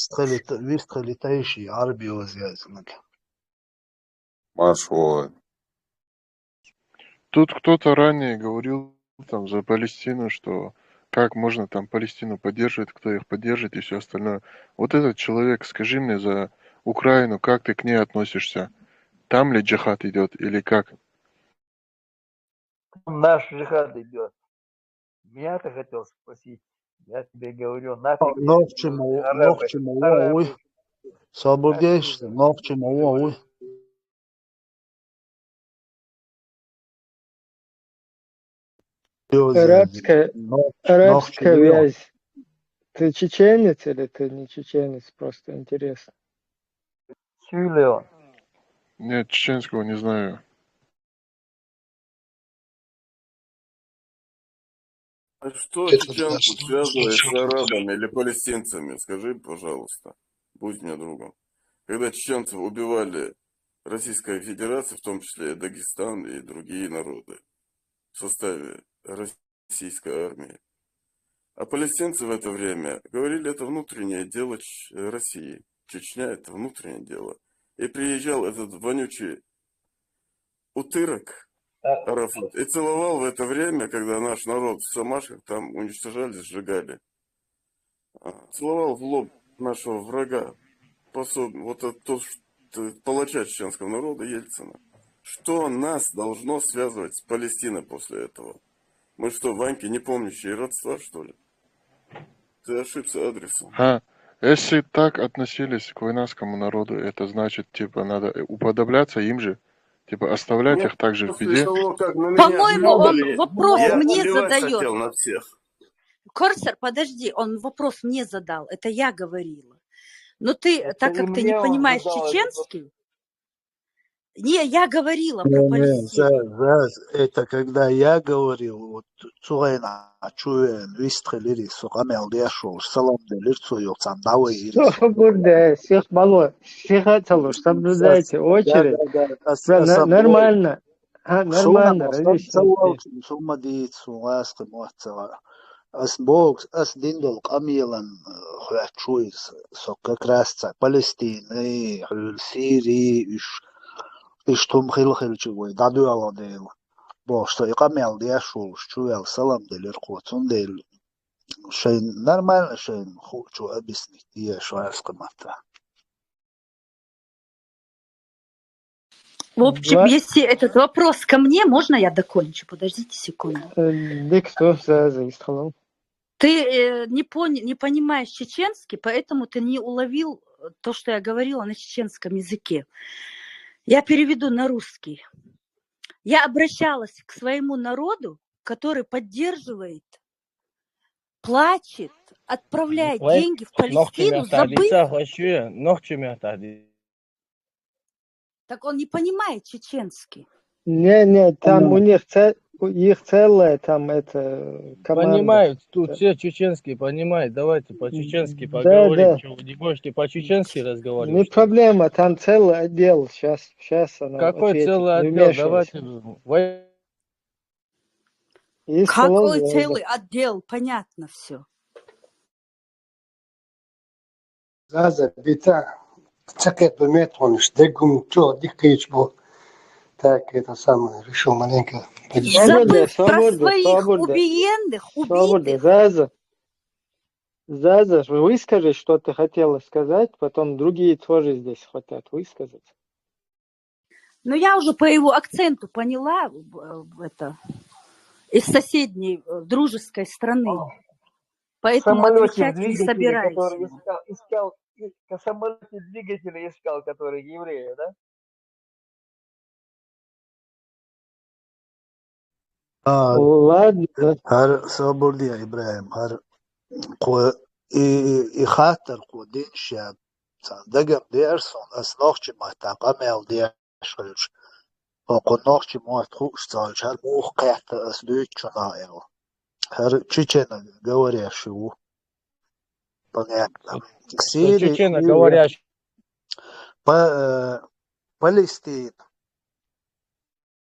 выстрелит Аиши, Арбио звездник. Машу. Тут кто-то ранее говорил там за Палестину, что как можно там Палестину поддерживать, кто их поддержит и все остальное. Вот этот человек, скажи мне за Украину, как ты к ней относишься? Там ли джихад идет или как? Наш джихад идет. Меня ты хотел спросить. Я тебе говорю, нафиг эти арабы. Собудешь, ногчему, Арабская вязь. Ты чеченец или ты не чеченец? Просто интересно. Чили. Нет, чеченского не знаю. А что чеченцев связывает с арабами или палестинцами? Скажи, пожалуйста. Будь мне другом. Когда чеченцев убивали Российская Федерация, в том числе и Дагестан и другие народы в составе российской армии. А палестинцы в это время говорили, это внутреннее дело России. Чечня это внутреннее дело. И приезжал этот вонючий утырок Арафат и целовал в это время, когда наш народ в Самашках там уничтожали, сжигали. Целовал в лоб нашего врага, вот это палача чеченского народа Ельцина. Что нас должно связывать с Палестиной после этого? Мы что, Ваньки, не помнящие родства, что ли? Ты ошибся адресом. Если так относились к войнарскому народу, это значит, типа, надо уподобляться им же, типа, оставлять их так же в беде. По-моему, он вопрос мне задает. На всех. Корсер, подожди, он вопрос мне задал, это я говорила. Но ты, так как ты не понимаешь чеченский, не, я говорила про Палестину. Это когда я говорил, вот Цуэна, Чуэн, выстрелили, сукамел, дешел, салам, лицо, там, давай. Свобода, всех мало, всех отцелов, соблюдайте очередь. Нормально. Нормально, разрешите. Сумма дицу, ласка, муацела. As bogs, as dindol, Kamilan, Huachuis, so Kakrasa, Palestine, Syria, Ishtum Hilchilchway, Dadu Aladale. Bosta, Ikamel, the Ashul, Chuel, Salam, the Lirkotun, the Shane, Normal, Shane, Huchu, Abisni, the Schwarzkamata. В общем, если этот вопрос ко мне, можно я докончу? Подождите секунду. Ты не понимаешь чеченский, поэтому ты не уловил то, что я говорила на чеченском языке. Я переведу на русский. Я обращалась к своему народу, который поддерживает, плачет, отправляет деньги в Палестину, забыв. Так он не понимает чеченский. Не, там у них их целое, там это команда. Понимают, тут все чеченские понимают. Давайте по-чеченски поговорим. Да. Что вы не можете по-чеченски разговаривать? Не проблема, там целый отдел. Сейчас она Какой ответит. целый отдел? Давайте. Какой целый отдел? Понятно все. Заза, бита, цакет метрониш, дегум, чё, дикаич был. Так, это самое, решил маленько. Забыв про своих убитых. Заза, выскажи, что ты хотела сказать, потом другие тоже здесь хотят высказать. Ну, я уже по его акценту поняла это из соседней дружеской страны. Поэтому отвечать не собираюсь. Самолете двигателя искал, который евреи, да? Ладно. Har Saburdia Ibrahim, har i خاطر دين شاب دقم ديرسون as نوخش ما تقامل ديرش وقو نوخش ما تخوش تالش هر موخ قيحت as دويت شنائل هر چيچن говорящего понятно. Чечено говорящий.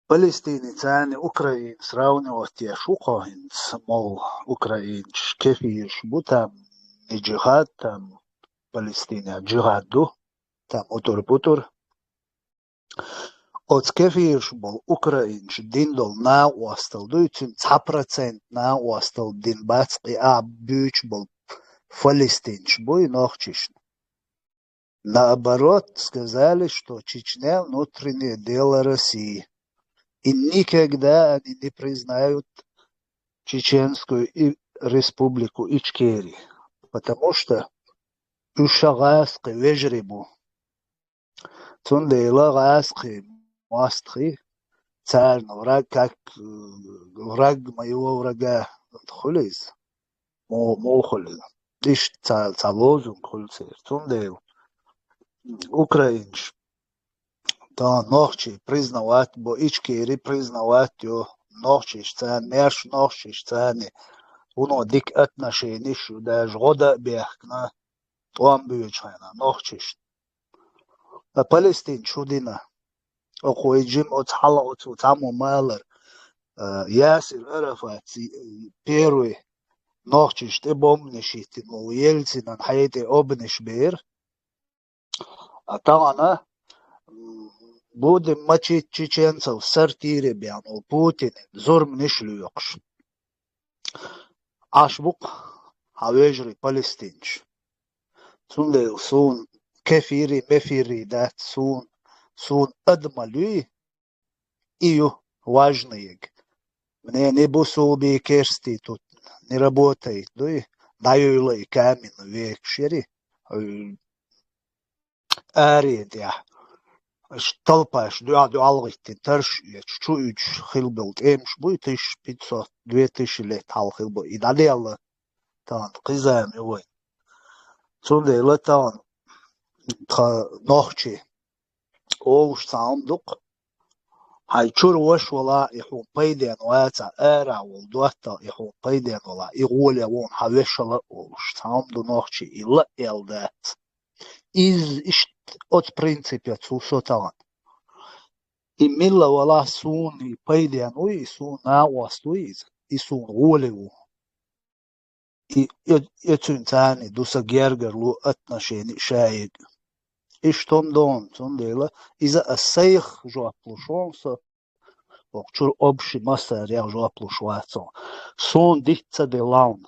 Палестинец, Украин, сравнивать я шукаинц, мол, украинч, кефиш, бутам, и джихад там, Palestina jihadu tam utur-putur. Ots kefīrš bol Ukraiņš dindol nāostal, 200% nāostal din bacqi bīč bol Палестинч бой нахчиш. Наоборот, сказали, что Чечня – внутреннее дело России. И никогда они не признают Чеченскую республику Ичкерия. Потому что Ушагаски вежрибу. Цундейла гаски мастхи. Царь враг, как враг моего врага. Хулиз. Мохулиз. Иш цалозум хулцер. Цундейл. Украинч. Да, нохчи признавать, бо Ичкери признавать его. Нохчиш цан, мерш нохчиш цани. Уно дик отношений, что даже года бехна. Туам бючайна, нохчиш. А Палестин чудина. Окой джим отхала отцаму малер. Ясир Арафат первый. Нохчиш ты помнишь, ты ну Ельцин, хайти обниш бер. А там она будем мочить чеченцев в сортире бян у Путина. Зорм не шлюкш. Ашбук хавежри Палестинч. Сунле сун кефири мефири дат сун адмалюй ию важный. Мне не бусуби керсти тут не работает, да и даю и камень век шире. Аридя. Толпаш дуаду алгыты тарш чуть хилбилд эмш буй 1500 2000 лет хал хилбо и далела тан кызам ой. Цундела тан нохчи оуш саамдук هايشور وش ولا يحون بيدين واتع آرع والدوتا يحون بيدين ولا يقول يوون حوش لا وش تعمدو نوخشي إلا يلدات إشت от принципа цусотан. И милла вала сун и пейден уи сун науастуиз и сун волеву. И цунтани дуса гергерлу отношений шаиг. И что он дела? Из-за осех жуаплушонса, окчур общий масса реал жуаплушватсон. Сон дихца де лаун.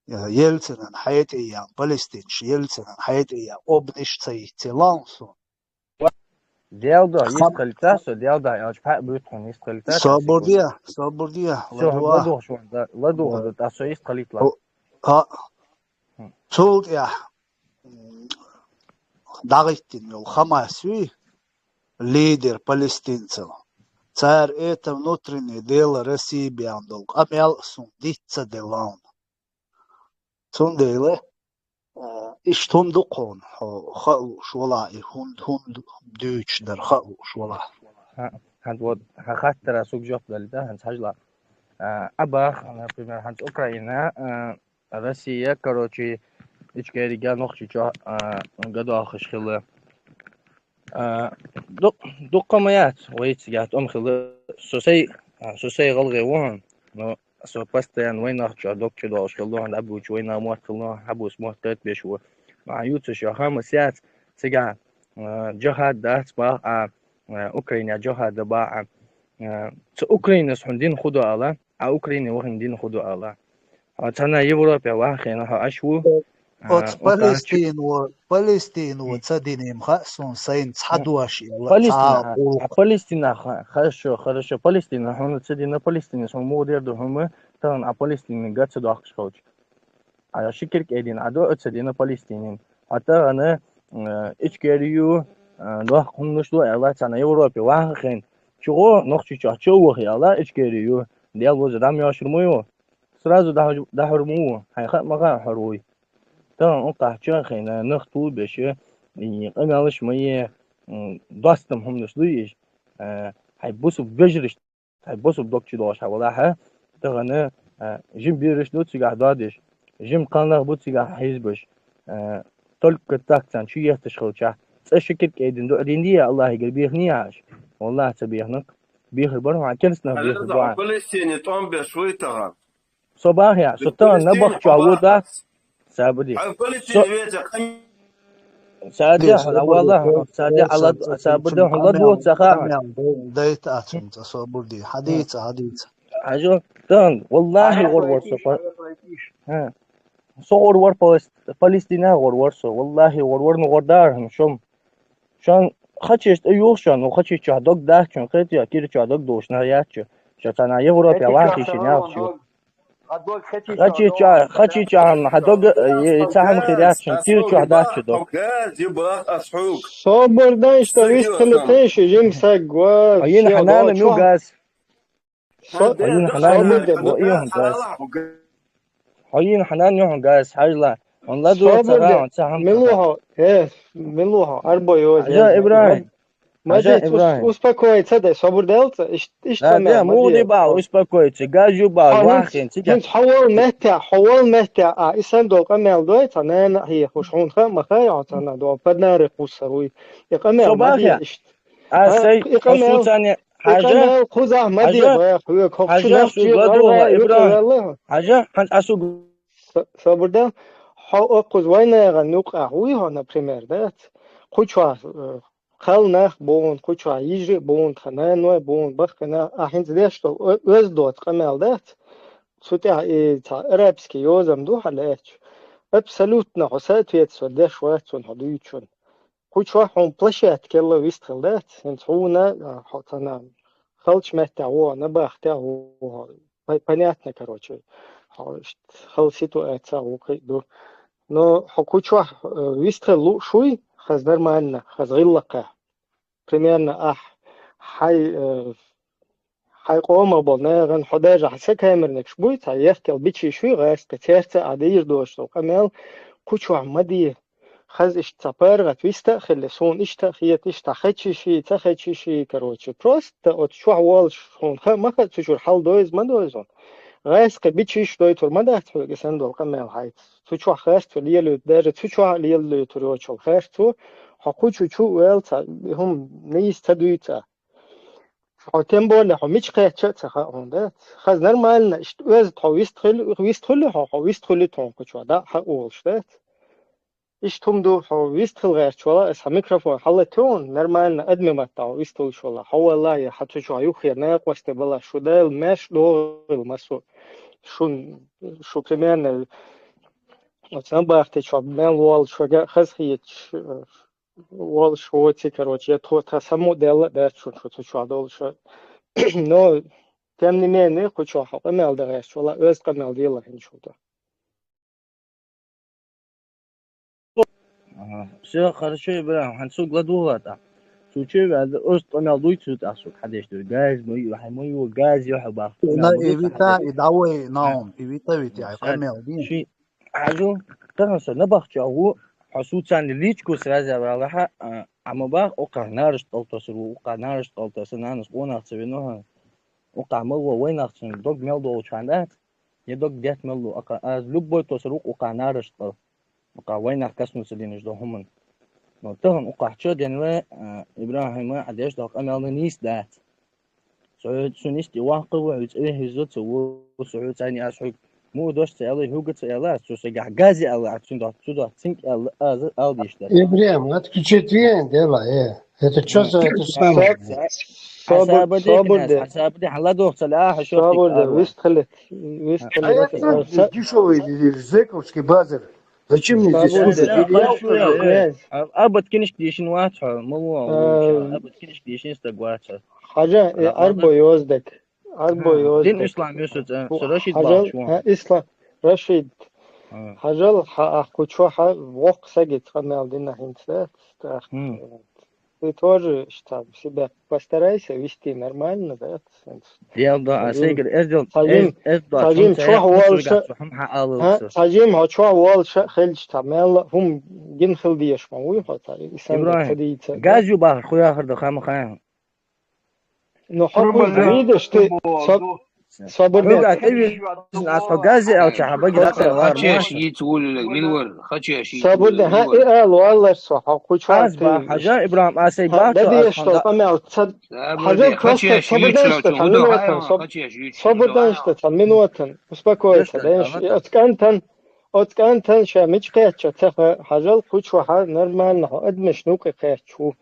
Ельцинен хайти Палестинч, Ельцинен хайти обниш цаити лаунсон. Делда есть калитаса, делда я чпа бютон есть калитаса. Собордия. Все, ладу, да, все есть калитла. Цулт я дагиттин мел Хамасви лидер палестинцев. Царь это внутреннее дело России биандол. Амел сун дихца де лаун. Цундейле иштум дукон خاو شولا هند دوش در خاو شولا هند ود خاطر سوق جوب دلده هند حجلا أباخ например هند أوكرانيا روسيا كروتشي إشكالي جا نخشي جا قدو آخش خلا دقميات ويتسجات خلا سوسي غلغي وان سو باستيان وين نخشى دوكشي دوش خلا هند أبوش وين ناموت خلا حبوس موت بيشوا مع يوتش يا خمسات سجع جهاد دات با أوكرانيا جهاد با أوكرانيا سندين خدوا على أوكرانيا وهندين خدوا على أنا يوروبا واخينا أشوف от Палестину цадиним хасун сайн цадуаш Палестина хорошо Палестина он цадина Палестина сон модерду хом тан Палестина гацду ахшоч а шикерк эдин адо цадина Палестинин ата ана ичкерию нох хунушлу ала цана Европе вахин чего нохчи чего яла ичкерию дел воз дам яшрмую сразу дахрму хайха мага харуй تمام أوقع شاخنا نخطو باش قمالش مية ضاستم هم نسليش هيبوسوا بجرش هيبوسوا بدوكشي دوش ولاها تغنى جيم بيرش دوتسي قاعدادش جيم قانا بوتسي قاعد حيزبش تلك تاكتان شو يهتشخلشا تشكل كيدن دو أدينية الله يقربيهنياش والله تبيهنك بيخر برهم عن كنسنا بيخر فلسطيني طعم بشوي تغان صباح يا ستان نبخ جاودا سابدي Палестина ветер. سادة والله سادة على سابدي الله دو سخاء ديت أتشنت صبردي حديث حاجة تان والله غور سفر ها صور ور فلسطين غور سو والله غور نغدار شم شان خچش يوشان وخچش چادق ده چون خیلی یا کیر چادق دوشنا یاتچ شتانا یوروپا واخی شناوچو خچی چان هدوغ يتهم خيراتشن كير چادات دو صبردان işte вистрелите жим сагва هين حنان مو غاز هين حنان مو يوم غاز هين حنان يوم غاز حاجلا والله دو تسرع تسهم ملوها أربعة يوز يا إبراهيم успокоиться да صبردالца да مودي با успокоиться газю با واخين تيجي حوال مهتا إسان دو قمل دوي تنا هي خوشون خم خيا تنا دو بدنا رخصروي يقمل صباحيا أسي خصوصا حاجة خوزه مدي هو حاجة سوغدوها إبراهيم حاجة عن أسوق صبردال حقوق وين غنوق أهوي هنا بريمير دات خوشوا خلنا بون خوشوا يجري بون خنانوي بون بخنا أحين زديشتو وزدوت قمل دات سوتها عربسكي يوزم دو حلاتش أبسلوتنا حسات يتسودش واتسون حدويتشون خوشوا هم بلشات كلا ويستخل دات انتونا حطنا خلش مهتعوه نباختعوه понятно короче خل ситуация وقيدو но حكوشوا ويستخل شوي خز نرمانا خز غلقة примерно حي قوم بولنا غن حداجة حسا كامرنك شبويت يحكي البيتشي شوي غاس كتيرتا عدير دوشتو قمال كوشوا عمدي خز اشتابر غت ويستا خلصون اشتاخيت اشتاخيتشي تاخيتشي كروتشي بروست اتشوع والش شون ما خد تشور حال دويز ما دويزون غاس كبيتشي شوي تور ما دات حوق سندول قمال هايت تشوع خاس تليلو دار تشوع ليلو تروتشو خاس تو حقوچو چو ويلتا هم نيس تدويتا حتم بوله هميش قيتشت خاونده خز نرمالنا اشت وز تويستخل تويستخل تون كچوا دا حقولشت اشتم دو تويستخل غيرچوا اس ميكروفون حلتون نرمالنا ادمي متا تويستخل شولا هو والله حتى شو يخير ناقوست بلا شو ده مش دو مسو شو примерно вот бахте чё мен вол шога хаз хич вол шоти короче то само дело да что дол что но тем не менее хочу хамел да гаш вала өз канал дела ничего. все хорошо Ибрахим хансук ладугата شو بعد أست أنا ضيت سوت أسوق حد يشتري جاز مي جاز يحبه نا إيفيتا إدعوي نعم إيفيتا بيتي قمل دي شيء عجو تنسى نبخش أو حسوت عن الليش كوس رازع والله عم باخ أقع نارش تلتصر وقع نارش تلتصر نانس قونا تسوينها وقع ملو وين أحسن دوق ملو وشاندات يدوق جات ملو أقع از لب بوي تصر وقع نارش تل وقع وين أحكسنو سدينش ده همن نتهم وقع شو جنوا إبراهيم عديش دوق أمل نيس دات سونيستي واقع وعيد هزت وسعود ثاني أسحق مو دوش تيالي هو قد تيالي سوسجع جازي على عشان ده شو ده تink al ديشته إبراهيم отключить вен дела это что за это самое حساب دي حلا دوخ سلاح شو صابر ويستخلت дешевый зэковский базар зачем мне здесь أبد كنيش ديشين واتها مو أبد كنيش ديشين استقواتها حاجة أربع يوزدك أربع يوزدك دين إسلام يوسف رشيد باشوان إسلام رشيد حاجة أحكو شو وق سجت قمال دينا هنسات ты тоже что себя постарайся вести нормально да يلا أسيقر إزدل ساجم شو هو خلش تعمل هم جن خلديش موي حتى إبراهيم جازيو بحر خويا خرد خام خام no حقو زميد شتي صبر بقى تبي أصحى جازي أو شعب بقى خشيش يتقول للور خشيش صبر ها قال والله صح حقو شو حاجة إبراهيم أسي بقى ده يشتغل قمع حاجة كوستا صبر ده يشتغل من وطن успокойся да أتكنتن от кантан шамич кача таха хажал кучва нормально адмеш нука качу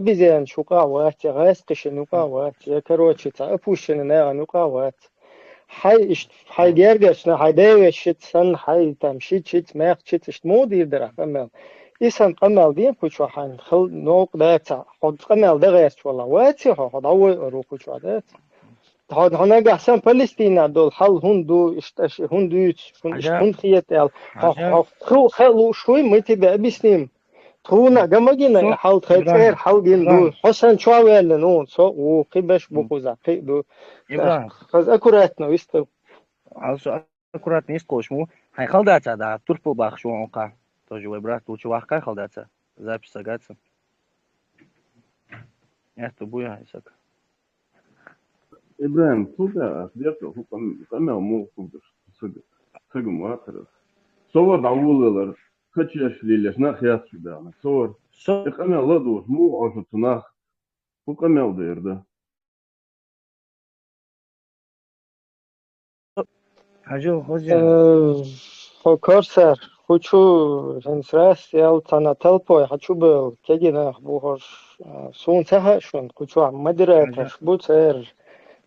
бизен шука ват гас кшнука ват короче та опущен на нука ват حي جرجس حيداوي شت سن حي تمشي شت ماخ شت شت مو دير درا قمل إسان قمل دين كوشوا حن خل نوق داتا حد قمل ده غيرت والله واتي حد أول رو كوشوا دات هاد هناك أحسن فلسطين دول حل هندو إشتاش هندو هند خيات ال خلو شوي متى بأبسنيم تونا جماجينا حل خير حل جندو حسن شو ولا نون سو وقبش بوخوزا قيدو خز أكوراتنا ويستو Also аккуратно искошму. Хай халдаца да турпу бахшу онка. Тоже вы брат лучше вахка халдаца. Запись сагаться. Это буя исак. Ибраим, туда, где-то, камел мол, сагу матерас. Сова наулылар, качашлилеш, нахяс сюда, сор. Камел ладуш, му ажутунах, камел дырда. Хажу хозя. Хокорсер, хочу ренсрас, я утана толпой, хочу был, кегина, бухош, сунцеха, шун, хочу мадираташ,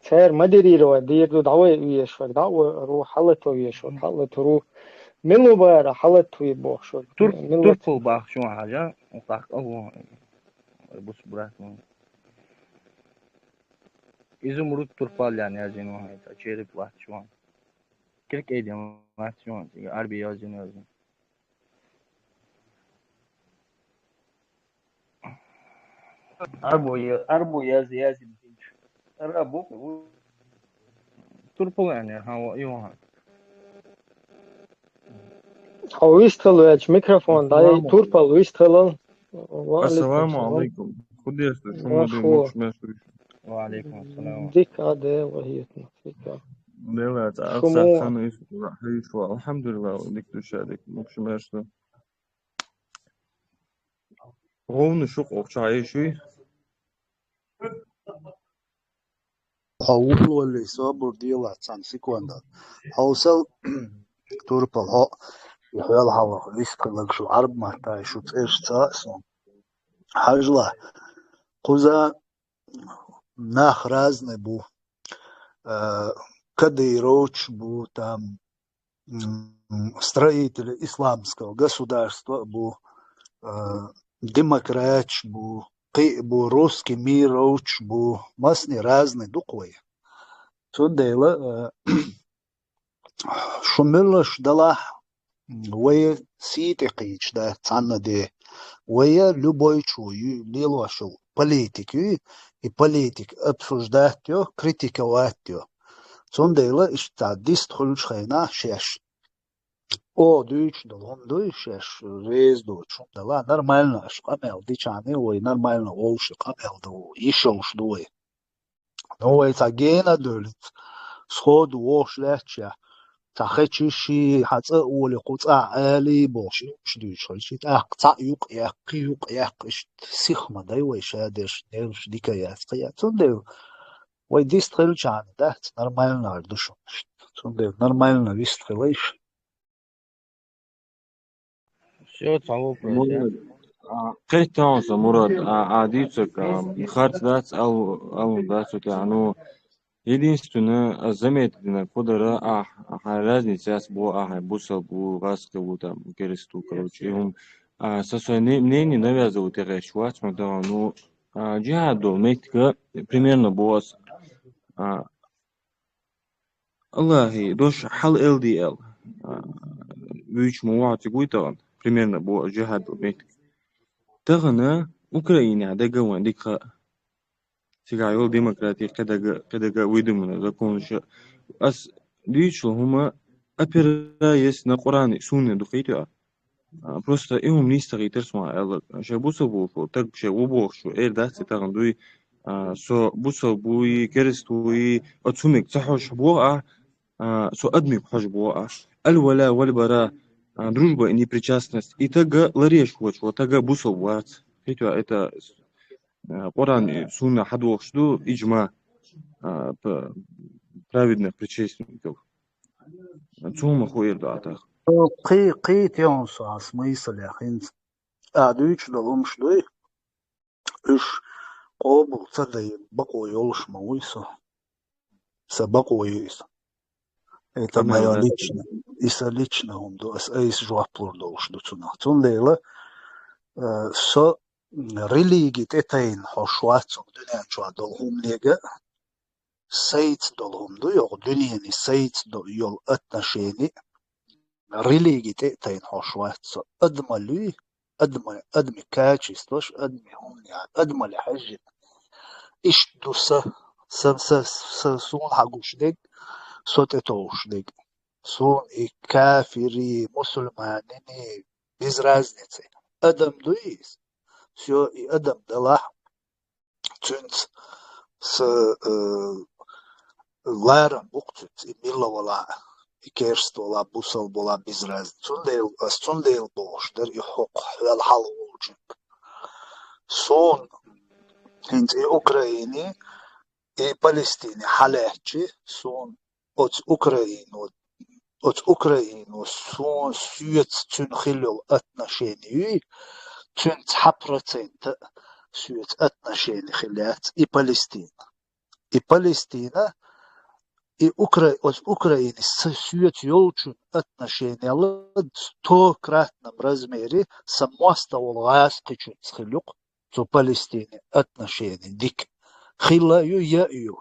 цер мадирирова, дирду давай уешвак, давай ру халату уешвак, халату ру милу бара, халату и бохшвак. Турпу бахшу хажа, уках, бус брат. Изумруд турпал yani yazını hayta, çeyrek vaht şu an. 40 edeyim vaht şu an, harbi yazını. Arbu yazı. Arbu turpal yani, hava yok. ويستخدم الميكروفون داي توربال ويستخدم Assalamu alaikum. Kudiyasta şunu Wa alaikum assalam. ديك هذا وهي تنفيك Devlet aksa kanı rahiş ve elhamdülillah dik düşerdik mukşmeşte. Ровно şok okçayı şu. حول ولا يصابر ديلا عن سيكوندا حوصل توربال ها يحيال حوا ويسقلق شو عرب محتاج شو تقيش تأسون حاجلا قوزا ناخ رازن بو кадырович бу там строитель исламского государства бу демократ бу русский мирович бу масни разные дуквы. Судейла шумелаш дала ويا سيتقيش ده цанна де ويا любой чую лилошел политику и политик обсуждать ее, критиковать ее. Сондейла ишта дистхул шхайна шеш. О, дүйч долом дуй шеш рез дуч. Дала нормально шкамел дичаны ой нормально олш камел ду ишолш дуй. Но это гена дулит. Сход вош леча. تخچشی حتی اولی قطع علی باشی شدیش هلشید اقطع یق سیخ مدای وی شادش نیوش دیگه یاسقیه چون دیو وی دیست خیلی چانه ده نرمال نردشون چون دیو نرمال نویست خیلیش Все, цалу просто. قيت ناس مراد عاديتك خارج دات أو داتك يعني единственное заметно кодера разница с бо бусал бу раска бу там кересту короче он со своим мнением навязывают решать но ну джихаду метка примерно босс Аллахи дош хал ЛДЛ вич муати гуйтан примерно бо джихаду метка тагана Украина дагаван дика سيجايول ديمقراطي كدغا ويدمنا законش ас дичл хума операес на Коране сунне духита просто им нистаги терсма эл шебусу так ше убохшу эрдас тагандуй со бусу буи керестуи ацумик цахош буа со адмик хожбуа الولا والبراء дружба и непричастность и тага лареш вот тага бусу вот это Коран сунна хадуохшду иджма праведных предшественников. Цума хуерда атах. قيت يونسو смысл يا خنز أدويش دلومش دوي إيش قابل تصدق بقوا يولش مويسو سبقوا يويس это мое личное лично он до эс жуаплор долш до цуна цундела со религит этайн хошвацо дунья чуа долхум нега сейц долхум до йог дуньяни сейц до йол отношений религит этайн хошвацо адмалуй أدمي كاتشيستوش أدمي هوني أدمي حجة إيش دوسا سون حقوش ديك صوت توش ديك سون كافري مسلمانيني без разницы أدم دويس سيو أدم دلاح تونس س لارن بوقتت إميلا ولا كيرست ولا بوصل ولا без разницы سونديل بوش در يحق الحل وجب سون هنت أوكراني فلسطيني حلاجي سون от Украину سون سويت تنخلو отношений تون 100% سويت отношений خلات и Палестина и от Украины сосует елчун отношения в 100-кратном размере самоставил кичун схилюк то Палестине отношения дик хилаю я ее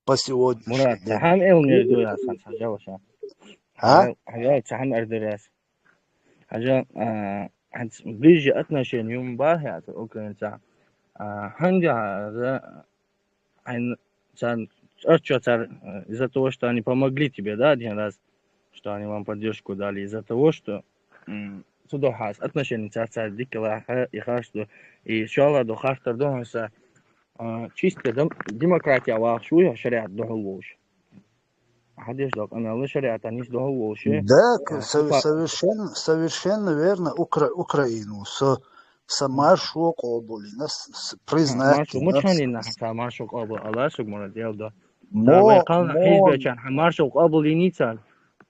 по сегодняшнему Мурат, сахам элнер дуясан сажаваша. Хажа сахам эрдеряс. Хажа ближе отношения умбахи от Украинца. Ханга ein из-за того, что они помогли тебе, да, один раз, что они вам поддержку дали, из-за того, что судохас отношения царца дикела и хашту и шала до хаштар дохаса чисто демократия вахшуя шариат дохолвош. Hadis dok analı şeriat anis дохолвош. Да, совершенно верно. Украину самаршу кобули нас признать. Мучанина самаршу кобул Allah сugмана делда. Да, قالنا حزب كان حمارش وقابل ينيتال.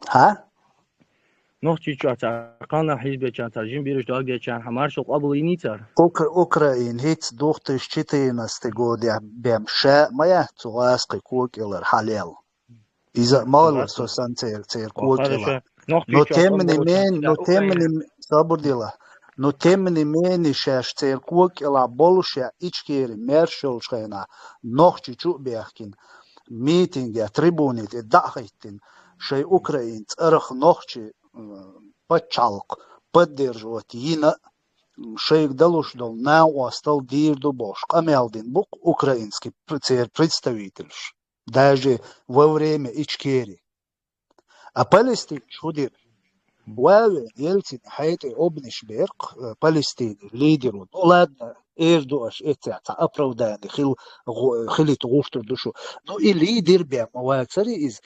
ها؟ نوختي شاتا قالنا حزب كان ترجم بيرش داغ كان حمارش وقابل ينيتال. Украин هيت 2014 год я бемша моя цуаски кукилер халел. Из-за мало сосан цер кукила. Но тем не менее, свободила. Но тем не менее, шеш цер кукила больше ичкери мершелшена. Нохчи чубехкин. ميتينج трибунит дахайтин шей украинц арах нохчи подчалк поддерживать ина шейк далуш дол на остал дирду бош камелдин бук украинский представитель даже во время ичкери а Палестин чудир Ваве Ельцин хайты обнишберг Палестин лидеру ну ладно Эрдоаш это оправдание хилит гушту душу ну и лидер бем цари из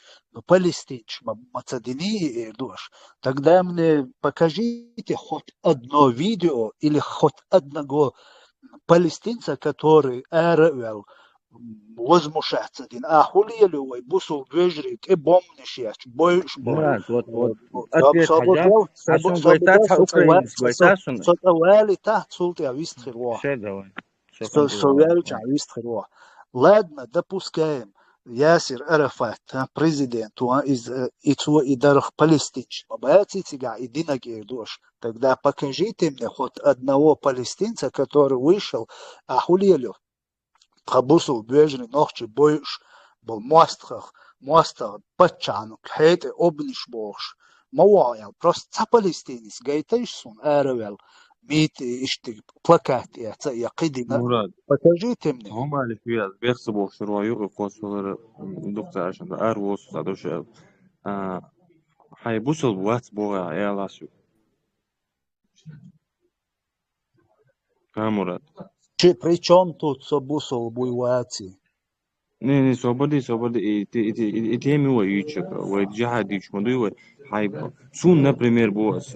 Палестинч мацадини Эрдоаш тогда мне покажите хоть одно видео или хоть одного палестинца который эрвел возмущаться дин ахулиели ой бусул движрит и бомниш я боюсь вот ответ хажа украинский сотовали та султя вистхирва совялча вистхирва ладно допускаем Ясир Арафат президент из идарх Палестинч побоятся и динагердош тогда покажите мне хоть одного палестинца который вышел ахулиели Трабусов бежный ночи боюсь, был мостах пачанок, хейте обниш бош. Мауаял, просто палестинец, гайтайшун, эрвел, мит ишти плакат, я кидина. Покажите мне. هم اللي فيها بيخسوا بوشروا يقفوا صور دكتور عشان أروس صادوش هيبوسوا الوقت بوها يا لاسو كامورات При чем тут собусол буйваци? Не, свободы, и теми уючек, уй джихадич, модуй хайб. Сун, например, босс,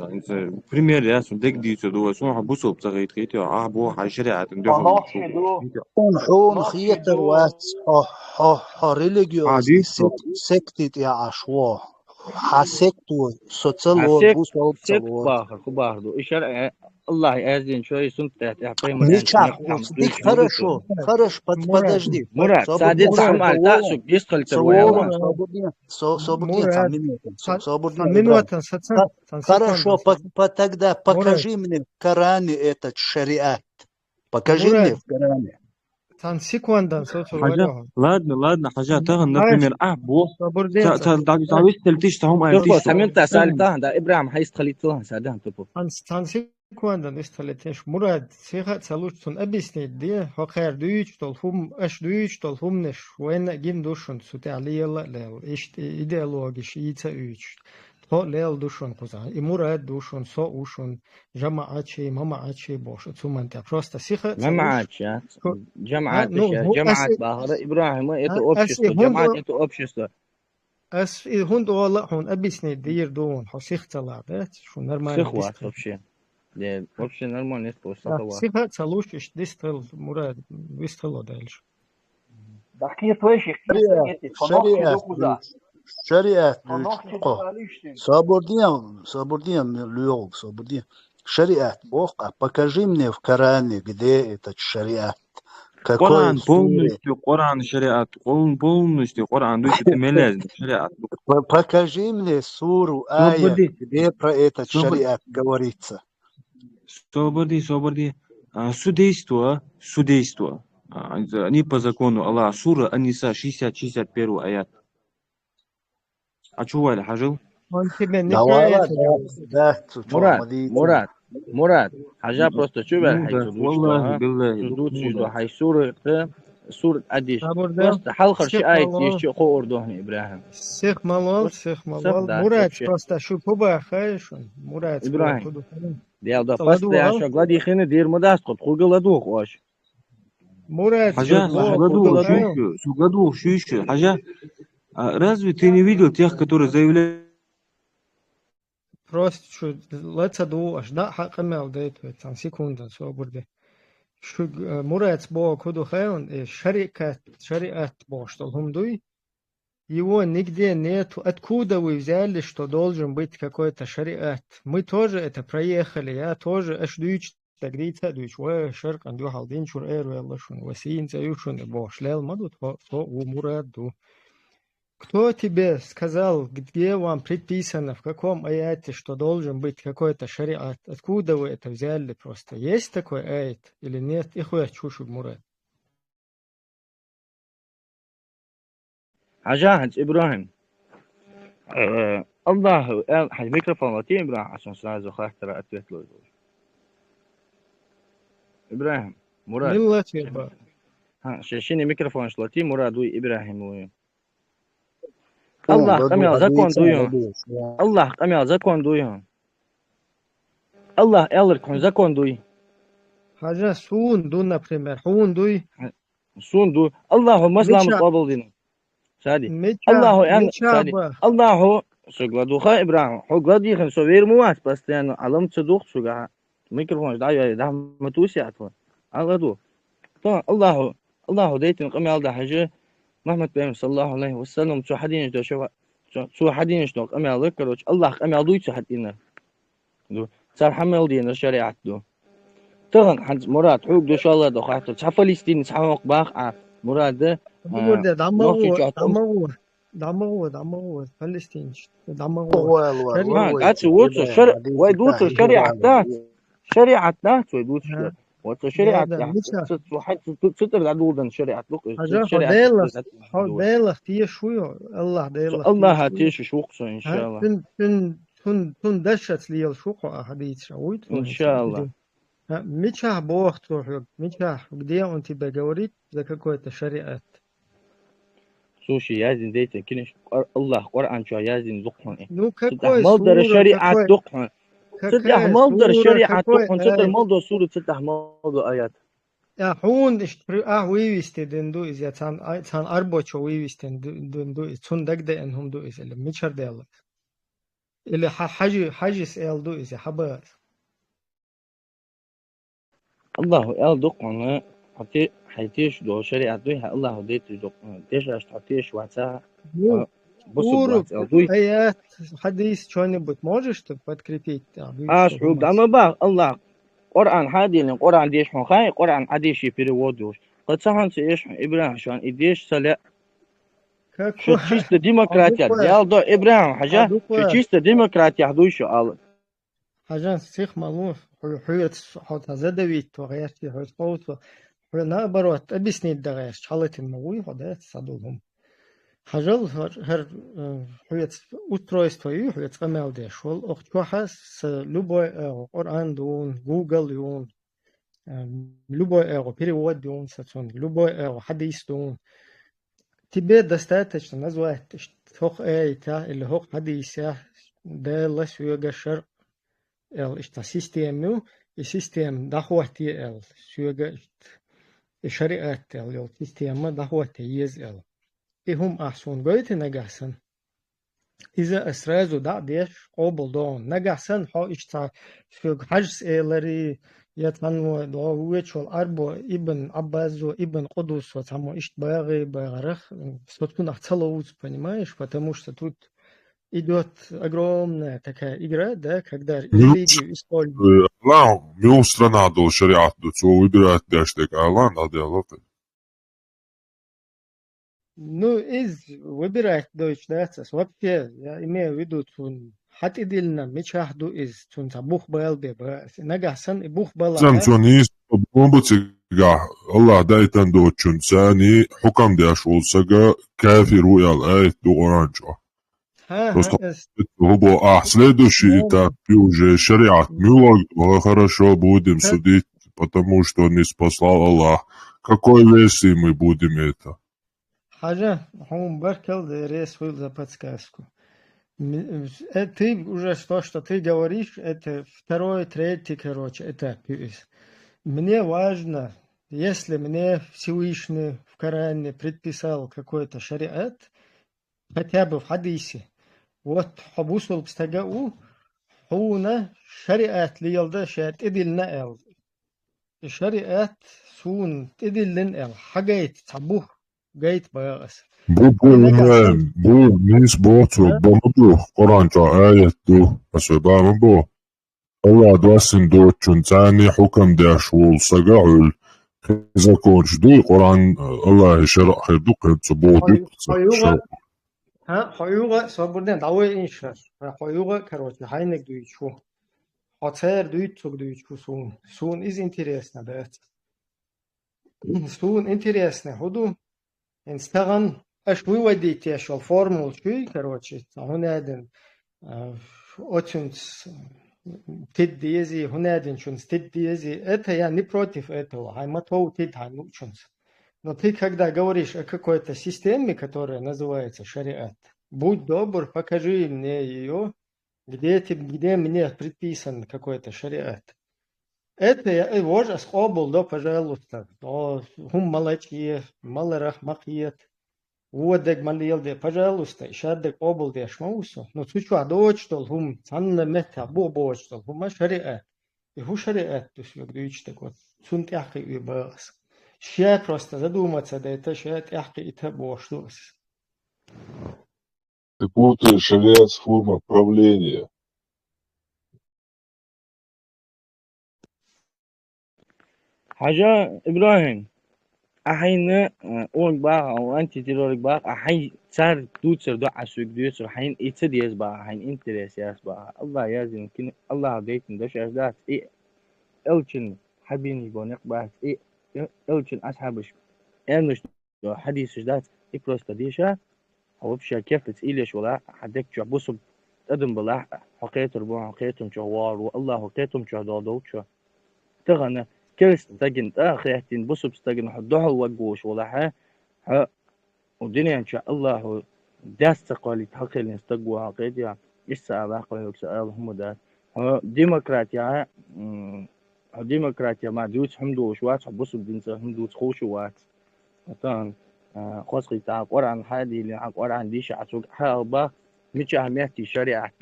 пример ясун, дек дицу дуа, сун хабусол бцагайт хитя, бо хашриат, ндохом. Он хитер вац, религиозный сектит я ашво. حسيتو سوتسلور عسيك بوسو سيك بتسلور باخر خباردو إشار الله يأذن شوي سنت تعطيهم الآن Мечах, سنك عم дик دوش хорошо, مدته хорошо, مراد подожди, مراد صابردين سادين مراد تعمل صوبوهم, تأسك يدخل تروي الله صوبهم, مراد صابردين مراد صابردين إبراهيم. минута саца Хорошо, секунда тогда مراد покажи мне в Коране этот шариат. Покажи мне مراد в Коране. секунда صوت حاجة الولاهم ladna حاجة تغن عاش например بو صبردين تعويش تلتيش تهم أي تبو تيشتو سمين تسالتها ده إبراهيم هيستخلي تلها سادهم تبو секунда استخلتش مراد سيخة سالوشتون أبيسني دي حقير دويش طلهم أش دويش طلهم نش وين جيم دوشون سوتي علي يلا ليل إيش إيديالوجيش إيتا إيش تو ليل دوشون قزان مراد دوشون سو وشون جماعتشي مامعتشي بوش ثم просто سيخة ما معاد سالوش شات جماعات نو هو جماعات باهرة إبراهيم إتو أوبشستو هون جماعات إتو أوبشستو هون والله هون أبيسني دير دون حسيخ طلعت شو نرماني سخوات أوبشي ده أوبشي نرمال نسبة وسطوا سيخة سالوش إيش ديستل مراد ديستل دالش بحكي تويشي شريعة قيسة فنوخشي دوكوزا شريعة فنوخشي دوكاليشتي صابردين ليوغ صابردين шариат Бог, а покажи мне в Коране, где этот шариат. Какой قرآن суре? полностью قرآن شريعة полностью قرآن دوش تملاز شريعة Покажи мне суру, аят, где про этот шариат говорится. صبردي судейство не по закону Аллаха сура Ан-Ниса 60-61 аят أشوفها حاجة Он тебе не Да про ладно, это говорит. مراد حاجة просто شو بالحي والله بالله سودو حي سورة أديش Абурда, просто حلقة شيء آية Малол, يشيء خو أردوهني إبراهيم Сих Малол, صفدا Мурат, вообще просто شو كوبا خايش, Мурат, إبراهيم كودو ديال دا صلادو بس ده شو غادي خينا دير مداس قد خو غلادوخ واش Мурат, حاجة сугладу шиши حاجة разве ты не видел тех, которые заявляют просто شو لا تصدقوا أشداء حق مال ديت عن سكوندن سو أبورده شو Мурат بو كودو خايون شركات боштолхум дуй его нигде нету. Откуда вы взяли, что должен быть какой-то шариат? Мы тоже это проехали. Я тоже أشدوش تقريتا دوش وشرق عندو حالدين شور إيرو يلا شون وسين زيوشون бош лел мадут то у Мураду. Кто тебе сказал, где вам предписано, в каком аяте, что должен быть какой-то шариат? Откуда вы это взяли просто? Есть такой аят или нет? И хуя чушу Мурад. عجاهد إبراهيم الله حج ميكروفون لطيف إبراهيم عشان ساعة خاطر ترى أتوت له إبراهيم مراد ملة يبا ها شاشيني ميكروفون شلاتي مراد وي إبراهيم وي الله قميل زكون دويون الله قميل زكون دويون الله элэр زكون دوي حاجة سون دو например حون دوي سون دو الله مسلم قبل دين سادي الله أن سادي الله سجلدو خا إبراهيم حجلدي خن سوير موات بس يعني علم تصدق شجع ميكروفون دايا ده متوسع أطول الله دو طبعا الله ديتن قمي على حاجة محمد بن صلى الله عليه وسلم شو حدين جو شو حدين شو قمي على ذكر الله قمي على دوي شو حدينا دو صار حمل دين الشريعة دو طبعا حد مراد حوق دو شاء الله دو خاطر صح فلسطين صح باخ مراد ده دمغوا فلسطين دمغوا قاعد وصل ويدوت الشريعة شريعة ناس ويدوت وصل شريعة واحد ستر عدودن شريعة ديل اختي شوية الله هاتيش شوقصه إن شاء الله تن دشت لي الشوق أحديث شويت إن شاء الله ميتشاه بوقت ميتشاه где он тебе говорит за какой-то шариат سوشي يازن ديتا كنش الله قرآن شو يازن دقهن ну какой مصدر الشريعة دقهن ستح مصدر الشريعة دقهن ستح مصدر سورة ستح مصدر آيات حون ويويستي دندو إز يا تان أربوشو ويويستي دندو إز تون دقدة إنهم دو إز اللي ميتشار ديالك اللي حاجس إل دو إز حبا الله إل دقهن حتيش دو شريعة دوها الله ديت دقهن ديش أشت حتيش وعساها Уру, аят, хадис, что-нибудь можешь ты подкрепить? Шуб, да мы бах, Аллах. Коран хадилин, Коран деш хай, Коран адеши переводуш. Кацахан се еш Ибрахим шан идеш саля. Что чисто демократия. Дял до Ибрахим хажа. Что чисто демократия хдуйшу Аллах. Хажан сих малу, хуйт хот задавить, то гайти хот поут. Наоборот, объяснить дагайш, чалатин муй, ходят садулум. Хажал хер хуйт устройство и хуйт камел дешол. Охчухас с любой Коран дун, Google дун, любой перевод дун, любой хадис дун. Тебе достаточно назвать хох эйта или хох хадиса, да сюга шар ишта систему и систем дахвати сюга шариат система дахвати езл. И هم أحسن قويت نجحسن إذا أسرازو دا ديش قابل دون نجحسن حا إشتا في حجز إلري يتمنوا دعوة والأربع ابن عباس وابن قدس وتعمو إشت باغرخ ستكون أحتلوز понимаешь, потому что тут идет огромная такая игра, да, когда религию используют. Мил страна до шариат, до цього вибирает дештек Айланд, а диалог. Ну, выбирать дочь, да, вообще, я имею в виду, حتى دلنا مش هحدو تنصبوخ بالبي نجحسن بوخ بلا زمتونيس بومبتيغا الله دايتن دو تشنساني حكم داش ولسجا كافر ويال ايت دو اورانجا هو следующий этап уже шариат мило хорошо будем судить, потому что не спасал Аллах. Какой версии мы будем это? Хажа, он баркал рейс выл за подсказку. Ты уже то, что ты говоришь, это второй, третий, короче, этап. Мне важно, если мне Всевышний в Коране предписал какой-то шариат, хотя бы в хадисе, вот хабусул бстагау, хуна шариат ли ялда шариат идилна эл. Шариат сун идиллин эл. Хагайт табух гайт багас. Bu nis botu bomudu Koranca ayettu asbabam bu Allah dvasin doçun tani hukam dash wol sagaul законч ду Коран Allah шарах дук цбодик Хаюга свободен давай иншаш. Хаюга, короче, хайнек дуичу. Хацер дуичук дуичу сун. Сун из интересно, да. Сун интересно. Худу инстаграм аш выводите اشو формул шуй, короче, هنادن очень تديزي هنادن شون تديزي это я не против этого. Хайматоу тид хаймучунс. Но ты, когда говоришь о какой-то системе, которая называется шариат, будь добр, покажи мне ее, где мне предписан какой-то шариат. Это я его же скобл, да, пожалуйста. Хум малачие, маларахмахиет. Водек малилде, пожалуйста, шадек обл дешмаусу. Но сучу адочтол, хум цанна мета, бобочтол, хума шариат. И ху шариат, то есть говоришь так вот, сунт яхи убас. Ща просто задуматься, да это ща яхи и того, что. Ты путаешь шариат с формой правления. حاجة إبراهيم أحيانا أون بقى أو أنت تقولك بقى أحيان صار توتر دو عسوك دوتر أحيان إتديس بقى أحيان إنتريس ياس بقى الله يازن يمكن الله ديتن دش أجدات إيه ألشن حبيني بونق بقى إيه ألشن أصحابش إنش دو حديث أجدات إيه بروستا ديشا أو بشا كيف تسئلش ولا حدك شو بوصب أدم بلا حقيت ربع حقيتهم شوار والله حقيتهم شو دادو شو تغنى كيس تجن خياتين بصب تجن حدوها وجوش ولا ها والدنيا إن شاء الله داس قالي تحقق نستجوا عقيدة يسأل عقله وسأل هم ده ديمقراطيا ديمقراطيا ما دوت حمدو شوات بصب دينسا حمدو خوشوات مثلا خاصة تاع قرآن هذه اللي قرآن ديش عسوق حابة مش أهميتي شريعة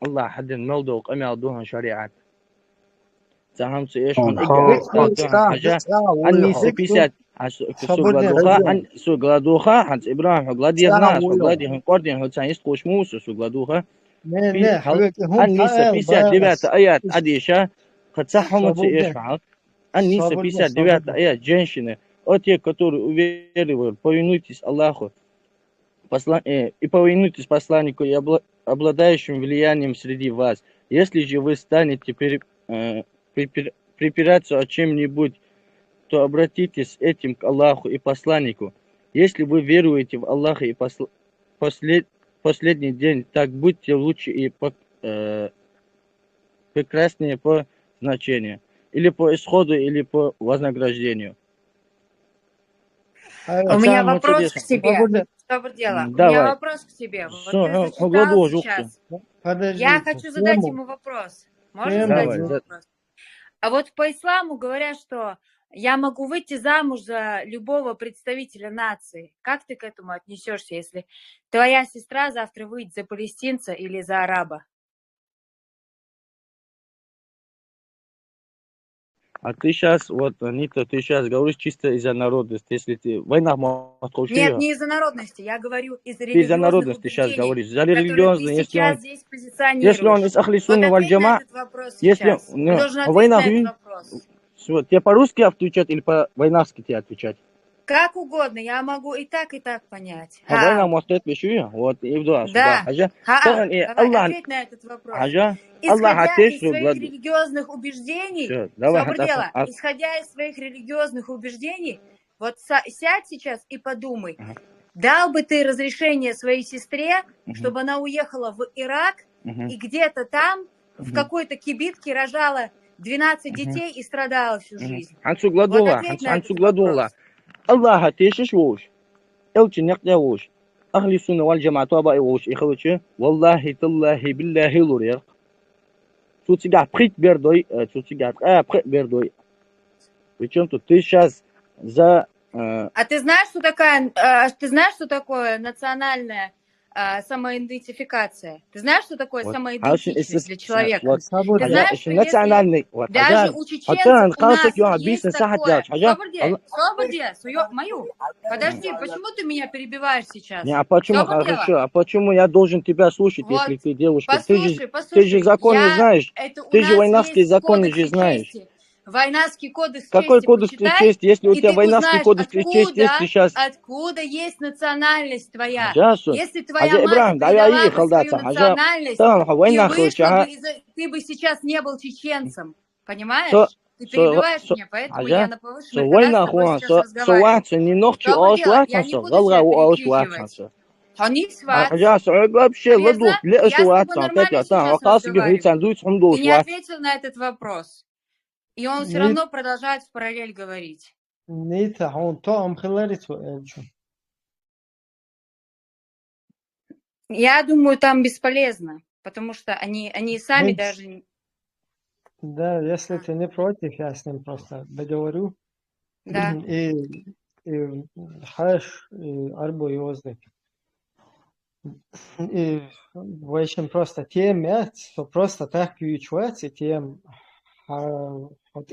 الله حد الموضوع قام يعضوها شريعة سهم سيش حاجة أني سبيسات سو غلادوخا حنس ابراهيم غلاديرنا سو غلادي قردين هو تاني سقوش موسى سو غلادوخا نه حبيبي هم النساء حقل بيسا دبات بس ايات اديشا قد صحهم ايش свобода فعل النساء بيسا دبات свобода ايات женщины о те которые уверовали повинуйтесь Аллаху и повинуйтесь посланнику и обладающим влиянием среди вас. Если же вы станете припираться о чем-нибудь, то обратитесь с этим к Аллаху и посланнику. Если вы веруете в Аллаха и последний день, так будьте лучше и прекраснее по значению, или по исходу, или по вознаграждению. У меня вопрос к тебе. Что бы дело? У меня вопрос к тебе. Вот ты зачитал сейчас. Я хочу задать ему вопрос. Можно задать ему вопрос? А вот по исламу говорят, что я могу выйти замуж за любого представителя нации. Как ты к этому отнесешься, если твоя сестра завтра выйдет за палестинца или за араба? А ты сейчас, вот, Анита, ты сейчас говоришь чисто из-за народности. Если ты в войнах можешь... Нет, не из-за народности. Я говорю из-за религиозных из-за народности сейчас говоришь. За религиозные, если он здесь позиционируешь. Если он из Ахли Сунны валь Джама, если в войнах... Тебе по-русски отвечать или по-войнавски тебе отвечать? Как угодно, я могу и так понять. Война может отвечать, вот, и вдруг. Да. Ответь на этот вопрос. Исходя из своих религиозных убеждений, исходя из своих религиозных убеждений, вот сядь сейчас и подумай, дал бы ты разрешение своей сестре, чтобы она уехала в Ирак и где-то там, в какой-то кибитке рожала 12 детей и страдала всю жизнь? Вот ответь на этот вопрос. الله هتيشش ووش أوش نقطة ووش أهل السنة والجماعة طبعا ووش إخوتي والله تالله بالله لورير شو تيجي بريت بردوي شو تيجي بريت бerdой. Причем тут ты сейчас за... А ты знаешь, что такое национальная самоидентификация? Ты знаешь, что такое самоидентичность для человека? Ты знаешь, что национальный... даже у чеченцев у нас есть такое... Свободе, мою. Подожди, почему ты меня перебиваешь сейчас? А почему? Хорошо, а почему я должен тебя слушать, если ты девушка? Послушай, ты же законы знаешь. Ты же войнавские законы же знаешь. Войнавский кодекс Какой кодекс чести, если у тебя войнавский кодекс чести сейчас? Откуда есть национальность твоя? Жасу. Если твоя мать передала свою национальность, ты бы сейчас не был чеченцем. Понимаешь? Ты перебиваешь меня, поэтому я на повышенных тонах с тобой сейчас разговариваю. Я не буду тебя перекрикивать. Они сват. Я с тобой нормально сейчас разговариваю. Ты не ответил на этот вопрос. И он все равно продолжает в параллель говорить. Я думаю, там бесполезно, потому что они сами даже... Да, если ты не против, я с ним просто договорю. Да. И хаш, и арбоиозник. И в общем просто тем, что просто так ключеваться тем... Вот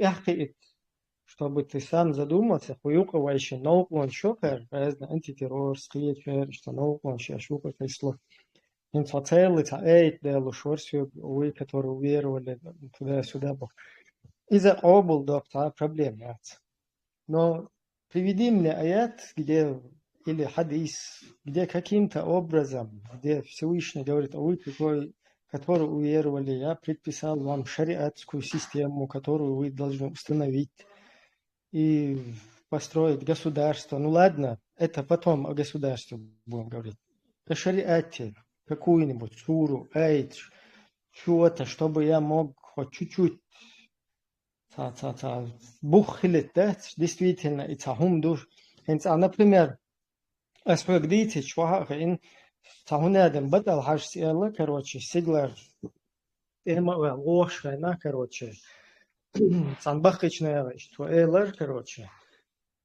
чтобы ты сам задумался, хуюковающий науку, шокер, антитеррор, скрипер, что науку, шокер, кисло. Инфоцелы, эйт, делу, шорсию, вы, которые уверовали туда-сюда. Из-за обл, доктор, проблем нет. Но приведи мне аят, где, или хадис, где каким-то образом, где Всевышний говорит, вы какой... которые уверовали, я предписал вам шариатскую систему, которую вы должны установить и построить государство. Ну ладно, это потом о государстве будем говорить. О шариате, какую-нибудь суру, аят, чего-то, чтобы я мог хоть чуть-чуть бухлить, да, действительно, и цахум душ. Например, освободите чувака, Сахунядем бадал хаш сиэла, короче, сиглар эма лош война, короче, санбахичная вещь, то элар, короче,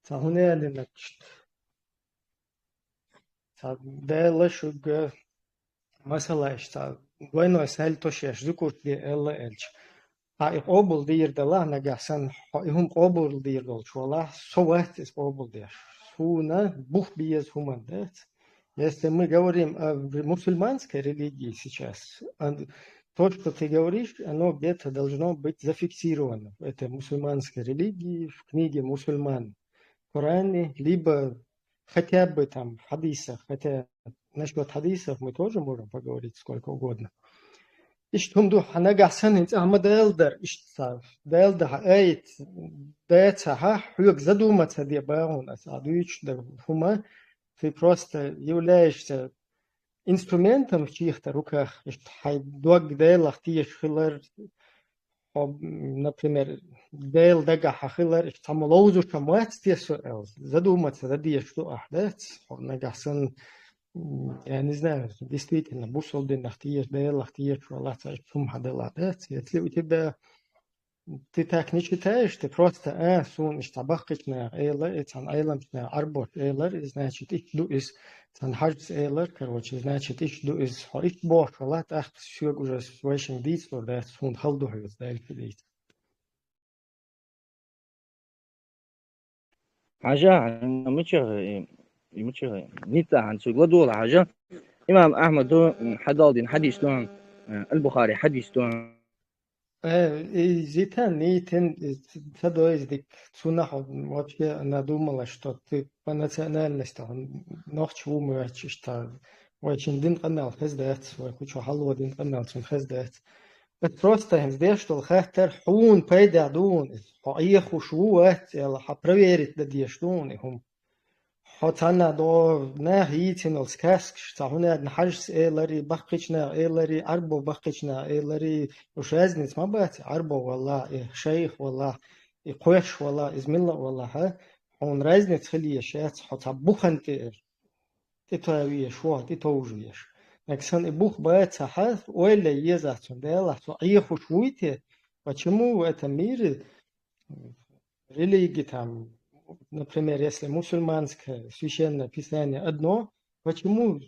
сахунядем, значит, садэлла шуга масалаш, войной сэль тошеш, зукурт ли элла эльч. قابل دير دلا نجاسن هم قابل دير دول شو الله سوات is قابل دير هنا бух без humanitet. Если мы говорим о мусульманской религии сейчас, то, что ты говоришь, оно где-то должно быть зафиксировано в этой мусульманской религии, в книге мусульман, в Коране, либо хотя бы там в хадисах, хотя насчет хадисов мы тоже можем поговорить сколько угодно. İştumdu hanagasan hiç ama değildir iştsaf. Değildir ayet değilse huyuk задуматься diye bağımın asадуючи хума ты просто являешься инструментом в чьих-то руках. Хайдуак дейлах тиеш хилар, например, дейл дега хахилар, тамолоузу шамуэц тесу элс. Задуматься, задиеш что ахдец, нагасан. Я не знаю, действительно, бусолдин лахтиеш, дейл лахтиеш, шуалаца, шум хаделадец. Если у тебя ты так не читаешь, ты просто сун иштабахкичная эйлер, это эйлемчная арбот эйлер, значит, ich du из хардс эйлер, короче, значит, ich du из ich бог, лат ах все уже свешен диц, oder сун халду хавец, да или حاجة متشغل نيتا عن سوق لدول حاجة إمام أحمد دو حدالدين حديث دون البخاري حديث دون Зитан, нитен, садо издик, цунахо, вообще надумала, что ты по национальности, нох чего мы что очень дин канал хездет, свой кучу халва дин канал цун хездет. Это просто хездет, что хахтер хун пайда дун, поеху шуат, ела проверить да дештун, хум. حتنا دو نه هیچ نوز کسک تهونه نحجز ایلری بخشنا ایلری عربو بخشنا ایلری وش نیست ما بات عربو والله شیخ والله قوش والله إزميلا والله ها هون رازنت خليه شات حتى بوخن تتوي شو تتوجيش لكن بوخ بات حث ولا يزاتون ده الله تعيه شويته почему это мир религии там. Например, если мусульманское священное писание одно, почему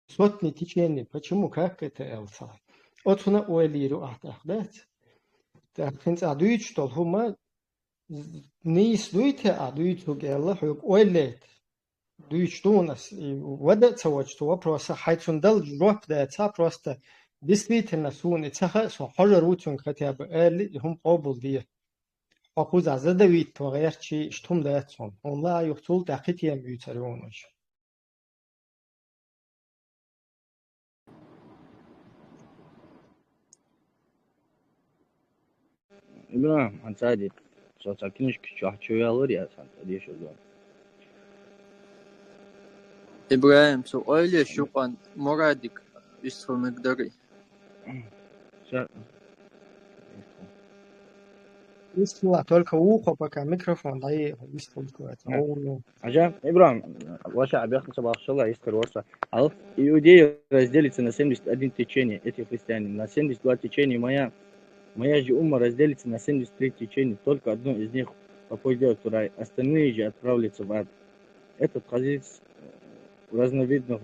сотни течений, почему, как это элса? Вот хуна уэлиру ахтахдат. Так, хинц адуит, что хума не исдуйте адуит хугелла хук уэллет. Дуит, что у нас водится вот, что вопроса хайцундал жроп дается просто действительно сун, и цаха сухожарутун хотя бы элли, хум обул дир. أخوز از دوید تو غیر چی اشتم دهتون الله یختول دقیقی هم بیترونش إبراهيم عن سعدي صوتك كنش كشوح شوية لوري أصلا ديش الزوم إبراهيم سؤالي شو كان مرادك يسر مقدري Висла только ухо, пока микрофон, да и висла какое-то. Ага, Ибрахим, ваша объяснение собахшала, есть короче. Иудея разделится на 71 течение, эти христиане, на 72 течения моя же умма разделится на 73 течения, только одно из них попадет в рай, остальные же отправятся в ад. Этот хадис в разновидных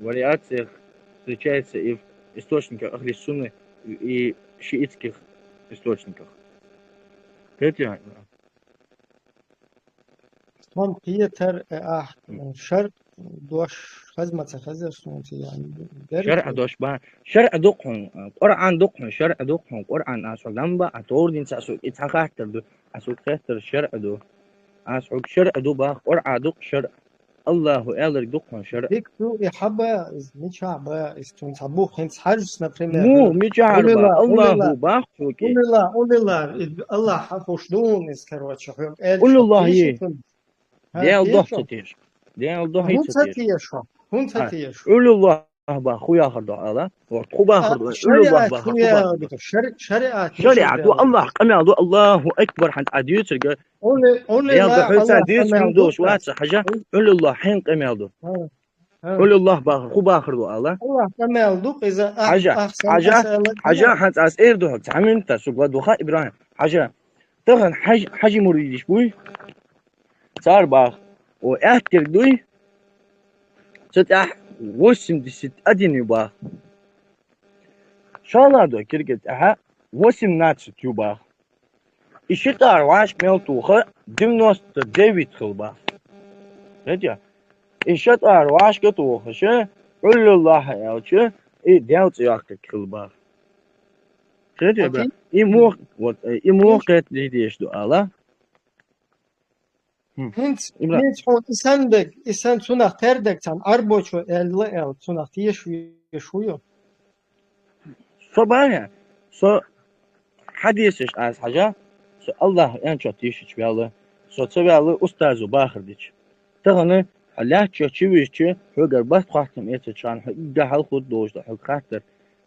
вариациях встречается и в источниках Ахли Сунны и шиитских источниках. Петя. Там Петр شرع دوش خزمة خزر سنتي يعني شرع دوش با شرع دقهم قرآن دقهم شرع دقهم قرآن أسوق لمبا أتوردين سأسوق إتحقاقتر دو أسوق خاطر شرع دو أسوق شرع دو با قرآن دق شرع الله ألر دقهم شرع هيك تو يحبا ميشا با استون سبوخ هنس حرس نبريمير مو ميشا الله با خوكي قول الله حفوش دون إس كروتش قول الله يه ديال ضح ستيش ديال ضح ستيش هون ستيش قول الله با خويا خردو الله وخوبا خردو قول الله با خويا شريعة الله قمع الله أكبر حد عديوت قول ديال ضح عديوت من دوش واتس حاجة قول الله حين قمع دو قول الله با خوبا خردو الله قمع دو إذا حاجة حد أسئر دو تعمل تسوق دوخا إبراهيم حاجة تغن حاجة مريدش بوي صار باخ وأحكر دوي ستح وسم دي ست أديني باخ شاء الله دو كركت أها 18 юбах. И считаю, ваш мелтуха 99 хилбах. Видите? И считаю, ваш кетуха, че, уллаллаха ялче, и делать яхтак хилбах. Видите, бра? И мог, вот, и мог это лидишь до Аллах. Hint schon isan sunach terdek tan arbocho el sunach yeshuyo. صبايا حديثش از حاجة الله أنت تيشش بيالله تبع الله أستاذ باخر ديش تغنى حلاه تشويش تش هو قربت خاتم يتشان حقه حلقود دوش ده حق خاطر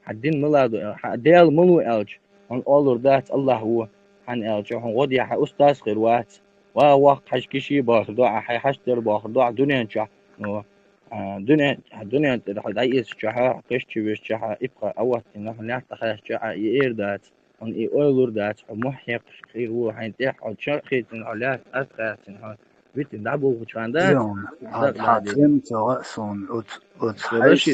حدين ملادو حديال ملو ألج عن أولر ذات الله هو عن ألج عن ودي ح أستاذ خيروات ووقت حش كشي باخر دعاء حشتر باخر دعاء دنيا نشا دنيا راح يعيش شها كشتويش شها يبقى أوقات إنه لا تخلص شها ييردات عن يقولر ذات محيق خير هو حينتح عن شرخيت إنه لا أثقات إنه بيت دعبو وشاندا يوم حاتم ترأسون وتحيش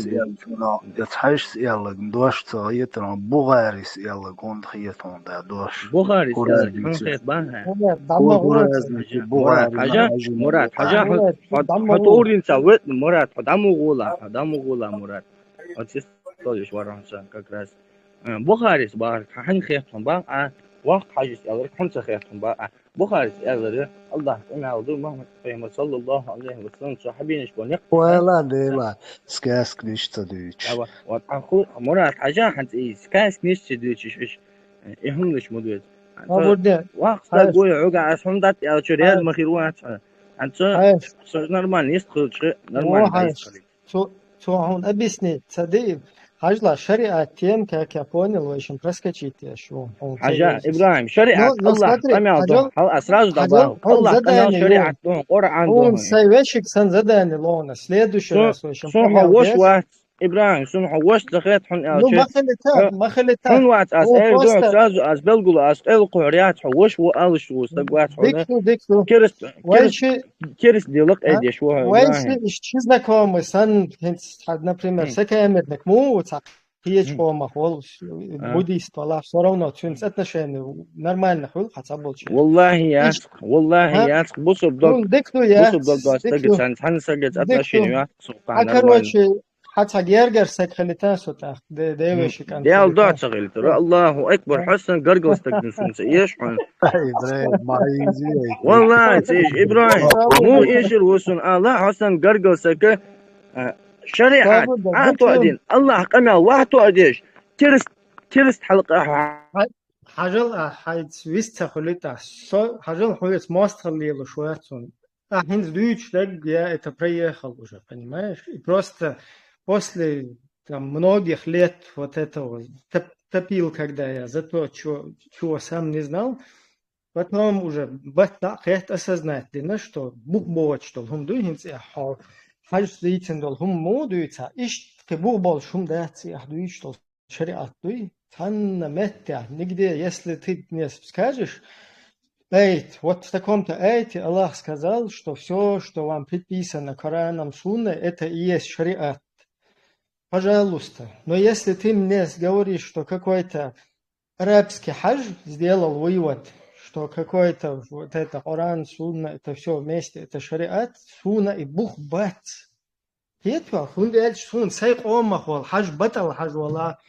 يتحيش يلا دوش تغيتنا بوغاريس يلا قوند خيتون دا دوش بوغاريس يلا خيت بانها مراد حاجة حطورين سويت مراد حدامو غولا مراد أتيس توليش ورانسان كراس بوغاريس بار حن خيتهم بقى وقت حاجة يلا خمسة خيتهم بقى بوغاريس يلا الله إنه ودو محمد صلى الله عليه وسلم صاحبين شبون ولا ديلا سكاسك نشتا ديش وأخو مراد حاجة حنت إيه سكاسك نشتا ديش إيش إهم ليش مدوز وقت تقول عقع أسهم دات يا شريان مخيروات أنت نورمال يستخدم شيء نورمال تو هون أبيسني تصدق حاجة شريعة تيم كابوني ويشم проскочить شو حاجة إبراهيم شريعة الله تمام هل أسراج دباه الله تمام شريعة قرآن он советчик сан задание лона следующий раз ويشم وش وقت إبراهيم سمح وش لخيت حن ما خليتها حن وقت أس إيه دو أسراج أس بلقول أس إيه قريات وش وقالش وستقوات ديكتو كيرس ديلق إيه شو وين شيء знакомый сан например секемерник му هيج قوم خول بوديست والله все равно تشونس отношения нормально хул хотя бы والله يا بص بدك استجد عن سجد отношения короче حتى جرجر سكخلتها سوتا ديوش كان يا ضاع شغل ترى الله اكبر حسن قرقل استجد ايش والله ايش ابراهيم مو ايش الوسن الله حسن قرقل سك شريعة عطوا الله قنا وعطوا أديش كرست حلقة حاجة حيث ويست خليتها حاجة حيث ماست خليه شوية сон هند дuyч так я это проехал уже понимаешь и просто после там многих лет вот этого топил когда я за то чего сам не знал потом уже это осознать что бух бот что هم дуйнц حاجة ديتن دول هم مو دويتا إيش كبوغ بال شوم داتي أحدويش دول شريعة دوي تانا متى نقدر если ты мне скажешь эйт вот в таком-то эйте Аллах сказал что все что вам предписано Кораном Сунной это и есть шариат пожалуйста но если ты мне говоришь что какой-то арабский хадж сделал вывод что какой-то вот это Коран, Сунна, это все вместе, это шариат, Сунна и Бух бат. Кетва, хундэль Сун, сайк омахвал, хадж батал хадж вала,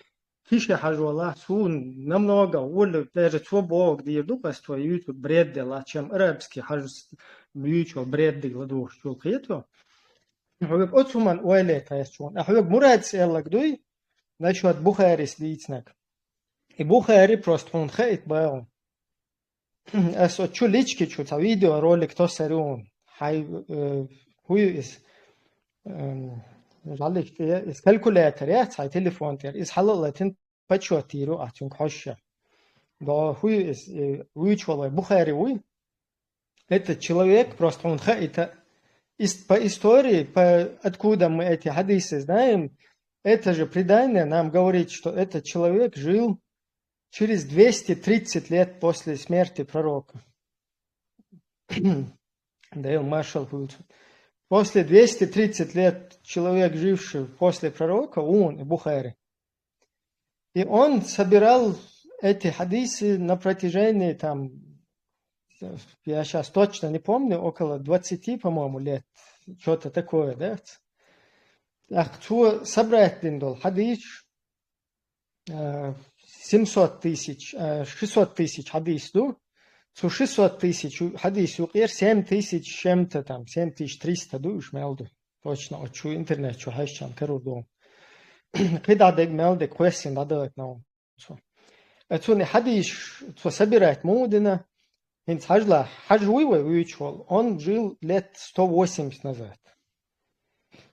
фиша хадж вала, Сун, намного, улы, даже свобог, где еду постоят, бред дела, чем арабский хадж, бьючо, бред дела, дух, чул, кетва. Хубек отсуман уэле, каясчун, а хубек мурад сэлла гдуй, насчет Бухари слицнак. И Бухари просто он хейт баун. Eso čulički čuta video rolik to serun. Haj huju is kalkulator ja, haj telefon der is halalatin pachotiru atun khosha. Да хуй is вычвала Бухари уй. Этот человек просто он это по истории, откуда мы эти хадисы знаем, это же предание нам говорит, что этот человек жил через 230 лет после смерти пророка. Да, маршал после 230 лет человек, живший после пророка, он, Бухари. И он собирал эти хадисы на протяжении там, я сейчас точно не помню, около 20, по-моему, лет, что-то такое, да? Ах, что собрать дол хадис 700 тысяч, 600 тысяч хадис, ду? 600 тысяч хадис, 7 тысяч чем-то там, 7300, ду, уж мелду. Точно, от что интернет, что хайщан, кору, когда дег мелды, question, надо это нам. Это не хадис, что собирать мудина, инц хажла, хажуевый вычел, он жил лет 180 назад.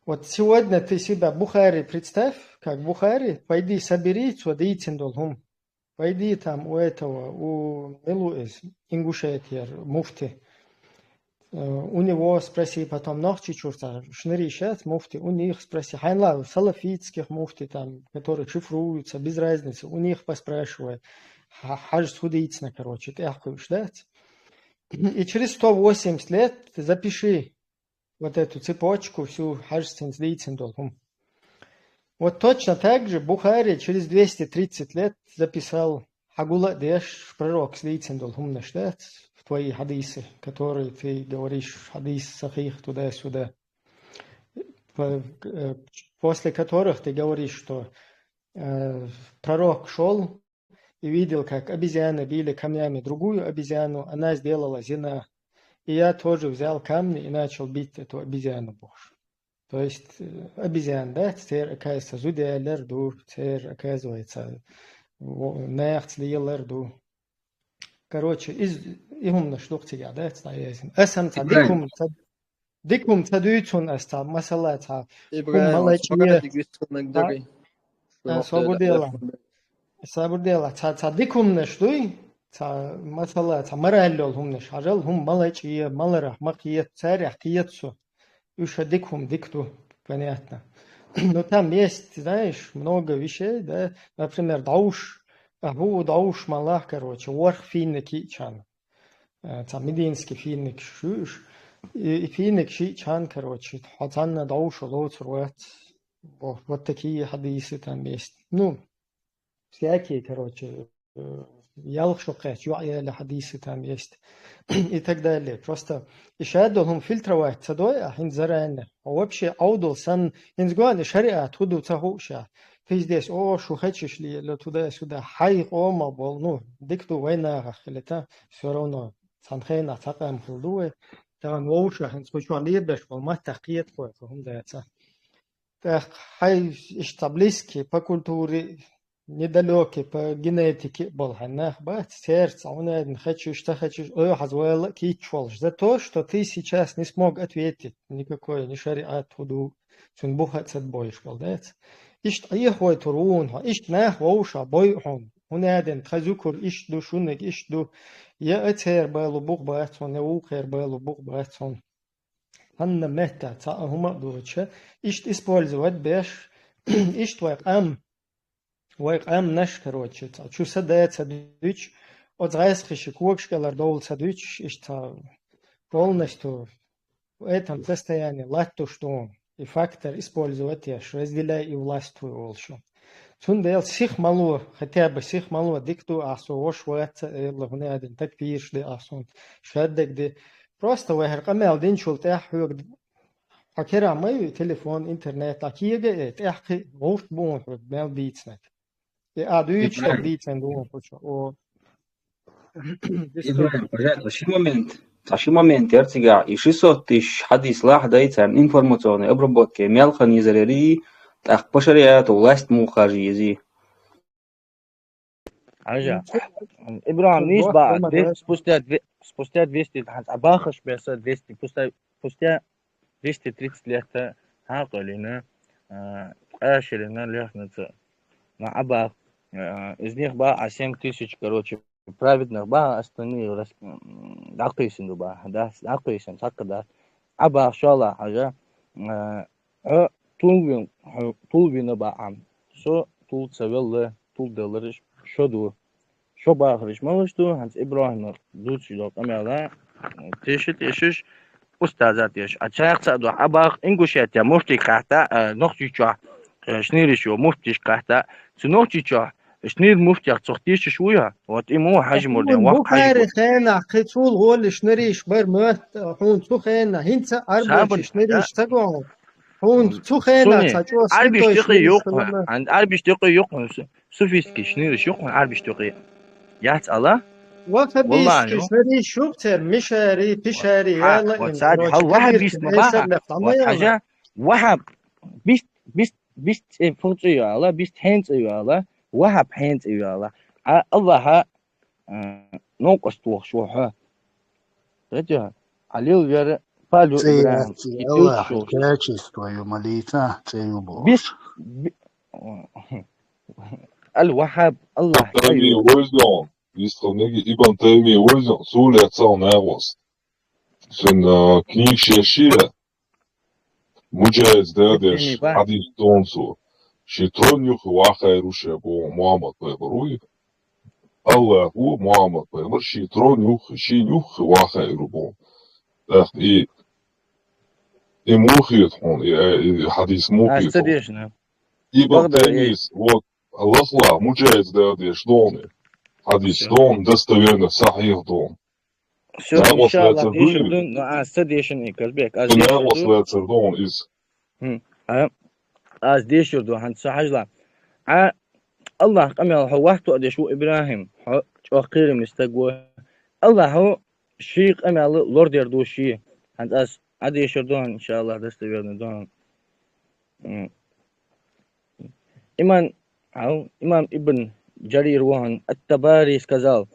Вот сегодня ты себя Бухари представь, как Бухари, пойди собери, что дейтиндолхум, пойди там у этого, у Милуэс, Ингушетия, муфти, у него спроси потом ночи чурта, шныри сейчас муфти, у них спроси, хайнла, салафитских муфти там, которые шифруются, без разницы, у них поспрашивай, хадж судиться, короче, ты ахуешь, да? И через 180 лет запиши вот эту цепочку, всю хажстин сдейцендолхум. Вот точно так же Бухари через 230 лет записал Хагула Деш, пророк сдейцендолхум, да? В твои хадисы, которые ты говоришь, хадис сахих туда-сюда, после которых ты говоришь, что пророк шел и видел, как обезьяны били камнями другую обезьяну, она сделала зина. И я тоже взял камни и начал бить эту обезьяну Божью. То есть обезьян, да, теперь оказывается зудиалер ду, теперь оказывается нехцлиелер ду. Короче, игумна штуктига, да, цнаязин. Эсам дикум цадуйтун эста, масала ца. Малайчие. Свободела. Ца дикум нештуй. مثلا مرحله هم نشارل هم مالچیه مالره مقیت царях киетсу ушадикум дикту понятно. Но там есть, знаешь, много вещей, да, например, дауш, дауш малах, короче, ворх финник чан, там мединский финник шуш, и финник чан, короче, хатанна дауш лоцруат, вот такие хадисы там есть, ну, всякие, короче. Ялшукать, юая хадисы там есть и так далее. Просто ишадолхум фильтровать цадой, а хинзарайна. А вообще аудол сан хинзгуан шариат худу цахуша. Ты здесь, о, что хочешь ли, туда-сюда, хай, ома, бол, ну, дикту война, или та, все равно, санхейна, цакаем хулдуэ, там воуша, хинзгуан лидбеш, бол, мать тахкиет, хум дается. Так, хай, иштаблиски, по культуре, недалекий по генетике был ханах, бать, сердце, он один, хочу, что хочешь, хазвуэлла, кичволж, за то, что ты сейчас не смог ответить никакой, ни шариат худу, сун бухать от больше, да? Ишт аихвой турун, ишт нах воуша, бойхун, он один, хазукур, ишт ду шунник, ишт ду, я этер байлу бух баатсон, я ухер байлу бух баатсон. Анна мехта, цаахума дуча, ишт использовать беш, ишт вайк ويقام نش короче, شو سدات سدويش от райских куршкалар дол садуич что полностью в этом состоянии латто что и фактор использовать я разделяя и властвую волшу. Сундел сих мало хотя бы сих мало дикту асо вош ват лгне один такпир де асон шаддек де просто вахер камел дин шулта хук акера мой телефон интернет акиге тахи вофт бон мел битснет. А, дуич так битсен думал, о. Ибрагим, пожалуйста, в момент ярцига и 600 тысяч хадис лахдается информационной обработки мелханизерии, так по шариату власть мухажизи. Ажа, Ибрагим, ниш ба, спустя 200, абахаш беса 200, спустя 230 лет, хакалина, аширина лехнется на абах. Из них ба 7 тысяч, короче, праведных ба, остальные дактыйсин ба, да, дактыйсин, так да. Аба шала, ажа, тулвина ба ам, шо тул цавелле, тул делариш, шо ба хриш малышту, ханс Ибрагим дучи док амела, тешиш, устазат еш, а чаяқса до абах ингушетя, муфти кахта, нохчича, шниришо, муфтиш кахта, нохчича, شنير مفتي أختصختيش شوية واتيمو حاجة مردين أكون وقت حاجة بخاري خينا خيتول غول شنريش بر مات حون تو خينا هنسا أربع سابن شنريش تقوم حون تو خينا سوني تاجو عربي سنتو اشتقي شنريش يقوى خلما عند عربي اشتقي يقوى سوفيسكي شنيرش يقوى عربي اشتقي يات الله والله وخبيس أنو كشنري شوبتر مشاري بشاري يلا إن وتساعد روش هل وهب كبير بيست كنيسة مباها لفت عما يلا وحاجة وهب بيست فوت ايو الله بيست هينز ايو الله وهب هينز ايو الله الله نوقس توخ شو ها رجع عليو يرى فالو إبراهيم يتوت الله شو كاتشيس تويو مليتا تيو بيست بوش الوهاب الله Temi أيو Wilson, Istronegi Iban Temi Wilson, Sule Tsaun Erwas. Sen Knie Mujahid تمي Derdesh, با Hadith Tonso, Shitron Yuch Wacha Rusha Bo Muhammad Bebrui, Allah Hu Muhammad Bebr, Shitron Yuch, Shi Yuch Wacha Rubo. Dacht I Mukhit Hon, Hadith Mukhit Hon. أستديشنا Iban بغداد إيه Temis, what Allah Mujahid Derdesh Doni. Hadith Don, достоверно, Sahih Don. شو إن Naglas شاء الله إيش Lecerdun, بدون أستديشن إيه كذبك the أزديش Naglas يردو Lecerdun is أزديش يردو هن سحجلا الله قمي هو واحد أدي شو إبراهيم شو خير مستقوى الله هو شيء قمي لورد يردو شيء هن أس أديش يردو إن شاء الله دستويرنا دون إمام ابن جرير وهن التباري сказал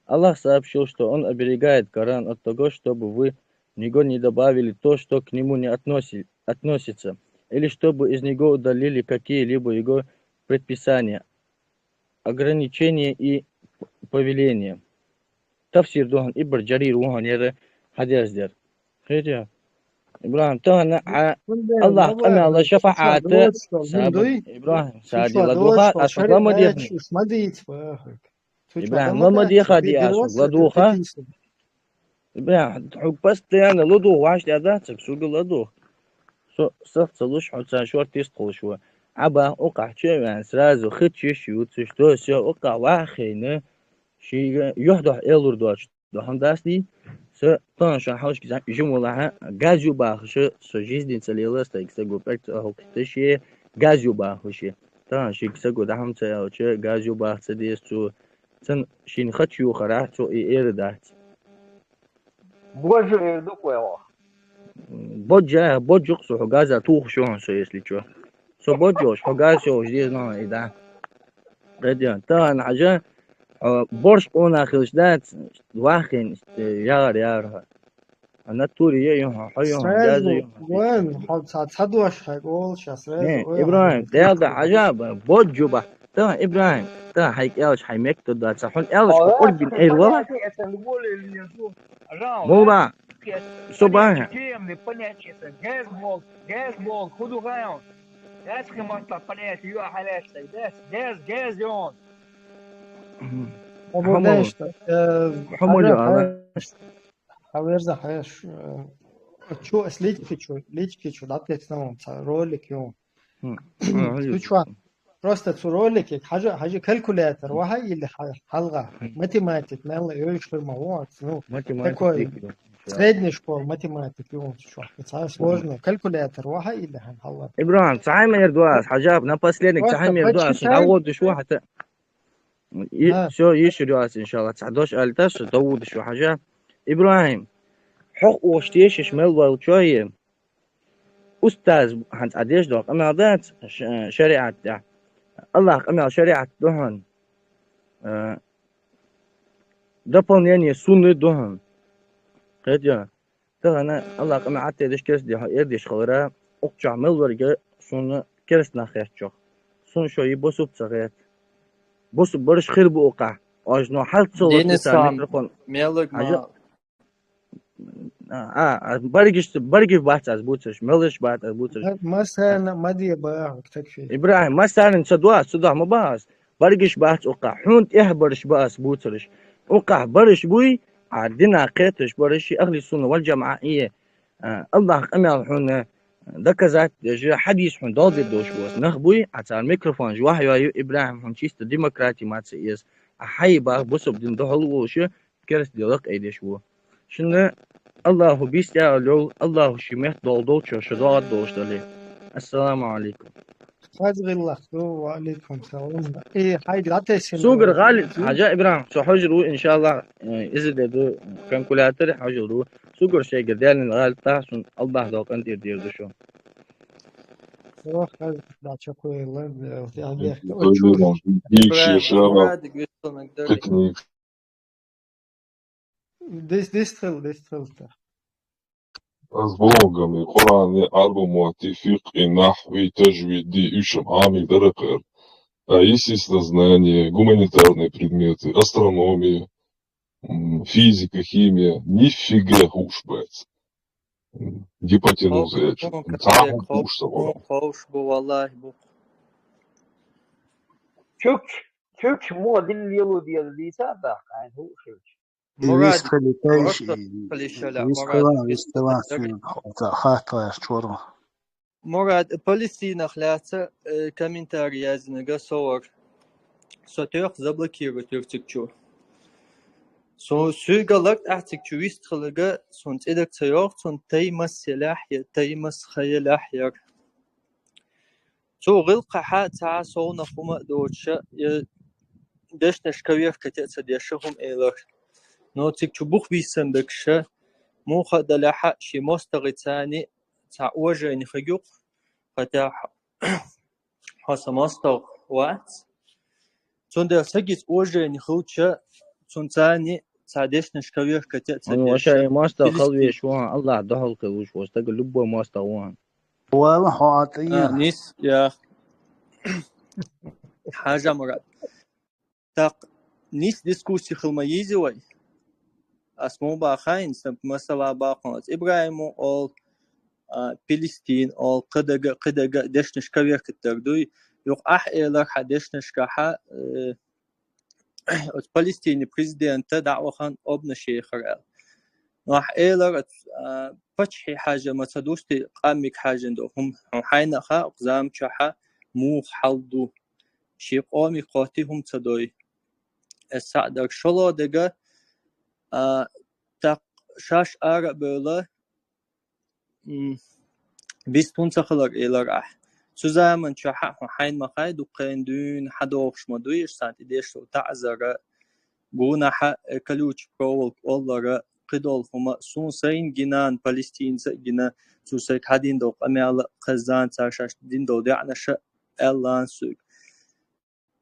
Аллах сообщил, что Он оберегает Коран от того, чтобы вы в него не добавили то, что к нему не относится, или чтобы из него удалили какие-либо его предписания, ограничения и повеления. Тафсир дохан Ибн Джарир وهن يرى حديث در. خير إبراهيم تهنا الله قمع الله شفاعته سابن إبراهيم سادي لدوخات أسفل لما ديخني إبراهيم لما ديخادي أسفل لدوخة إبراهيم حق بس تيانا لدوخ واش تياداتك سوق لدوخ صخت صلوش حتى شو تيستقل شو عبا أوقع شيء يعني سرازو خدشي شو تشتو سيو أوقع واخينا شي يحضح إلور دوش دهان داستي طنشا حوش كذا جملة غازيو باخشة سجيزدين سليلة استيقظ قبلت أهو كتشي غازيو باخشة طنشا كذا قدام تياوشة غازيو باخ سديستو تن شين خدشيو خراتو إيردات Боже, иду кое. боджо су хогаза тух шонсо если чё со боджош хогазо здесь но и да радио та حاجة борщ он ахилждат واخين яр أنا توري يوم حيوم جازي وين تصدوش هيقول شاسريز إبراهيم ده عجاب بوجبة تا إبراهيم تا هيك إيش هيمك تدا صحون إيش بقول بين إير والله مولا صباح Газбол, худу раунд. Газ хемонта понять, ю халяштай, газ он. Haverza hayash чё лички датет нам ролик يوم просто ролик حاجة كالكولاتر وهي اللي حلقة математик نلا يوش المواد ну такой средняя школа математик يوم شو это сложно كالكولاتر وهي اللي هنحلها إبراهيم تعال يردواس حجاب напоследок تعال يردواس تعود شو حتى شو يشردواس إن شاء الله 19 ألتاش تعود شو حاجة إبراهيم حق واشتيش شمال والشوية أستاذ هنت أديش دوق أما ذات شريعة الله أما شريعة دهن дополнение سنة دهن قد تغنى الله أما عتى ديش كرس دي يرديش خلرا أقطع ملورجة سنة كرس نخيش شخ سن شوي بوسو بصغير بوسو برش خير بوقع أجنو حالت صوت دينستان ميلوك ما برجش بحث از بوتش ملش بحث از بوتش مثلا ما دي بقى تكفي إبراهيم مثلا صدوا ما باس برجش بحث وقع حونت برش باس بوتش وقع برش بوي عندنا قيتش برش أهل السنة والجماعة الله أمي حون доказать же حديث حن دال دوش بوس نخبوي على الميكروفون جو واحد إبراهيم هم شيست ديمقراطي ما تسيس أحيي بار بوسب دين دهل وش كرس ديالك أيديش بو شنو الله بيستعلو الله شمه دال دول شو شدال دوش دلي السلام عليكم فازغ الله وعليكم السلام إيه هاي جاتيسين سوقر غالي حاجة إبراهيم سو حجرو إن شاء الله إذا ده كان كلاتر حجرو سوقر شيء قديان الغالي تحسن الله دوك أنت يدير دشو روح دا чакуе лед объект Довером бивший إبراهيم шарап مراد قلت مقدري تكنيك ديستخل с Богом и Коране аргумати фикh нахви тажвиди ишам ами даракар. А естественно знания, гуманитарные предметы, астрономия, физика, химия, нифига хуш, блядь. Гипотенуза, я чё. Там хуш собой. خوش بو والله بو Türk muadil yolu diyaldıysa da yani bu şey. مراد يسخلي تايش لا يستوى خاطر شورو مراد Палестина хляца комментарий язныга соор сотёх заблокирует тюртикчу со сүйгалак ахтикчу истхылыга сон эдакцайох сон таймас селахья таймас хаялахьяр so غلقها تاع صونا فما دوتشا داش نشكوير كتأتى ديشهم إيلر نو تكتو بوخ بيسم دكشا موخا دلاحا شي مستغيتاني تاع وجه نخيوق فتاح حاسا مستغ وات تون دا سجيت وجه نخوتشا تون تاني تاع داش نشكوير كتأتى أنا وشاي ماستر خلوي شوان الله دهل كوش واستقل لبوا ماستر وان والله حاطية نيس يا حاجة مراد تاق نيس ديسكوسي خلما يزوي اسمو باخاين سب مثلا باقنات إبراهيم أو فلسطين أو قدقة دشنش كبير كتردوي يوق إلى حدشنش كحا فلسطيني بريزيدنت دعوة خان ابن شيخ رأل راح إلى فتحي حاجة ما تدوستي قامك حاجة هم حين خا قزام شحا موخ حلدو شيق قامي قاتهم تدوي السعدر شلا دقا تق شاش آرق بولا بيستون تخلق إلى راح سوزامن شحا حين مخاي دو قيندون حدوخش مدويش سانتي ديشتو تعزر قونا حا كلوش برول والله قدول هما سونسين جنان فلسطين جنا سوسك هادين دو أميال قزان تاشاش دين دو دعنا شا إلان سوق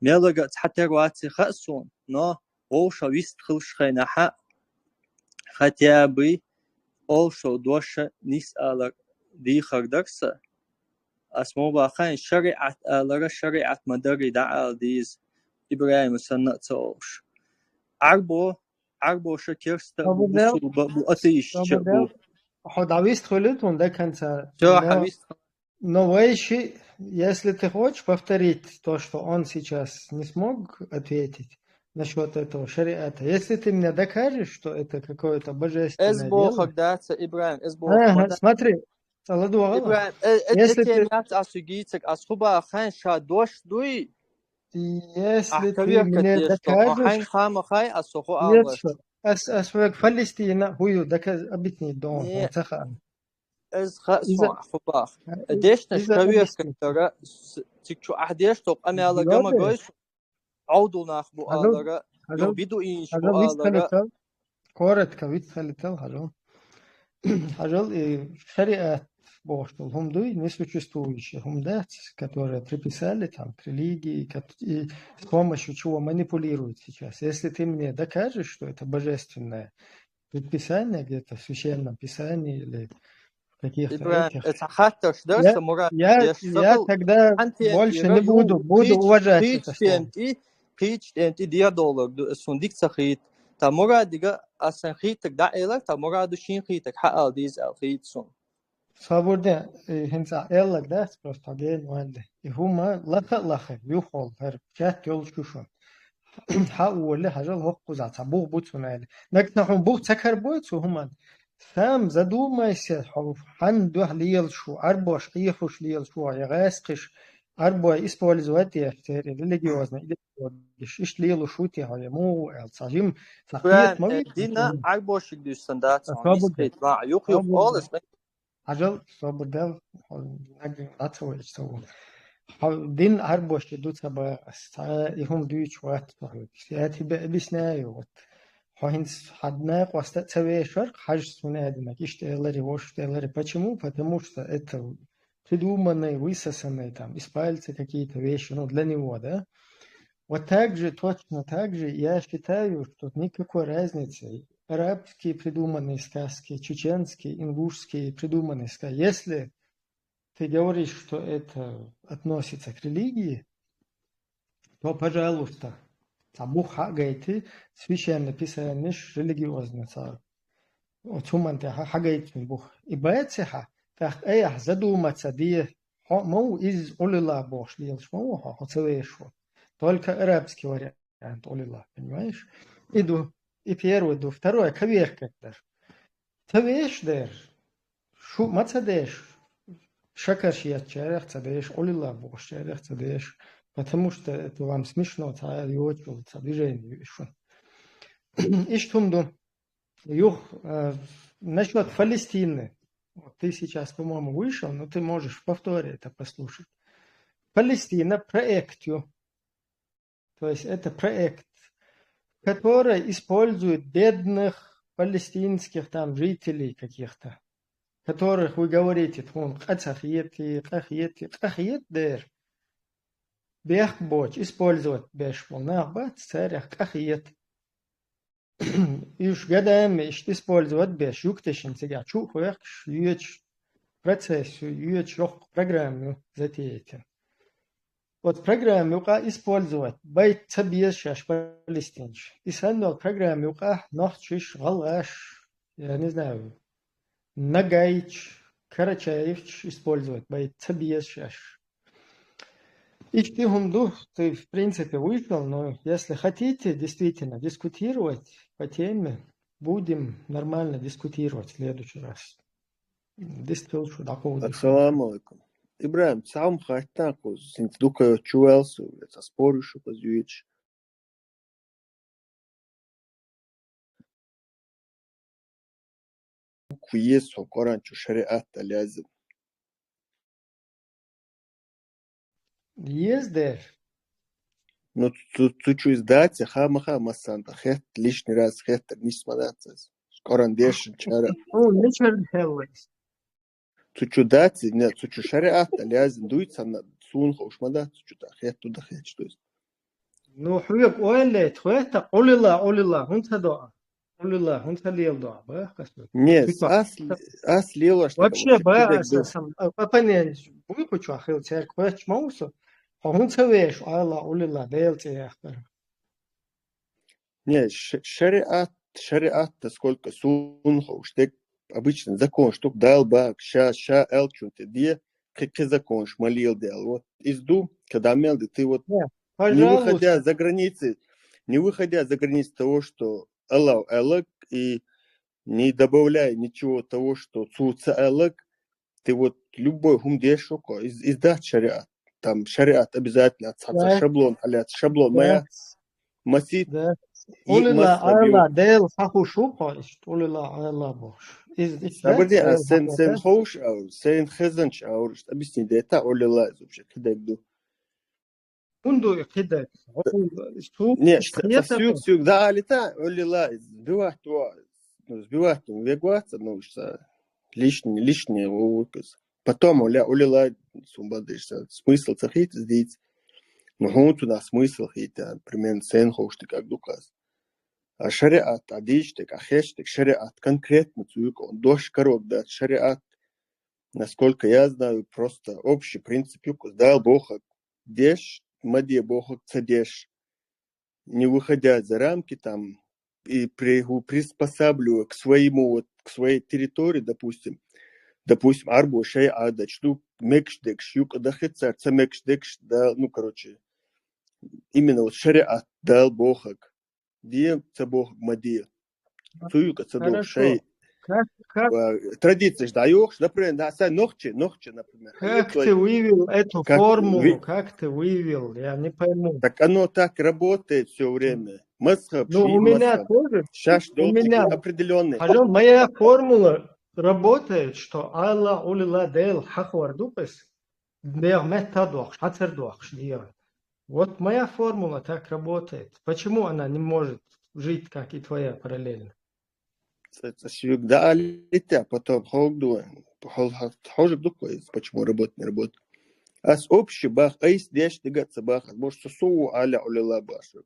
ميلغا حتى رواتي خأسون نا أو شويست خلش خينا حا ختيابي أو شو دوشة نسأل دي خردرسة اسمو باخين شريعة آلرة شريعة مدري دعال ديز إبراهيم سنة تولش عربو شكرست بو أتيش بو حد عويست خلت он до конца. Но Вейши, если ты хочешь повторить то, что он сейчас не смог ответить насчет этого шариата, если ты мне докажешь, что это какое-то божественное дело... Смотри, Ибраим, если ты... Если ты мне докажешь... أسوأ فلسطين هو دكاز أبتني دون تخان از خاصو خباخ ديش نشكوي كتر تكشو أحديش توق أنا على جما جويس عودو ناخبو على لو بدو إنش على كورت كويت خليتل هجل شريعة بوشتل هم دوي не существующие هم да, которые приписали там к религии, с помощью чего манипулируют сейчас. Если ты мне докажешь, что это божественное предписание где-то в священном писании или в каких-то этих, я тогда больше не буду уважать это слово. تا مراد دیگه اصلا خیتك دعیلک تا مراد شین خیتك حق دیز الخیت سون Свободен, хинца эллак, да, просто ген ванде. И хума лаха юхол хер чат ёл шушун. Ха уоле хажал хок кузаца буг бутсунайли. Нак нахун буг цакар бойцу хуман. Сам задумайся, хан дух лил шо, арбош ихуш лил шо, я гаскиш, арбо использовать их религиозно, иш лил шути, му сажим сахиет Бран мавит. дина арбошик дюс стандарт сон Собуд, искрит ва юх собуд, alles ажал собуд дел, наги атсовый что. Din arbosh duca ba sta ihum duch wat ساعات بسناي وت хойнс хадна قوستا цевешер хаж сунадина киштелери воштелери почему потому что это придуманные высосанные там из пальца какие-то вещи ну для него да вот также точно так же я считаю что никакой разницы арабские придуманные сказки чеченские ингушские придуманные сказки если ты говоришь, что это относится к религии, то, пожалуйста, табу хагайты священно писание религиозно. Отсуманте хагайты бух. И баэцеха, так эях задуматься дие, мау из улила бош, лилш мау хоцевешу. Только арабский вариант улила, понимаешь? Иду, и первый, иду, второй, кавех как-то. Тавеш дер, шу мацадеш. Шакаш я чарах цадеш, олила бош чарах цадеш, потому что это вам смешно, царь йочул, движение вишун. Иштумду, юх, насчет Палестины, вот ты сейчас, по-моему, вышел, но ты можешь повторить это послушать. Палестина проектью, то есть это проект, который использует бедных палестинских там жителей каких-то, которых вы говорите, кахиет дер, бех боч, использовать беш волнах царях кахиет. И уж годами использовать беш, юктешин сега, чухуях, юеч процессию, юеч программу затеете. Вот программу использовать, байт цабьеш шаш палестинч. И сандал программу нахчиш галаш, я не знаю, Нагаич, Карачаевич использовать, боит цабьешаш. И ты, ты в принципе вышел, но если хотите действительно дискутировать по теме, будем нормально дискутировать в следующий раз. Ассаламу алейкум. Ибрahim, сам хайтаку, синтдука чуэлсу, это спорушу позюич. Куесу, коранчу шариата лязим. Есть, да? Ну, тут издаться, ха-маха, масанда, хет, лишний раз, хет, не смотаться. Коран дешин, чара. Ну, ничего не хеллайс. Тут даться, нет, тут шариата лязим, дуется на сунха, уж мада, тут хет, туда хет, что есть. Ну, хуек, ойлет, хуета, олила, хунта доа. Олила, хунта лил доа, ба, касу. Нет, ас лила, что вообще, ба, сам, оппонент, выкучу, ахил, церк, хуэч маусу, хунта веш, алла, олила, делте, яхтар. Нет, шариат, сколько сунха, уж так обычно закон, что дал бак, ша, элчунте, где, как закон, шмалил дел. Вот изду, когда мелды, ты вот, не выходя за границы того, что Аллах, и не добавляя ничего того, что цуца Аллах, ты вот любой хумдеш издать шариат. Там шариат обязательно отсадza шаблон, шаблон моя масит. Улила Алла дел хахушуха, улила Алла бош. Сабрди, а сен хоуш, сен хезанч, объясни, да это улила, вообще, кидаю. Унду кидать. Нет, сюк, да, лета, улила, сбивать, вегваться, ну, что лишнее выказ. Потом улила, сумбадышься, смысл цахит здесь. Но он туда смысл хита, примерно сен хоуш, ты как дуказ. А шариат, адиштек, ахештек, шариат, конкретно цуюк, он дождь корот, да, шариат, насколько я знаю, просто общий принцип юкус, дал Бог, деш, маде Бог, цадеш, не выходя за рамки там, и приспосабливая к своему, вот, к своей территории, допустим, арбу, шай, адач, ну, мекшдек, шюк, дахецар, цамекшдек, да, ну, короче, именно вот шариат, дал Бог, где це Бог мадія. Цуюка це Бог шей. традиции даешь, например, ногти, например. Как ты вывел эту формулу? Как ты вывел? Я не пойму. Так оно так работает все время. Мазхаб, Ну, у меня тоже. У меня. определенные. Пожалуйста, моя формула работает, что Аллах улила дел хахвар дупес, дел метадуахш, хацердуахш делает. Вот моя формула так работает. Почему она не может жить, как и твоя, параллельно? Это всегда летя, потом холдуем. Хожик дукой, почему работает, не работает. А с общий бах, а есть дяш тягаться баха, может, сусу аля улила башек.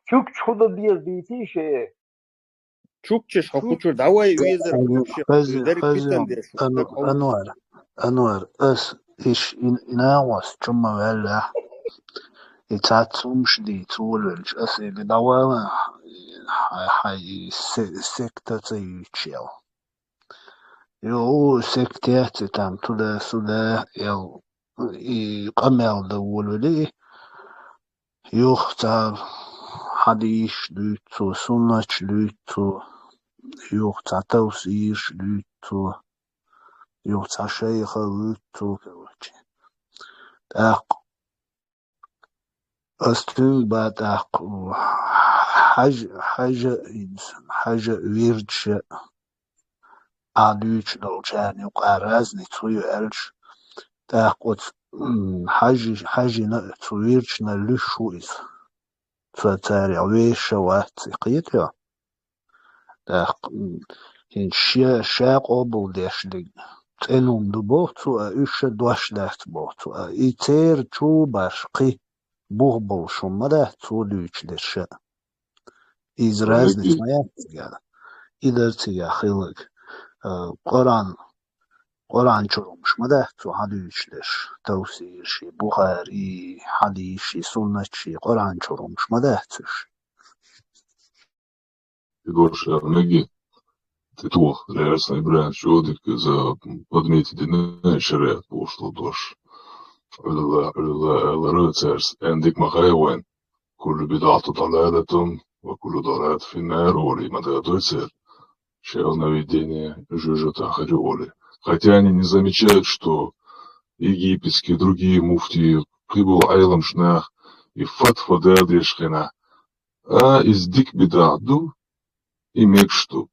Чук чудо без битише. Чукчеш, хакучур, давай визер, أنوار أس إيش إناوس جمع ولا يتعطومش دي تولج أس اللي دواما حي سكتة تيجيل يو سكتات تام تلا سلا يو يقمل دولولي يختار حديث لوتو سنة لوتو يختار توسير لوتو يختار شيخ لوتو أق أستون بعد أق حاجة ويرج عدوش لوجاني وقارزني تويو ألج تأقوت حاجة تويرج نلشويز تتاري عويشة واتقيت له تأق إن شاق أبو داشلي تأنوم دبوتو أيش دوش دات بوتو إيتير تو برقي بوغبل شمده تو لوش لشة إز رازني ما يتجاه إذا تجاه خلق قرآن شرومش مده تو حديث لش توسير شي بخاري حديث شي سنة شي قرآن شرومش مده تش Егорыш, ноги, ты твох, реально бран чудик за подметить на шарят пошло дош. الريتشارز عندك مخاوين كل بدعة ضلالة وكل ضلالة في النار ولي مدى دوцер. Сейчас наведение жужжата хариоли. Хотя они не замечают, что египетские другие муфтии Кибул Айлам Шнах и Фатфа Дадешхена, а из дик бедаду и мекшту.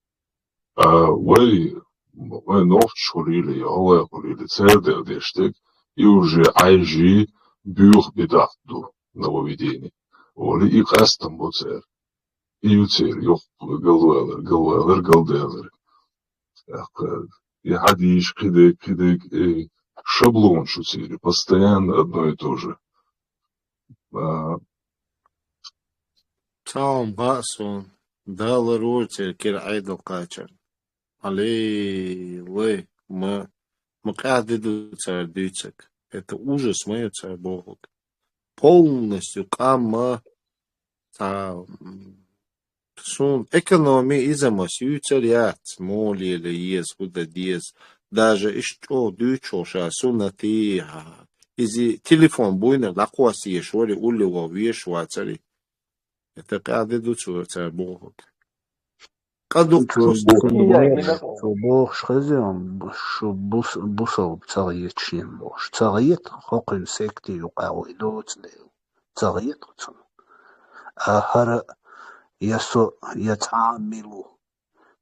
А вы новч хурили, овая хурили, цердер дештек, и уже айжи бюх бедаду нововведение. Оли и кастам боцер. И юцер, ёх галвелер, галделер. И хадиш, кидек, шаблон шутили, постоянно одно и то же. Сам басон, дал ротер, кир айдал качар. Але, вы, мы каждый дуцер дюцек. Это ужас, мой царь Бог. Полностью кама, Sun экономия изамас ютарят моли или ез куда диез даже что дючоша сунати изи телефон буйна лакуаси ешвори улево вешва цари это каде дучо царь Бог каду بوخ خزيهم شو بوصل بتغييت شين بوش تغييت خوقن سيكتي يقاوي دوت تغييت هر يسو يتعاملوا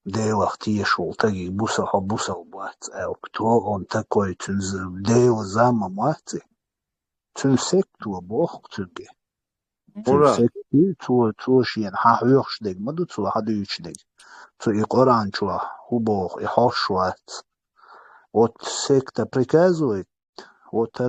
دي وقت يشول تجي بوصل بوات او كتو on такой تنزل دي وزاما مواتي تنسكتو بوخ تنجي تنسكتو تو شين حاويوش ديك مدو تو حدوش ديك تو يقران شو هو بوخ يحوش وات вот секта приказывает вот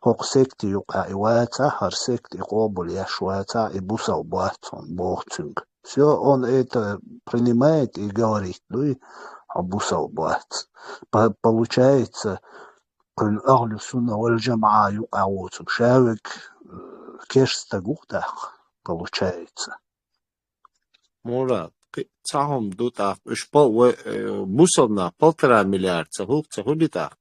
هوق سكتي يقع إواتا هر سكتي قابل يشواتا и бусал батон бохтинг. Все он это принимает и говорит, ну и бусал бат. Получается, أهل السنة والجماعة يقعون شاوك كيش стагухдах получается. Мурат, цахом дутах, бусал на 1,5 миллиарда, цахули так.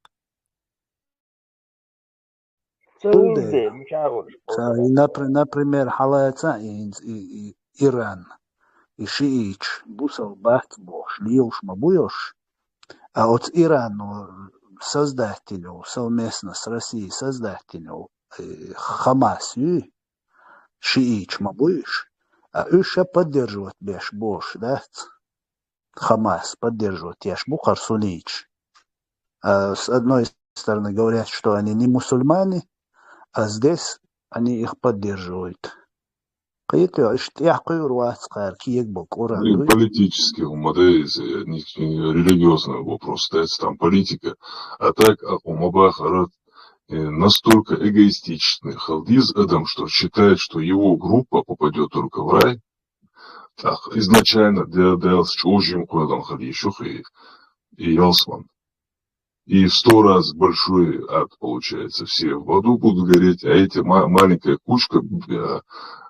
Например, халаца Иран и шиич бусал бахт бош, лилш мабуёш, а от Ирану создателю, совместно с Россией создателю Хамас, шиич мабуешь, а еще поддерживать беш бош, да? Хамас поддерживать еш бухар сунич. С одной стороны говорят, что они не мусульмане, а здесь они их поддерживают. И политический умадейз, не религиозный вопрос, стоится там политика. А так, Умабахарат настолько эгоистичный халдиз Эдам, что считает, что его группа попадет только в рай. Так, изначально для чужим кладом халишух и Ялсман. И в 100 раз большой ад получается. Все в аду будут гореть, а эти маленькая кучка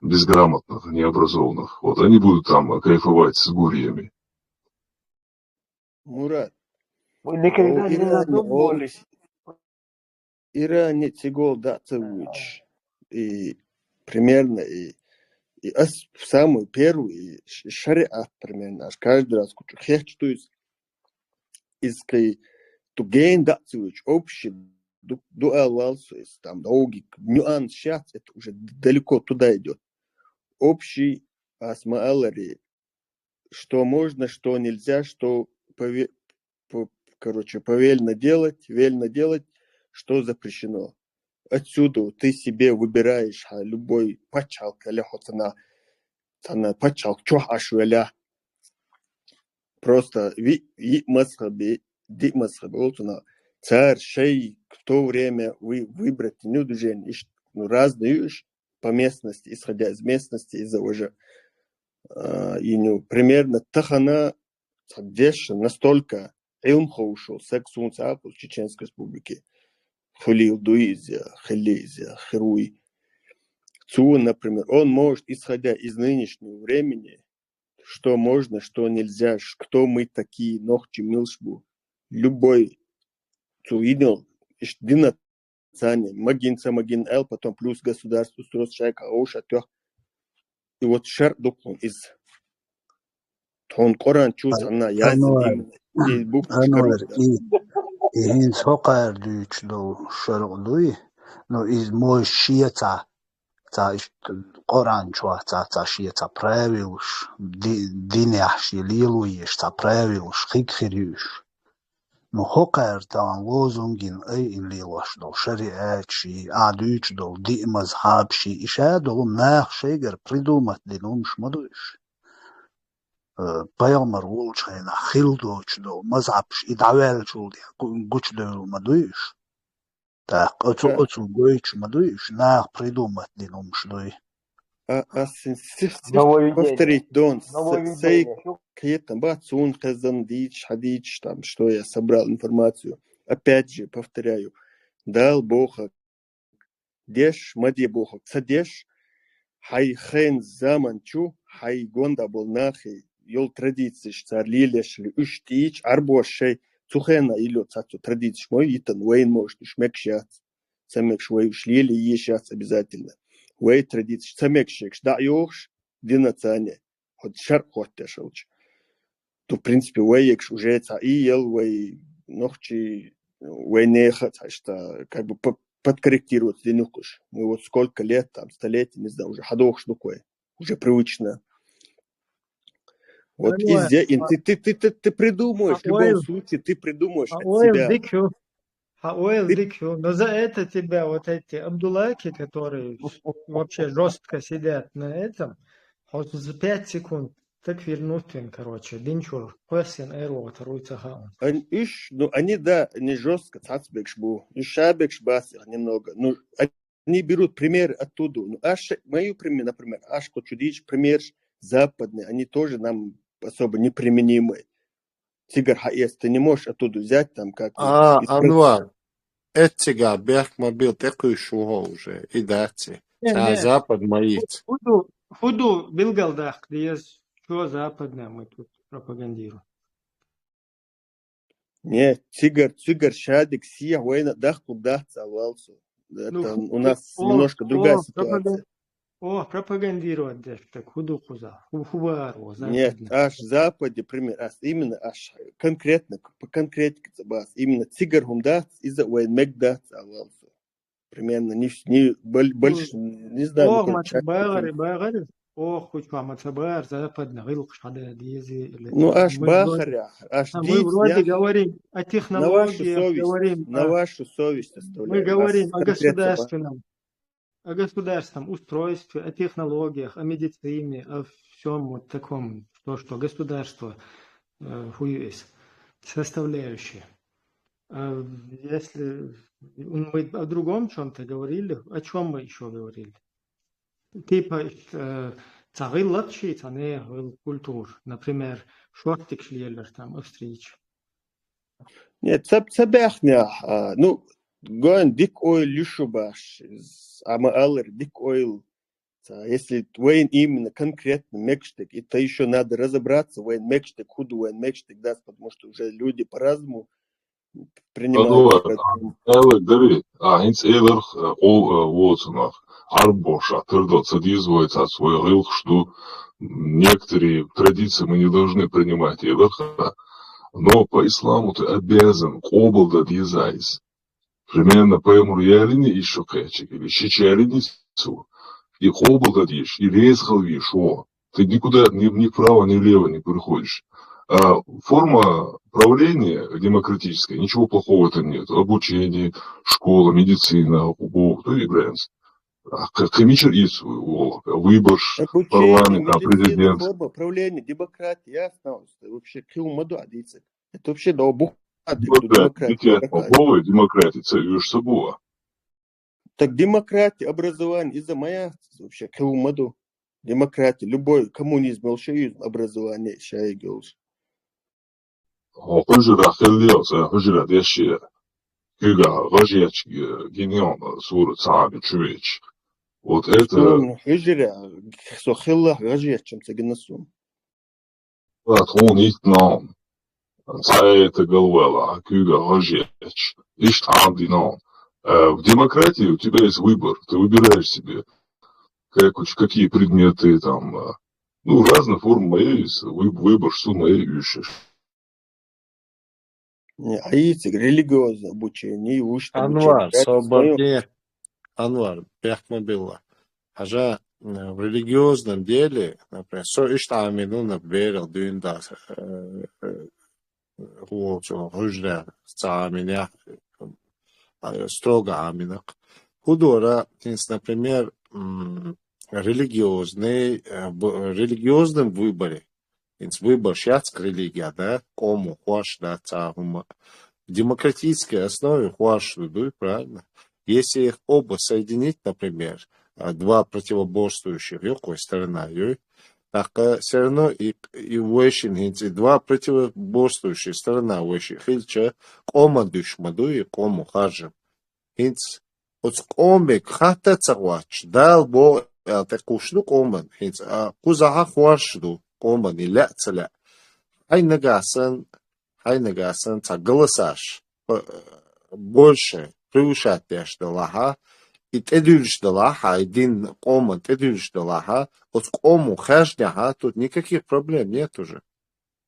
безграмотных, необразованных, вот они будут там кайфовать с гурьями. Мурат, Вы никогда не задумывались? Иране тигол дацевич. И примерно и в самую первую шариат примерно, аж каждый раз кучу хехчтует из кай тугейн дацевич общий дуэл валсуис, там долгий нюанс сейчас, это уже далеко туда идет. Общий асмаалари, что можно, что нельзя, что повельно делать, что запрещено. Отсюда ты себе выбираешь любой пачалка, лехотана пачалк, чё ашуэля. Просто ди мазхаби, царь, шей, в то время выбрать движение, разные по местности, исходя из местности, из-за уже примерно тахана деш настолько илмхо ушел, сексун цапу в Чеченской республике, хулил дуизия, хелезия, херуй. Цу, например, он может, исходя из нынешнего времени, что можно, что нельзя, кто мы такие, ногти милшбу, любой цу видел, дина цане, магин эл, потом плюс государство, устройство человека, ауша, тёх. И вот шар дуклон из тон Коран чусана язил именно. И буквы и хинс хокар дүйч дол шарглуй, но из мой шиеца, Коран чуа, шиеца правилуш, диняш, лилуиш, правилуш, хикхирюш. Но хокар там лозунгин in лилуш дол шариачи, дүйч дол ди мазхабши, и ша дол нах шейгер придумать динум шмадуиш. Пайгамбар улчайна хилдочдо мазабш и давелчулди гучдо мадуиш. Так, оцу гойч мадуиш на придумать динум шдой. Повторить дон, сей каетам бацун хазан дич, там, что я собрал информацию. Опять же, повторяю, дал Бога, деш, маде Бога, цадеш, хай хэн заманчу, хай гонда был нахи, yol traditsiz lileşli üç diç arboşey цухена илё цацу традиция мой итан вейн может шмекшат самек швей шлили ещас обязательно вей традиция самек шекш да ёш динацане ход шар хотешелч то в принципе вей екш уже ца и ел вей нохчи вей не хотя что как бы подкорректировать денюкуш мы вот сколько лет там столетий не знаю уже ходох штукой уже привычно. Вот везде, ты придумаешь, в любом случае, ты придумаешь от себя. Но за это тебя вот эти абдуллаки, которые вообще жестко сидят на этом, вот за 5 секунд так вернутен, короче, динчур, question error, второй цаха. Они, да, не жестко, цацбекшбу, и шабекшбасы немного, ну, они берут примеры оттуда. Ну, мою пример, например, Ашко Чудич, пример западный, они тоже нам особо неприменимы. Тигр Хаес, ты не можешь оттуда взять там как... Анвар, это Бехмобил такой шуго уже, и дати. Запад моит. Худу Билгалдах, где есть что западное, мы тут пропагандируем. Нет, тигр Шадик, Сия, Уэйна, Дахку, Дахца, Валсу. Это у нас немножко другая ситуация. О, пропагандировать даже так худу куза, хувару, Нет, западно. аж Западе, пример, аж именно аж конкретно, по конкретике бас, именно цигар хумдац из-за уэнмэгдац алалса. Примерно не больше, не знаю, О, какой часть. багари, о, хоть мацабар, западно, гилк шада диези или Ну, там. аж бахаря, аж Мы вроде дитя, говорим о технологиях, говорим на вашу совесть мы оставляю. говорим о Конкретно, государственном устройстве, о технологиях, о медицине, о всем вот таком, что государство есть, составляющие. А если мы о другом чем-то говорили, о чем мы еще говорили? Типа цагиллат шитане культур, например, шортик шлелер там встречи. нет, цабяхня, ну, гон дик ойл лишубаш, ама алер дик ойл. Если Уэйн именно конкретно мекштик, это еще надо разобраться, Уэйн мекштик, худу Уэйн мекштик даст, потому что уже люди по-разному принимают. Элы дыри, инц элыр ол волцунах, арбоша, тырдот садизвается от своих илх, что некоторые традиции мы не должны принимать элыха, но по исламу ты обязан обалда дизайс. Примерно по ему реалине еще кэчик, или щечалине су. И обалда дишь, и резхал вишь, ты никуда ни вправо, ни влево не переходишь. Форма правления демократическая, ничего плохого в этом нет. Обучение, школа, медицина, ты играешь. Комичер из выбор парламента, президент. Форма правления, демократия, ясно. Вообще, килмаду адицик. Это вообще да демократия, царюешь собой. Так демократия, образование, из-за моя вообще килмаду. Демократия, любой коммунизм, большевизм, образование, шайгелш. حجرة خليها حجرة ديشي كيغا غجيتش جينيون صورة صعب تشويتش вот это حجرة خلها غجيتش مسجنسون هون يتنام это голвела كيغا غجيتش лишь عندي نام в демократии у тебя есть выбор, ты выбираешь себе какие предметы там, ну разные формы есть, выбор, что мои ищешь. А есть религиозное обучение, Анвар, свободнее. Анвар, Бехмабилла. Ажа в религиозном деле, например, Иштамину, например, дюнда, хужда, цаминя, строго аминак. Худора, например, религиозном выборе. Выбор шатск религия, да, кому хуаш, да, цахума. В демократической основе хуаш ведут, правильно? Если их оба соединить, например, два противоборствующих, какой сторона, так все равно и вещи, два противоборствующие сторона вещи, хильча, кома душмаду и кому хажем. Хинц, вот комбек хата цавач, дал бо, это кушну коман, хинц, а кузаха хуашду. Коман и ляцаля. Хай нагасан цагаласаш. Больше превышать лаха. И тедюш лаха, один коман тедюш лаха. От кому хажняха, тут никаких проблем нет уже.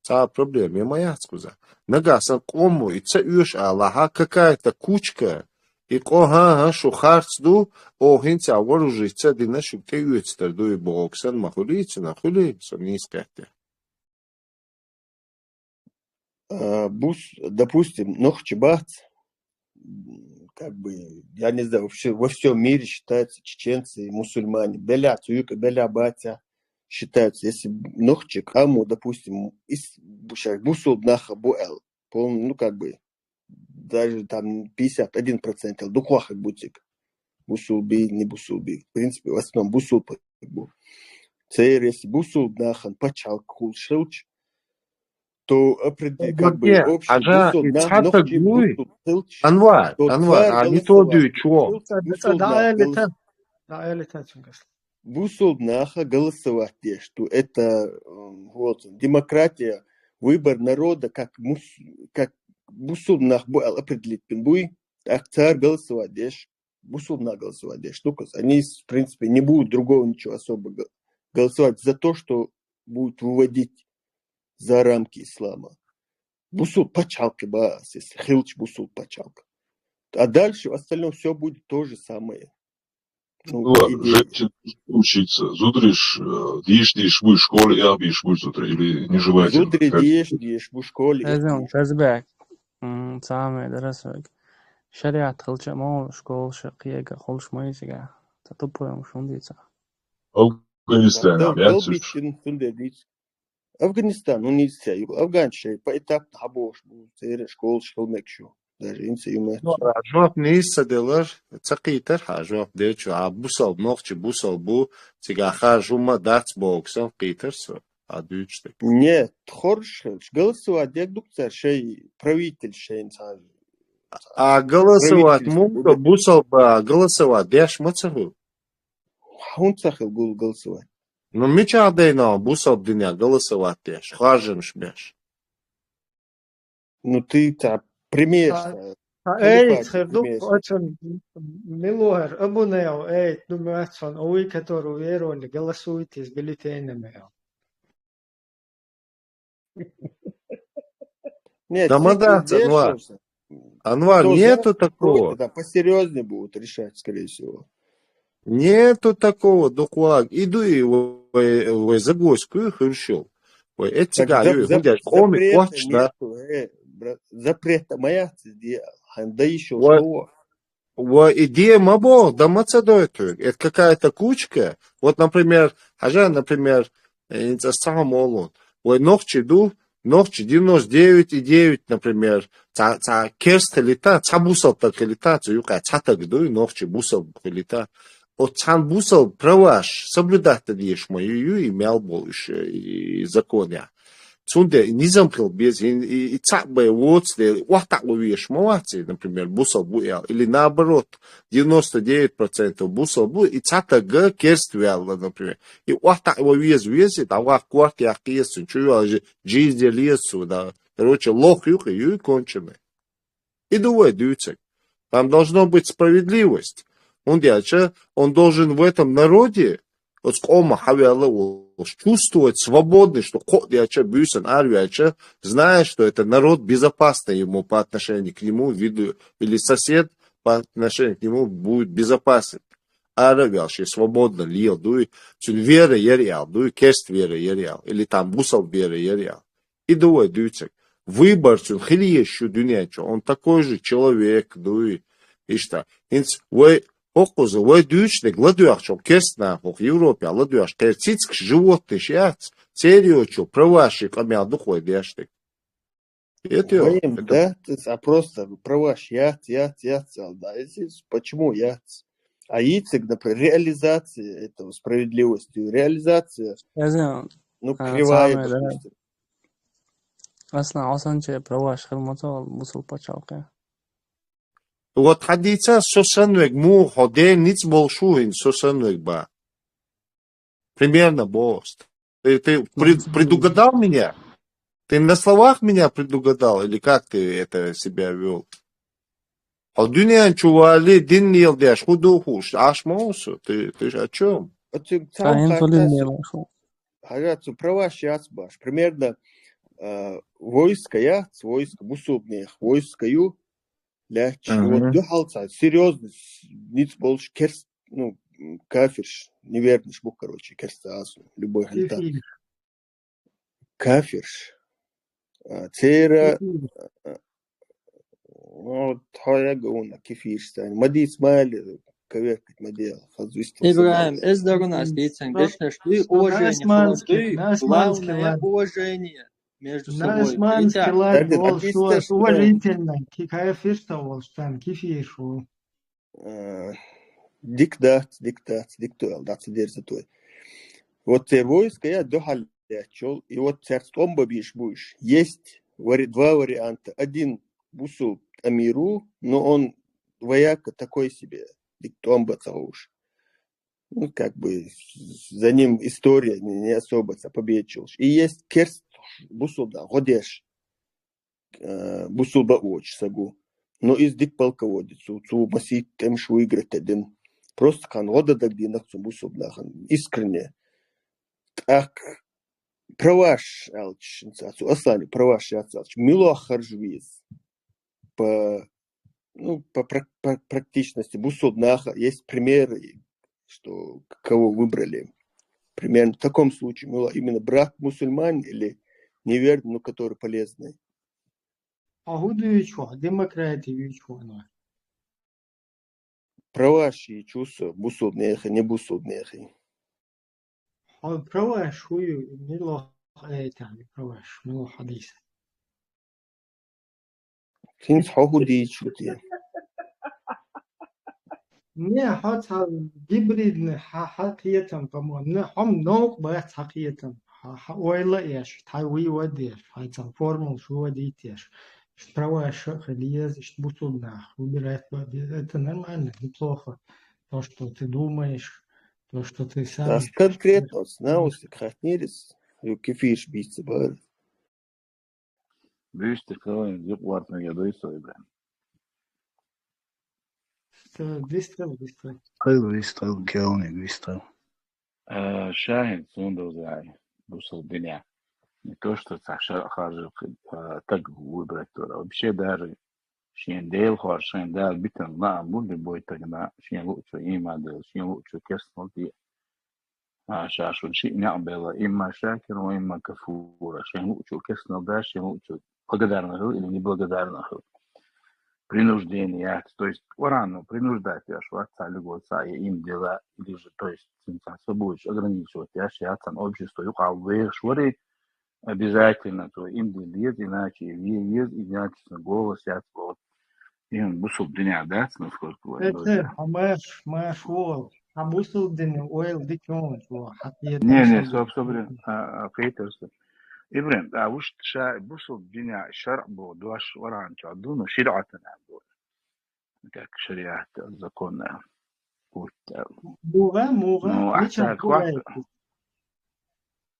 Ца проблем, я моя скуза. Нагасан кому и цаюш аллаха какая-то кучка. И коха шухарцду, хинца вооружиться, дина шуктеюется, дуй боксан, махулица, нахулица, не искать. Допустим, Нохчебац, как бы, я не знаю, во всем мире считаются чеченцы и мусульмане. Беля, Цуюка, Беля, Батя считаются, если Нохчик, Аму, допустим, Бусул, Наха, Буэл, ну, как бы, даже там 51% духвах бутик. Бусулби, не бусулби. В принципе, в основном бусул был. Цейр, если бусул нахан пачал кул шилч, то как бы общий бусул нахан бусул шилч. Анвар, а не то дю, чего? Бусул наха голосовать, что это вот демократия, выбор народа, как бусул нах определить пинбуй, так царь голосовать, дешь. бусул на голосовать, они, в принципе, не будут другого ничего особо голосовать за то, что будут выводить за рамки ислама. Бусул пачалка бас, если хилч бусул пачалка. А дальше в остальном все будет то же самое. Ну, по идее. Женщина учиться. Зудриш, дишь в школе, я биш будь зудри, или не желательно? Зудри дишь в школе. لازم تزبك تعمل دراسة شريعة خلش ما شكول شقيقة خلش ما يسجع تطبق مش منديسة Афганистан, Афганистан, ну не все. Афганчай поэтапно хабош будет, школ школмекшу. Даже инсе юмет. جواب نیست دلار تقیتر ها جواب دیو چو عبوسال نوخچی بوسال بو تیگا خارج ума дать боксал قیتر سو адючтек. Нет, хорш, голосовать, я думаю, шей правитель шей инсан. А голосовать мунка бусал ба голосовать деш мацаху. Он цахил был голосовать. Ну меча дейна бусал дня голосовать деш. Хаженш беш. Ну ты та примешь. Eit, herdu, atson, miluher, abuneo, eit, nu atson, oi, которую веровали, голосуйте, с бюллетенями. Нет, Анвар, нету такого. Да, посерьезнее будут решать, скорее всего. Нету такого, докуаг. Иду и в загвоздку хыршил. Ой, эти гаю, гудят, коми, квачна. Запрета моя, да еще что? Идея мабо, да мацадойту. Это какая-то кучка. Вот, например, например, сам олон. Ой, ногчи ду, ногчи 99,9, например, ца керста лита, ца бусал так лита, ца юка, ца так ду, ногчи бусал лита. От цан бусал праваш, соблюдать дадишь мою и мял больше, и законя. Цунде не замкнул без, и цак бы вот, вот так увидишь, молодцы, например, бусал буял, или наоборот, 99% бусал бу, и цата г керствял, например. И вот так его везет, а вот кварти ахиесу, чую, жизнь лесу, да, короче, лох юха, и кончены. И думаю, дюцек, там должна быть справедливость. Он должен в этом народе, чувствовать свободно, что зная, что это народ безопасный ему по отношению к нему, виду, или сосед по отношению к нему будет безопасен. Аравиалши свободно лил, дуй, вера ериал, дуй, керст вера ериал, или там бусал вера ериал. И дуй, дуйцек, выбор, хилиещу дюнячу, он такой же человек, дуй, и что. Окузу, вы дючник, ладуях, что керстна, в Европе, ладуях, терцицк, животный шиац, сериочу, праваши, камял, духой дяштик. Это да, а просто праваш, яц, да, почему яц? А яцек, например, реализация этого справедливости, реализация, ну, кривая, допустим. Аслан праваш, хилмата, бусул пачалка. Вот хадица сосанвек му ходе ниц большуин сосанвек ба. Примерно бост. Ты предугадал меня? Ты на словах меня предугадал? Или как ты это себя вел? А дюнян чували дин нил дяш худу хуш. Аш маусу. Ты о чем? Права сейчас баш. Примерно войска яц, войска бусубных, войска ю. Вот духалца, серьезно, ниц больше керст, ну, кафирш, неверный шбух, короче, керстасу, любой хальта. Кафирш, цера, вот, хая гауна, кефирстань, мадиц мали, коверкать мадел, хазуистил. Ибраим, это дорога специями, конечно, ты уважение, главное уважение. Между собой. Уважительно. Какая фишка волштан, кефишу. Диктуэл, да, содержит твой. Вот те войска я дохалячел, и вот царством биш будешь. Есть два варианта. Один бусул амиру, но он вояка такой себе, диктомба цауш. Ну, как бы, за ним история не особо победчил. И есть керст, бусулда, годеш, бусулба оч сагу. Но из дик полководец, цу масит тем выиграть один. Просто хан года дагдинах цу бусубнахан. Искренне. Так праваш алч, цу асани праваш яцалч. Мило харжвиз. По практичности бусубнаха есть примеры, что кого выбрали. Примерно в таком случае мило именно брат мусульман или неверный, но который полезный. демократия. Праваши чувства бусуднеха, не бусуднеха. Праваш хую мило праваш мило хадис. Синс хохуди чути. Не حتى جبريل حقيقة كمان هم نوع بس حقيقة ولا إيش تاوي وديش حتى فورمال شو وديتيش اشتروا أشياء خليز اشتبوتونا выбирать это нормально неплохо то что ты думаешь то что ты сам Das конкретно знаешь как нерис кефиш биться бар. Büyüste kalan yok vartına geldi söyle. Выстрел. Выстрел, келник, выстрел. شاهد صندوق زي بوصل الدنيا не то что خارج так выбрать то вообще даже شين ديل خارج شين دال بيتن لا مول بوي تجنا شين لوتشو إما ديل شين لوتشو كسر دي شاشون شيء نعبلا إما شاكر وإما كفور شين لوتشو كسر ده شين لوتشو благодарна или не благодарна принуждение, то есть Корану принуждать вашего отца или отца им дела, или же, то есть, будешь ограничивать отцам общество, швары обязательно, то им делит, иначе есть, иначе голос, вот, им бусул дня, да, насколько это маш вол, а бусул дня, ойл дикон, не, собственно, фейтерство. إبراهيم وش بوصل الدنيا شرع بو دواش وران تعدونه شرعة نعبو كاك شريعة زكونا موغا حتى كوات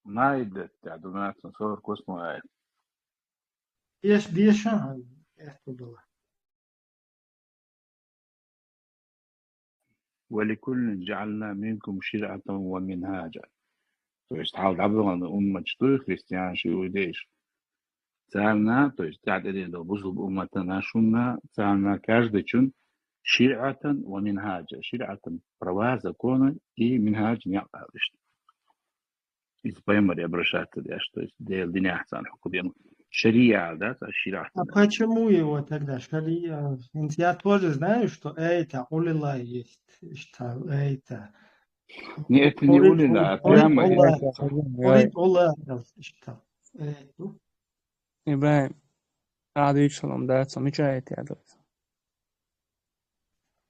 ما يدت تعدونات نصور كوسمو آيات ديشان ولكل جعلنا منكم شرعة ومنهاجا то есть حاول عبدالله أمة شتوي خريستيان شو يديش تعالنا то есть تعددين دو بوصل أمتنا شونا تعالنا каждый чун شرعة ومنهاجا شرعة права законы и منهاج نعقلش из примера обращаться то есть день ахсан хукудин шария да шария. А почему его тогда шария? Я тоже знаю, что это улила есть, что это. Не, это не улила, а прямо... إبراهيم قاعد يشلون ده سميشايت يا دوس.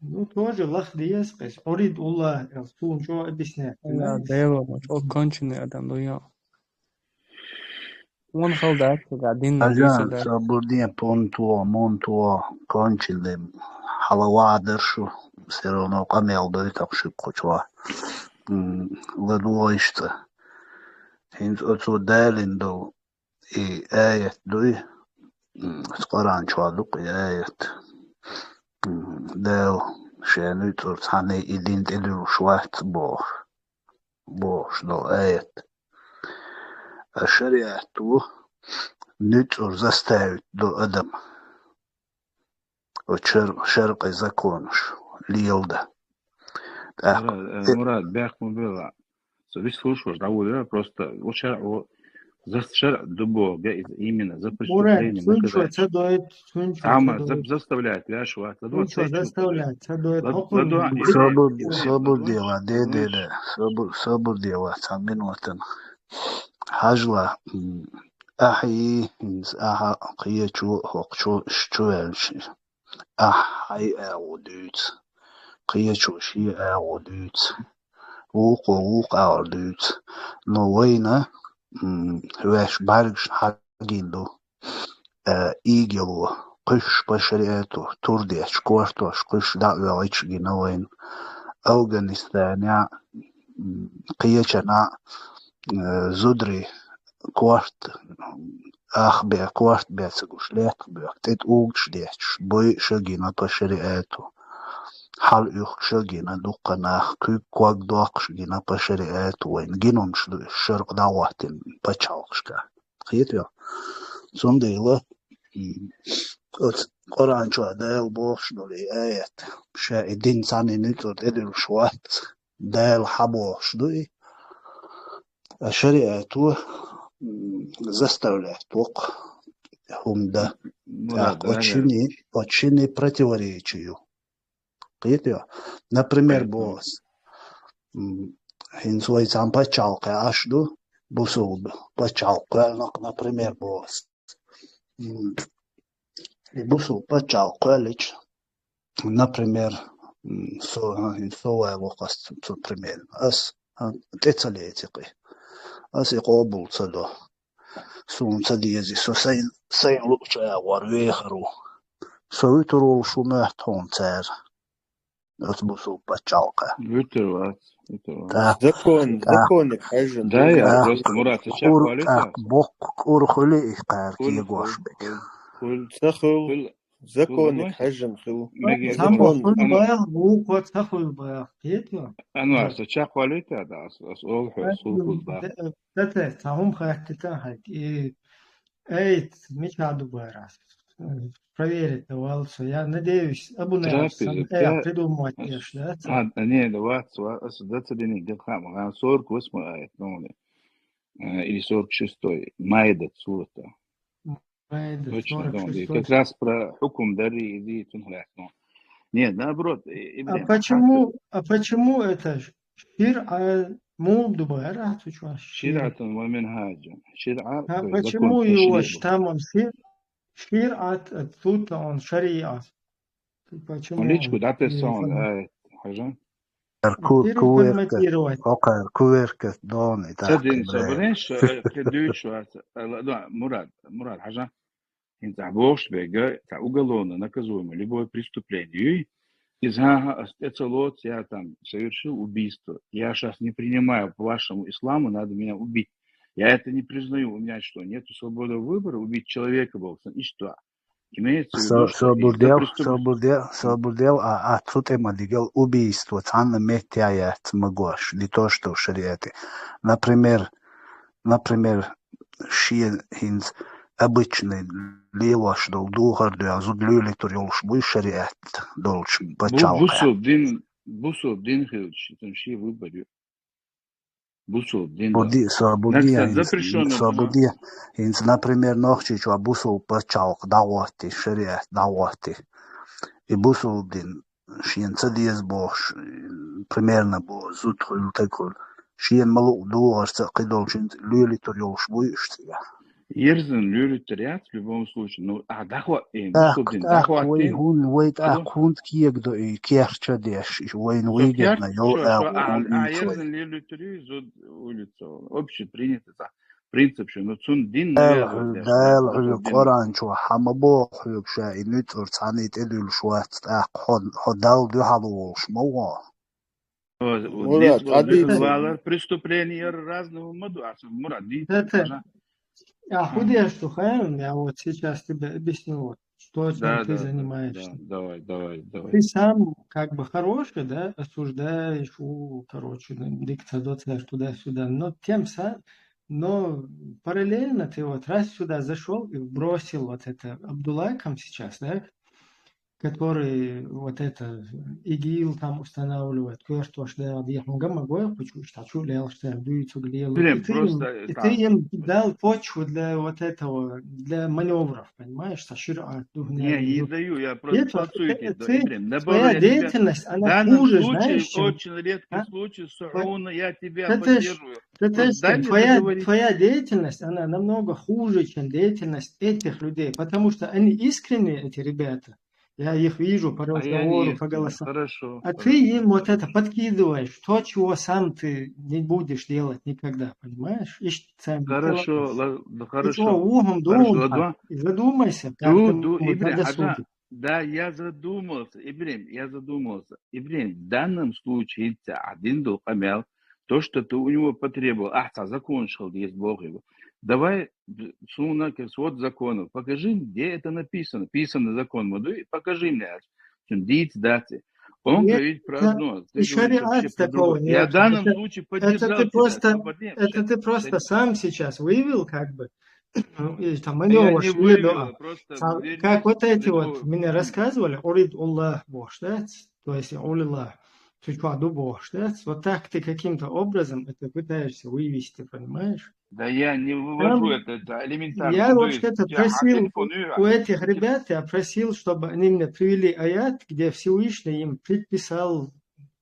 Ну тоже лах диаспес. Орид улла сун что объяснять. Я дева, что конченый адам дуя. Он халдат, قاعدين أجان سابردين مونتوا كونشلم حلوادرشو سيرونو قميل دوي تقشب قشوا لدويشت هنز أتو دالين دو آية دوي سقران شوالوق آية دال شانو ترتاني إدين تدلو شوات بوش دو آية الشريعة تو نتور заставить до Адам от шеркой законуш лилда. Мурат, бяхму было. Весь слушаешь, да, вот просто вот шерع до Бога именно за преступление наказать. Заставляет, ляж, заставляет, صبر ديوا ده صبر ديوا سامين وطن حجلا أحيي أها قيتشو هقشو شوالش أحي أعوديت قيتشو شي أعوديت ووق أعوديت نوينا هواش بارجش حاجيندو إيجلو قش بشرياتو ترديش كورتوش قش دعوة عيش جنوين أوغانستان قيتشنا زدري كورت أخبي كورت بيتسقوش ليك بيك تيت أوغش ليش بوي شجينا بشريعته حال يخ شجينا دوقنا كي كواك دوقش جينا بشريعته وين جينهم شرق دعواتين بتشاوش كا خيط يا صنديلة قرآن شو دايل بوش دولي آيات شاهدين ثاني نتو تدل شوات دايل حبوش دوي شريعته заставлять Бог хумда так очень противоречию. Например, босс хинсуй сам почалка ашду бусул почалка, например, босс и бусул почалка лич, например, соеву каст, например, ас тецалетики. As ik opbouwt ze door. Zo'n ze die is zo zijn luchtje waar weeru. Zo uitrol zo met honter. Dat moet zo pachalka. Закон хажен. Да, я просто Мурат, ты сейчас хвалишься? Бог урхули их карки гошбек. Закон хажен хил. أنواع سشاق واليتا ده أصول حصول ده. هم خاتتا هاك эйт мечаду барас. Проверить давался. Я надеюсь, абунэ придумать ешь, да? Не, давай, да цадини дилхам. Ан 48 аят, ну, или 46. Майда цута. Точно, да. Как раз про хукум дари иди тунхляк, ну. Нет, наоборот. А почему это шир мул дубара? Ширатун ва минхаджа. Почему его штаммом шир отсюда он шариат? Почему? Личку дате сон, хажан. Куверка дон и так. Садин собреш, кедуч да, Мурат, хажан. Инта бош бега, та уголовно наказуемо любое преступление. Из эцелот я там совершил убийство. Я сейчас не принимаю по вашему исламу, надо меня убить. Я это не признаю. У меня что, нету свободы выбора? Убить человека был. И что? Имеется в виду, что... Свободел, а тут има дигел убийство. Цанна метяет могош. Не то, что в шариате. Например, шиенс обычный леваш дол духар да зудлюли торёлш буй шариат долш бачалка. Бусу дин хилч, там ши выборю. Бусу дин. Свободи. Инс, например, нохчич ва бусу бачалк давати шариат давати. И бусу дин шиенца диез бош примерно бо зутрул такой. Шиен малу духар цакидолчин люли торёлш буй штига. Ерзен люлитериат в любом случае. Ну, дахва хунд киегдо и керча деш. Вейн выгодно. Ерзен люлитери зуд улицу. Общепринято принцип, что ну цун дин дал Коран чо хамабо хюбша инут урцанит эдул шуат ходал духалу шмова. Преступления разного моду. Мурат, Я худеешь, что хаем, я вот сейчас тебе объясню, что ты занимаешься. Давай. Ты сам как бы хороший, да, осуждаешь, диктатор туда-сюда, но параллельно ты вот раз сюда зашел и бросил вот это Абдуллахом сейчас, да, который вот это ИГИЛ там устанавливает, кое-что, что я могу ты им дал почву для вот этого, для маневров, понимаешь, не даю, я просто твоя деятельность, она хуже, знаешь, чем... Очень редкий случай, Сауна, я тебя поддерживаю. Твоя деятельность, она намного хуже, чем деятельность этих людей, потому что они искренние, эти ребята. Я их вижу по разговору, по голосам. Хорошо. Ты им вот это подкидываешь, то, чего сам ты не будешь делать никогда, понимаешь? Хорошо. Задумайся. Да, я задумался. Ибрим, в данном случае один духамел, то, что ты у него потребовал, закончил, есть Бог его. Давай, свод законов, покажи, где это написано. Писанный закон, покажи мне. Диц, дати. Он Нет, говорит про одно, ты и говоришь вообще шариат про такого другое. Я в нет. данном случае поддержал Это ты просто сам сейчас вывел, как бы, и там Я манёвр не шведу. вывел, просто Как вернись вот эти к вот его мне имени. рассказывали, урид Аллах Бог, да? То есть Аллах, чуть-чуть Бог, да? Вот так ты каким-то образом это пытаешься вывести, понимаешь? Да я не вывожу Там это элементарно. я То есть вообще-то у тебя просил телефон, у этих ребят, я просил, чтобы они мне привели аят, где Всевышний им предписал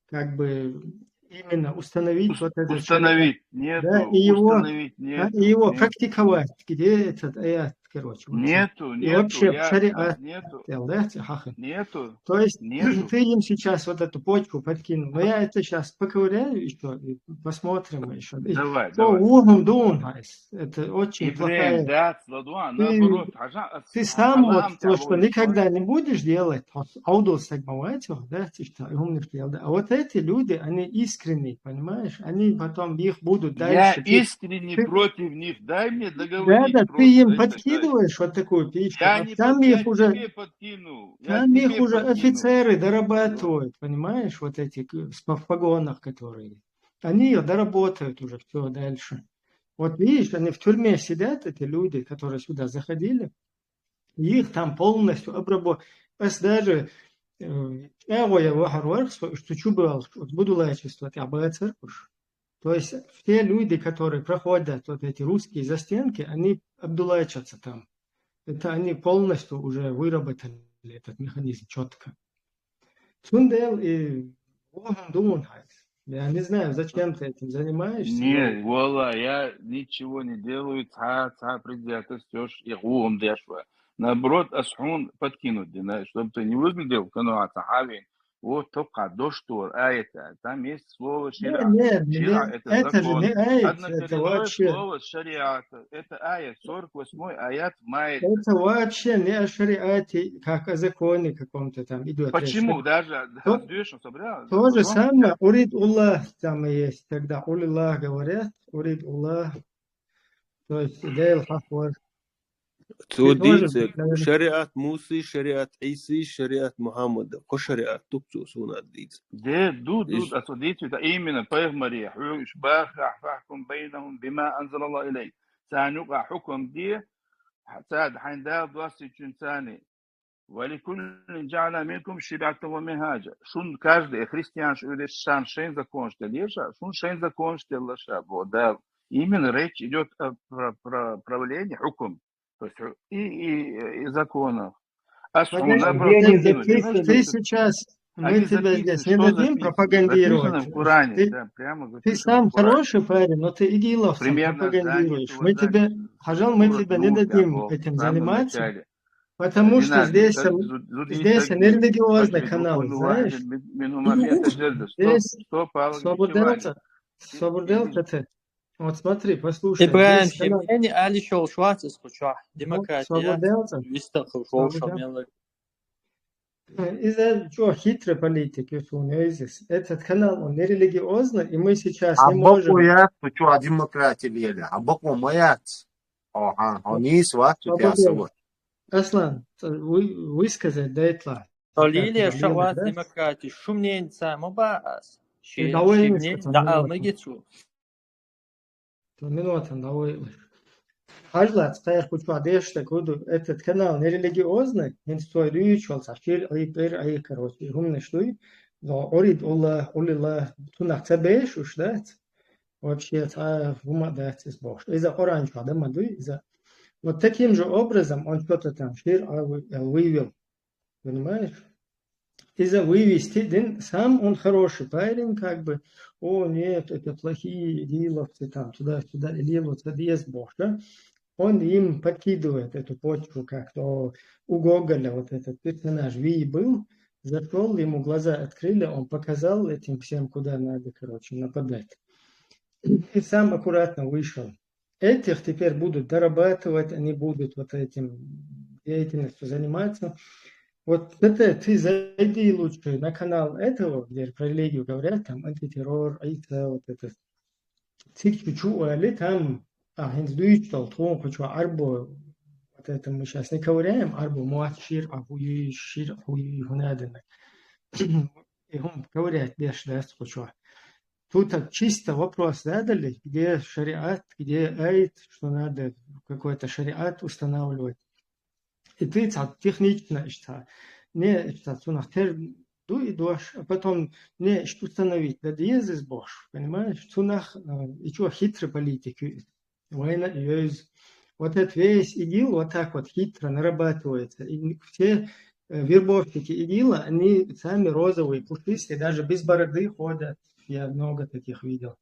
как бы именно установить вот этот шариат, установить да, нету, и установить нету. практиковать, где этот аят, короче, вот всё. Нету, И вообще ясно, шариат, нету, да, хахан. нету, То есть нету. ты им сейчас вот эту почву подкинул, но я это сейчас поковыряю еще, и посмотрим еще. Давай, То давай. угум дун, это очень Ибрахим, плохая. да, Сладуан, Ты, наоборот, ты сам вот халам то, что того никогда не будешь делать, вот аудиосегмовать, да, а вот эти люди, они искренние, понимаешь, они потом их будут Я дальше. искренне против них. Дай мне Да, договорить ты просто. им Это дай. подкидываешь вот такую пищу, Я а не там я их уже, тебе подкину. Я там их тебе уже подкину. офицеры дорабатывают, понимаешь, вот эти в погонах, которые. Они ее доработают уже все дальше. Вот видишь, они в тюрьме сидят, эти люди, которые сюда заходили, и их там полностью обработали. Даже я вахарвар, что чубал, буду лечествовать, я бы церковь. То есть все люди, которые проходят вот эти русские застенки, они обдулачатся там. Это они полностью уже выработали этот механизм четко. Цундел и я не знаю, зачем ты этим занимаешься. Не, вала, я ничего не делаю, предвзятостёшь и гуом дешва. Наоборот, асхун подкинуть, чтобы ты не выглядел, кануа сахави, вот только до что, там есть слово шира. Шира это же не закон. аят, это Однокоренное вообще, слово шариата. Это аят, 48-й аят Маида. это вообще не о шариате, как о законе каком-то там идет речь. Почему? Даже То же самое, урид Аллах там и есть, когда Улилlah говорят, урид Аллах, то есть идея хахвар. تو ديت شريعة موسى شريعة عيسى شريعة محمد كو شريعة تبتو سونا ديت دود أصديت إيمنا بيغ مريح باخ فاحكم بينهم بما أنزل الله إليه سانوقع حكم دي ساد حين دا دواسي تشنساني ولكل جعل منكم شريعة ومنهاجا شون каждый христиан шан шейн закон что леша шун шейн закон что леша да именно речь идет о правлении хукм. То есть и законов. Ты сейчас, мы тебя здесь не дадим пропагандировать. Записано в Коране, да, прямо ты сам хороший парень, но ты игиловцам пропагандируешь. Мы тебе, пожалуй, мы тебя не дадим этим заниматься, потому что здесь нерелигиозный канал, знаешь? Здесь свободелка ты. Вот смотри, послушай. Ибрахим, химени али шоу шварцес куча. Демократия. Вистаху шоу шамелы. Из-за чего хитрой политики этот канал, он нерелигиозный, и мы сейчас не можем... можем... Почему демократия лели? Абаку маят. Они свату тясовать. Аслан, высказать дайтла. Лилия шават демократия. Шумненца мобаас. Шимне да алмагицу. Минута, Ажлац, я хочу одежда, этот канал нерелигиозный, он стоит рючал, сашир, ай, короче, умный что и, но орид Аллах, тунах цабеш уж, да, вообще, в ума дать из Бога. Из-за оранжа, да, маду, из-за... Вот таким же образом он что-то там шир вывел, понимаешь? Из-за вывести, сам он хороший парень, как бы, о нет, это плохие диловцы, там, туда-сюда, диловцы, есть Бог, да? Он им подкидывает эту почву, как-то у Гоголя вот этот персонаж Ви был, зашел, ему глаза открыли, он показал этим всем, куда надо, короче, нападать. И сам аккуратно вышел. Этих теперь будут дорабатывать, они будут вот этим деятельностью заниматься. Вот это ты зайди лучше на канал этого, где про религию говорят, там антитеррор, вот это. Там هنز دويتشتал тон хочу арбо вот это мы сейчас не ковыряем, арбо муатшир, ахуи, шир, ахуи, хунадина. И он ковырять беш, да, хочу. Тут чисто вопрос задали, где шариат, где айт, что надо какой-то шариат устанавливать. И ты технично, что не, что сунах тер дуй дош, а потом не, что установить, да диезис бош, понимаешь? Сунах, и что хитрые политики, война, вот этот весь ИГИЛ вот так вот хитро нарабатывается. И все вербовщики ИГИЛа, они сами розовые, пушистые, даже без бороды ходят. Я много таких видел.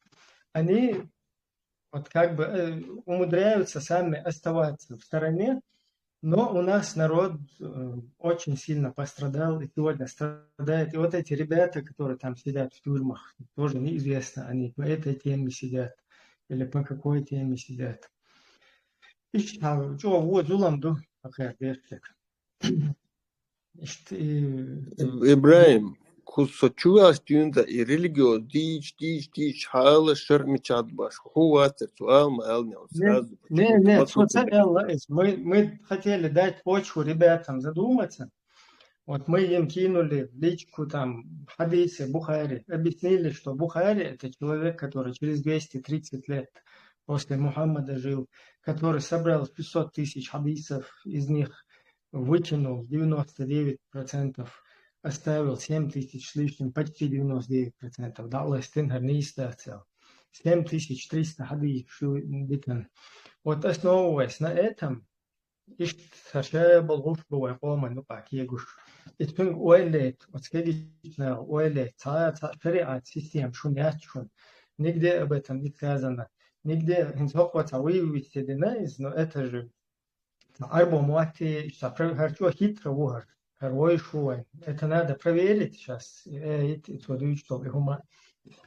Они вот как бы умудряются сами оставаться в стороне, но у нас народ очень сильно пострадал и сегодня страдает. И вот эти ребята, которые там сидят в тюрьмах, тоже неизвестно, они по этой теме сидят или по какой теме сидят. Ибраим, кусочуас тюнда и религио дич хала шермичат баш. Хуатер суал маэлнял сразу. Мы хотели дать почву ребятам задуматься. Вот мы им кинули личку там хадисы Бухари, объяснили, что Бухари это человек, который через 230 лет после Мухаммада жил, который собрал 500 тысяч хадисов, из них вытянул 99%, оставил 7 тысяч с лишним, почти 99%, дал Стенгер не истацел. 7300 хадисов. Вот основываясь на этом, إيش تشابه الغرب ويقوم النقع كيجوش إتفن أوليت وتكيجنا أوليت شريعة سيستم شونيات شون نقدر أبتم نتكازنا نقدر هنسوق وتعوي ويستدنا إنه أتجرب أربع مواتي إشتغل هرشوا هيت روهر هروي شوين أتنادى проверить сейчас يتودوش طب هما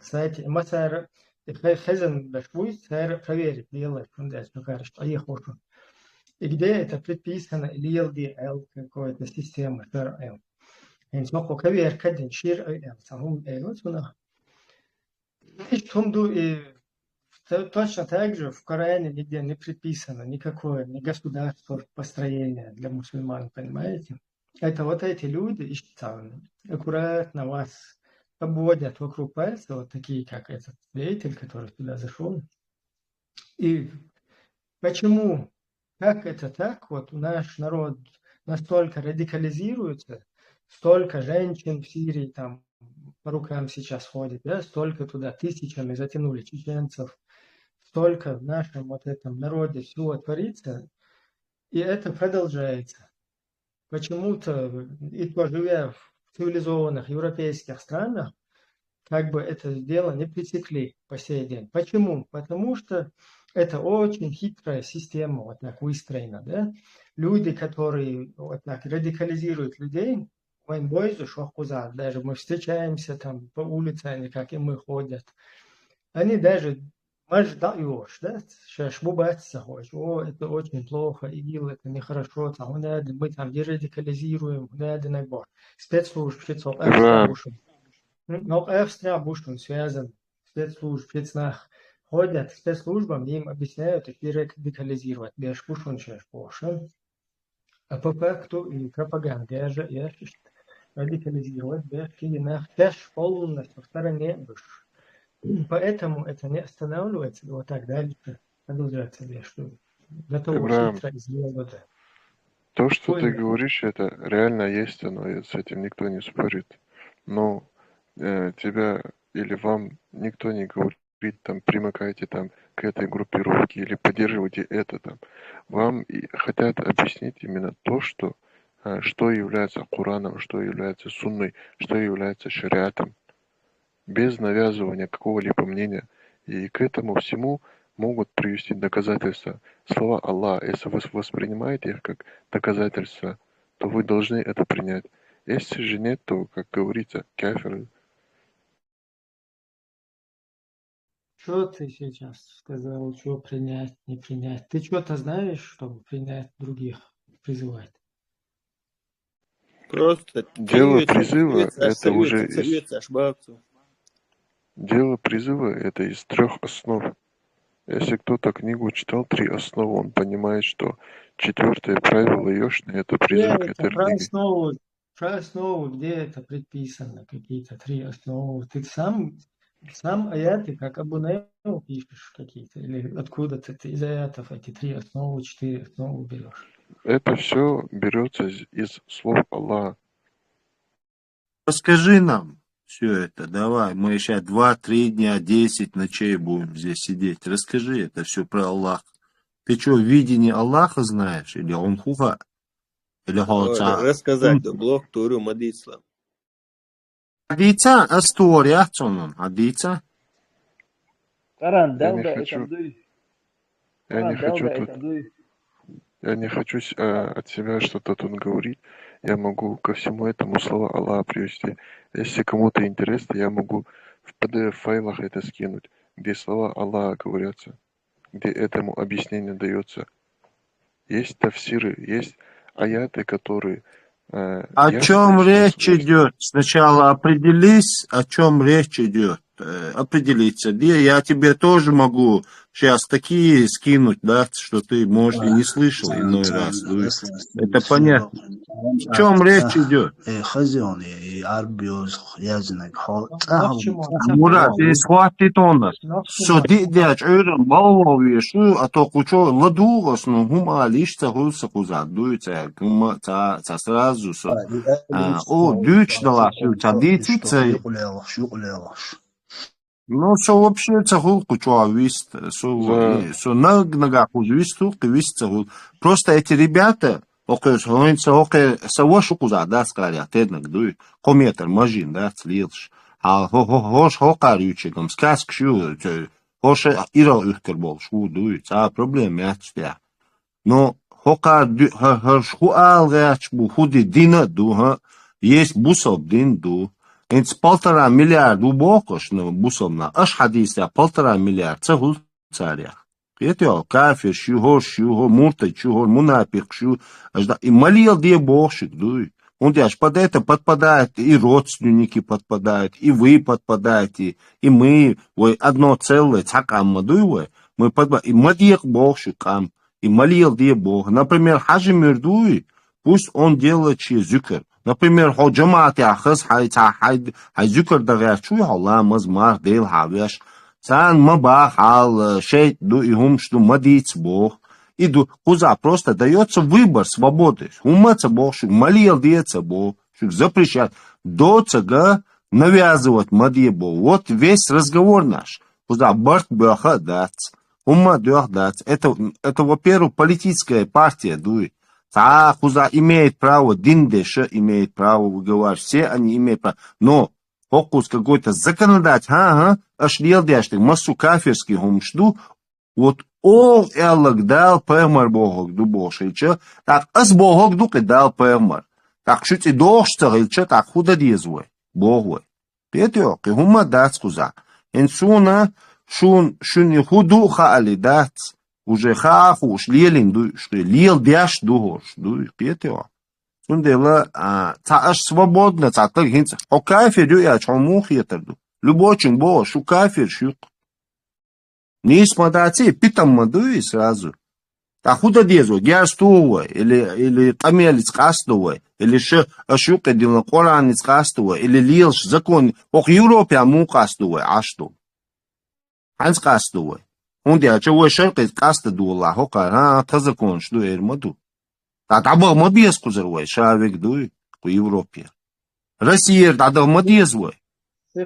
ساعتي مثلا خزن بشوي سعر проверить делать شون ده شكارش أي خوشون И где это предписано, или LDL, какая-то система, ШРЛ. Инсоко кавер кадин шир эл, сахум эл, сунах. И точно так же в Коране нигде не предписано никакое, ни государство построение для мусульман, понимаете? Это вот эти люди, аккуратно вас обводят вокруг пальца, вот такие, как этот деятель, который туда зашел. И почему? Как это так? Вот наш народ настолько радикализируется, столько женщин в Сирии там по рукам сейчас ходит, да, столько туда тысячами затянули чеченцев, столько в нашем вот этом народе всего творится, и это продолжается. Почему-то, и то живя в цивилизованных европейских странах, как бы это дело не пресекли по сей день. Почему? Потому что это очень хитрая система, вот так выстроена, да? Люди, которые вот так радикализируют людей, даже мы встречаемся там по улице, они как и мы ходят, они даже даешь, да? Это очень плохо, ИГИЛ, это нехорошо, мы там дерадикализируем, спецслужб, но Австрия связан, спецслужб, спецнах. Ходят к спецслужбам, им объясняют, их радикализировать. А по факту и пропаганде же радикализировать, полностью в стороне. Поэтому это не останавливается, вот так дальше продолжается. До того хитро сделано. То, что ты говоришь, это реально есть, оно, и с этим никто не спорит. Но тебя или вам никто не говорит, там, примыкайте там к этой группировке или поддерживайте это там. Вам хотят объяснить именно то, что является Кораном, что является Сунной, что является шариатом, без навязывания какого-либо мнения. И к этому всему могут привести доказательства. Слова Аллаха, если вы воспринимаете их как доказательства, то вы должны это принять. Если же нет, то, как говорится, кафир. Что ты сейчас сказал, что принять, не принять? Ты что-то знаешь, чтобы принять других, призывать? Просто дело призыва это уже дело призыва это из 3 основ. Если кто-то книгу читал «Три основы», он понимает, что 4-е правило Йошны – это Где признак это? этой религии. Про основу, где это предписано? Какие-то 3 основы. Ты сам аяты, как Абу Наил пишешь какие-то? Или откуда ты из аятов эти 3 основы, 4 основы берешь? Это все берется из слов Аллаха. Расскажи нам все это, давай. Мы сейчас 2-3 дня, 10 ночей будем здесь сидеть. Расскажи это все про Аллаха. Ты что, видение Аллаха знаешь? Или он хуха? Или холца? Рассказать, да, блок Туру Мадислам. Адица, история, цонун, адица. Каран, Я далга не это хочу, дуй. я не Каран, хочу далга тут, это дуй. я не хочу от себя что-то тут говорить. Я могу ко всему этому слова Аллаха привести. Если кому-то интересно, я могу в PDF-файлах это скинуть, где слова Аллаха говорятся, где этому объяснение дается. Есть тафсиры, есть аяты, которые О ясно чем и речь четко. идет? Сначала определись, о чем речь идет. Определиться. Где я тебе тоже могу сейчас такие скинуть, да, что ты, может, и не слышал иной раз. Это понятно. О чем речь идет? Мурат, хватит у нас. Судидяч öğren баловые шу, а то кучо ладугос, ну гума лишца гулса кузадуется, гума та сразу со. О, дюч дала шу, тадицица. Ну, со вообще цагул кучо авист, со нага кузвисту, квист цагул. Просто эти ребята, окей, савошу куза, да, сказали, теднак дуй, кометр, мажин, да, слилш. А хош хокарючегом, сказк шу, хош ира ухтер бол, шу дуй, а проблем ячтя. Но хокар шу алгач бу худи дина ду, есть бусов дин ду. Инц 1,5 миллиарда убокош, ну, бусовна, аж хадися 1,5 миллиарда, це гул царях. Это кафир, шухор, муртай, шухор, мунапик, и молил где богшик, дуй. Он аж под это подпадает, и родственники подпадают, и вы подпадаете, и мы, ой, одно целое, цакам мадуй, мы подпадаем, и мадьек богшикам, и молил где бог. Например, хажи мирдуй, пусть он делает зюкер. Например, хо джамаат яхыз хай зюкер дагар чуй халла мазмар дел хавяш. Сан маба хал шейт ду и хум что мадиц бог. И ду куза просто дается выбор свободы. Уматься бог, что молил деться бог, что запрещать. До цага навязывать мадье бог. Вот весь разговор наш. Куза барт бяха дац. Ума дях дац. Это во-первых, политическая партия дует. А куза имеет право, диндеша имеет право выговаривать, все они имеют право. Но фокус какой-то законодатель, аж делдяшный, массу кафирский гумшду, вот ол эллак дал пэмар богок ду бошича, так аз богок дук дал пэмар. Так шути дошта гилча, так худа дизвой, богой. Петё, ки хума дац куза. Инсуна шун худу хаали дац. Уже хахуш, лелин, лел дяш душ, петео. Сундела, аж свободно, так гинца. О кафир, я чому хитрду. Любочин бо, шу кафир, шук. Не смотрите, питам мадуй сразу. Так куда дезу, герстувой, или камелец кастовой, или шука дилна коранец кастовой, или лилш закон, ох Европе аму кастовой, а что? Анс кастовой. Он dia ce șercă castă du la hoca, tăză conștu er mădu. Dar bă mă bies cu zeroi, și avec du cu Европе. Россия, да mă dies voi.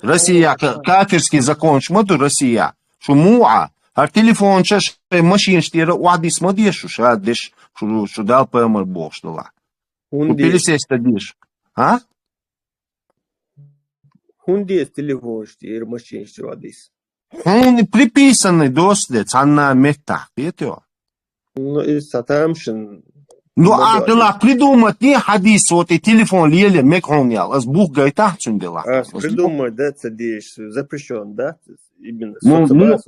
Россия, кафирский закон, мădu Россия. Și mua, ar telefon ce mașini știră, oadis mă dies și deci și dal pe măr boș de la. Cu piliseste dies. Ha? Unde este telefon știr mașini și oadis? Он приписанный дослед, она мета, видите? Ну, и сатамшин. Ну, а ты ла придумать не хадис, вот и телефон лели, меконял, с бух гайта чундела. А, придумать, да, цадиш, запрещен, да? Именно. Ну,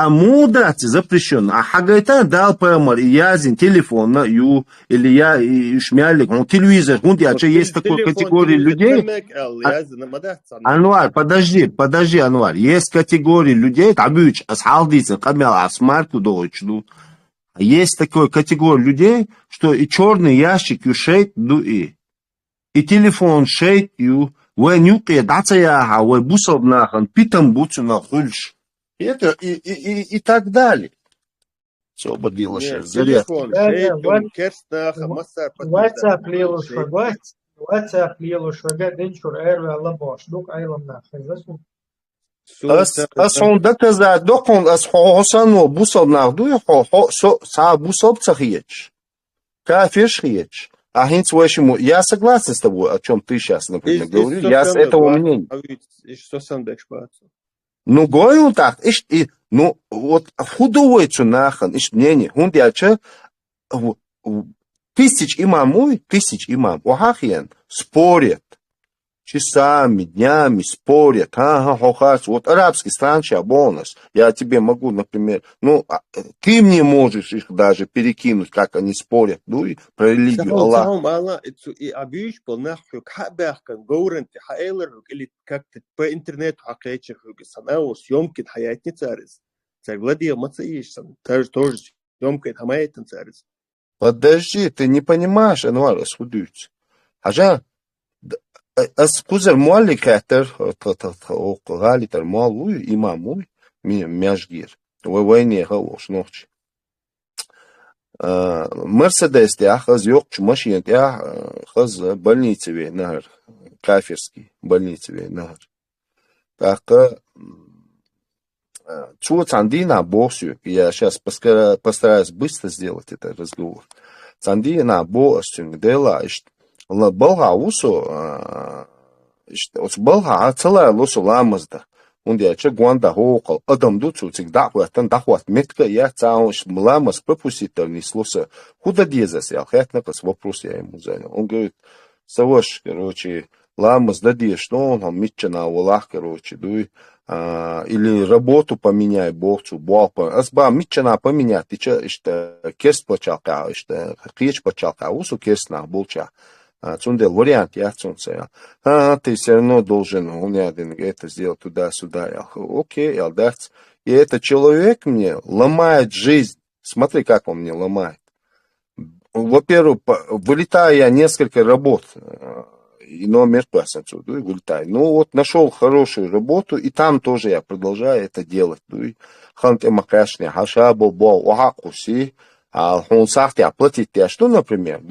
А мудрать запрещено. А хагайта дал пэмар, и язин телефона, или я шмялик, он телевизор, есть такой категории людей. Анвар, подожди, Анвар. Есть категории людей, табюч, асхалдицы, камел, асмарку дочну. Есть такой категория людей, что и черный ящик шейт дуи. И телефон шейт ю, вы нюкия дацая, вы бусов нахан, питам буцу на хульш. И так далее. Все, бодило шер, телефон шейт, керстнаха, массар, WhatsApp лилу шага, денчур эрве алла бош, дук айлам нахай, засу. Он доказать, док он хосану бусов нахду, са бусов цахиеч. Кафеш хиеч. А хинц вашему, я согласен с тобой, о чем ты сейчас, например, говоришь. Я с этого мнения. Ну, говорю так, ну, вот худовицу нахан, мнение, он дяча, тысяч имам, вахахиен, спорят. Часами, днями спорят, вот арабские страны бонус. Я тебе могу, например, ну, ты мне можешь их даже перекинуть, как они спорят, ну, и про религию Аллаха. И объявишь, нахуй, или как-то по интернету, съемки, хаятни царис. Царь Владимир Мацаиш, тоже съемка, хамаятен царис. Подожди, ты не понимаешь, Анвар, схудуется. Ажа, Скузер муали катер, галитер муалуй, имамуй, мяжгир. Войне галош ночь. Мерседес тях, хаз ёкч машин тях, хаз больницеве нахер, кафирский больницеве нахер. Так, чего цандина босю, я сейчас постараюсь быстро сделать этот разговор. Цандина босю, дела, Балга усу, балга целая лосу ламазда. Он дяча гуанда хоукал, адам дуцу цик дахват метка я цауш ламаз пропустительный слоса. Куда дезас я, хоть вопрос я ему занял. Он говорит, саваш, короче, ламаз дадешь, что он митча на Аллах, короче, дуй. Или работу поменяй, богцу, буалпа. Азба митчана поменять, ты че, керст почалка, хрич почалка, усу керст на булча. Цундел вариант, я цунцея. Ты все равно должен, у меня это сделать туда-сюда. Окей, ялдац. И этот человек мне ломает жизнь. Смотри, как он мне ломает. Во-первых, вылетаю я несколько работ. И номер пас отсюда, и вылетаю. Ну вот, нашел хорошую работу, и там тоже я продолжаю это делать. Ханте макашня, хашабо, бол, уахакуси. Он сахти оплатит тебя, что, например,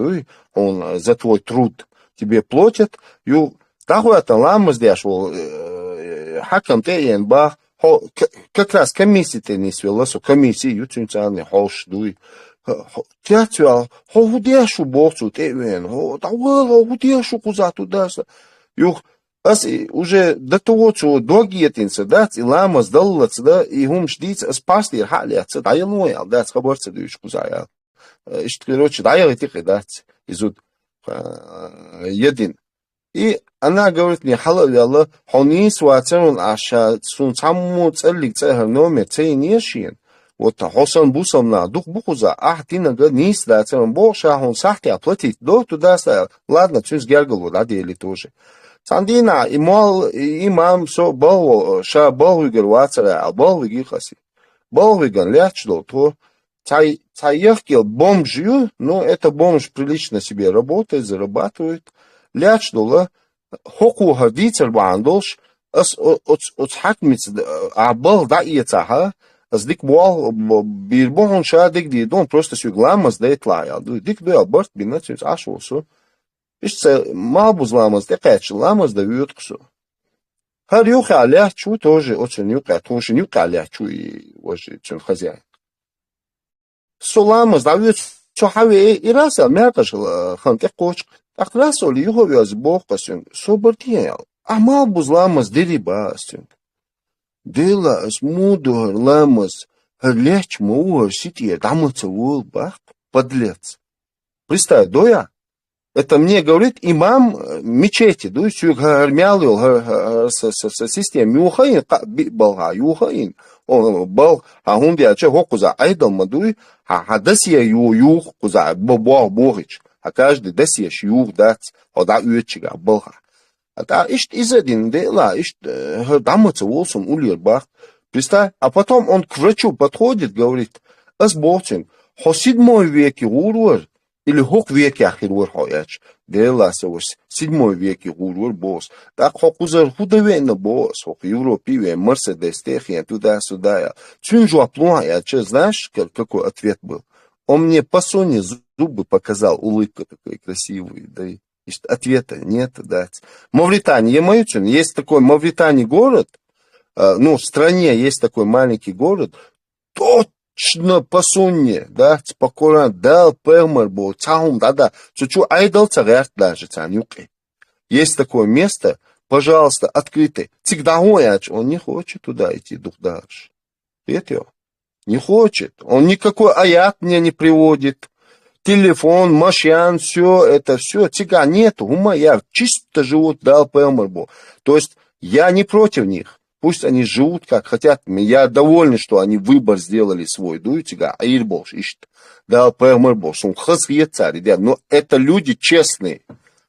он за твой труд тебе платит, и такой это ламы здесь, хакам те янбах, как раз комиссия ты не свела, комиссия, ютюнцаны, хош, театр, худешу боксу, те вен, тавела, худешу куза туда, уже до того, что долгие тинцы, да, и лама сдаллац, да, и гум ждится, спасти халяться, да, я лоял, да, схабарца дышку заял. Короче, да, я этих, да, изуд един. И она говорит мне, халал ялла, хони суацерун аша, сун самму целик цехар номер цейнешин. Вот хосан бусам на дух бухуза, тина га нис да церун боша, он сахти оплатить, до туда стоял. Ладно, чуть сгергал, да, дели тоже. Сандина имам со бал ша балвигер вацара балвиги хаси балвиган лячдо то цаехкил бомжью, но это бомж прилично себе работает, зарабатывает лячдо хоку хавицер бандолш от хакмиц абал да иецаха аздик бал бирбон ша дик ди дон просто сюгламас да итлая дик до алберт бинацис ашосо Ишце мабуз ламаз, декач ламаз да вьютксу. Хар юха аляхчу тоже очень юка, тоже юка аляхчу и вожи чун хозяин. Со ламаз да вьютсу хаве и раса мякаш ханте коч. Так раса ли юха вяз бог пасюн, со бартиял. А мабуз ламаз дериба асюн. Дела с мудугар ламаз, харлехч мауар сития дамаца вул бах, подлец. Представь, доя? Это мне говорит имам мечети, сюг армялил систем юхаин балга юхаин. بل هوندي أشي هو قزع أيضا مدوي هدسيا يو قزع بوغيش هكاجد دسيا شيوخ دات هدا يوتشيغا بلها هدا ишт изадин дела ишт дамыца волсун ульер бах представь, а потом он к врачу подходит, говорит, «Асболчин, хо 7 веке гурвар, или хок веке ахирвар хаяч». Дела савас, 7 веке гурвар бос. Так хокузар худавейна бос, хок Европе, Мерседес, техия, туда-сюда. Цюнжу аплуая, знаешь, какой ответ был? Он мне по Соне зубы показал, улыбка такой красивая, да и ответа нет, да. Мавритания, есть такой Мавритания город, ну, в стране есть такой маленький город, точно по Сунне, да, спокойно, да, Пермербо, Цаум, да, чуть-чуть айдал царят даже, цанюки. Есть такое место, пожалуйста, открытый. Всегда он не хочет туда идти, дух дальше. Видите? Не хочет. Он никакой аят мне не приводит. Телефон, машин, все, это все. Тига нету, ума, я чисто живут, да, Пермербо. То есть, я не против них. Пусть они живут как хотят. Я доволен, что они выбор сделали свой. Дуютига, аирбош, ищет. Да, Пермербош, он хасвет царь. Но это люди честные.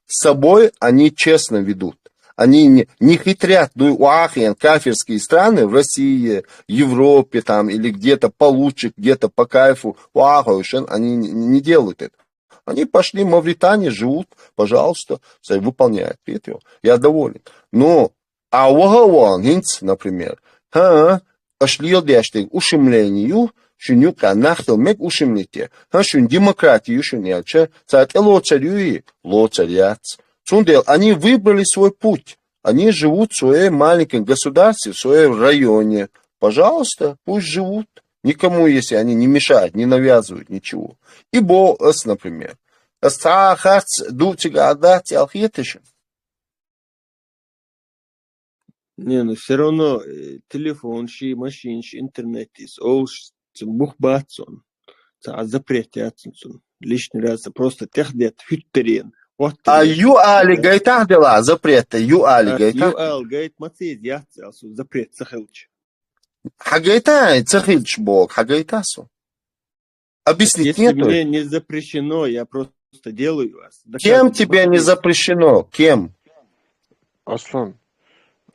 С собой они честно ведут. Они не хитрят. Уахиан, кафирские страны в России, Европе там, или где-то получше, где-то по кайфу. Уахиан, они не делают это. Они пошли в Мавританию, живут, пожалуйста, выполняют. Видите? Я доволен. Но а угаван, например, ашлил дяштег ушимлению, шунюка нахил мег ушимлите, шун демократию шуняча, царь лоцарюи, лоцаряц. Сундел, они выбрали свой путь, они живут в своем маленьком государстве, в своем районе. Пожалуйста, пусть живут. Никому, если они не мешают, не навязывают ничего. И Бос, например. Астахац дутига адати алхетишин. Не, ну все равно телефон, машин, интернет, бухбатсон, запретятсон, лишний раз просто техдет, хюттерен. А юали гайтах дела запрета, юали гайтах. Юал гайт мацид яцелсу запрет сахилч. Хагайта цахилч бог, хагайтасу. Объяснить если нету. Мне не запрещено, я просто делаю вас. Кем тебе не запрещено? Кем? Аслан,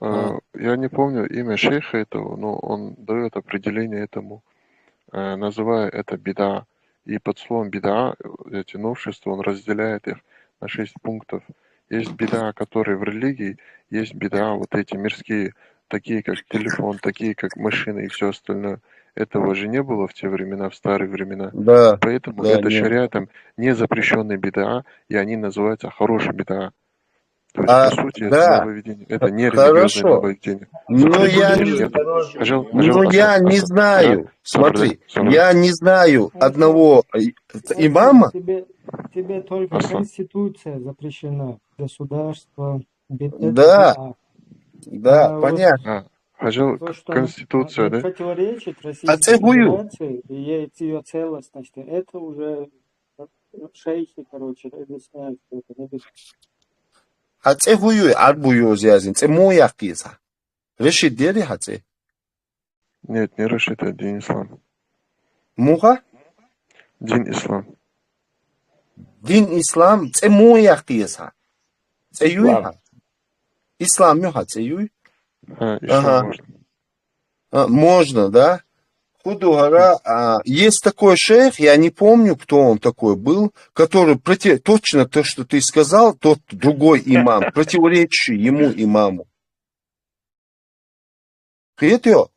я не помню имя шейха этого, но он дает определение этому, называя это бида. И под словом бида, эти новшества, он разделяет их на 6 пунктов. Есть бида, которые в религии, есть бида, вот эти мирские, такие как телефон, такие как машины и все остальное. Этого же не было в те времена, в старые времена. Да, поэтому да, это нет. шариатом не запрещенный бида, и они называются хороший бида. То есть, по сути, да. это нововведение. Это не религиозное нововведение. Ну, я не знаю. Смотри, я не знаю одного имама. Тебе только Конституция запрещена. Государство. Да, понятно. То, что Конституция, да? противоречит Российской Федерации и ее целостности, это уже шейхи, короче, объясняют, что это не Хацехую арбую зязин, це моя киза. Решит дери хаце? Нет, не решит, это дин ислам. Муха? Дин ислам. Дин ислам, це моя киза. Це юй? Ислам юха, це юй? Ага. Можно, да? Худугара, есть такой шейх, я не помню, кто он такой был, который точно то, что ты сказал, тот другой имам, противоречащий ему имаму. Это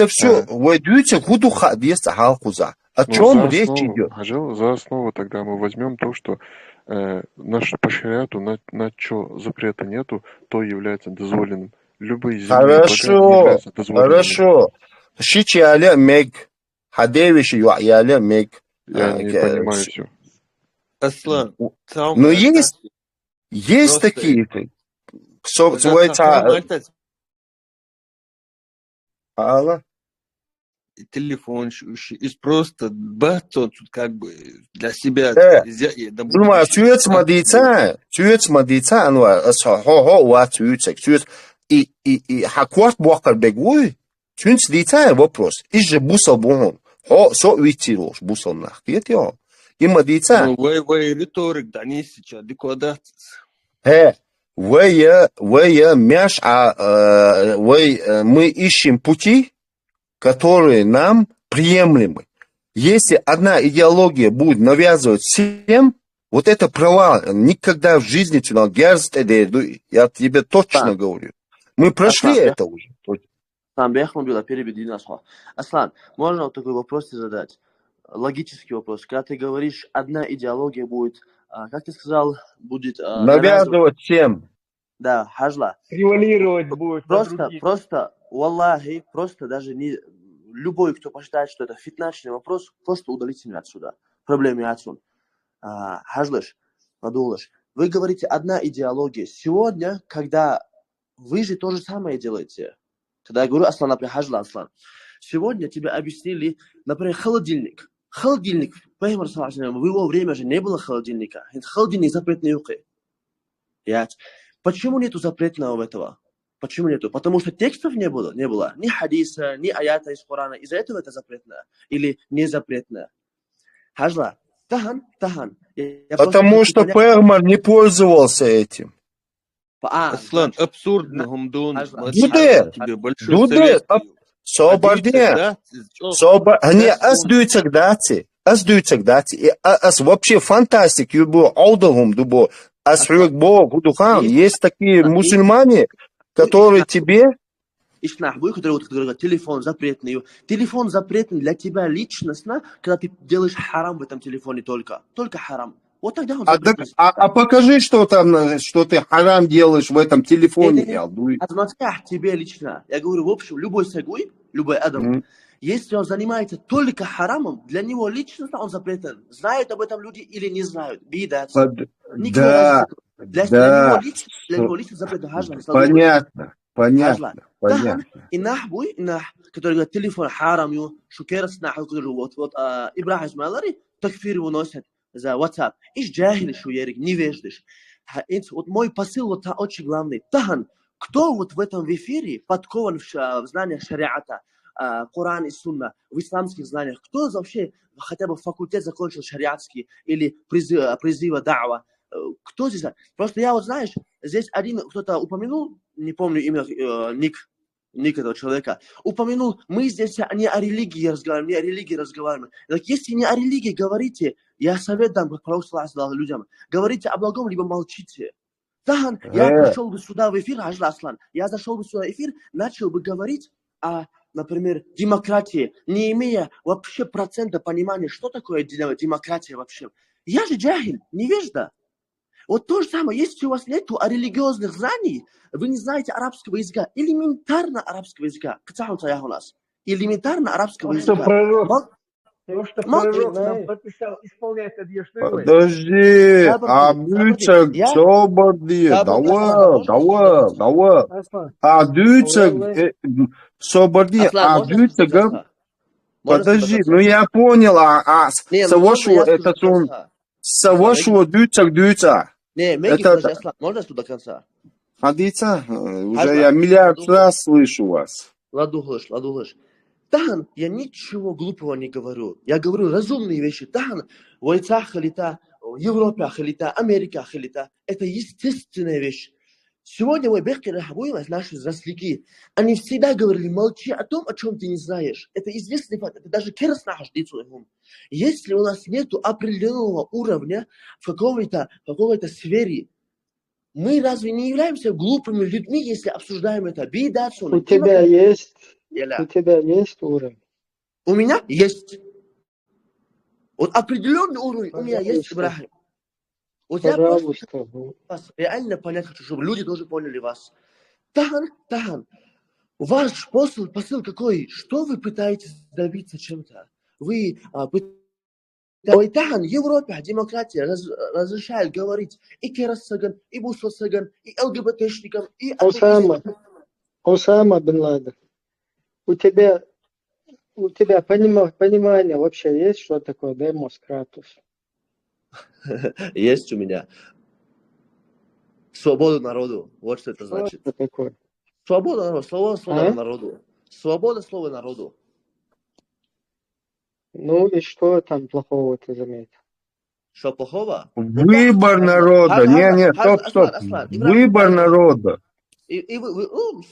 все, вы идете, худуха, есть халкуза. О чем речь идет? За основу тогда мы возьмем то, что по шариату на что запрета нету, то является дозволенным. Любые земные являются дозволенными. Хорошо. Шичи аля мег, хадевиши юаля мег. Я не понимаю все. Аслан, но есть такие. Телефон из просто батон как бы для себя. Думаю, цвет смотрится, оно хо-хо, цвет, и хакват бокар бегуй. Çünkü diyeceğim вопрос. İşte busal buhun. O so vitiro busal nach. Diyetiyor. İma diyeceğim. Ну, вы риторик, да не сейчас, декодат. He. Мы ищем пути, которые нам приемлемы. Если одна идеология будет навязывать всем, вот это провал. Никогда в жизни я тебе точно говорю. Мы прошли это уже. Аслан, Бехмадула, переведи нас. Аслан, можно вот такой вопрос тебе задать? Логический вопрос. Когда ты говоришь, одна идеология будет, как ты сказал, будет... навязывать всем. Да, хажла. Превалировать будет. Просто, валлахи, просто даже не... Любой, кто посчитает, что это фитначный вопрос, просто удалите меня отсюда. Проблемы отсюда. Хажлыш, Ладулыш, вы говорите, одна идеология. Сегодня, когда вы же то же самое делаете, когда я говорю, Аслан, например, Хажла, Аслан, сегодня тебе объяснили, например, холодильник. Холодильник, в его время же не было холодильника. Холодильник запретный. Почему нету запретного этого? Почему нету? Потому что текстов не было. Ни хадиса, ни аята из Корана. Из-за этого это запретное. Или не запретное. Хажла, тахан. Потому что Пегмар не пользовался этим. Аслан, абсурдно, Гумдун. Дуде, Собардия. Не, аз дуйцак дати. Аз вообще фантастик. Юбо аудагум дубо. Аз хрюкбо гудухан. Есть такие мусульмане, которые тебе... Телефон запретный. Телефон запретный для тебя личностно, когда ты делаешь харам в этом телефоне только. Только харам. Вот тогда он запретный. А покажи, что ты харам делаешь в этом телефоне. Тебе лично. Я говорю, в общем, любой сагуй, любой адам, если он занимается только харамом, для него личностно он запретен. Знают об этом люди или не знают? Бидат. Да. Для него лично запретен. Понятно. И нахбуй, который говорит, телефон харам, шукерс наху, вот Ибрахим Смайлари, такфир выносят за WhatsApp. Иш джахили шуерик, невеждыш. Вот мой посыл вот очень главный. Тахан, кто вот в этом эфире подкован в знаниях шариата, Коран и Сунна, в исламских знаниях, кто вообще хотя бы факультет закончил шариатский или призыва да'ва? Кто здесь? Просто я вот, знаешь, здесь один кто-то упомянул, не помню имя, ник этого человека, упомянул, мы здесь не о религии разговариваем. Так если не о религии говорите, я совет дам, как Пророк сказал людям, говорите о благом, либо молчите. Тахан, я пришел бы сюда в эфир, Аслан, я зашел бы сюда в эфир, начал бы говорить о, например, демократии, не имея вообще процента понимания, что такое демократия вообще. Я же джахиль, невежда. Вот то же самое, если у вас нет религиозных знаний, вы не знаете арабского языка, элементарно арабского языка. Элементарно арабского языка. Потому что пророк нам подписал исполнять одежду. Подожди, Абдюцак, Соборди, давай. Абдюцак, Соборди, Абдюцак, подожди, ну я понял, Савошуа дюцак. Не, можно до конца? Адица, уже я миллиард раз слышу вас. Ладуглыш. Тахан, я ничего глупого не говорю. Я говорю разумные вещи. Тахан, в Ойцах халита, в Европе халита, Америка халита. Это естественная вещь. Сегодня мы наши взрослики, они всегда говорили, молчи о том, о чем ты не знаешь. Это известный факт, это даже керснах ждицу. Если у нас нет определенного уровня в какой-то сфере, мы разве не являемся глупыми людьми, если обсуждаем это? У тебя есть уровень? У меня есть. Вот определенный уровень у меня есть, Ибрахим. Вот я просто вас реально понять хочу, чтобы люди тоже поняли вас. Тахан, ваш посыл какой? Что вы пытаетесь добиться чем-то? Вы Тахан, Европа, демократия разрешает говорить и керасаган, и бусасаган, и ЛГБТшникам, и... Осама бен Ладен, у тебя понимание вообще есть, что такое демократус? Есть у меня. Свободу народу. Вот что это значит. Что такое? Свобода народу. Слово народу. Свобода слова народу. Ну и что там плохого ты заметил? Что плохого? Выбор народа. Не, стоп. Аслан, Выбор народа.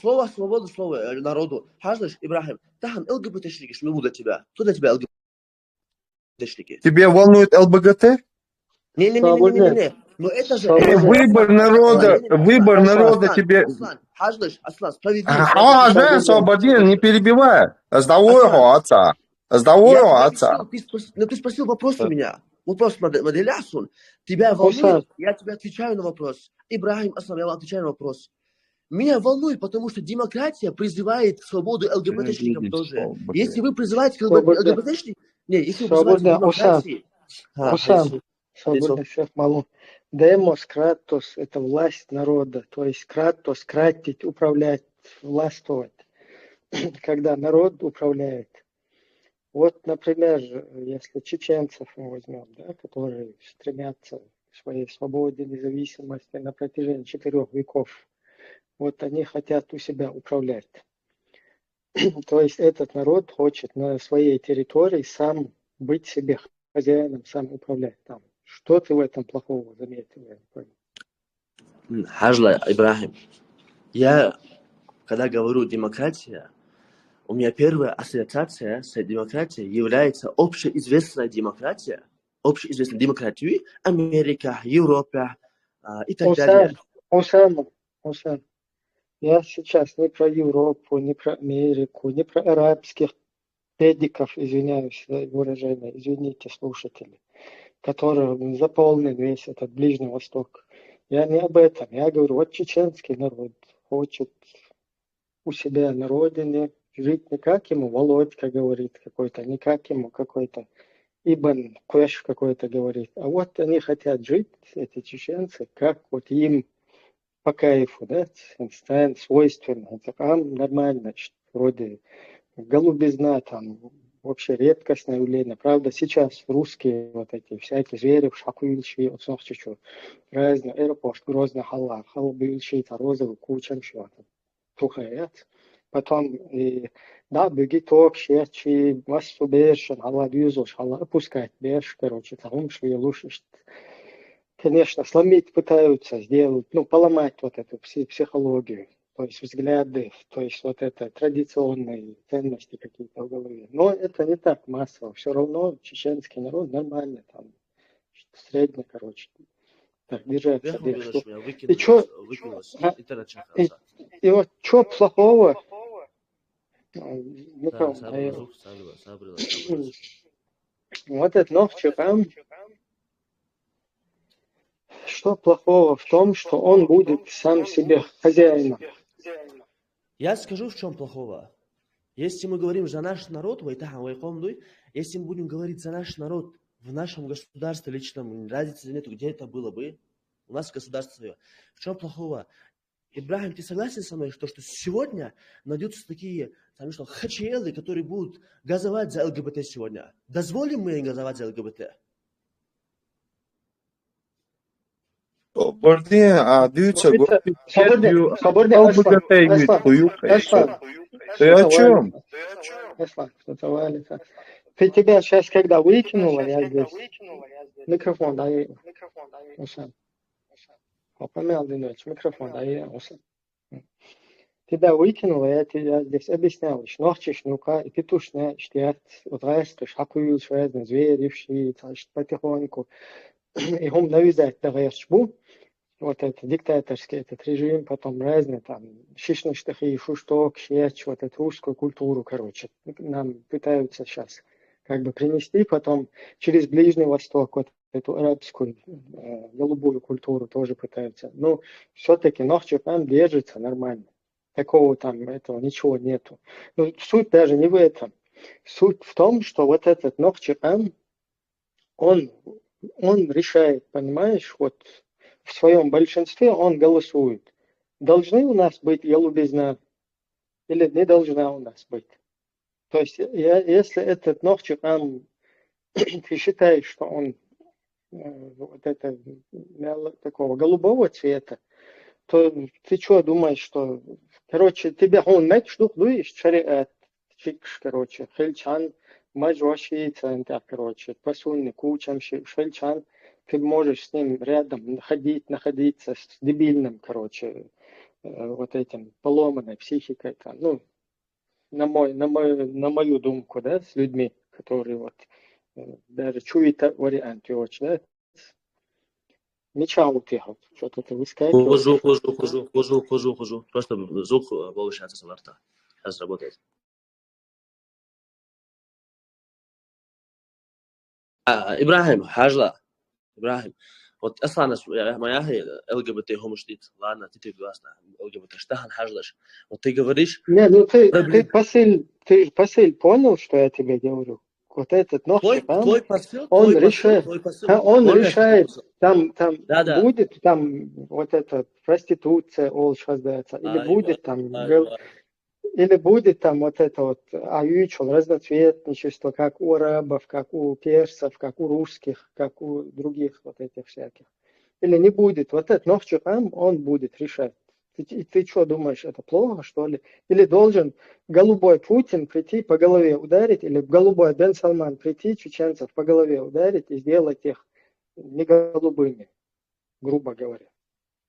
Слово свобода слова народу. Хажлыш, Ибрахим, там ЛГБТшники, что для тебя? Кто для тебя ЛГБТшники? Тебя волнует ЛГБТ? Не. Но это же... Выбор народа тебе... Аслан, справедливо. Свободен, не перебивай. Сдавай его отца. Ну ты спросил вопрос у меня. Вопрос Маделясун. Тебя волнует? Я тебе отвечаю на вопрос. Ибрахим, Аслан, я вам отвечаю на вопрос. Меня волнует, потому что демократия призывает к свободу ЛГБТшникам тоже. Если вы призываете к ЛГБТшникам... Не, если вы призываете к демократии... Свобода всех малу. Демос, кратос – это власть народа. То есть кратос – кратить, управлять, властвовать. Когда народ управляет. Вот, например, если чеченцев мы возьмем, да, которые стремятся к своей свободе, независимости на протяжении 4 веков. Вот они хотят у себя управлять. То есть этот народ хочет на своей территории сам быть себе хозяином, сам управлять там. Что ты в этом плохого заметил? Хажла, Ибрахим, я, когда говорю демократия, у меня первая ассоциация с демократией является общеизвестная демократия, общеизвестная демократия Америка, Европа и так далее. Осам, я сейчас не про Европу, не про Америку, не про арабских педиков, извиняюсь за выражение, извините, слушатели, которые заполнен весь этот Ближний Восток. Я не об этом. Я говорю, вот чеченский народ хочет у себя на родине жить не как ему Володька говорит какой-то, не как ему какой-то Ибн Куэш какой-то говорит. А вот они хотят жить, эти чеченцы, как вот им по кайфу, да, свойственно. Это там нормально, вроде голубизна там, вообще редкостное явление. Правда, сейчас русские вот эти всякие звери, шакуильчи, вот что разные аэропорт, грозно халла, халбильчи, розовый кучам, что там, тухаят. Потом, да, бегиток, щечи, массу бешен, халла дюзуш, халла опускать беш, короче, там шли лучше. Конечно, сломить пытаются, сделать, поломать вот эту психологию. То есть взгляды, то есть вот это традиционные ценности какие-то в голове. Но это не так массово. Все равно чеченский народ нормально там, средний, короче, так держаться. И вот что плохого? Вот это ногчик, что плохого в том, что он будет сам себе хозяином? Я скажу, в чем плохого. Если мы говорим за наш народ, если мы будем говорить за наш народ в нашем государстве личном, разницы нету, где это было бы, у нас государство свое. В чем плохого? Ибрахим, ты согласен со мной, что сегодня найдутся такие, хачиелы, которые будут газовать за ЛГБТ сегодня? Дозволим мы им газовать за ЛГБТ? Ты о чем? Ты тебя сейчас когда выкинула, я здесь микрофон дай. Микрофон дай. Тебя выкинула, я тебе здесь объяснял. Шнохчиш, нука, и петушня, штят, утрайска, шакуил, шведный, зверевший, потихоньку. И он навязать давайшбу. Вот это диктаторский этот режим, потом разные там шишныштахи, шушток, щеч, вот эту русскую культуру, короче, нам пытаются сейчас как бы принести, потом через Ближний Восток вот эту арабскую голубую культуру тоже пытаются. Но все-таки Нохчипан держится нормально. Такого там этого ничего нету. Но суть даже не в этом. Суть в том, что вот этот Нохчипан, он решает, понимаешь, вот в своем большинстве он голосует. Должны у нас быть голубизна или не должна у нас быть? То есть, если этот Нохчипан, ты считаешь, что он вот это такого голубого цвета, то ты что думаешь, что короче, тебе он меч дух дуешь, шариат, чикш, короче, хельчан, мажвашица, это, короче, посульный кучам, шельчан, ты можешь с ним рядом находиться с дебильным, короче, вот этим поломанной психикой, там, ну, на мою думку, да, с людьми, которые вот даже чуют вариант, да, меча утехал, что-то ты выскакиваешь. хожу. Просто звук повышается с рта. Сейчас работает. إبراهيم حاجة إبراهيم вот أصلا моя ЛГБТ homosexual, ладно, ты согласна, ЛГБТ, что حاجة, вот ты говоришь... Не, ну ты посыль понял, что я тебе говорю? Вот этот ножик, он решает, там будет там вот эта проституция, или будет там... Или будет там вот это вот разноцветничество, как у арабов, как у персов, как у русских, как у других вот этих всяких. Или не будет. Вот этот Нохчухам, он будет решать. Ты что думаешь, это плохо, что ли? Или должен голубой Путин прийти по голове ударить, или голубой Бен Салман прийти чеченцев по голове ударить и сделать их не голубыми, грубо говоря.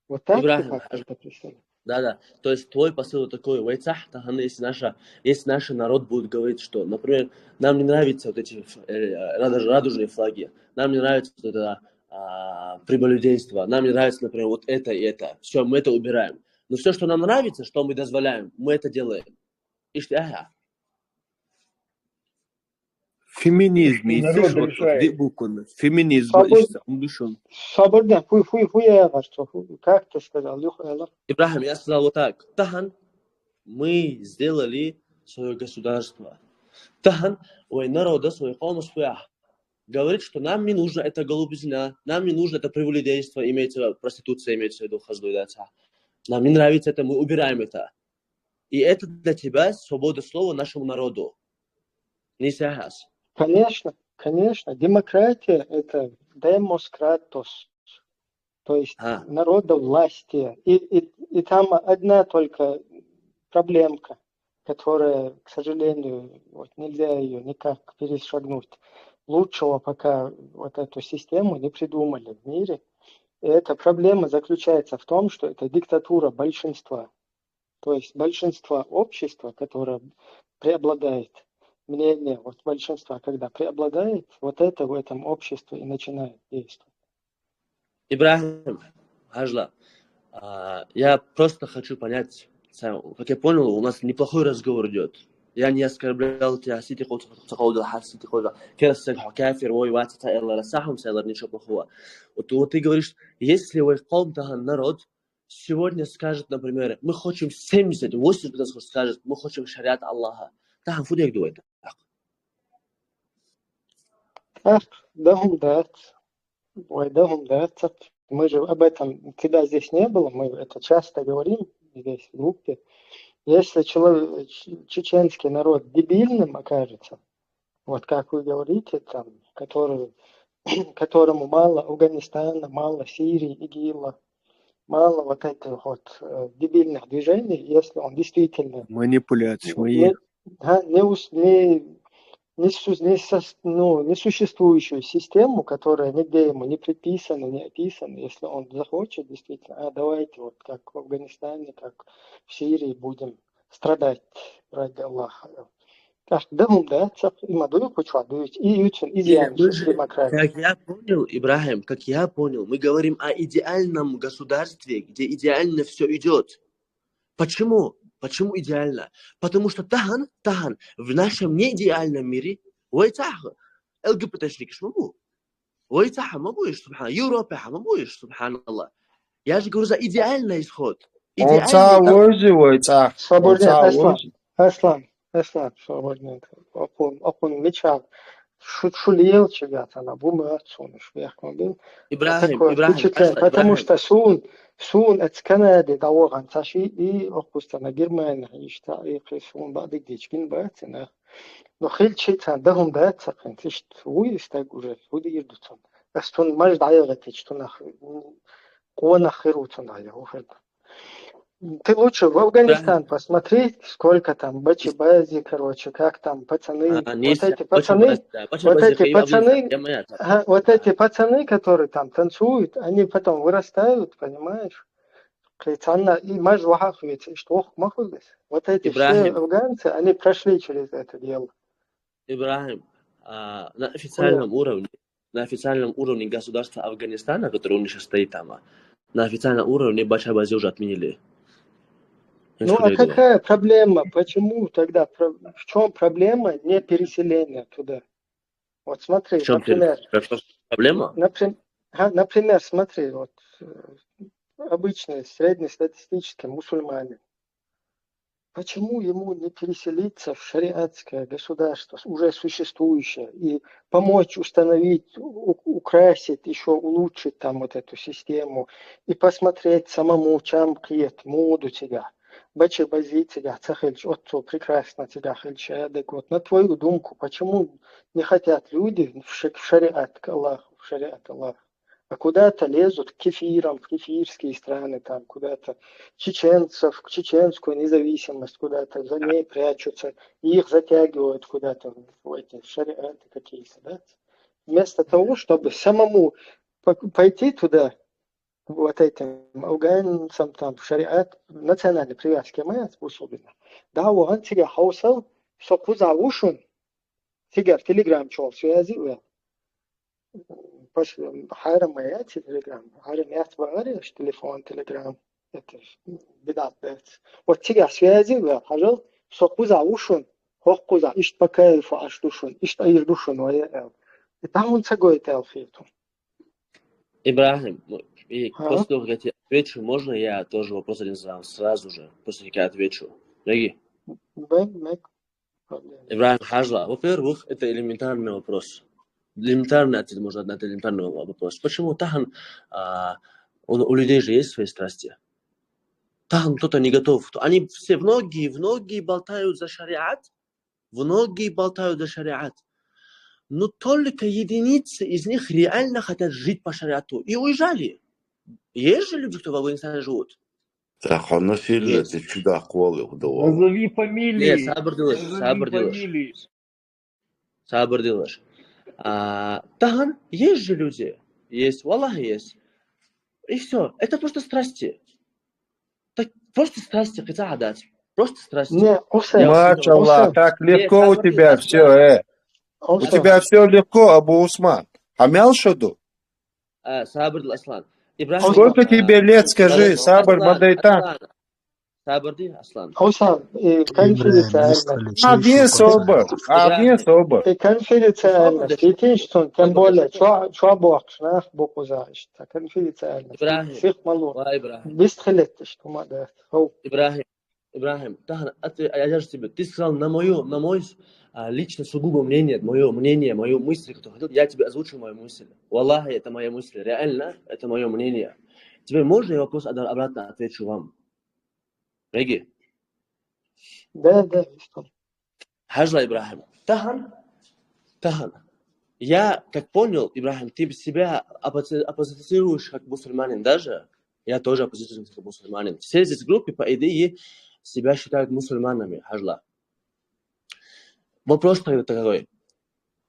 Вот так ты как это представляешь? Да. То есть твой посыл такой, если наш народ будет говорить, что, например, нам не нравятся вот эти радужные флаги, нам не нравится вот это прелюбодейство, нам не нравится, например, вот это и это. Все, мы это убираем. Но все, что нам нравится, что мы дозволяем, мы это делаем. Феминизм, феминизм. Свободно, как ты сказал, Ибрахим, я сказал вот так. Тахан, мы сделали свое государство. Тахан, ой, народа, свой холм, говорит, что нам не нужно это голубизна, нам не нужно это прелюбодейство, имеется проституция, имеется в виду хазлуйдата. Нам не нравится это, мы убираем это. И это для тебя свобода слова нашему народу. Не сейчас. Конечно. Демократия – это демоскратос, то есть народовластие. И там одна только проблемка, которая, к сожалению, вот нельзя ее никак перешагнуть. Лучшего пока вот эту систему не придумали в мире. И эта проблема заключается в том, что это диктатура большинства. То есть большинство общества, которое преобладает, мнение вот большинства, когда преобладает, вот это в этом обществе и начинает действовать. Ибрахим, Хажла, я просто хочу понять, как я понял, у нас неплохой разговор идет. Я не оскорблял тебя, сити хоть кафир, ой, ватита, элла, рассахам, селлар, ничего плохого. Вот ты говоришь, если вы народ сегодня скажет, например, мы хотим 70-80% скажет, мы хотим шариат Аллаха. Да, фудек дует. Мы же об этом, тебя здесь не было, мы это часто говорим здесь в группе. Если чеченский народ дебильным окажется, вот как вы говорите, там, которому мало Афганистана, мало Сирии, ИГИЛа, мало вот этих вот дебильных движений, если он действительно... Манипуляции. Несуществующую систему, которая нигде ему не предписана, не описана, если он захочет действительно, давайте вот как в Афганистане, как в Сирии будем страдать ради Аллаха. Как я понял, Ибрахим, как я понял, мы говорим о идеальном государстве, где идеально все идет. Почему? Почему идеально? Потому что тахан, в нашем неидеальном мире, ЛГБТшники шмаму. Мабуешь, субхана. Европа, мабуешь, субханаллах. Я же говорю за идеальный исход. Аслан, свободный. Окун мечал. Шулел чего-то, она бумага отсунешь вверх. Ибрахим. Потому что сун это с Канады давоган таши и окустана Германия и что и сун бады дичкин бацина. Но хилчица дагум дацакин тишт уистаг уже удирдутсан. Астон маж дайгатич тунах кона хирутсан дайга уферда. Ты лучше в Афганистан посмотри, сколько там бачи-бази, короче, как там пацаны. Вот эти пацаны, вот эти пацаны, которые там танцуют, они потом вырастают, понимаешь? И что вот эти все афганцы, они прошли через это дело. Ибрахим, на официальном уровне государства Афганистана, которое у них сейчас стоит там, на официальном уровне бача-бази уже отменили. Ну а какая проблема? Почему тогда? В чем проблема не переселения туда? Вот смотри, например. Проблема? Например, смотри, вот обычный среднестатистический мусульманин. Почему ему не переселиться в шариатское государство, уже существующее, и помочь установить, украсить, еще улучшить там вот эту систему, и посмотреть самому, чем приет моду тебя, бачи бази тебя, цахельч, отцу, прекрасно тебя, хельчадек, вот на твою думку, почему не хотят люди в шариат к Аллаху, в шариат Аллаху? А куда-то лезут к кефирам, в кефирские страны, там куда-то чеченцев, к чеченскую независимость, куда-то за ней прячутся, и их затягивают куда-то в эти шариаты какие-то, да? Вместо того, чтобы самому пойти туда, вот этим афганцам, там, в шариат, национальной привязки моя особенно, да, он тебя хаусал, сокуза ушун, тебя в телеграм чел связи, حارم ما يأتي تليجرام حارم يأتي بغير تليفون تليجرام بدات بيت وتيجي سوازي وحاجة سوقوزا وشون هوقوزا إيش بكاي فاش دوشون إيش تأير دوشون ويا تعاون سجوي تألفيتهم. Ибрахим, после того, как я тебе отвечу, можно я тоже вопрос один задам сразу же, после как я отвечу? Реги? Ибрахим Хажла, во-первых, это элементарный вопрос. Элементарный ответ можно отдать на элементарный вопрос. Почему тахан у людей же есть свои страсти? Тахан кто-то не готов. Они все, многие болтают за шариат, но только единицы из них реально хотят жить по шариату и уезжали. Есть же люди, кто в Афганистане живут? Назови фамилии. Нет, сабр делаешь. Тахан, есть же люди. Есть, валлахи есть. И все. Это просто страсти. Просто страсти, хотя отдать. Просто страсти. Машаллах, так легко у тебя все, У тебя все легко, Абу Усман. Амял шаду? Сабр Аслан. Сколько тебе лет, скажи, Сабр Мадайтан? Сабр ди, Аслан. Конфиденциально. Конфиденциально. Тем более, что Бог, наш Бог узаешь. Конфиденциально. Всех малов. Бесхилетто, что надо. Ибрахим, я даже тебе, ты сказал на мой лично сугубо мнение, мое мысль, кто хотел, я тебе озвучил мою мысль. Валлахи, это моя мысль, реально, это мое мнение. Теперь можно я вопрос обратно отвечу вам? Реги? Да. Хажла, Ибрахим. Тахан. Я, как понял, Ибрахим, ты себя оппозиционируешь как мусульманин даже. Я тоже оппозиционируюсь как мусульманин. Все здесь в группе, по идее, себя считают мусульманами, Хажла. Вопрос такой.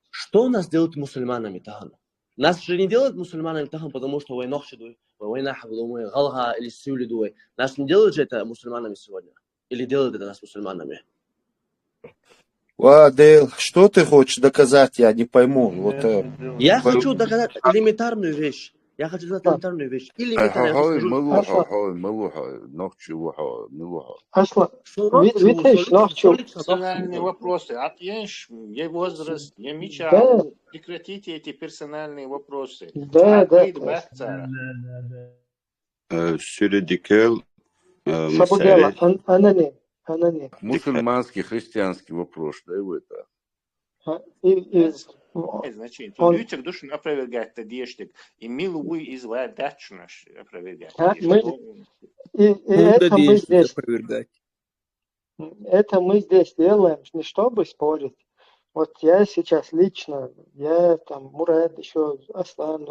Что нас делают мусульманами, Тахан? Нас же не делают мусульманами, Тахан, потому что вы нохшидуй, вы нахавлумы, галга или сюлидуй. Нас не делают же это мусульманами сегодня? Или делают это нас мусульманами? Вадел, что ты хочешь доказать, я не пойму. Я хочу доказать элементарную вещь. Персональные вопросы. Отъешь, ей возраст, я меча. Прекратите эти персональные вопросы. Да. Сюредикел. Анани. Мусульманский, христианский вопрос, да, и это. Значит, люди души опровергать дешевле, и милую из вадачнаш опровергать. Это мы здесь делаем, не чтобы спорить. Вот я сейчас лично, я там Мурат, еще Аслан,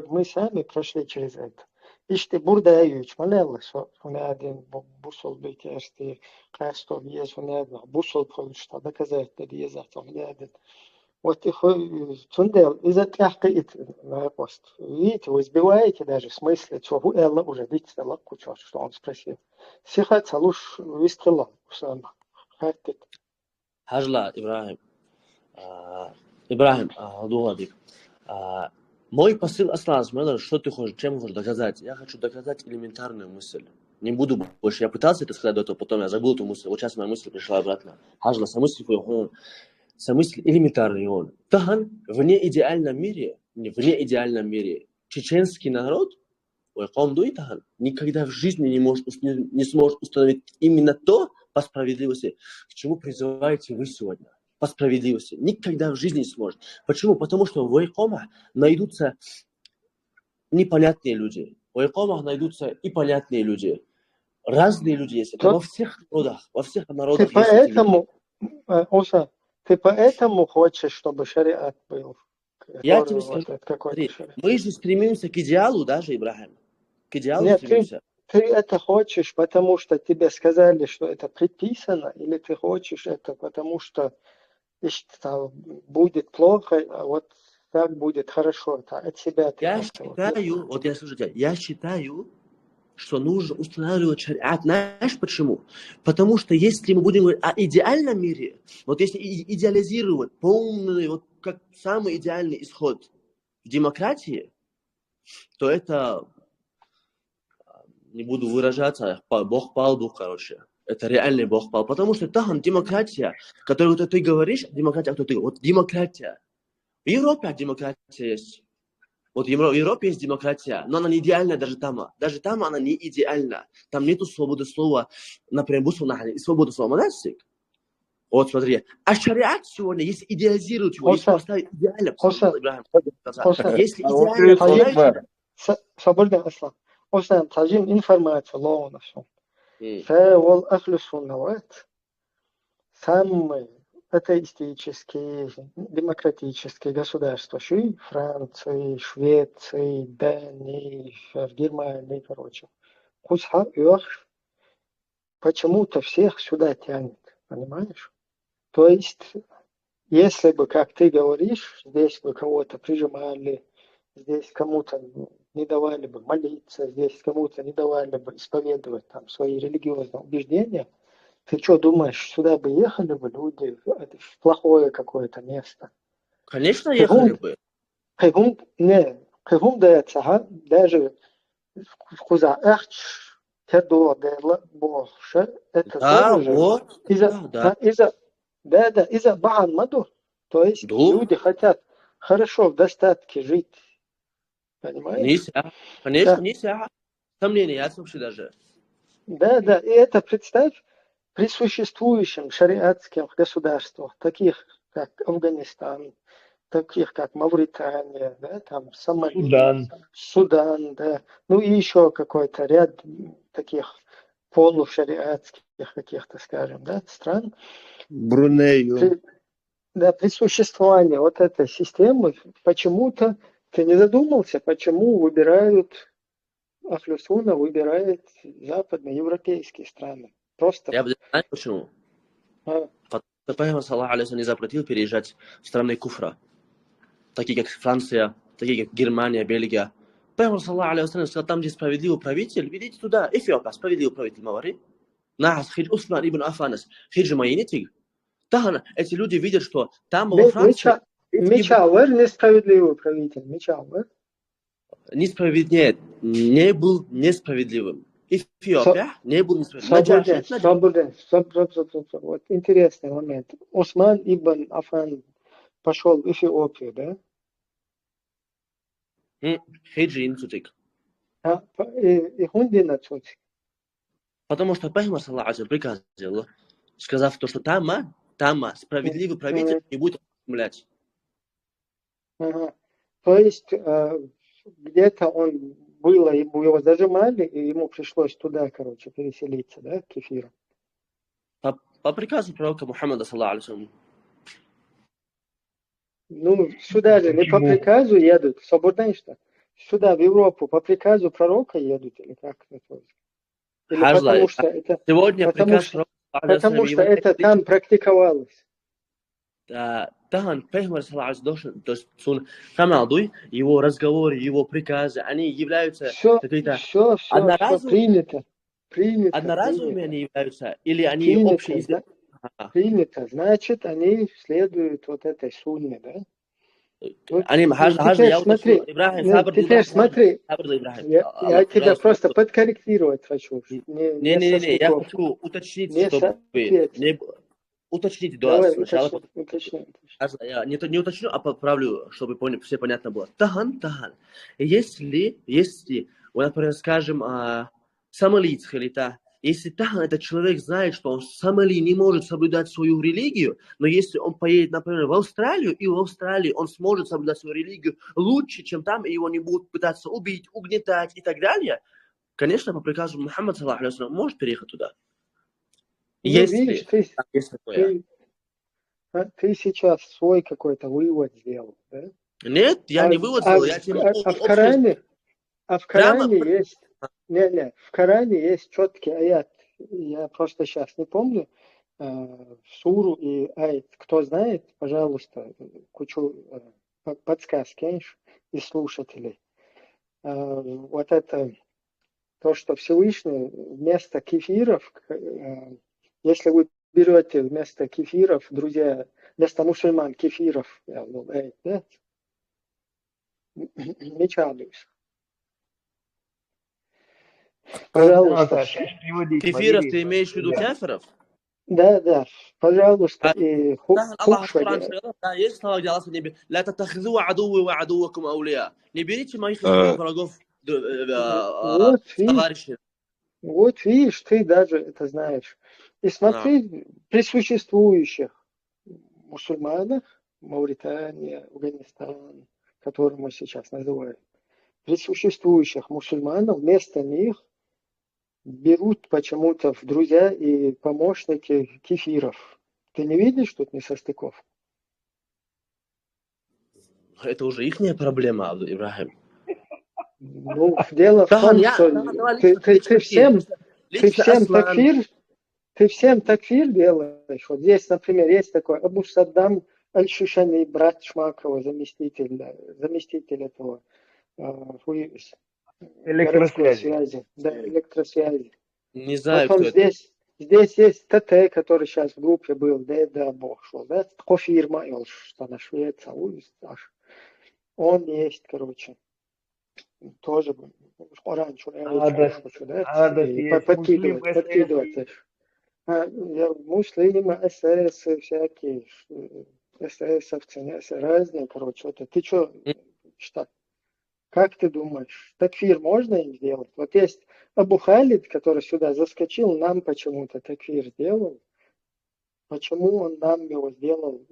мы сами прошли через это. İşte burada üç manevla один бусол быть ерсти касто вез один бусол получится доказать доезать один вот их тундел из-за тяжкой на пост видите вы сбиваете даже в смысле что вы элла уже видите лакку что он спросил сихать луж выстрела сама хатит هجلا Ибрахим, Дуладик. Мой посыл остался, что ты хочешь, чем хочешь доказать? Я хочу доказать элементарную мысль. Не буду больше. Я пытался это сказать до этого, потом я забыл эту мысль. Вот сейчас моя мысль пришла обратно. Хажла, самысль элементарный он. Тахан, в неидеальном мире, чеченский народ, никогда в жизни не сможет установить именно то по справедливости, к чему призываете вы сегодня. По справедливости. Никогда в жизни не сможет. Почему? Потому что в Ойкомах найдутся непонятные люди. В Ойкомах найдутся и понятные люди. Разные люди есть. Это во всех народах ты поэтому, Оса, ты поэтому хочешь, чтобы шариат был? Я тебе скажу, мы же стремимся к идеалу даже, Ибрахим. К идеалу стремимся. Ты это хочешь, потому что тебе сказали, что это предписано, или ты хочешь это, потому что будет плохо, а вот так будет хорошо. От себя ты я считаю, что нужно устанавливать шариат. Знаешь почему? Потому что если мы будем говорить о идеальном мире, вот если идеализировать полный, вот как самый идеальный исход в демократии, то это, не буду выражаться, Бог пал, короче. Это реальный Бог пал. Потому что там демократия, которую ты говоришь, демократия, вот демократия. В Европе демократия есть. Вот в Европе есть демократия, но она не идеальна даже там. Даже там она не идеальна. Там нету свободы слова, например, и свободы слова. Монастырь. Вот смотри. А шариат сегодня, если идеализировать его, если поставить идеально, если идеально... Свободный ислам. Осам, тажим информацию, лоу нашел. فهو أهل السنوات самые атеистические, демократические государства, Франции, Швеции, Дании, Германии, короче. Почему-то всех сюда тянет, понимаешь? То есть, если бы, как ты говоришь, здесь бы кого-то прижимали, здесь кому-то не давали бы молиться, здесь кому-то не давали бы исповедовать там свои религиозные убеждения, ты что думаешь, сюда бы ехали бы люди в плохое какое-то место? Конечно, ехали бы. Даже куда это тоже из-за Бахамаду. То есть люди хотят хорошо в достатке жить. Понимаешь? Конечно, нельзя. Сомнения вообще даже. Да, и это представь при существующем шариатских государствах, таких как Афганистан, таких как Мавритания, да, там Сомали, Судан, да, ну и еще какой-то ряд таких полушариатских каких-то, скажем, да, стран. Брунею. При существовании вот этой системы почему-то ты не задумался, почему выбирают Ахлюсуна, выбирает западноевропейские страны? Просто. Я бы знаю почему. Потому что Пайгамбар саллаллаху алейхи не запретил переезжать в страны куфра, такие как Франция, такие как Германия, Бельгия. Пайгамбар саллаллаху алейхи сказал, там, где справедливый правитель, идите туда. Эфиопия, справедливый правитель, Мавари. Нахас хидж Усман ибн Афанас, хидж майнитиг. Тахана, эти люди видят, что там во Франции... Мичауэр несправедливый правитель, Мичауэр. Нет, не был несправедливым. Эфиопия не был несправедливым. Свободен. Вот интересный момент. Осман ибн Афан пошел в Эфиопию, да? Хиджин цутик. И хундина цутик. Потому что Пайгамбар саллаллаху алейхи приказал, сказав то, что там справедливый правитель не будет умлять. Ага. То есть где-то он было, его зажимали, и ему пришлось туда, короче, переселиться, да, к эфиру. По приказу пророка Мухаммада, саллаллаху алейхи. Ну, сюда же не по приказу едут, свободно что? сюда, в Европу, по приказу пророка едут, или как это? Или потому что это, сегодня приказ потому что это там практиковалось. Тахан Пейгамбар саллаллаху то есть Хамадуй, его разговоры, его приказы, они являются какие-то одноразовыми они являются, или они общие? Принято, значит, они следуют вот этой сунне, да? Теперь смотри, я тебя просто подкорректировать хочу. Не, я хочу уточнить, чтобы... Уточните, сначала. Я не уточню, а поправлю, чтобы все понятно было. Тахан. Если, например, скажем, самолийцах или если тахан, этот человек знает, что он самоли не может соблюдать свою религию, но если он поедет, например, в Австралию, и в Австралии он сможет соблюдать свою религию лучше, чем там, и его не будут пытаться убить, угнетать и так далее, конечно, по приказу Мухаммада, саллаллаху алейхи ва саллям, может переехать туда. Видишь, ты сейчас свой какой-то вывод сделал, да? Нет, я не вывод сделал, я тебе могу в Коране есть... в Коране есть четкий аят. Я просто сейчас не помню суру и аят. Кто знает, пожалуйста, кучу подсказки из слушателей. Вот это то, что Всевышний вместо кефиров, если вы берете вместо кефиров, друзья, вместо мусульман кефиров, да? Не чалуюсь. Пожалуйста. Кефиров ты имеешь в виду кефиров? Да, пожалуйста. И да, есть слова, где Аллах не берет. لا تتخذوا عدوي وعدوكم أولياء. Не берите моих врагов товарищей. Вот видишь, ты даже это знаешь. И смотри, при существующих мусульманах, Мавритания, Афганистан, который мы сейчас называем, при существующих мусульманах вместо них берут почему-то в друзья и помощники кефиров. Ты не видишь тут несостыковку? Это уже ихняя проблема, Ибрахим. Ну, дело в том, что ты всем такфир делаешь. Вот здесь, например, есть такой Абу Саддам Аль-Шушани, брат Шмакова, заместитель этого электросвязи. Да, электросвязи. Не знаю, потом здесь есть ТТ, который сейчас в группе был, да, Бог шел, да, Кофирма, что на Швеция, он есть, короче, тоже раньше, подкидывать. Муслимы, СС, всякие, ССовцы, разные, короче, это ты что, как ты думаешь, такфир можно им сделать? Вот есть Абу Халид, который сюда заскочил, нам почему-то такфир сделал. Почему он нам его сделал,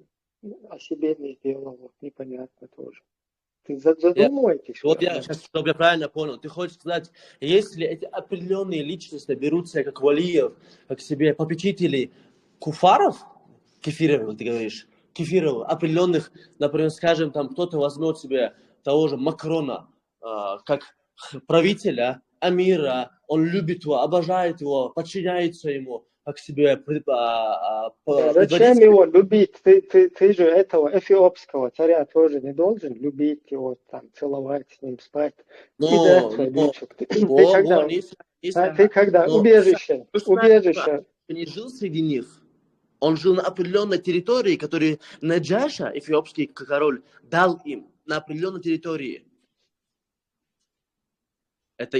а себе не сделал, вот непонятно тоже. Ты задумывайтесь. Вот я сейчас, чтобы я правильно понял, ты хочешь сказать, если эти определенные личности берутся как валиев, как себе попечители куфаров, кефиров, ты говоришь, кефиров, определенных, например, скажем, там кто-то возьмет себе того же Макрона, как правителя, амира, он любит его, обожает его, подчиняется ему, как себе... Зачем его любить? Ты же этого эфиопского царя тоже не должен любить его, там, целовать с ним, спать. Ты когда убежище. Не жил среди них. Он жил на определенной территории, которую Наджаша, эфиопский король, дал им на определенной территории. Это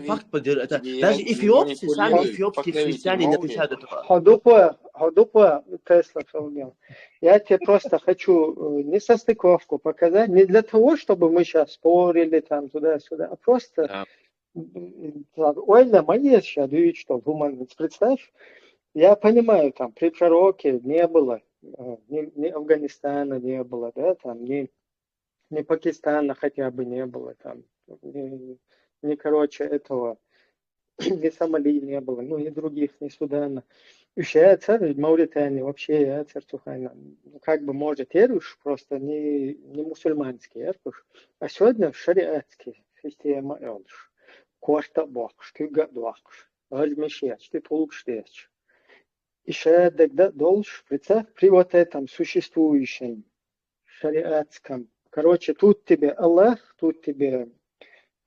факт, это даже эфиопцы, сами эфиопские христиане не отличают этого. Ходупа, Тесла Филмел. Я тебе просто хочу несостыковку показать, не для того, чтобы мы сейчас спорили там туда-сюда, а просто ойна моя сейчас, что гуманность. Представь, я понимаю, там при пророке не было, ни Афганистана не было, да, там ни Пакистана хотя бы не было, там, ни короче, этого, ни Сомали не было, ну, ни других, ни Судана. Еще царь Мавритании, вообще я царь Тухайна. Как бы, может, эруш, просто не мусульманский эруш, а сегодня шариатский. система elš. Korta bakš, küga bakš. Размещать, ты толкштеч. И тогда должен при вот этом существующем шариатском. Короче, тут тебе Аллах, тут тебе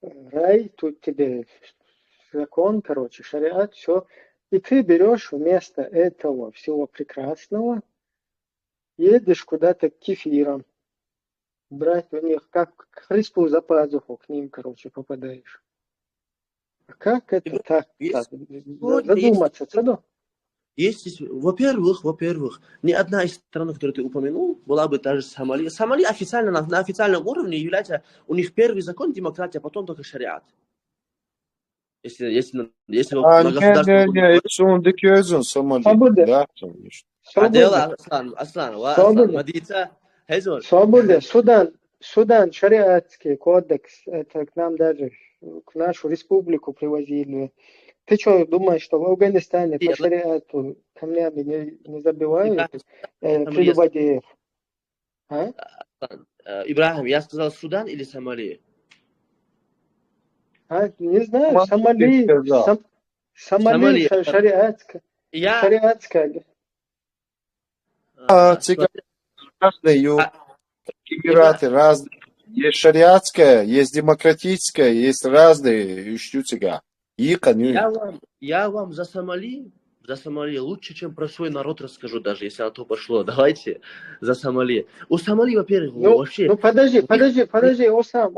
рай, тут тебе закон, короче, шариат, все. И ты берешь вместо этого всего прекрасного, едешь куда-то к кефирам, брать у них, как к Христу за пазуху, к ним, короче, попадаешь. А как это так? Задуматься, цеду? Есть, во-первых, ни одна из стран, которую ты упомянул, была бы та же Сомали. Сомали официально, на официальном уровне является, у них первый закон демократия, а потом только шариат. Если на государственном уровне... Если он декезон Сомали. Да, конечно. Аслан, Мадица, Хезон. Свобода, Судан, шариатский кодекс, это к нам даже, к нашу республику привозили. Ты что, думаешь, что в Афганистане по шариату камнями не забивают прелюбодеев? А? Ибрахим, я сказал Судан или Сомали? Не знаю, Сомали шариатская. Шариатская. Разные Эмираты разные. Есть шариатская, есть демократическая, есть разные. Я вам за Сомали лучше, чем про свой народ расскажу, даже если на то пошло. Давайте за Сомали. У Сомали, во-первых, вообще... Ну подожди, Осам,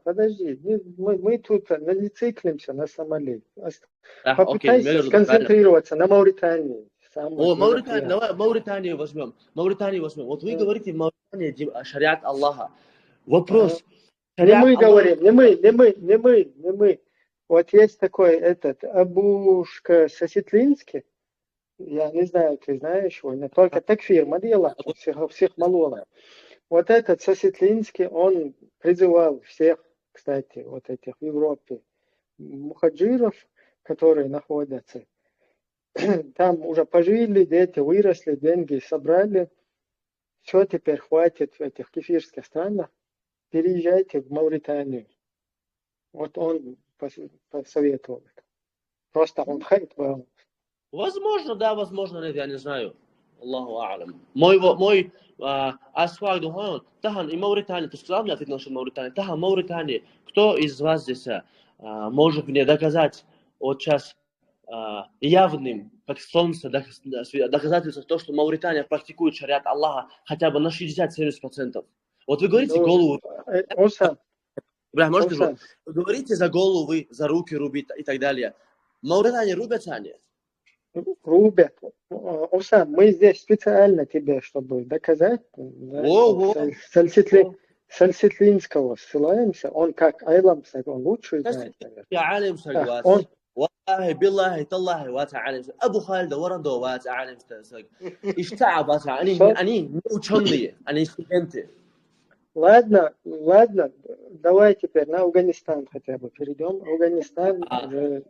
подожди. Мы тут не циклимся на Сомали. Попытайся сконцентрироваться на Мауритании. Мауритания, давай Мауританию возьмем. Вот вы говорите, в Мауритании шариат Аллаха. Вопрос. Не мы говорим, не мы. Вот есть такой Абушка Сосетлинский, я не знаю, ты знаешь его, не только такфир, мадила, всех молола. Вот этот Сосетлинский, он призывал всех, кстати, вот этих в Европе мухаджиров, которые находятся, там уже пожили, дети выросли, деньги собрали, все, теперь хватит в этих кефирских странах, переезжайте в Мауританию. Вот он посоветовал это. Просто он хайт был. Возможно, да, возможно, нет, я не знаю. Аллаху а'лам. Мой асфак духовен, тахан и Мауритания, ты сказал мне ответ насчет Мауритании, тахан Мауритания, кто из вас здесь может мне доказать вот сейчас явным, как солнце, доказательство того, что Мауритания практикует шариат Аллаха хотя бы на 60-70%. Вот вы говорите голову. Ибрахим, может скажу? Вы говорите за головы, за руки рубить и так далее. В Мауритании рубятся они? Рубят. Осам, мы здесь специально тебе, чтобы доказать. Сальсетлинского ссылаемся. Он как Айлам, он лучше знает. Я алим согласен. والله بالله تالله واسع علم ابو خالد ورده واسع علم ايش تعب واسع اني ученый, они студенты. Ладно, давай теперь на Афганистан хотя бы перейдем. Афганистан уже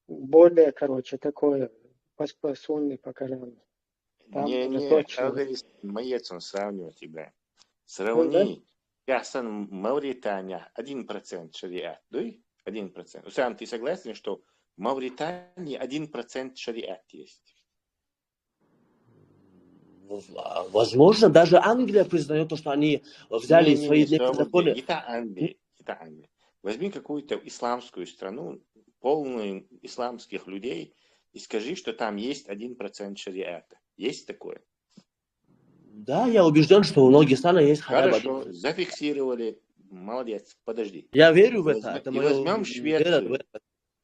более, такое сунный по Корану. Афганистан сравнивать тебя. Сравни. Ясан Мавритания 1% шариат, да? 1%. Сам ты согласен, что в Мавритании 1% шариат есть? Возможно, даже Англия признает то, что они взяли свои законы. Это Англия. Возьми какую-то исламскую страну, полную исламских людей, и скажи, что там есть 1% шариата. Есть такое? Да, я убежден, что у многих стран есть хотя бы. Хорошо, зафиксировали. Молодец, подожди. Я верю в это. И возьмем Швецию.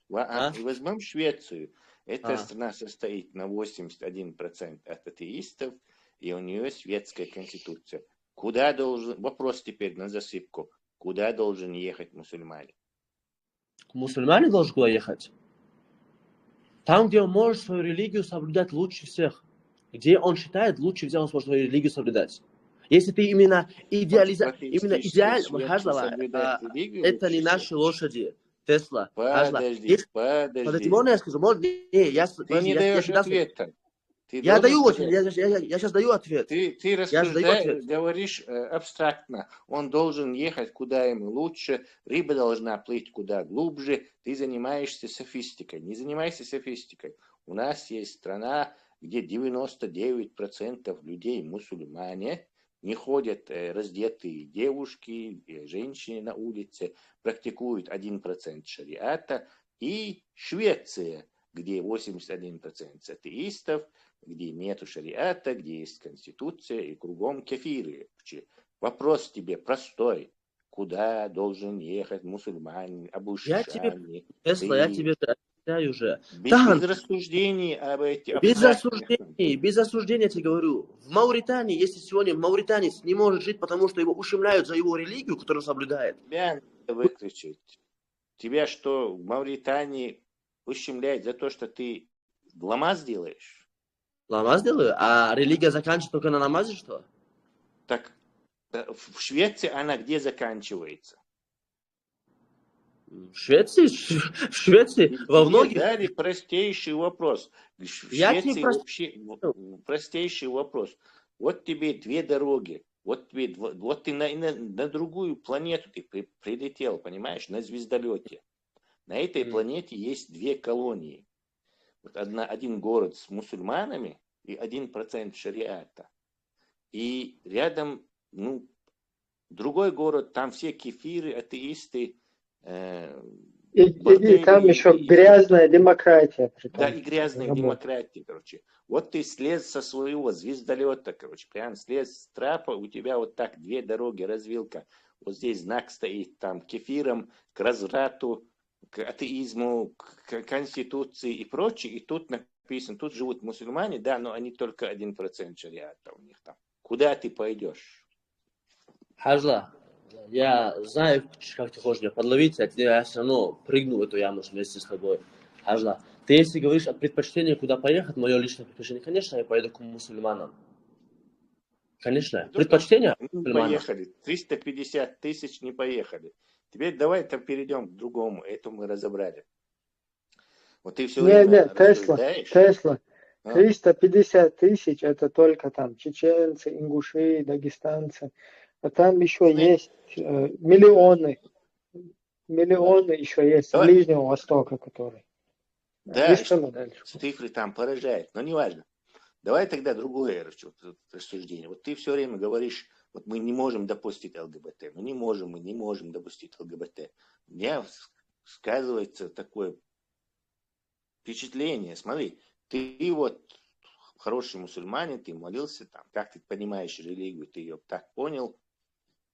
И возьмем Швецию. Эта страна состоит на 81% от атеистов, и у нее светская конституция. Куда должен... Вопрос теперь на засыпку. Куда должен ехать мусульмане? Мусульмане должны куда ехать? Там, где он может свою религию соблюдать лучше всех. Где он считает лучше всех, он сможет свою религию соблюдать. Если ты именно идеально, это не наши лошади. Тесла. Подожди. Можно я скажу? Ты не даешь ответа. Я даю ответ, я сейчас даю ответ. Ты говоришь абстрактно. Он должен ехать куда ему лучше, рыба должна плыть куда глубже. Ты занимаешься софистикой. Не занимайся софистикой. У нас есть страна, где 99% людей мусульмане, не ходят раздетые девушки, женщины на улице, практикуют 1% шариата. И Швеция, где 81% атеистов, где нету шариата, где есть конституция и кругом кефиры. Вопрос тебе простой. Куда должен ехать мусульманин, обушанный? Я тебе отвечаю уже. Без рассуждений об этих... Без осуждения я тебе говорю. В Мавритании, если сегодня мавританец не может жить, потому что его ущемляют за его религию, которую он соблюдает. Тебя надо выключить. Тебя что, в Мавритании ущемляют за то, что ты ламаз делаешь? Намаз делаю? А религия заканчивается только на намазе, что? Так в Швеции она где заканчивается? В Швеции во многих... Дали простейший вопрос. В Швеции вообще простейший вопрос. Вот тебе две дороги. Вот ты на другую планету ты прилетел, понимаешь, на звездолете. На этой планете есть две колонии. Вот один город с мусульманами и 1% шариата. И рядом, другой город, там все кефиры, атеисты. И там еще грязная демократия. Да, и грязная демократия, короче. Вот ты слез со своего звездолета, короче, прям слез с трапа, у тебя вот так две дороги, развилка. Вот здесь знак стоит, там, кефиром, к разврату, к атеизму, к конституции и прочее. И тут написано, тут живут мусульмане, да, но они только 1% шариата у них там. Куда ты пойдешь? Хажла, я знаю, как ты хочешь меня подловить, а я все равно прыгну в эту яму вместе с тобой. Хажла, ты если говоришь о предпочтении, куда поехать, мое личное предпочтение, конечно, я поеду к мусульманам. Конечно, предпочтение мусульманам. Поехали, 350 тысяч не поехали. Теперь давай перейдем к другому, это мы разобрали. Вот ты все время Тесла. 350 тысяч это только там чеченцы, ингуши, дагестанцы. А там еще есть миллионы еще есть с Ближнего Востока, которые. Да, цифры там поражают, но неважно. Давай тогда другое рассуждение. Вот ты все время говоришь, вот мы не можем допустить ЛГБТ, мы не можем допустить ЛГБТ. У меня сказывается такое впечатление, смотри, ты вот хороший мусульманин, ты молился, там, как ты понимаешь религию, ты ее так понял,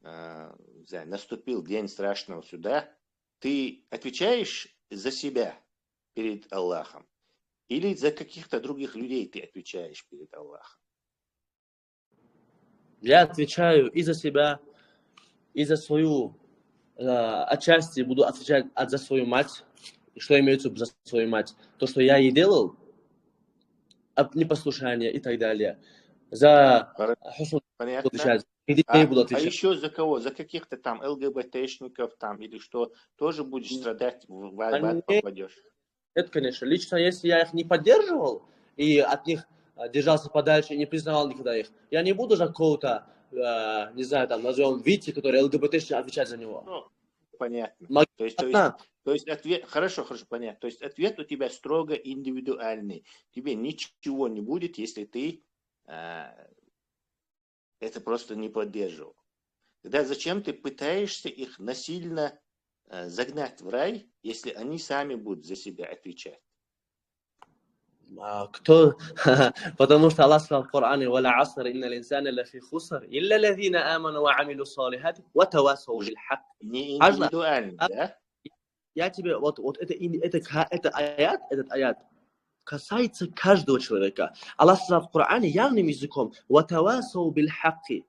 наступил день страшного суда, ты отвечаешь за себя перед Аллахом или за каких-то других людей ты отвечаешь перед Аллахом? Я отвечаю и за себя, и за свою, отчасти буду отвечать за свою мать. И что имеется за свою мать? То, что я ей делал, непослушание и так далее. За хусн буду отвечать. А еще за кого? За каких-то там ЛГБТшников там или что? Тоже будешь страдать, в ад попадешь? Это, конечно. Лично, если я их не поддерживал и от них держался подальше и не признавал никогда их, я не буду за кого-то, не знаю, там, назовем Вити, который ЛГБТшник, отвечать за него. Понятно. То есть ответ, хорошо, понятно. То есть ответ у тебя строго индивидуальный. Тебе ничего не будет, если ты это просто не поддерживал. Тогда зачем ты пытаешься их насильно загнать в рай, если они сами будут за себя отвечать? Кто? Потому что Аллах сказал в Коране: «Валя аср, инна линсана лафи хуср, илля лазина аману ва амилу салихати, ва тавасау биль хак». Не индивидуально, да? Я тебе, вот этот аят касается каждого человека. Аллах сказал в Коране явным языком: «Ва тавасау биль хакки».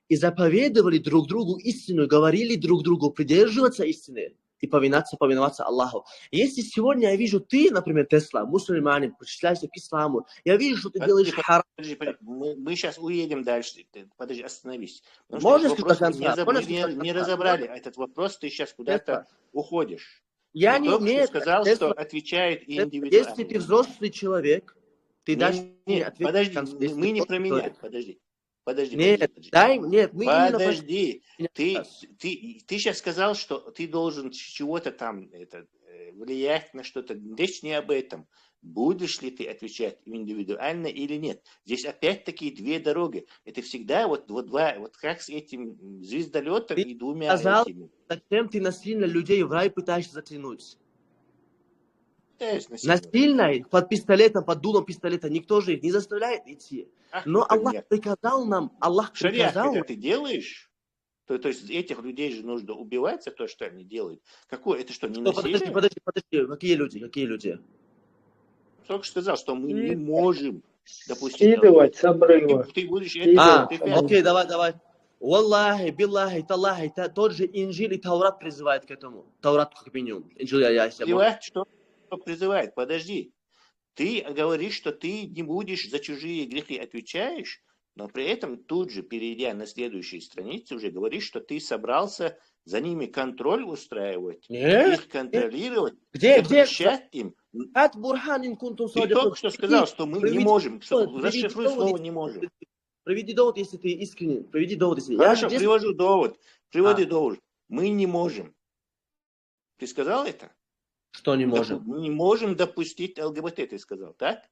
И заповедовали друг другу истину, говорили друг другу придерживаться истины и повиноваться Аллаху. Если сегодня я вижу, ты, например, Тесла, мусульманин, причисляешься к исламу, я вижу, что ты делаешь харам. Мы сейчас уедем дальше. Подожди, остановись. Можешь не разобрали этот вопрос, ты сейчас куда-то уходишь. Я не умею. Сказал, что отвечает индивидуально. Если ты взрослый человек, Ты даже не Нет, ответил подожди, конкретно. мы не про меня, подожди. Нет, нет, мы именно про Подожди, меня ты сейчас. сейчас сказал, что ты должен чего-то там влиять на что-то. Речь не об этом. Будешь ли ты отвечать индивидуально или нет? Здесь опять-таки две дороги. Это всегда вот два, вот как с этим звездолетом Ты и двумя сказал, этими. зачем ты насильно людей в рай пытаешься затянуть? Пытаюсь насильно. Насильно, под пистолетом, под дулом пистолета, никто же их не заставляет идти. Ах, Но это Аллах нет. приказал нам, Аллах Шариат, приказал когда нам. ты делаешь, то есть этих людей же нужно убивать за то, что они делают. Какое? Это что, не насилие? Подожди, какие люди? Только что сказал, что мы не можем допустить. Скидывать с обрыва. Ты будешь Окей, давай. Валлахи, биллахи, таллахи, тот же Инжил и Таурат призывает к этому. Таурат как минимум. Инжил я Призывает, что призывает? Подожди. Ты говоришь, что ты не будешь за чужие грехи отвечаешь, но при этом тут же, перейдя на следующей странице, уже говоришь, что ты собрался за ними контроль устраивать, их контролировать, запрещать им. Ты только что сказал, что мы не можем. Расшифруй слово «не можем». Приведи довод, если ты искренен. Приведи довод, если... Хорошо, привожу довод. Приводи довод. Мы не можем. Ты сказал это? Что не можем? Мы не можем допустить ЛГБТ, ты сказал, так?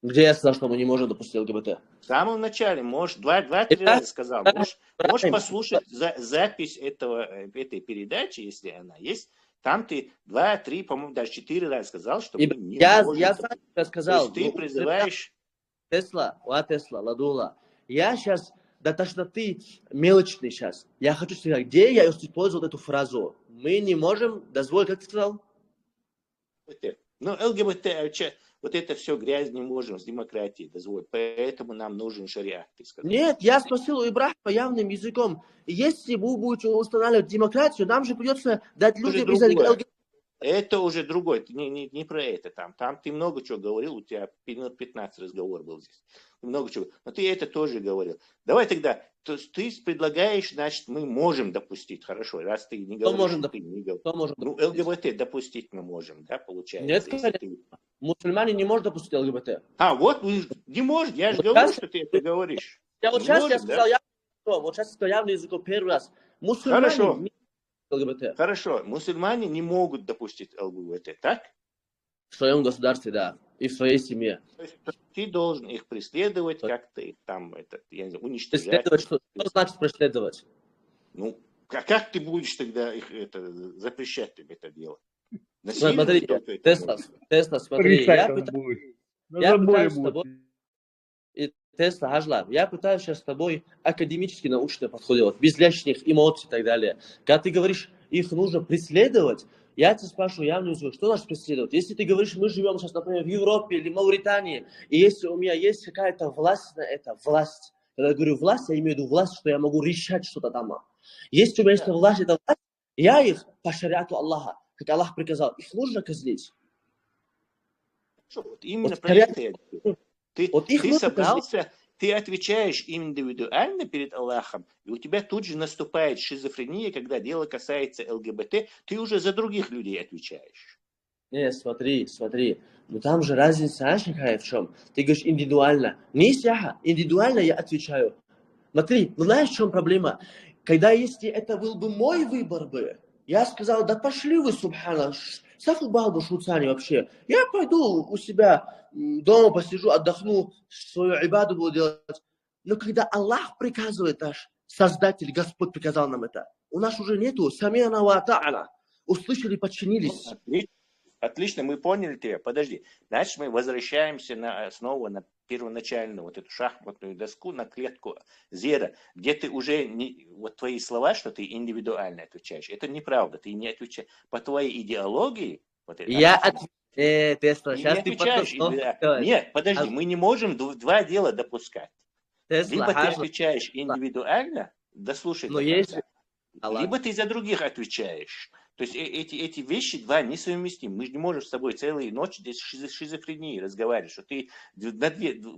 Где я сказал, что мы не можем допустить ЛГБТ? В самом начале, может, два-три раза сказал. Можешь послушать запись этой передачи, если она есть. Там ты 2, 3, по-моему, даже 4 раза сказал, что мы не можем. Я сказал. То есть ты призываешь... Тесла, ладула. Я сейчас до тошноты мелочный сейчас. Я хочу сказать, где я использовал эту фразу? Мы не можем дозволить, как ты сказал? Ну, ЛГБТ, вот это все грязь не можем с демократией дозволить. Поэтому нам нужен шариат, ты сказал. Нет, я спросил у Ибрахима явным языком. Если вы будете устанавливать демократию, нам же придется дать людям из ЛГБТ. Это уже другой, не про это там. Там ты много чего говорил, у тебя минут 15 разговор был здесь. Много чего. Но ты это тоже говорил. Давай тогда, то есть ты предлагаешь, значит, мы можем допустить, хорошо, раз ты не говоришь, ты не говоришь. Ну, ЛГБТ допустить мы можем, да, получается? Нет, конечно. Мусульмане не могут допустить ЛГБТ. Вот, не может, я же говорю, что ты это говоришь. Я вот сейчас сказал явным языком первый раз. Хорошо. ЛГБТ. Хорошо, мусульмане не могут допустить ЛГБТ, так? В своем государстве, да, и в своей семье. То есть ты должен их преследовать, как-то их там, я не знаю, уничтожать. Преследовать, что значит преследовать? Ну, как ты будешь тогда их запрещать им это дело? Смотри, Тесла, смотри, я пытаюсь с тобой... Тесла, Ажлар, я пытаюсь сейчас с тобой академически научно подходить, без лишних эмоций и так далее. Когда ты говоришь, их нужно преследовать, я тебя спрашиваю явно, что значит преследовать? Если ты говоришь, мы живем сейчас, например, в Европе или Мавритании, и если у меня есть какая-то власть на это, власть. Когда я говорю власть, я имею в виду власть, что я могу решать что-то там. Если у меня есть власть, это власть, я их по шариату Аллаха, как Аллах приказал, их нужно казнить. Именно про это я говорю. Ты собрался, ты отвечаешь индивидуально перед Аллахом, и у тебя тут же наступает шизофрения, когда дело касается ЛГБТ, ты уже за других людей отвечаешь. Не, смотри, но там же разница, знаешь, какая в чем? Ты говоришь индивидуально. Не сяха, индивидуально я отвечаю. Смотри, ну знаешь, в чем проблема? Когда если это был бы мой выбор бы, я сказал, да пошли вы, субхана, сафубал бы шуцани вообще. Я пойду у себя дома посижу, отдохну, свою ибаду буду делать. Но когда Аллах приказывает, наш Создатель, Господь приказал нам это, у нас уже нету самиана ва та'ана. Услышали, подчинились. Отлично, мы поняли тебя. Подожди. Значит, мы возвращаемся снова на первоначальную вот эту шахматную доску, на клетку зера, где ты уже, вот твои слова, что ты индивидуально отвечаешь, это неправда. Ты не отвечаешь. По твоей идеологии... Вот это, я Тесла, сейчас ты отвечаешь. Нет, подожди, мы не можем два дела допускать. Либо ты отвечаешь индивидуально, дослушай до конца, либо ты за других отвечаешь. То есть эти вещи два несовместимы. Мы же не можем с тобой целые ночи здесь шизофрении разговаривать, что ты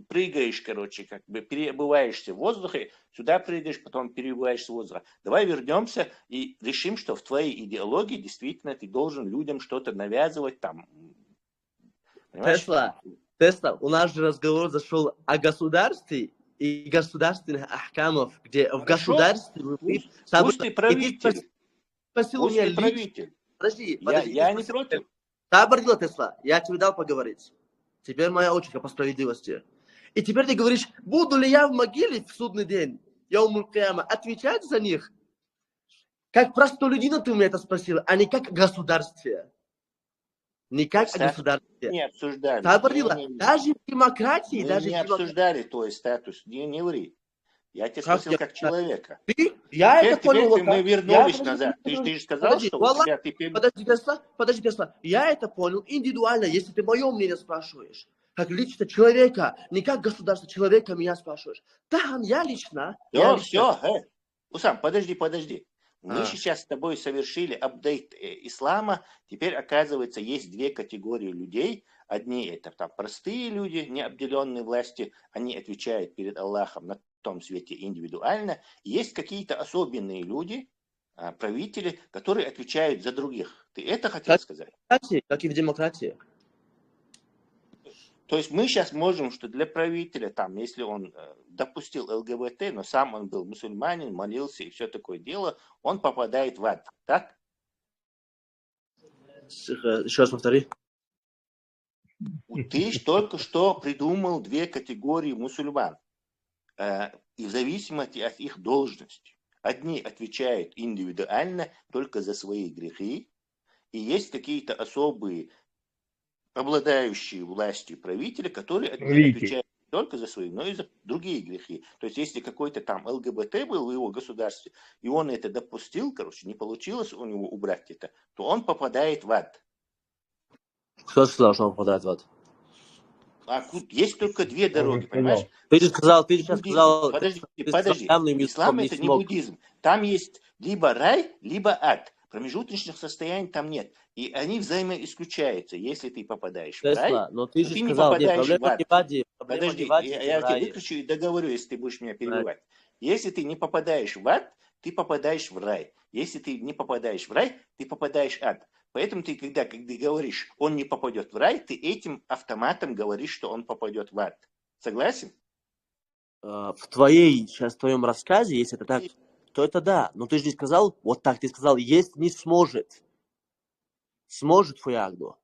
прыгаешь, короче, как бы перебываешься в воздухе, сюда прыгаешь, потом перебываешься в воздухе. Давай вернемся и решим, что в твоей идеологии действительно ты должен людям что-то навязывать там. Тесла, Тесла, у нас же разговор зашел о государстве и государственных ахкамов, где в государстве... Пусть ты правитель. Спросил у меня лично... Правитель. Подожди, Я не против. Табардила, Тесла, я тебе дал поговорить. Теперь моя очередь по справедливости. И теперь ты говоришь, буду ли я в могиле в судный день, Яумуль Кияма, отвечать за них? Как простолюдина ты у меня это спросил, а не как государстве. Не как государстве. Не обсуждали. Табардила, даже в демократии, Мы даже не обсуждали твой статус. Не ври. Я тебя спросил как человека. Я это понял. Теперь мы вернулись назад. Ты же сказал, что у тебя теперь... Подожди, Тесла. Я это понял индивидуально, если ты мое мнение спрашиваешь. Как лично человека, не как государство, человека меня спрашиваешь. Да, я лично. Все. Усам, подожди. Мы сейчас с тобой совершили апдейт ислама. Теперь, оказывается, есть две категории людей. Одни это там простые люди, не обделенные властью. Они отвечают перед Аллахом на том свете индивидуально. Есть какие-то особенные люди, правители, которые отвечают за других. Ты это хотел сказать? Как и в демократии. То есть мы сейчас можем, что для правителя, там, если он допустил ЛГБТ, но сам он был мусульманин, молился и все такое дело, он попадает в ад, так? Еще раз повтори. Ты только что придумал две категории мусульман. И в зависимости от их должности. Одни отвечают индивидуально только за свои грехи, и есть какие-то особые, обладающие властью правители, которые отвечают не только за свои, но и за другие грехи. То есть, если какой-то там ЛГБТ был в его государстве, и он это допустил, не получилось у него убрать это, то он попадает в ад. Кто сказал, что он попадает в ад? Есть только две дороги, понимаешь? Ты же сказал. Подожди. Ислам это не буддизм. Там есть либо рай, либо ад. Промежуточных состояний там нет. И они взаимоисключаются. Если ты попадаешь в рай, но ты же не сказал, попадаешь в ад. Подожди, я тебя выключу и договорю, если ты будешь меня перебивать. Если ты не попадаешь в ад, ты попадаешь в рай. Если ты не попадаешь в рай, ты попадаешь в ад. Поэтому ты, когда говоришь, он не попадет в рай, ты этим автоматом говоришь, что он попадет в ад. Согласен? В твоем рассказе, если это так, то это да. Но ты же не сказал, вот так ты сказал, если не сможет. Сможет Фуягду.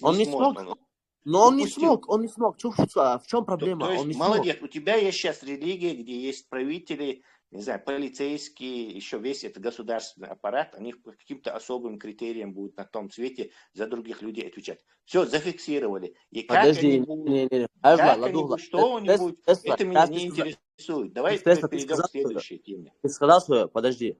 Он не смог. Но он не смог. В чем проблема? То есть, он не молодец, смог. У тебя есть сейчас религия, где есть правители, не знаю, полицейские, еще весь этот государственный аппарат, они по каким-то особым критериям будут на том свете за других людей отвечать. Все, зафиксировали. И что-нибудь, это меня не интересует. Давай перейдем к следующей теме. Ты сказал свое, подожди.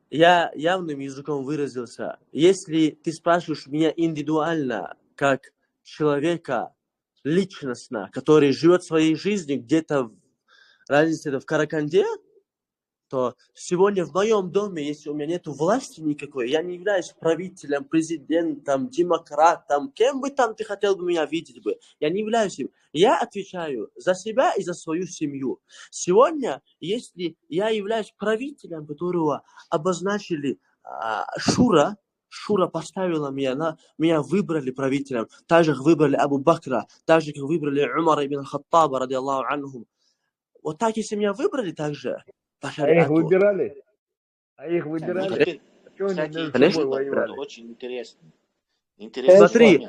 Я явным языком выразился. Если ты спрашиваешь меня индивидуально, как человека личностно, который живет своей жизнью где-то в Караканде, то сегодня в моем доме, если у меня нет власти никакой, я не являюсь правителем, президентом, демократом, кем бы там ты хотел бы меня видеть бы, я не являюсь им. Я отвечаю за себя и за свою семью. Сегодня, если я являюсь правителем, которого обозначили Шура поставила меня выбрали правителем, так же, как выбрали Абу Бакра, так же, как выбрали Умара ибн Хаттаба, ради Аллаху анхум. Вот так, если меня выбрали, так же. А их выбирали? Кстати, конечно, это очень интересно. Смотри,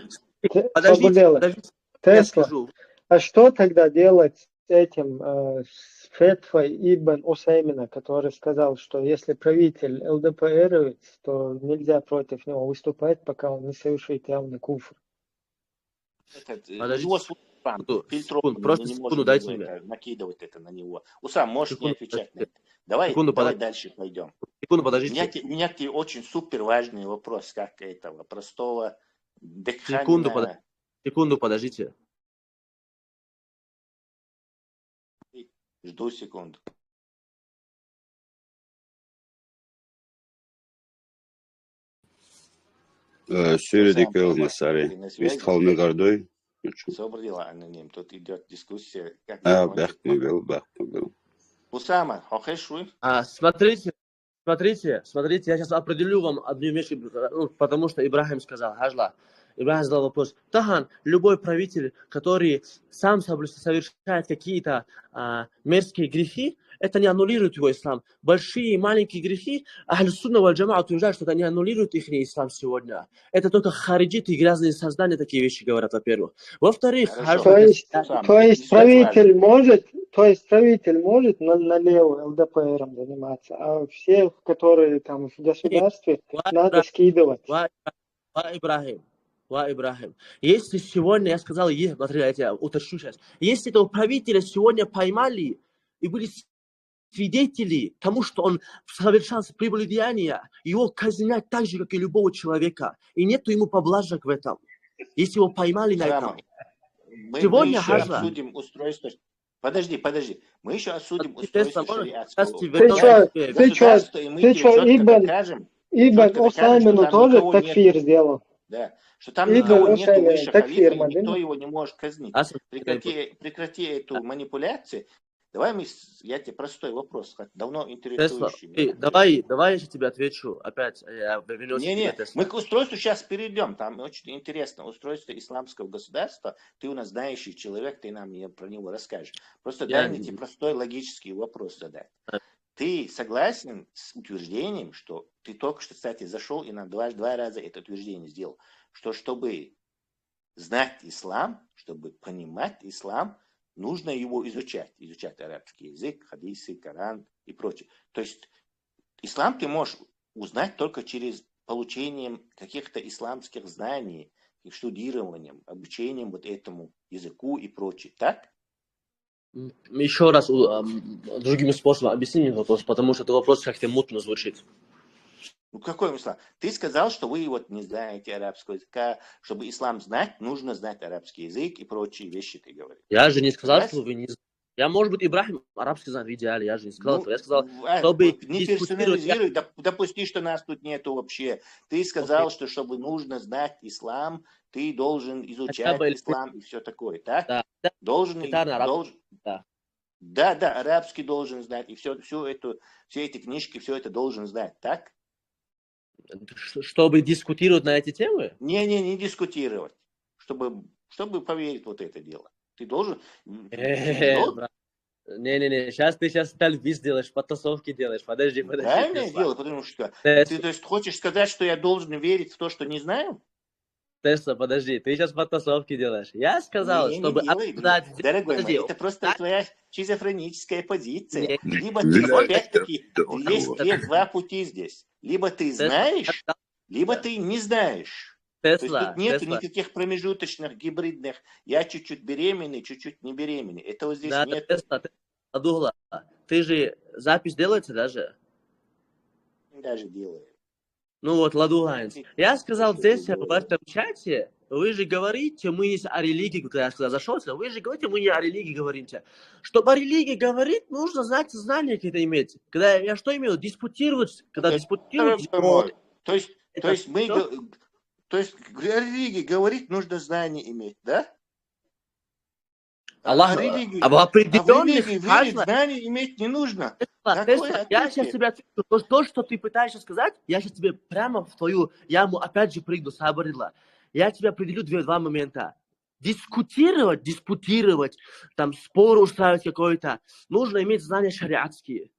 подождите, Тесла, а что тогда делать с этим, с фетвой Ибн Усаймина, который сказал, что если правитель ЛДПРовец, то нельзя против него выступать, пока он не совершит явный куфр? Секунду, дайте мне. Накидывать это на него. Усам, можешь не отвечать на это. Давай дальше пойдем. Секунду, подождите. У меня к тебе очень супер важный вопрос, как этого простого дыхания. Секунду, подождите. Жду секунду. Söyledik öyle Sari. Biz kalmı gardoy. Собрала аноним. Тут идет дискуссия. Бахмагал. Усама, хохешуй? Смотрите, Смотрите, я сейчас определю вам одну вещь, потому что Ибрахим сказал, Хажла. Ибрахим задал вопрос. Тахан, любой правитель, который сам совершает какие-то мерзкие грехи, это не аннулирует его ислам. Большие и маленькие грехи, Ахль-Сунна валь-Джамаа утверждают, что это не аннулирует их ислам сегодня. Это только хариджиты и грязные создания такие вещи говорят, во-первых. Во-вторых, то есть правитель может налево ЛДПРом заниматься, а всех, которые там в государстве, надо скидывать. Ибрахим. Если сегодня, я сказал, смотри, я тебя уточню сейчас, если этого правителя сегодня поймали и были свидетели тому, что он совершал прелюбодеяния, его казнят так же, как и любого человека. И нету ему поблажек в этом. Если его поймали на этом. Мы еще обсудим устройство... Подожди. Мы еще обсудим устройство шариатского. Ты что, Ибн Усаймину тоже такфир сделал? Да, что там никого нету выше халифа, и никто его не может казнить. Прекрати эту манипуляцию. Я тебе простой вопрос, давно интересующий. Давай я тебе отвечу. Опять я вернусь. Мы к устройству сейчас перейдем. Там очень интересно. Устройство исламского государства. Ты у нас знающий человек, ты нам про него расскажешь. Просто дай мне тебе простой логический вопрос задать. Ты согласен с утверждением, что ты только что, кстати, зашел и нам два раза это утверждение сделал, что чтобы знать ислам, чтобы понимать ислам, нужно его изучать арабский язык, хадисы, Коран и прочее. То есть ислам ты можешь узнать только через получением каких-то исламских знаний, штудированием, обучением вот этому языку и прочее. Так? Еще раз другим способом объясни мне вопрос, потому что этот вопрос как-то мутно звучит. Ну какой ислам? Ты сказал, что вы вот не знаете арабского языка. Чтобы ислам знать, нужно знать арабский язык и прочие вещи, ты говоришь. Я же не сказал, что вы не знаете. Я, может быть, Ибрахим арабский знает в идеале, я же не сказал этого. Я сказал, чтобы не персонализируй, допусти, что нас тут нету вообще. Ты сказал, что чтобы нужно знать ислам, ты должен изучать ислам и все такое, так? Да. Да, арабский должен знать, и все эти книжки, все это должен знать, так? Чтобы дискутировать на эти темы? Не дискутировать. Чтобы поверить в вот это дело. Ты должен... Не, сейчас ты тальбис делаешь, потасовки делаешь. Подожди. Правильное дело, потому что ты то есть, хочешь сказать, что я должен верить в то, что не знаю? Тесла, подожди, ты сейчас потасовки делаешь. Я сказал, чтобы обсуждать... Дорогой мой, это просто твоя шизофреническая позиция. Либо ты, опять-таки, есть два пути здесь. Либо ты знаешь, либо ты не знаешь. Тесла, то есть тут нет никаких промежуточных, гибридных. Я чуть-чуть беременный, чуть-чуть не беременный. Этого здесь нет. Тесла, ты же запись делаете даже? Даже делаю. Ну вот, Ладуганец. Я сказал здесь, в этом чате, вы же говорите, мы не о религии, когда я сказал, зашел, вы же говорите, мы не о религии говорите. Чтобы о религии говорить, нужно знания какие-то иметь. Когда я что имею? Диспутировать. Когда диспутировать... То есть о религии говорить нужно знания иметь, да? Аллах, об определенных знаний иметь не нужно. Я сейчас тебе отвечу. То, что ты пытаешься сказать, я сейчас тебе прямо в твою яму опять же прыгну, Сабарилла. Я тебе определю два момента. Диспутировать, там спор устраивать какой-то, нужно иметь знания шариатские.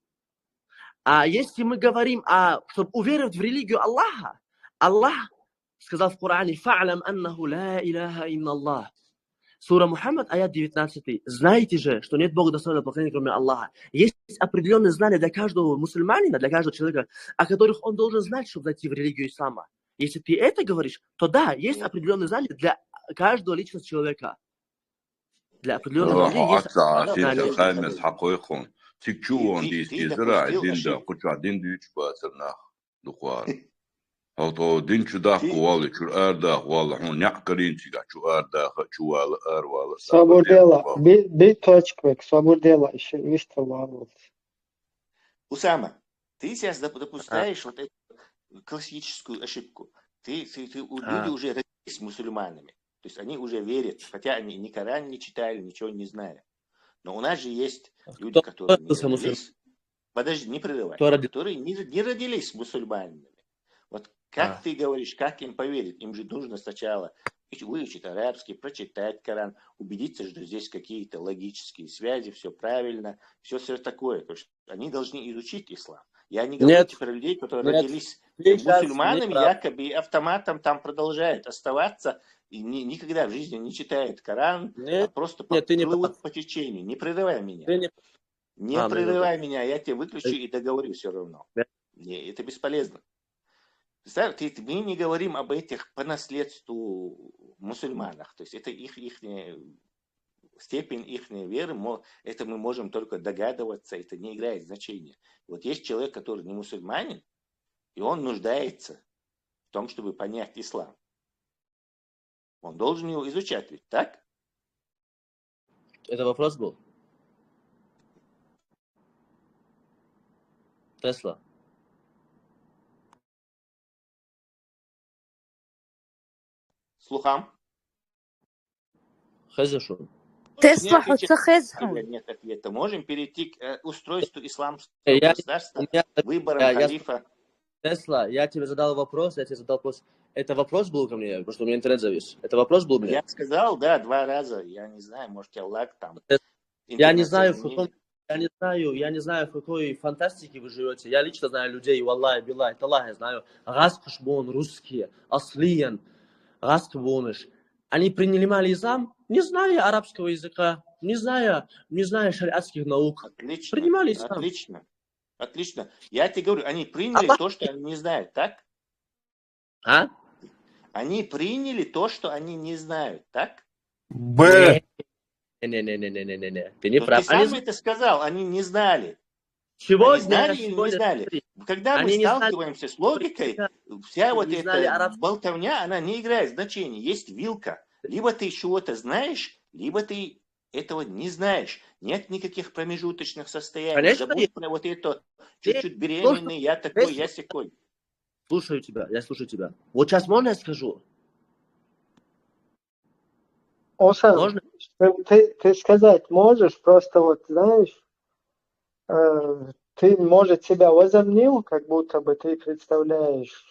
А если мы говорим, чтобы уверовать в религию Аллаха, Аллах сказал в Коране: «Фа'лам аннаху ла иляха илlallah». Сура Мухаммад, аят 19. Знаете же, что нет Бога достойного поклонения, кроме Аллаха. Есть определенные знания для каждого мусульманина, для каждого человека, о которых он должен знать, чтобы зайти в религию ислама. Если ты это говоришь, то да, есть определенные знания для каждого личного человека. Для определенного людей есть знания. هو دين شداخ والله شو أرداخ والله هون يعقلين تيجا شو أرداخ شو والله Свободела, бей точку, свободела, еще выставила. Усама, ты сейчас допускаешь вот эту классическую ошибку. Люди уже родились мусульманами, то есть они уже верят, хотя они ни Коран не читали, ничего не знают. Но у нас же есть люди, которые не родились. подожди, не прерывай, которые не родились мусульманами. Вот как ты говоришь, как им поверить? Им же нужно сначала выучить арабский, прочитать Коран, убедиться, что здесь какие-то логические связи, все правильно, все такое. То есть они должны изучить ислам. Я не говорю про людей, которые родились мусульманами, якобы автоматом там продолжают оставаться и никогда в жизни не читают Коран, а просто плывут по течению. Не прерывай меня. Не прерывай меня, я тебя выключу и договорю все равно. Это бесполезно. Мы не говорим об этих по наследству мусульманах. То есть это их степень их веры, это мы можем только догадываться, это не играет значения. Вот есть человек, который не мусульманин, и он нуждается в том, чтобы понять ислам. Он должен его изучать, ведь так? Это вопрос был? Тесла. Слухам? Хезешу. Тесла хоть нет ответа. Можем перейти к устройству исламского государства, выборам халифа. Тесла, я тебе задал вопрос, Это вопрос был ко мне, потому что у меня интернет завис. Это вопрос был мне? Я сказал, да, 2 раза. Я не знаю, может, я лаг там. Я не знаю, в какой фантастике вы живете. Я лично знаю людей, валлахи, биллахи, таллах, я знаю. Раскошбон, русские, аслиян, раскошбоныш. Они принимали ислам, не зная арабского языка, не зная шариатских наук. Отлично, принимали ислам. Отлично. Я тебе говорю, они приняли то, что они не знают, так? А? Они приняли то, что они не знают, так? Не. Ты не прав. Ты сам это сказал, они не знали. Сегодня, они знали или не знали? Когда мы сталкиваемся с логикой, вся вот эта болтовня, она не играет значения. Есть вилка. Либо ты чего-то знаешь, либо ты этого не знаешь. Нет никаких промежуточных состояний. Забудь про вот это чуть-чуть беременный, я такой, я сякой. Я слушаю тебя. Вот сейчас можно я скажу? Осан, ты сказать можешь, просто вот знаешь, ты, может, себя возомнил, как будто бы ты представляешь,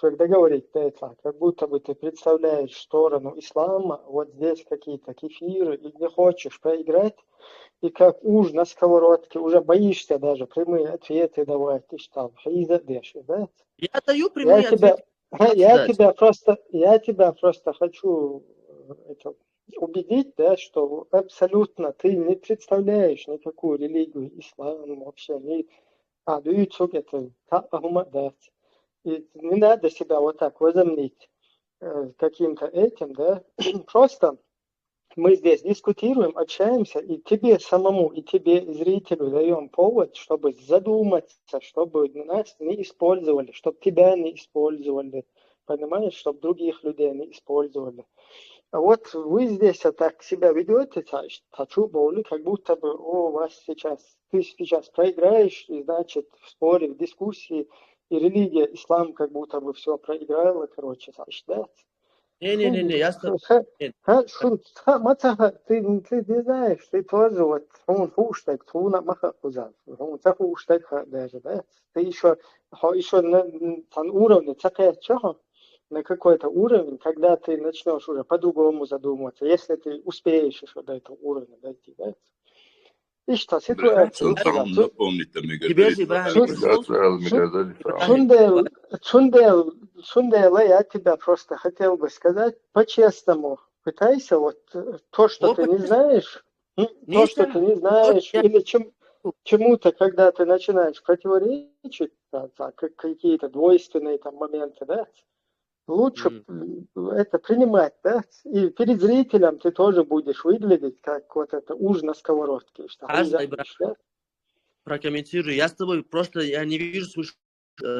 договорить это, как будто бы ты представляешь сторону ислама, вот здесь какие-то кефиры, и не хочешь проиграть, и как уж на сковородке, уже боишься даже прямые ответы давать, ты что, да? Я даю прямые ответы. Я тебя просто хочу убедить, да, что абсолютно ты не представляешь никакую религию, ислам вообще, и не надо себя вот так возомнить каким-то этим, да, просто мы здесь дискутируем, общаемся, и тебе самому, и тебе, зрителю, даем повод, чтобы задуматься, чтобы нас не использовали, чтобы тебя не использовали, понимаешь, чтобы других людей не использовали. А вот вы здесь так себя ведете, как будто бы ты сейчас проиграешь, и значит в споре, в дискуссии, и религия, ислам как будто бы все проиграла, да? Не, я ты не знаешь, ты тоже вот, даже, да? Ты еще на уровне, на какой-то уровень, когда ты начнешь уже по-другому задумываться, если ты успеешь еще до этого уровня дойти, да? И что, ситуация... Чундел, я тебя просто хотел бы сказать, по-честному, пытайся вот то, что ты не знаешь, или чему-то, когда ты начинаешь противоречить, какие-то двойственные там моменты, да, лучше это принимать, да, и перед зрителем ты тоже будешь выглядеть как вот это ужин на сковородке. Прокомментирую. Я с тобой просто, я не вижу смысла,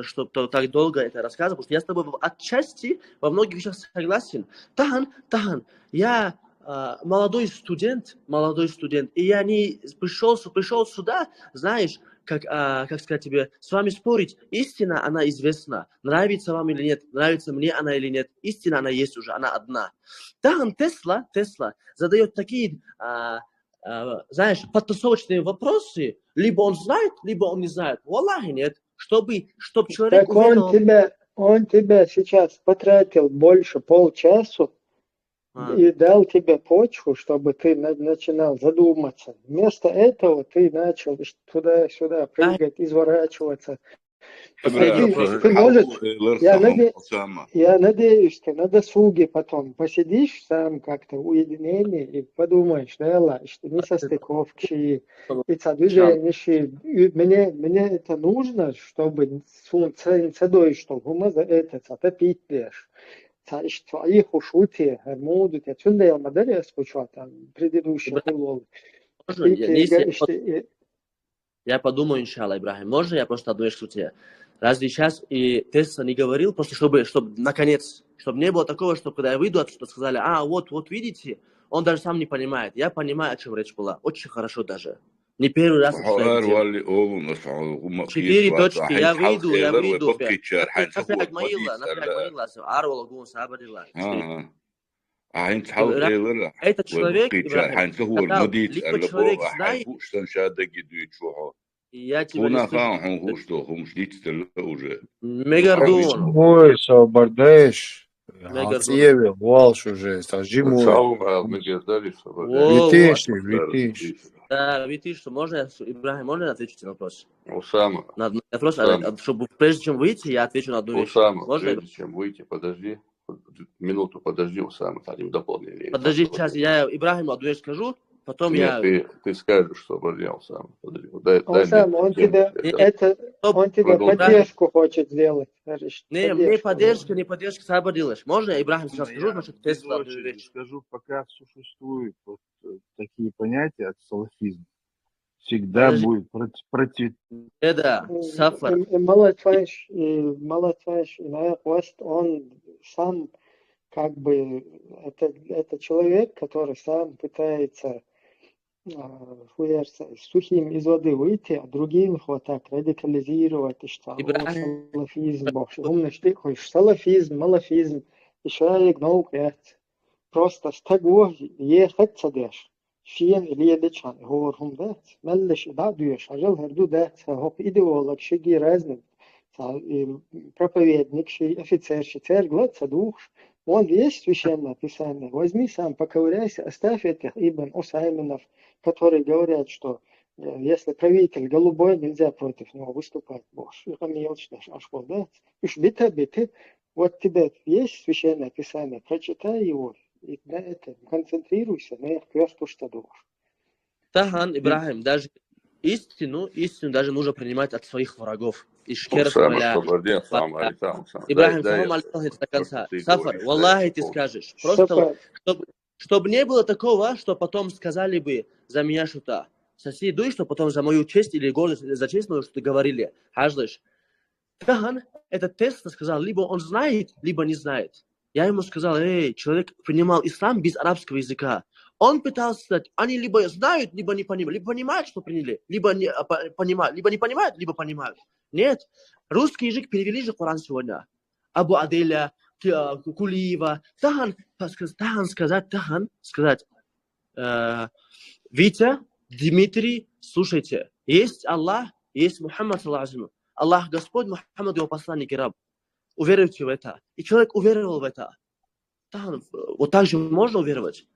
что так долго это рассказывал, потому что я с тобой отчасти во многих вещах согласен. Тахан, я молодой студент, и я не пришел сюда, знаешь, как сказать тебе, с вами спорить. Истина, она известна. Нравится вам или нет, нравится мне она или нет. Истина, она есть уже, она одна. Тахан Тесла задает такие, знаешь, подтасовочные вопросы, Либо он знает, либо он не знает. Валлахи нет. Чтобы человек Так уверовал... он тебя сейчас потратил больше полчаса и дал тебе почву, чтобы ты начинал задуматься. Вместо этого ты начал туда-сюда прыгать, изворачиваться. Ты можешь, я надеюсь, ты на досуге потом посидишь сам как-то в уединении и подумаешь, да, что не состыковки, и движения. Мне это нужно, чтобы цедой, чтобы мы за это отопить лишь. Твоих ушути, армуду, я чунда я модель скучал там предыдущий филолог. Я подумаю, иншалла, Ибрахим. Можно я просто одну вещь скажу тебе? Разве сейчас и Тесса не говорил, просто чтобы наконец, чтобы не было такого, что когда я выйду отсюда, сказали, вот видите, он даже сам не понимает. Я понимаю, о чем речь была. Очень хорошо даже. Не первый раз это делаю. 4 точки, я выйду. Нафиг маила, арвала гун сабарила. Этот человек, Ибрахим, сказал, либо человек знает, я тебя не слышу. Мегардон. Ой, собордеш. Ансиеве, Walsh уже, сажиму. Витиш. Да, видишь, что можно, Ибрахим, можно я отвечу на вопрос? Усама. Чтобы прежде чем выйти, я отвечу на одну вещь. Усама, можно? Прежде чем выйти, подожди. Минуту подожди, Усама, хотим дополнение. Подожди, сейчас я Ибрахиму одну вещь скажу, потом Нет, ты скажешь, что подожди, Усама. Усама, он тебе поддержку хочет сделать. Не поддержка, саба делаешь. Можно я Ибрахим сейчас скажу, значит, Тесла одну вещь. Скажу, пока существуют вот такие понятия, как салафизм. Всегда будет против... Да, сафар. Малатваш, он сам как бы, это человек, который сам пытается сухим из воды выйти, а другим вот так радикализировать, и что салафизм, салафизм, малафизм, еще и гноукет. Просто с того ехать садешь. Фиен или едечан, говорим дать, меллиш да дуешь, ажал херду дать, хоп идеолог, шаги разные, проповедник, офицер, церковь, садух, он есть священное писание. Возьми сам, поковыряйся, оставь этих Ибн Усайминов, которые говорят, что если правитель голубой, нельзя против него выступать. Вот тебе есть священное писание, прочитай его. И на это концентрируйся, на их кверсту, что думаешь. Тахан, Ибрахим, даже истину даже нужно принимать от своих врагов. Ибрахим, салам алейкум до конца. Сафар, валлахи ты скажешь. Просто, чтобы не было такого, что потом сказали бы за меня что-то. Соси дуй, что потом за мою честь или гордость, за честь мою что-то говорили. Хажлыш. Тахан, этот тест сказал, либо он знает, либо не знает. Я ему сказал, человек принимал ислам без арабского языка. Он пытался сказать, они либо знают, либо не понимают. Либо понимают, что приняли, либо не понимают. Либо не понимают, либо понимают. Нет. Русский язык перевели же Коран сегодня. Абу Аделя, Кулиева. Тахан сказать, Витя, Дмитрий, слушайте. Есть Аллах, есть Мухаммад, саллаху. Аллах Господь, Мухаммад его посланник и раб. Уверуйте в это. И человек уверовал в это. Вот так же можно уверовать.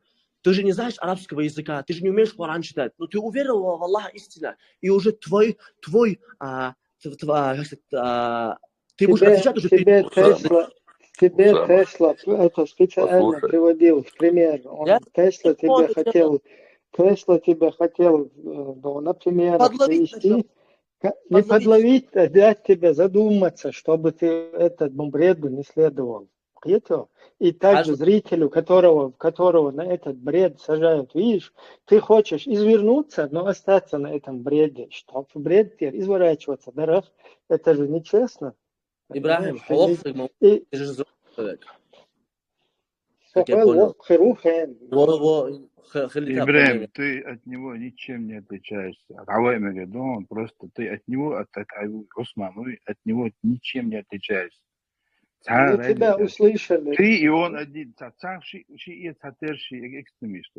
Ты же не знаешь арабского языка, ты же не умеешь Коран читать, но ты уверовал в Аллаха истина. И уже ты будешь отвечать уже Тебе Тесла это специально приводил в пример. Тесла тебе хотел, например, привести. Не подловить, а дать тебе задуматься, чтобы ты этому бреду не следовал. И также зрителю, которого на этот бред сажают, видишь, ты хочешь извернуться, но остаться на этом бреде. Что в бред теперь изворачиваться, дарах, это же нечестно. Ибрахим, ты же человек. Ибрахим, ты от него ничем не отличаешься. Просто ты от него, от него ничем не отличаешься. Мы тебя услышали. Ты и он один. Экстремист.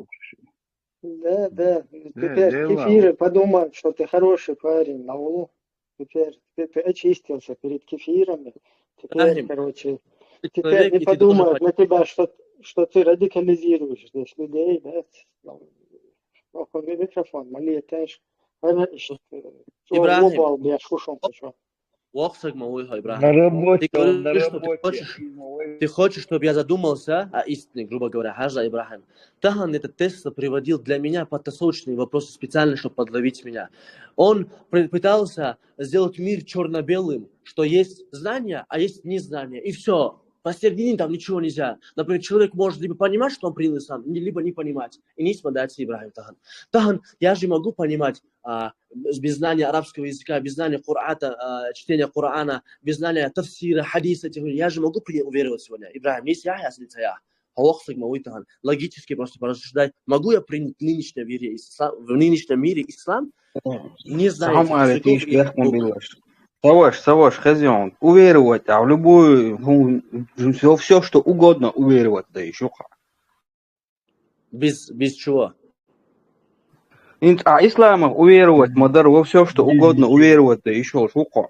Да. Да, Теперь делал. кефиры подумают, что ты хороший парень на Луну. Теперь ты очистился перед кефирами. Теперь, Ибрахим, короче, ты теперь человек, не и ты должен подумают на тебя, что ты радикализируешь здесь людей, да? Микрофон, малетаешь. Ибрахим, Лобал, я шушом хочу. Вахсак мауиха, На Ибрахим. работе, Ты он на говоришь, что работе. ты хочешь, чтобы я задумался о истине, грубо говоря, Хажа Ибрахим. Тахан этот Тесла приводил для меня подтасовочные вопросы специально, чтобы подловить меня. Он пытался сделать мир черно-белым, что есть знания, а есть незнания. И все. Посередине там ничего нельзя. Например, человек может либо понимать, что он принял ислам, либо не понимать. И не смотрите, Ибрахим Тахан. Тахан, я же могу понимать без знания арабского языка, без знания Кур'ана, чтения Корана, без знания тафсира, хадиса. Я же могу уверовать сегодня. Ибрахим, есть я слицая. Логически просто порассуждать. Могу я принять в нынешнем мире ислам, не зная этих Сахамали языков тиш и бяхман букв? билаш. Саваш, хозяин, уверовать, а в любую, все, что угодно уверовать, да еще как. Без чего? А ислама уверовать, мадар, во все, что угодно уверовать, да еще шука.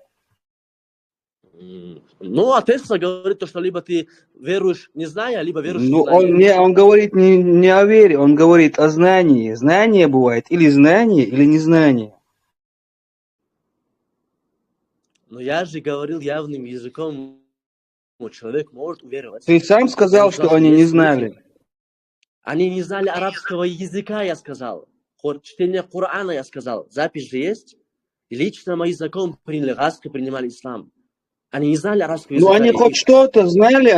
Ну, а Тесла говорит, что либо ты веруешь не зная, либо веруешь не Ну, зная. он говорит не о вере, он говорит о знании. Знание бывает или знание, или незнание. Но я же говорил явным языком, человек может уверовать. Ты сам сказал, что они не знали. Они не знали арабского языка, я сказал. Чтение Корана, я сказал. Запись же есть. И лично моим языком принимали ислам. Они не знали арабского языка. Ну, они хоть что-то знали,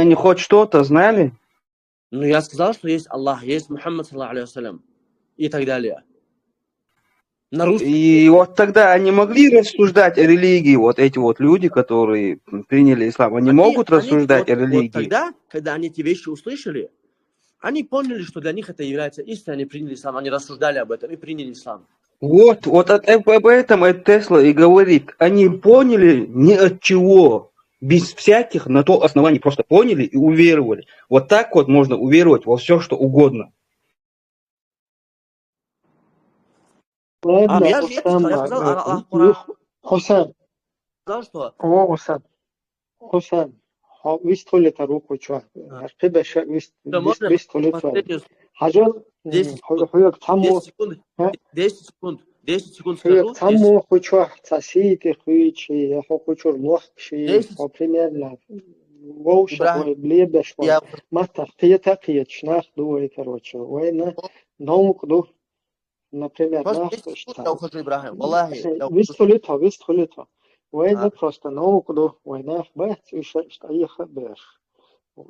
Ну, я сказал, что есть Аллах, есть Мухаммад, саллаху алейхи вассалям, и так далее. На русском. И вот тогда они могли рассуждать о религии, вот эти вот люди, которые приняли ислам, они могут рассуждать о религии. Вот тогда, когда они эти вещи услышали, они поняли, что для них это является истиной, они приняли ислам, они рассуждали об этом и приняли ислам. Вот об этом Тесла и говорит. Они поняли ни от чего, без всяких на то оснований, просто поняли и уверовали. Вот так вот можно уверовать во все, что угодно. Ладно, я сказал, Аллах Хусейн. сказал, что... Хусейн. Вистолита руку чуа. Архибеша вистолита. Хажал. 10 секунд скажу. Таму хочуа цасити хуичи, я хочур лохчи, примерно. Воуша, блебеш, мата, ты чнах дуй, короче. Война, наукду. Например, вистолита. Война просто наукду, война бать, ишта беш.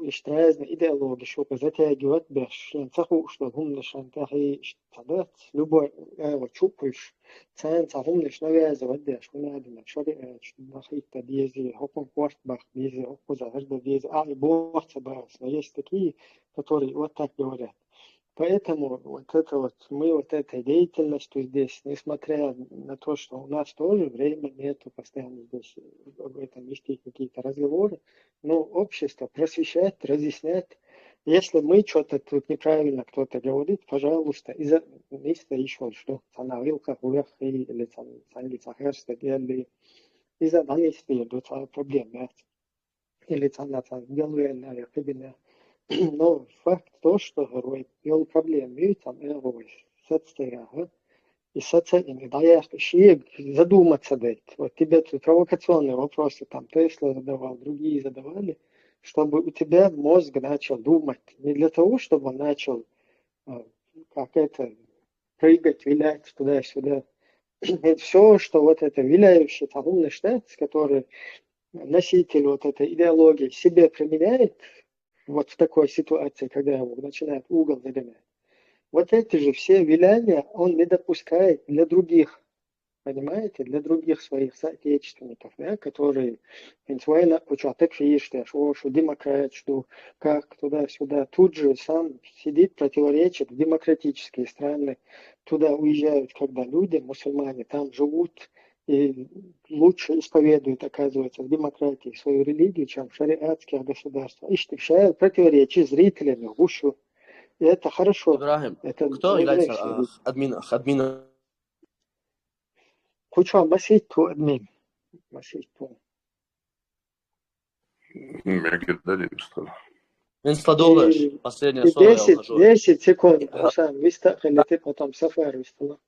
اشتراز إيديولوجي شو затягивать беш. Цаху что гумнеш антахи штадат любой чупыш. Цан цахумнеш навязывать беш. Унадина шариат нахита диези хокон кварт бах диези хокуза хажда диези бохца бас. Но есть такие, которые вот так говорят. Поэтому мы вот этой деятельностью здесь, несмотря на то, что у нас тоже время нету, постоянно здесь об этом вести какие-то разговоры, но общество просвещать, разъяснять. Если мы что-то тут неправильно кто-то говорит, пожалуйста, из-за еще что на вилках или сангицахерста или из-за нанести проблемы. Или на голове кабинет. Но факт то, что говорит, был проблемы, там, соцсетях, и соцсетями, да, я еще задуматься дать. Вот тебе тут провокационные вопросы, там, Тесла задавал, другие задавали, чтобы у тебя мозг начал думать. Не для того, чтобы он начал прыгать, вилять туда-сюда. Это все, что вот это виляющий там умный штат, который носитель вот этой идеологии себе применяет, вот в такой ситуации, когда его начинает угол загонять. Вот эти же все виляния он не допускает для других, понимаете, для других своих соотечественников, да, которые что демократ, что как туда-сюда, тут же сам сидит, противоречит в демократические страны, туда уезжают, когда люди, мусульмане, там живут, и лучше исповедуют, оказывается, в демократии свою религию, чем в шариатских государствах. И встречают противоречия зрителями, гушу. И это хорошо. Ибрахим, Это кто является админом? Куча басит админ. Басит. Мегадали, что ли? Инстадолеш, последнее слово я ухожу. 10 секунд, Хусам, вистахали ты потом Сафар вистала.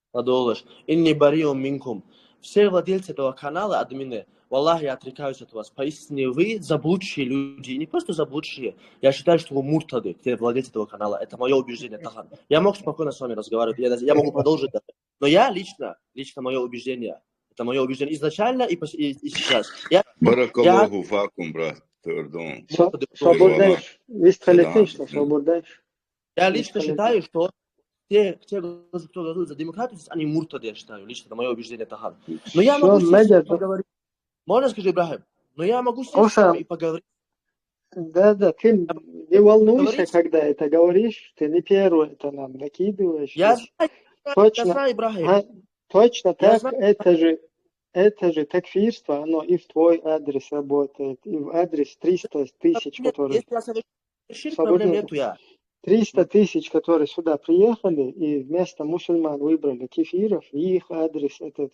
Инстадолеш. Инни бариум минкум. Все владельцы этого канала, админы, Валлах, я отрекаюсь от вас. Поистине вы заблудшие люди. Не просто заблудшие. Я считаю, что вы муртады, те владельцы этого канала. Это мое убеждение, Тахан. Я мог спокойно с вами разговаривать. Я могу продолжить. Но я лично мое убеждение. Это мое убеждение изначально и сейчас. Баракаллаху факум, брат. Свободный. Вистхали что свободный. Я лично считаю, что те, кто голосует за демократию, они муртады, я считаю. Лично это мое убеждение, Тахан. Но я могу сесть поговорить. Можно скажи, Ибрахим? Но я могу сесть с вами и поговорить. Да, ты не волнуйся, когда это говоришь. Ты не первый это нам накидываешь. Я знаю, Ибрахим. Точно так, это же такфирство, оно и в твой адрес работает, и в адрес 300 тысяч, которые... Если я совершил, проблем нету я. 300 тысяч, которые сюда приехали, и вместо мусульман выбрали кефиров, и их адрес, этот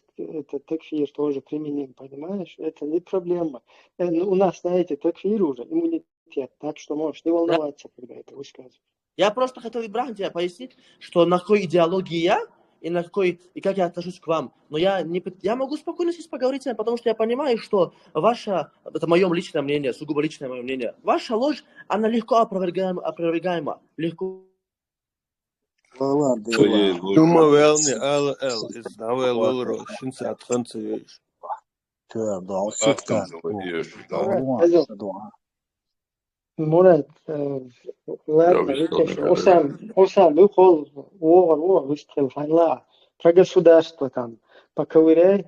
такфир тоже применим, понимаешь? Это не проблема. У нас на эти такфиры уже иммунитет, так что можешь не волноваться, когда это высказываешь. Я просто хотел, Ибрахим, тебе пояснить, что на какой идеологии я, и как я отношусь к вам. Но я могу спокойно здесь поговорить с вами, потому что я понимаю, что это мое личное мнение, сугубо личное мое мнение, ваша ложь, она легко опровергаема. Легко. Мурат, ладно, видишь, Осам выхол, выстрел, фанла. Про государство там поковыряй,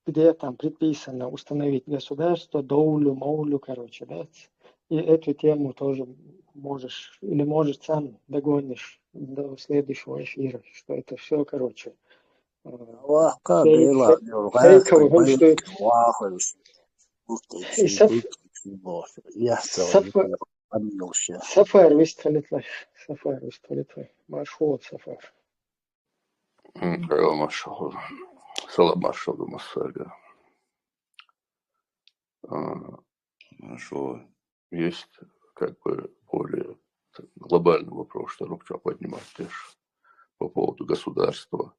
где там предписано установить государство, доулю, моулю, короче, да. И эту тему тоже можешь сам догонишь до следующего эфира, что это все, короче. Фейковый, Сафар выстрелит. Маршрут Сафар. Салам маршалу Масага. Что есть как бы более глобальный вопрос, что Рубча поднимает тоже по поводу государства,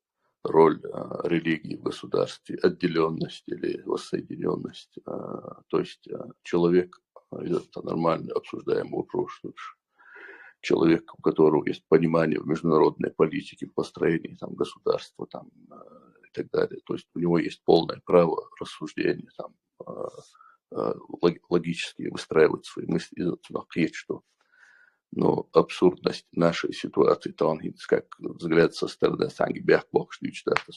роль религии в государстве, отделенность или воссоединенность. То есть человек, это нормально обсуждаемый вопрос, что человек, у которого есть понимание в международной политике, в построении там, государства там, и так далее. То есть у него есть полное право рассуждения, там, логически выстраивать свои мысли из этого, что. Но абсурдность нашей ситуации, как взгляд со стороны Санги Бяхбок, что это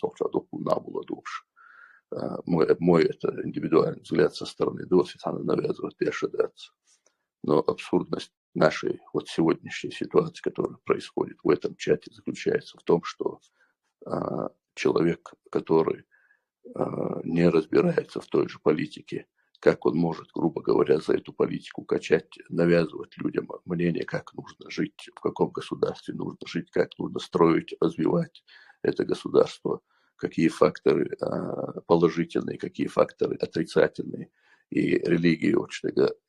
мой это индивидуальный взгляд со стороны Доситана навязывает пешедаться. Но абсурдность нашей вот сегодняшней ситуации, которая происходит в этом чате, заключается в том, что человек, который не разбирается в той же политике, как он может, грубо говоря, за эту политику качать, навязывать людям мнение, как нужно жить, в каком государстве нужно жить, как нужно строить, развивать это государство, какие факторы положительные, какие факторы отрицательные. И религия,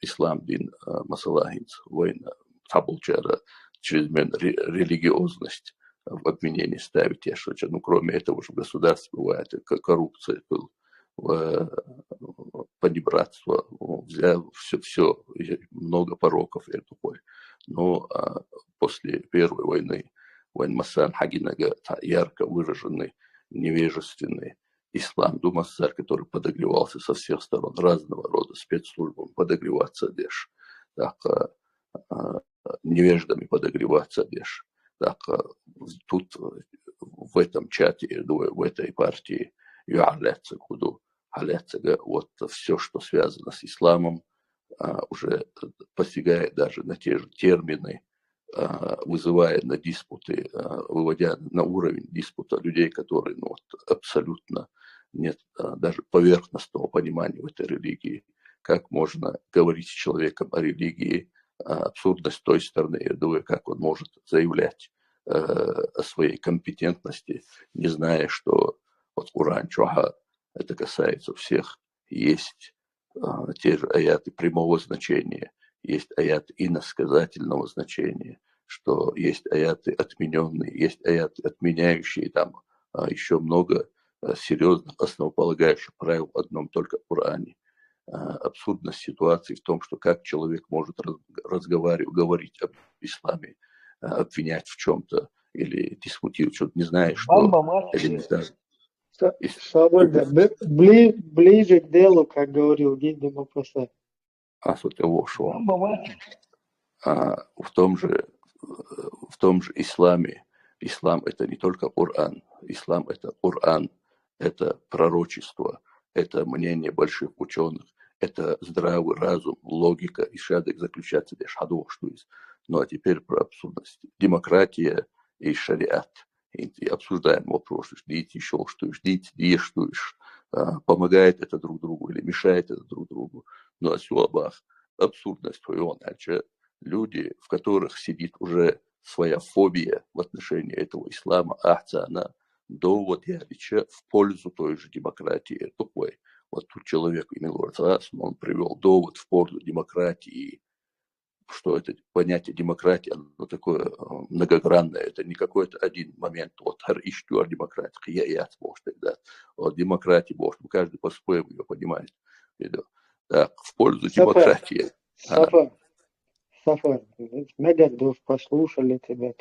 ислам, дин, масалахинц, война, табулчара, чрезмерная религиозность в обвинении ставить. Кроме этого же в государстве бывает коррупция, понебратство, все, много пороков. Но после Первой войны, Масан Хагинага, ярко выраженный, невежественный ислам, Думасар, который подогревался со всех сторон, разного рода спецслужбам, подогреваться деш, так, невеждами подогреваться деш. Так, тут в этом чате, в этой партии, вот все, что связано с исламом, уже постигает даже на те же термины, вызывая на диспуты, выводя на уровень диспута людей, которые абсолютно нет даже поверхностного понимания в этой религии. Как можно говорить с человеком о религии, абсурдность той стороны, я думаю, как он может заявлять о своей компетентности, не зная, что вот Куран Чоха, это касается всех. Есть те же аяты прямого значения, есть аяты иносказательного значения, что есть аяты отмененные, есть аяты отменяющие, там еще много серьезных основополагающих правил в одном только Коране. Абсурдность ситуации в том, что как человек может разговаривать, говорить об исламе, обвинять в чем-то или дискутировать, что-то не знаешь, что элементарно. Свобода. Ближе к делу, как говорил Гида Мапаса. В том же исламе, ислам это не только Коран, ислам это Коран, это пророчество, это мнение больших ученых, это здравый разум, логика, и шадек заключается лишь хадо, что есть. Ну а теперь про абсурдность. Демократия и шариат. И обсуждаем вопрос, ждите еще, что ждите, действуешь, помогает это друг другу или мешает это друг другу. Ну а сюабах, абсурдность твоего, люди, в которых сидит уже своя фобия в отношении этого ислама, она довод ялича в пользу той же демократии. Такой. Вот тут человек имел он привел довод в пользу демократии, что это понятие демократии, оно такое многогранное, это не какой-то один момент, вот хар-иштуар демократия, я может тогда, вот демократия, может, каждый по-своему ее понимает. Так, в пользу демократии. Сафар, Мегардов послушали тебя,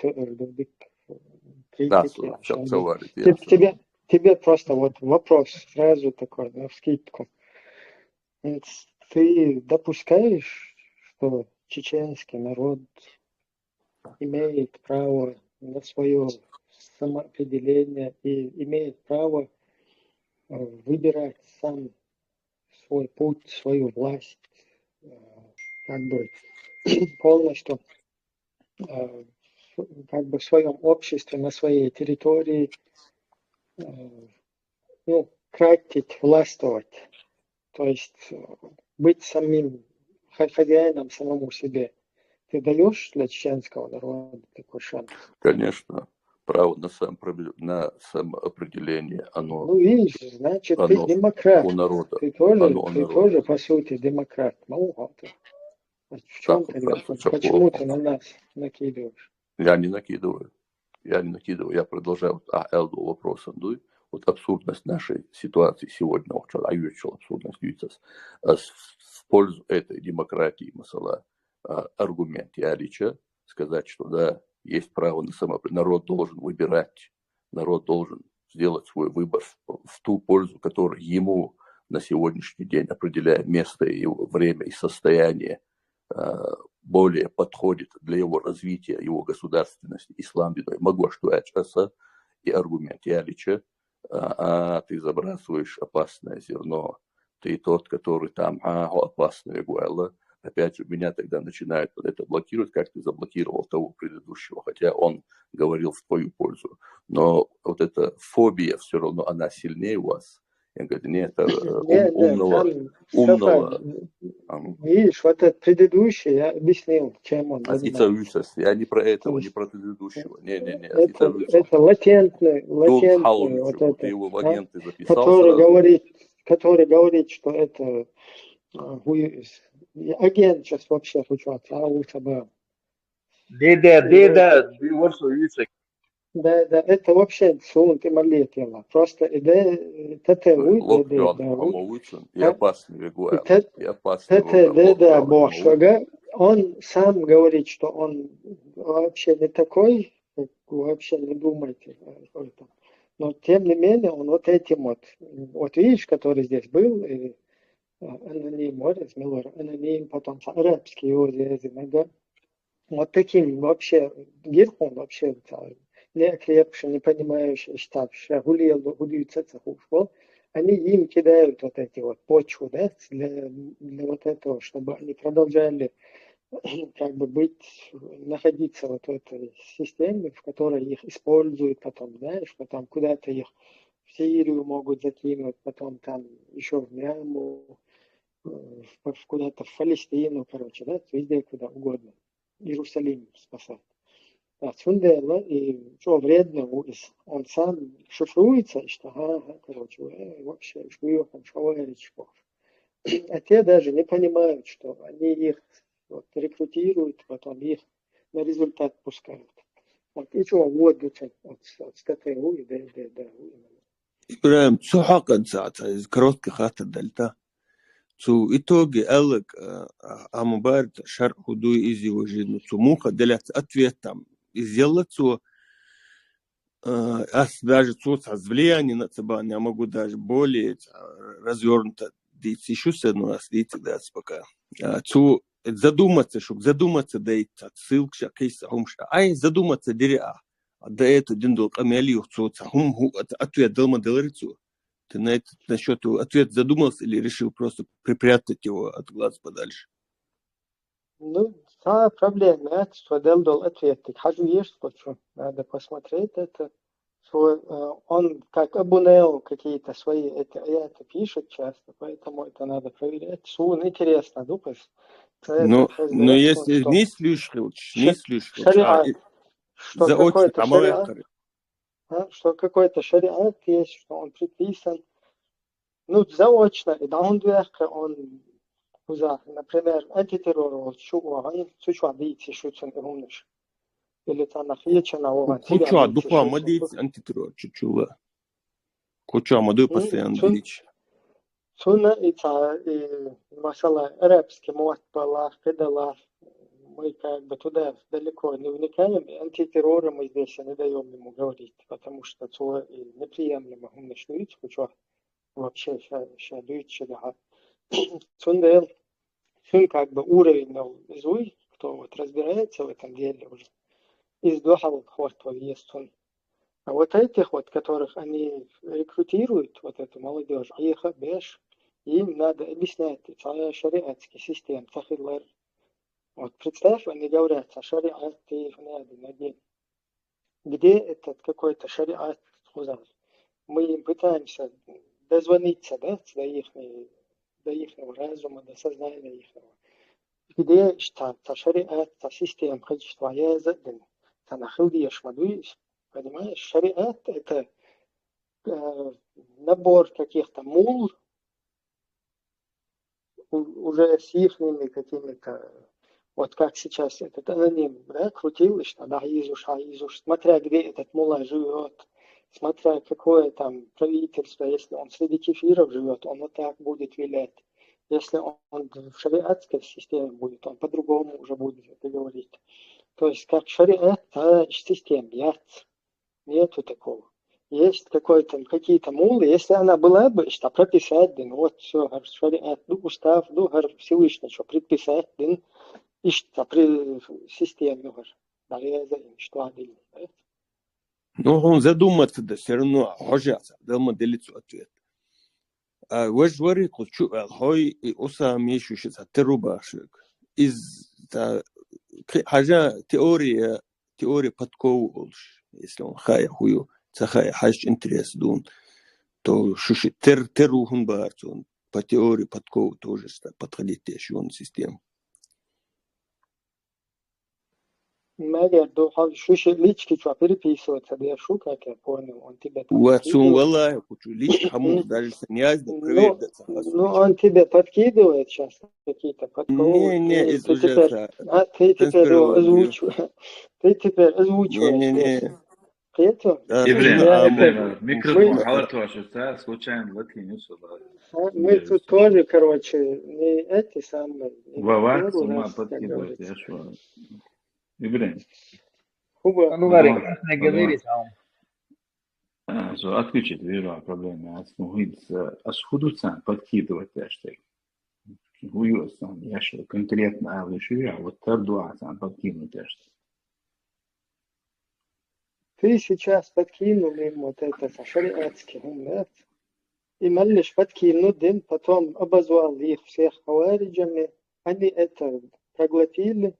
критики. Тебе просто вот вопрос сразу такой, навскидку. Ты допускаешь, что чеченский народ имеет право на свое самоопределение и имеет право выбирать сам свой путь, свою власть, как бы полностью как бы в своем обществе, на своей территории, кратить, властвовать, то есть быть самим хозяином самому себе. Ты даешь для чеченского народа такой шанс? Конечно. Право на самоопределение, оно... Ну, видишь, значит, ты демократ. У народа. Ты тоже, по сути, демократ. В чем тогда? Почему ты на нас накидываешь? Я не накидываю. Я продолжаю. Элду вопрос. Вот абсурдность нашей ситуации сегодня, абсурдность в пользу этой демократии, масала, аргумент ялича, сказать, что да, есть право на самоопределение. Народ должен выбирать, народ должен сделать свой выбор в ту пользу, которая ему на сегодняшний день, определяя место, его время и состояние, более подходит для его развития, его государственности, ислам, могу что и аргумент ялича, ты забрасываешь опасное зерно, ты тот, который там, опасное гуэлла. Опять же, меня тогда начинают это блокировать, как ты заблокировал того предыдущего, хотя он говорил в твою пользу. Но вот эта фобия все равно, она сильнее у вас. Я говорю, нет, это умного. Видишь, вот этот предыдущий, я объяснил, чем он занимается. Я не про этого, не про предыдущего. Это латентный вот это, ты его в агенты записал который говорит, что это агент сейчас вообще хочу Да, это вообще сон ты молитва. Просто идея он сам говорит, что он вообще не такой, вообще не думайте. Но тем не менее он вот этим вот видишь, который здесь был, аноним, аноним, потом арабский язык, вот таким вообще гирком вообще не окрепший, не понимающий, считавший, они им кидают вот эти вот почву, да, для вот этого, чтобы они продолжали как бы находиться вот в этой системе, в которой их используют потом, знаешь, потом куда-то их в Сирию могут закинуть, потом там еще в Мьянму, куда-то в Палестину, короче, да, везде куда угодно. Иерусалим спасать. Отсюда, и что вредно, он сам шифруется, что, короче, вообще, швуёхом, шаваричков. А те даже не понимают, что они их вот, рекрутируют, потом их на результат пускают. Вот, и что, вот, от СТТУ и ДДУ. Ибраим, сухака цаца, короткий хатер дальта. Цу итоги элек амубарт шар худу изи вожидну. Цу муха делят ответ там. Сделала цу даже цуца влияние на тебя, я могу даже более развернуто дить еще с одной раз, дить дать пока. Цу задуматься, чтобы задуматься, дать ссылки, какие-то хумша. Ай, задуматься деря. А до этого диндол камелию цуца. Хум ответ дома деларицу. Ты на это насчет ответ задумался или решил просто припрятать его от глаз подальше? Ну, та проблема, что дал ответ. Хожу есть, что надо посмотреть это. Что он как абунео какие-то свои эти аяты пишет часто, поэтому это надо проверять. Что интересно, думаешь? Но если не слышишь, что какой-то шариат, что какой-то шариат есть, что он предписан, ну, заочно, и да он например, антитеррор, он сучу адийти, шучен и умныш. Или там хьечена оган. Кучу адуква мадить антитеррор, чучула. Кучу амадуй постоянно дичь. Суна и масала арабский муатбалах, педалах, мы как бы туда далеко не вникаем, и антитеррора мы здесь не даем ему говорить, потому что это неприемлемо умничать, кучу вообще шадует, да. Сун как бы уровень изуй, кто вот разбирается в этом деле уже, издохал хватко есть он. А вот этих вот, которых они рекрутируют, вот эту молодежь, их беш, им надо объяснять шариатский систем, цахиллар. Вот представь, они говорят, шариат ты надо на день. Где этот какой-то шариат хузар? Мы им пытаемся дозвониться, да, до ихнего разума, до сознания ихнего. Где что шариат, система, количество язык, танахилдиеш мадуиш, понимаешь, шариат это набор каких-то мул, уже с ихними какими-то, вот как сейчас этот аноним, да, крутилось, что да, Изуш, смотря где этот мула живет, смотря какое там правительство, если он среди кефиров живет, он вот так будет вилять. Если он в шариатской системе будет, он по-другому уже будет это говорить. То есть как шариат, система, нету такого. Есть какие-то мулы, если она была бы, что прописать, ну вот все, шариат, устав, Всевышний, что предписать, и что при системе, что один. Ну, он задуматься, да все равно, хожаться, дома делиться ответ. Вожвари, кучу, хой, и уса мешущийся, терубашек. Из хажа теория подкова, если он хая хую, цахая хаш интерес дун, то шуши терухун барцун, по теории подкова тоже подходит еще он систему. Мэгер, шуши лички, что переписываться, да я шу, как я понял, он тебя там Уатсун валай, кучу лички, хаму, даже саньязь, да проверь, ну, он тебе подкидывает сейчас какие-то подковы. Не, из уже ты теперь озвучиваешь. Ибрим, микрофон حاولت شفتها случайно выклинился. Мы тут тоже, короче, не эти самые. Вовак с ума подкидывает, я что? Ибрим. Ну, Варик, не говори сам. Отключить виру проблемы. Асхудуца подкидывать хэштег. Хуёсан, я что конкретно авлишу, а вот тардуасан подкинуть хэштег. Ты сейчас подкинул им вот это шариатский умнет, и малыш подкинул им, потом обозвал их всех хавариджами, они это проглотили,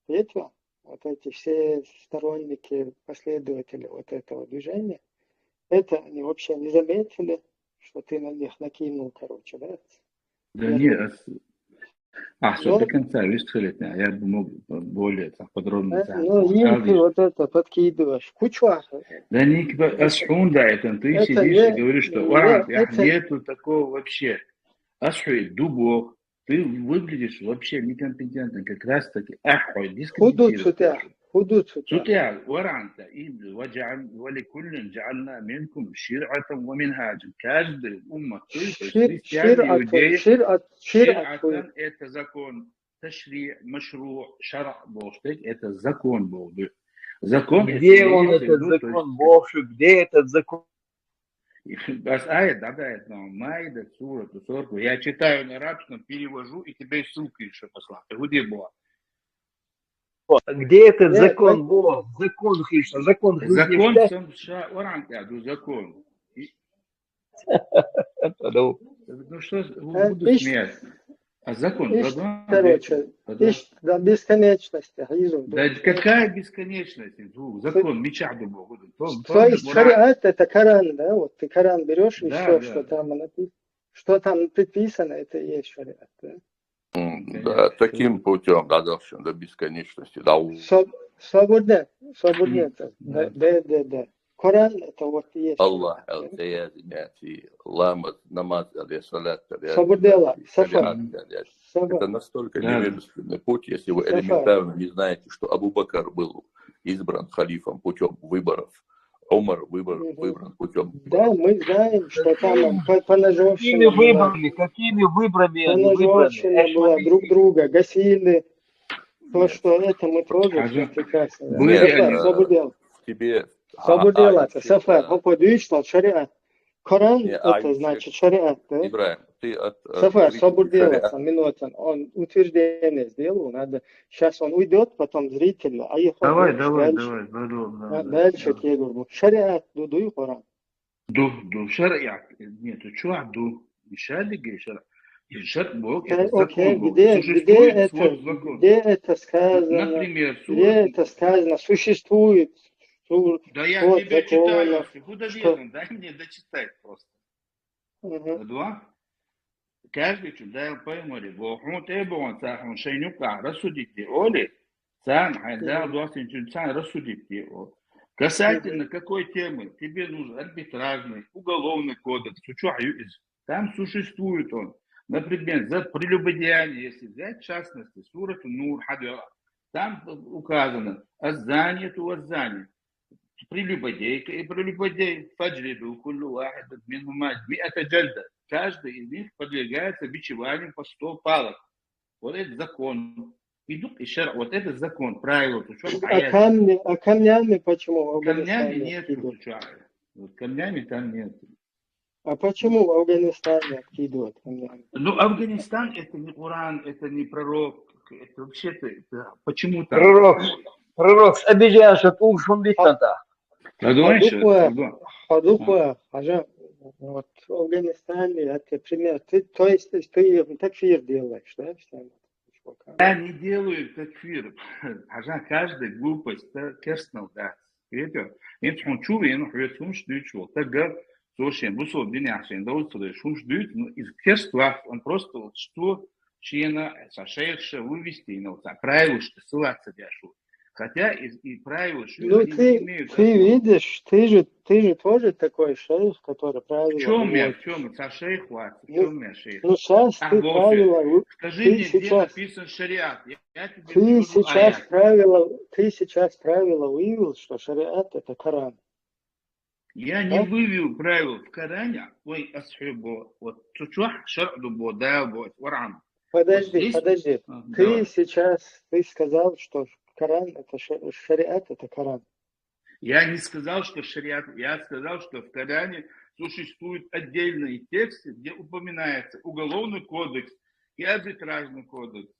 видите, вот эти все сторонники, последователи вот этого движения, это они вообще не заметили, что ты на них накинул, короче, да? Да нет, что до конца, видишь, я бы мог более подробно Ну, им ты вот это подкидываешь. Кучу. Да не асхун, да, это ты Это сидишь и говоришь, что это нету такого вообще. Асхуй, дубок, ты выглядишь вообще некомпетентно, как раз таки. Ахуй, худут дискредитируешь. сутя. سُتِع ورعنت ولكل جعلنا منكم شرعة ومنهاجا. Каждая умма, то есть христиане, иудеи, шир'атан это закон, ташри, машру, шара был, это закон был. Закон где он этот закон, Боже, где этот закон? Аят, да, Майда, сура, тусорку. Я читаю на арабском, перевожу, и тебе ссылку еще послал. Где была? Где этот закон был? Закон Христа, закон Христа. Закон сам Оран, закон. Ну что, буду смеяться. А закон? Короче, до бесконечности. Да какая бесконечность? Закон, мечаду Богу. То есть шариат это Коран, да? Вот ты Коран берешь, и все, что там написано. Что там предписано, это и есть шариат, да? Да, таким путем, да, до бесконечности, да. Свободно. Да. Коран это вот и есть. Аллах, аль-Таязинати, ламат, намаз, аль-Салат, Свободела, это настолько невежественный путь, если вы элементарно не знаете, что Абу Бакр был избран халифом путем выборов, Умар выбран путем выборов. Да, мы знаем, что там поножовщина Какими выборами? Поножовщина была, друг друга гасили. То, что это мы тоже прекрасно. Свободел. Тебе Свободела, Сафар, попадешь на шариат. Коран это значит шариат, да? Ибраим, ты от... Сафар, свободела, минутан, он утверждение сделал, надо... Сейчас он уйдет, потом зрительно, а их... Давай. Дальше я говорю, шариат, дуй Коран. Ду, шариат. Нет, что ду? Шариат, шариат. Бог, это закон Бог. Где это сказано? Например, где это сказано? Существует. Да я тебя читаю, художественно, дай мне дочитать просто. Два. Каждый чудо поймали. Богу тебон сахан шейнука рассудите оли. Сам хайда дуасин чудсан рассудите о. Касательно какой темы тебе нужен арбитражный, уголовный кодекс, там существует он. Например, за прелюбодеяние, если взять в частности, сурат Нур, там указано аззанию аззани. Прелюбодейка и прелюбодей, фаджриду, куллю вахид, минумать, миата джальда. Каждый из них подвергается бичеванию по 100 палок. Вот это закон. Идут и шар, вот это закон, правило. А камнями почему? Камнями нет. Вот камнями там нет. А почему в Афганистане откидывают камнями? Ну, Афганистан это не Коран, это не пророк. Это вообще-то, почему так? Пророк обижаешь, от ушом битната. Хадуква, вот в Афганистане, это пример. То есть ты такфир делаешь, да? Я не делаю такфир. Каждая глупость, керстнал, да. Это он чувствует, он хватит, что тогда слушай, бусол диняшин, да вот сюда шумш дают, но из керства он просто вот что чьена сошедшая вывести, ну правило, что ссылаться держу. Хотя и правила, что ну, ты видишь, ты же тоже такой шейх, который правила... В чем со шейх хватит? В чем я шейх? Ну, сейчас ты правила... Скажи мне, где написан шариат. Ты сейчас правила вывел, что шариат это Коран. Я не вывел правил в Коране. Ой, асхибо. Вот чучух шар'ду бо, да, бо, вар'ан. Подожди. Ты сказал, что Коран это шариат, это Коран. Я не сказал, что шариат, я сказал, что в Коране существуют отдельные тексты, где упоминается уголовный кодекс и арбитражный кодекс.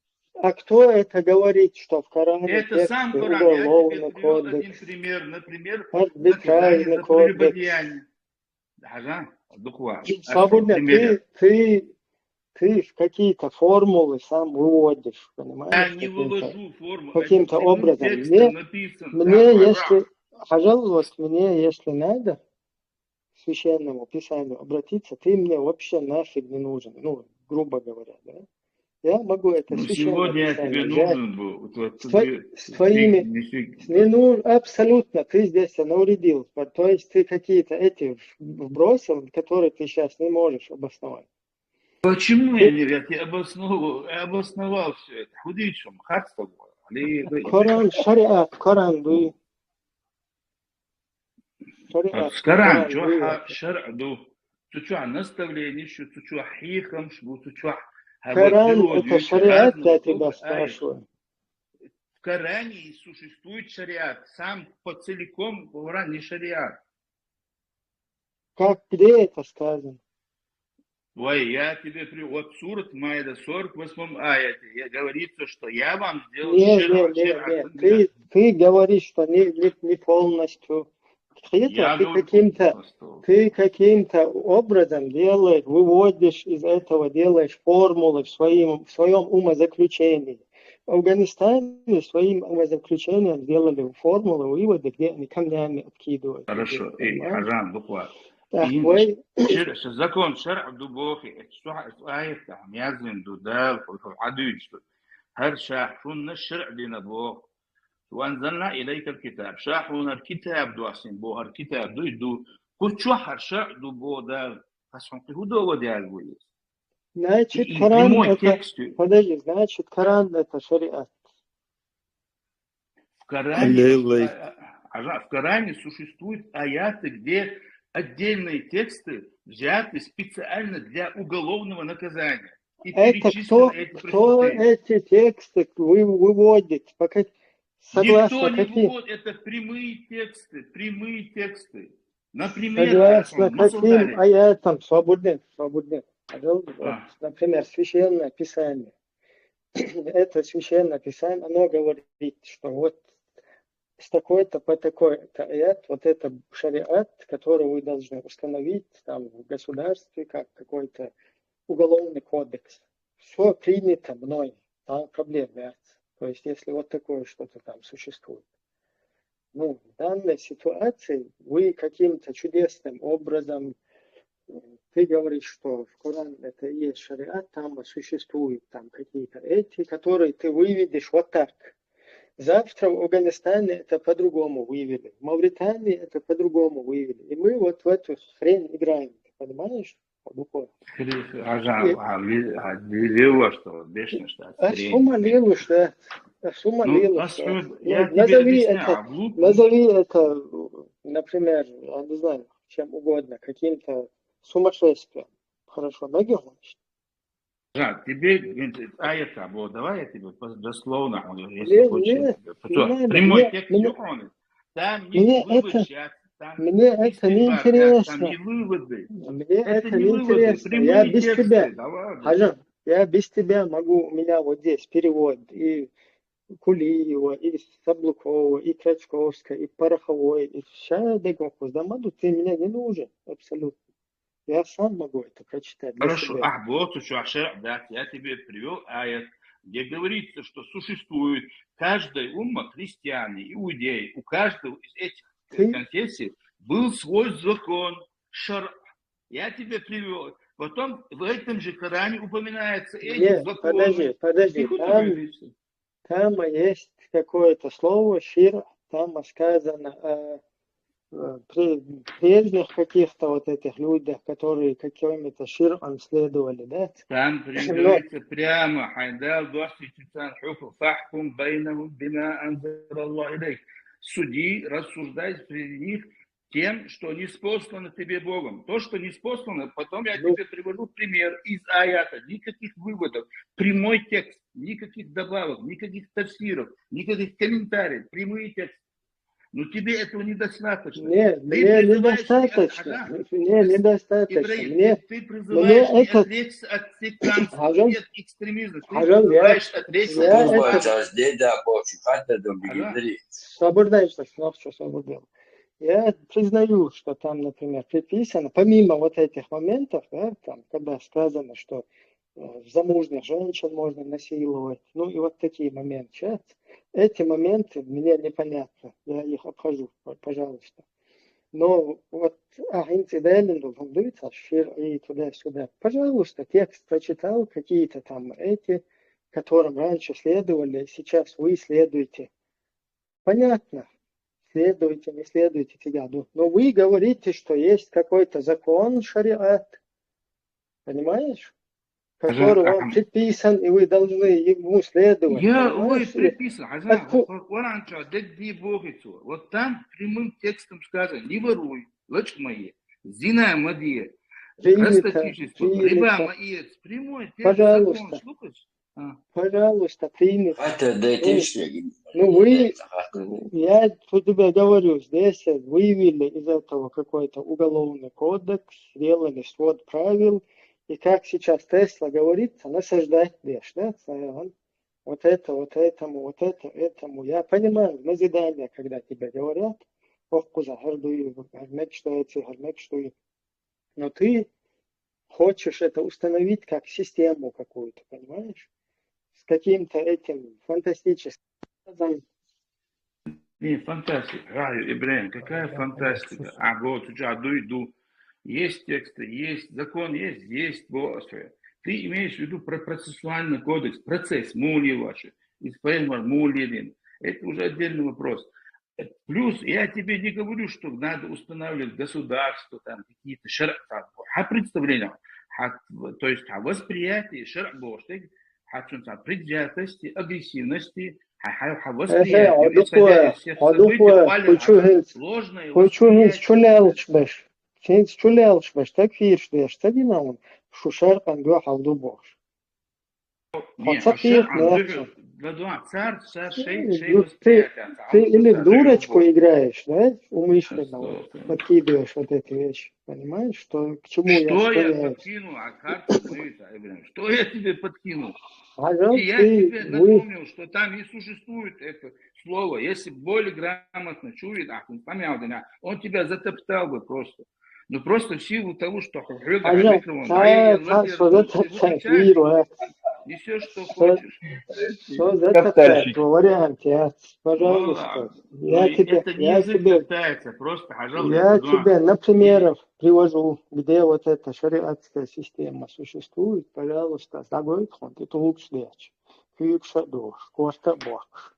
А кто это говорит, что в Коране это тексты, сам Коран. уголовный кодекс, один пример, например, арбитражный кодекс. Свободно, ты в какие-то формулы сам выводишь, понимаешь? Я не вывожу формулы. Каким-то образом. Мне, если надо к священному писанию обратиться, ты мне вообще нафиг не нужен. Ну, грубо говоря, да? Я могу это Ну, священное сегодня я тебе писание взять нужен был. Вот с ты твоими... не Ну, абсолютно, ты здесь навредил. То есть ты какие-то эти вбросил, которые ты сейчас не можешь обосновать. Почему я тебе обосновал все это? Худичем, хат с тобой. Коран, шариат, Коран, вы. Шариат, Скаран, Коран, что шар'ду, что наставление, что хихам, что Коран, это шариат, я тебя спрашиваю. В Коране существует шариат, сам по целиком Коран не шариат. Как, где это сказано? Ой, я тебе вот сурат Майда, 48 аяте, говорится, что я вам сделал Нет. Ты говоришь, что не полностью. Ты каким-то образом делаешь, выводишь из этого, делаешь формулы в своем умозаключении. В Афганистане своим умозаключением сделали формулы, выводы, где они камнями откидывают. Хорошо, Хажан, буквально. Закон шар'у дубохи, آية يزن دودال عدوج هر شاحون الشرع دين بوخ وأنزلنا إليك الكتاب شاحون الكتاب دو أسين بو هر كتاب دو كل شو هر شرع دو بو دال فسون كهودو وديال بويس. Значит, Коран это... Подожди, значит, Коран это шариат. В Коране существуют аяты, где отдельные тексты взяты специально для уголовного наказания. И это кто эти тексты выводит? Согласно никто не выводит, это прямые тексты. Например, согласно каким аятам? Свободен. Например, священное писание. Это священное писание, оно говорит, что вот с такой-то по такой-то аят, вот это шариат, который вы должны установить там в государстве, как какой-то уголовный кодекс. Все принято мной, там проблем нет. То есть, если вот такое что-то там существует. Ну, в данной ситуации вы каким-то чудесным образом, ты говоришь, что в Коране это и есть шариат, там существуют там какие-то эти, которые ты выведешь вот так. Завтра в Афганистане это по-другому вывели. В Мавритании это по-другому вывели. И мы вот в эту хрень играем. Ты понимаешь? Назови это, например, я не знаю, чем угодно, каким-то сумасшествием. Хорошо, ноги гонишь. Тебе аята было, давай я тебе дословно, если хочешь. Прямой текст Юханы. Там не вывод, мне это не интересно. Мне это не интересно. Я без тебя. Хажан, я без тебя могу, у меня вот здесь перевод и Кулиева, и Саблукова, и Крачковская, и Пороховой, и Шадыгов. Дамаду, ты меня не нужен абсолютно. Я сам могу это прочитать. Хорошо, я тебе привел аят, где говорится, что существует каждая умма, христиане, иудеи, у каждого из этих конфессий был свой закон, шар. Я тебе привел. Потом в этом же Коране упоминается эти законы. Подожди. Там есть какое-то слово, шир, там сказано при прежних каких-то вот этих людях, которые какими-то ширкам следовали, да? Там говорится прямо, суди, рассуждай среди них тем, что не спослано тебе Богом. То, что не спослано, потом я тебе привожу пример из аята. Никаких выводов, прямой текст, никаких добавок, никаких тафсиров, никаких комментариев, прямые тексты. Но тебе этого недостаточно. Нет, мне недостаточно. Мне недостаточно. Ты призываешь не отречься от сектантства, не от экстремизма. Ты призываешь отречься от... Я признаю, что там, например, предписано, помимо вот этих моментов, да, там, когда сказано, что замужних женщин можно насиловать, ну и вот такие моменты. Сейчас эти моменты мне непонятны, я их обхожу, пожалуйста. Но вот инциденты, он шир и туда-сюда. Пожалуйста, текст прочитал, какие-то там эти, которым раньше следовали, сейчас вы следуете. Понятно. Следуйте, не следуйте тигаду. Но вы говорите, что есть какой-то закон, шариат, понимаешь? Который вам предписан, и вы должны ему следовать. Я, ой, предписан. Вот там прямым текстом сказано, не воруй, лучше мои, зина мадия, расточительство, риба маец, прямой текст. Пожалуйста. Пожалуйста, примите. Ну вы, я тебе говорю, здесь вывели из этого какой-то уголовный кодекс, сделали свод правил, и как сейчас Тесла говорит, насаждать дешь, да? Вот это, вот этому, вот это, этому. Я понимаю, назидание, когда тебе говорят, но ты хочешь это установить как систему какую-то, понимаешь? С каким-то этим фантастическим. Не, фантастика. Ибрahim, какая фантастика? А вот иду. Есть тексты, есть закон, есть боссы. Ты имеешь в виду процессуальный кодекс, процесс, мули ваши, исполнение мулидин. Это уже отдельный вопрос. Плюс я тебе не говорю, что надо устанавливать государство, там какие-то представления, то есть восприятие предвзятости, агрессивности, восприятие всех событий, ложное восприятие. Сенс чулялшбеш, так фиршдеш, так динамон, шушар пангуа хавду бош. Ты или в дурочку играешь, да, умышленно подкидываешь вот эти вещи, понимаешь, что к чему я склоняюсь. Что я тебе подкинул? И я тебе напомнил, что там не существует это слово. Если более грамотно чует, он тебя затоптал бы просто. Ну просто в силу того, что несешь, что хочешь. Что за такое? Варианте, пожалуйста. Я тебе на примерах привожу, где вот эта шариатская система существует, пожалуйста, загоит хон, это лучше. Кюкша душ, коста бок.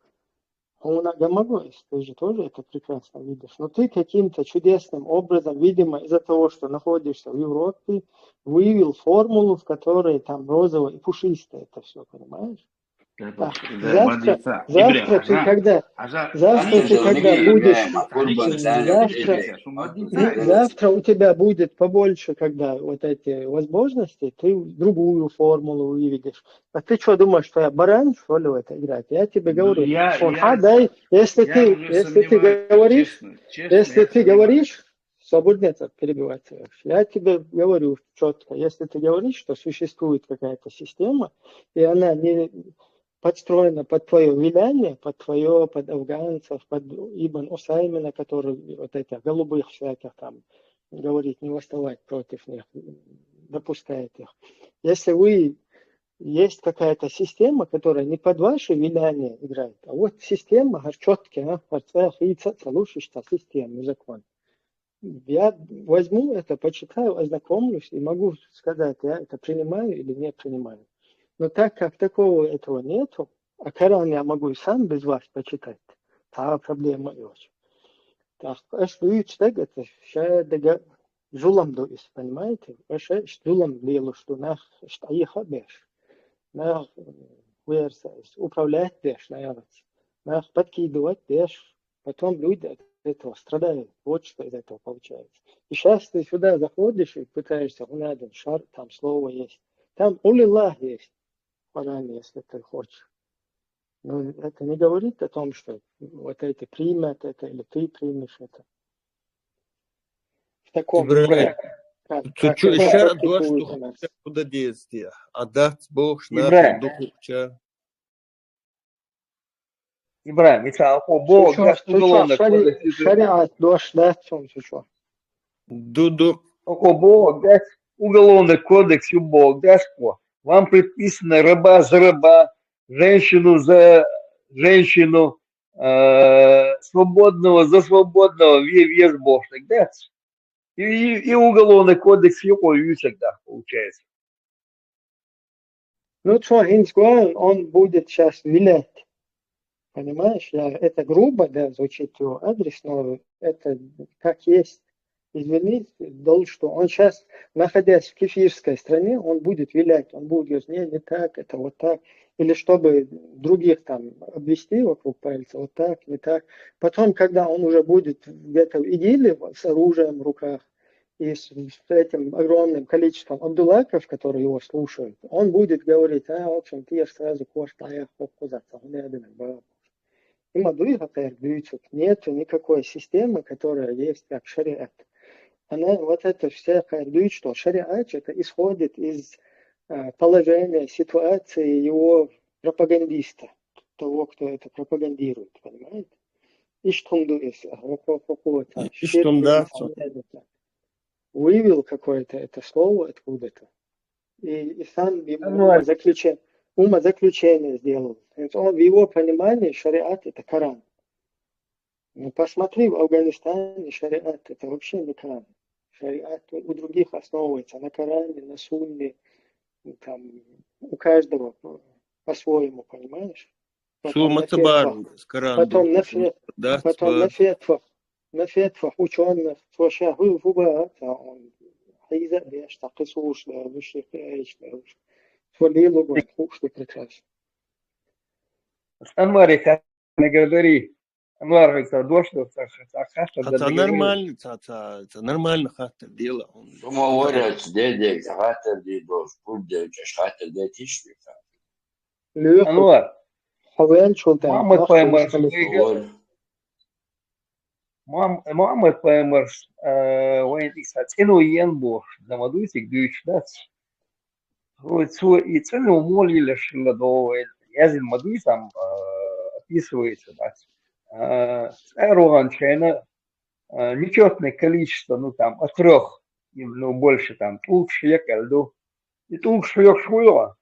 Он агамагоис, ты же тоже это прекрасно видишь. Но ты каким-то чудесным образом, видимо, из-за того, что находишься в Европе, выявил формулу, в которой там розово и пушистое это все, понимаешь? Так, завтра ты когда будешь, завтра у тебя будет побольше, когда вот эти возможности, ты другую формулу увидишь. А ты что думаешь, что я баран, что ли, в это играть? Я тебе говорю, если ты говоришь, свободно перебиваться. Я тебе говорю четко, если ты говоришь, что существует какая-то система, и она не подстроена под твое влияние, под афганцев, под Ибн Усаймина, который вот этих голубых всяких там говорит, не восставать против них, допускает их. Если есть какая-то система, которая не под ваше влияние играет, а вот система, четкая, система, закон. Я возьму это, почитаю, ознакомлюсь и могу сказать, я это принимаю или не принимаю. Но так как такого этого нету, а Коран я могу и сам без вас почитать, та проблема есть. Так, это зулам доис, понимаете? Зулам делу, что нах штаиха беш, нах управлять беш, нах подкидывать беш, потом люди от этого страдают. Вот что из этого получается. И сейчас ты сюда заходишь и пытаешься, надо шар, там слово есть. Там улилах есть. Если ты хочешь. Но это не говорит о том, что вот эти примут это или ты примешь это. В таком куда действия. Отдать Бог на духу. Ибрahim, если Бог шариат дошь, да, что? Бог даст уголовный кодекс, Бог даст по. Вам предписано раба за раба, женщину за женщину, свободного, за свободного вес бошек, да? И уголовный кодекс его всегда получается. Ну что, он будет сейчас вилять. Понимаешь, это грубо, да, звучит его адрес, но это как есть. Извини, что он сейчас, находясь в кефирской стране, он будет вилять, он будет говорить, не так, это вот так. Или чтобы других там обвести вокруг пальца, вот так, не так. Потом, когда он уже будет где-то в Идиле с оружием в руках и с этим огромным количеством абдулаков, которые его слушают, он будет говорить, в общем, ты сразу кошта, нет никакой системы, которая есть как шариат. Она вот это вся говорит, что шариат это исходит из положения, ситуации его пропагандиста, того, кто это пропагандирует, понимаете? Вывел какое-то это слово откуда-то и сам умозаключение сделал. Он в его понимании шариат это Коран. Ну, посмотри, в Афганистане шариат это вообще не Коран. Шариат у других основывается на Коране, на Сунне, там, у каждого по-своему, понимаешь? Потом на фетвах ученых, он حيزة بيشتقصوش ده مش يقايش ده توليله بنحوش прекрасно. Анвар, я не говори. Анвар, это дошло, это нормально, это нормально хата дело. Сумма говорят, дядя, хата дедош, будь дядя, хата дядишь. Анвар, Мухаммад Пайгамбар, цену енбо, замадуйте гюч, да? Вот и цену молили шилладо, язин мадуй там описывается, да? Руганчайна нечетное количество, ну там от 3, ну больше там, тулк шекальду, и тулк швек швула.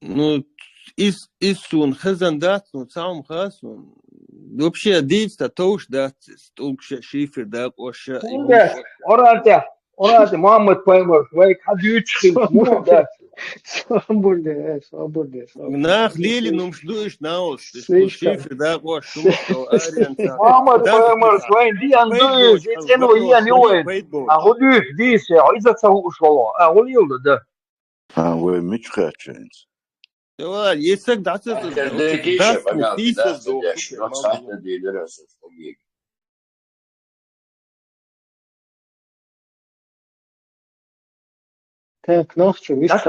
Ну, Исун хазандат, ну сам хасун. Вообще действо тоже да, толкше шифр да, оша. Орате, Мухаммад Пайгамбар, вайк хадючхил, ну да. Свободно. Нах лили numșduși naos, шифр да, оша, что арианца. Мухаммад Пайгамбар, вайн диан дуй, цену ян юэн. А худюш дисе, айзаца ушвало, улил да. Вы мичхаченц. Да, есть тогда это Так, ночью, видишь,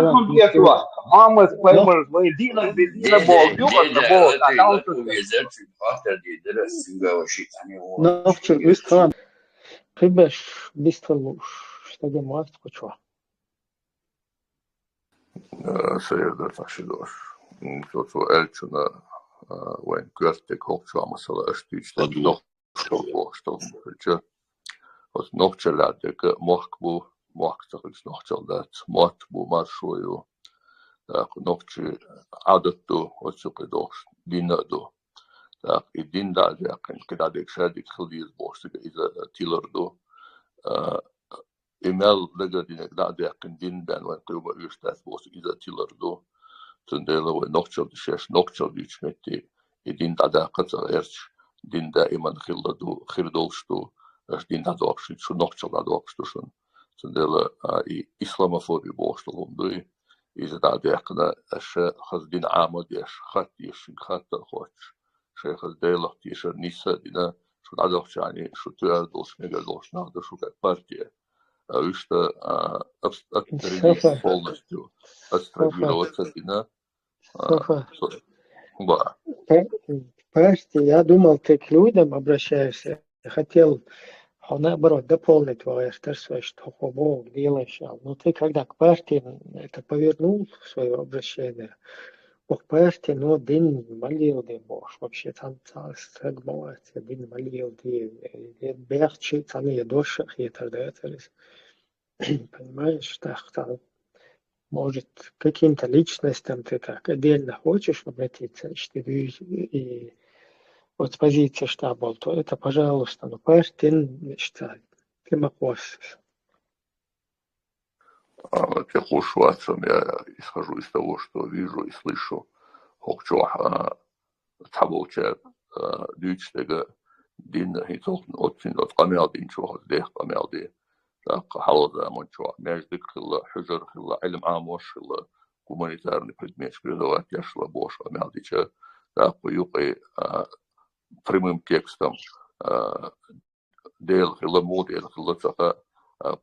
Мама споймала, Дина Бог, ночью, видишь, прибежь, быстро луж, что делать, почва. Среда нашидош. Tot zo eltjuna wen kwestie koltsama sala astüç de nog stok bulje. Os nog chala de ke mochbu mochtach nog chal dat mochtbu marshoyo. Da nog che adatu osuk dos dinado. Da idin da ja kan kada de shadik khliz boshte iza tilardo. Email lega dinek da de kan din ben wen kuba ustas boshte iza tilardo. Tundela we nokchal de shesh nokchal dichmeti idin da qatsa erch din da iman khildadu khirdolshtu as din da doqshit shu nokchal da doqshtu shun tundela I islamofobi boshtlum du is da deqna as khaz din amad yash khat yash khat khoch sheikh al-dela tish nisa dina shu da doqsh yani shu tuad dos mega dos na da shu партия что отстранить полностью, отстранироваться, да? Да. Прости, я думал, ты к людям обращаешься. Я хотел, наоборот, дополнить твое что Бог делаешь. Но ты когда к партии это повернул свое обращение, Бог партии, но день молил, ты Бог, вообще там сагмовать, день молил, ты бегчи, там и дошах, и так далее. Понимаешь, так там может, к каким-то личностям ты так отдельно хочешь обратиться, что ты и вот с позиции штаба, то это, пожалуйста, но партия считает, ты макос. Как уж Ватсон, я исхожу из того, что вижу и слышу. Хокчуах табуча дючтега дин хитол отчин от камел дин чуах дех камел ди. Так халда мончуах между хилла хужур хилла علم عاموش хилла гуманитарный предмет призывать яшла бош камел дича. Так поюпай прямым текстом ديل خلا موديل خلا تفا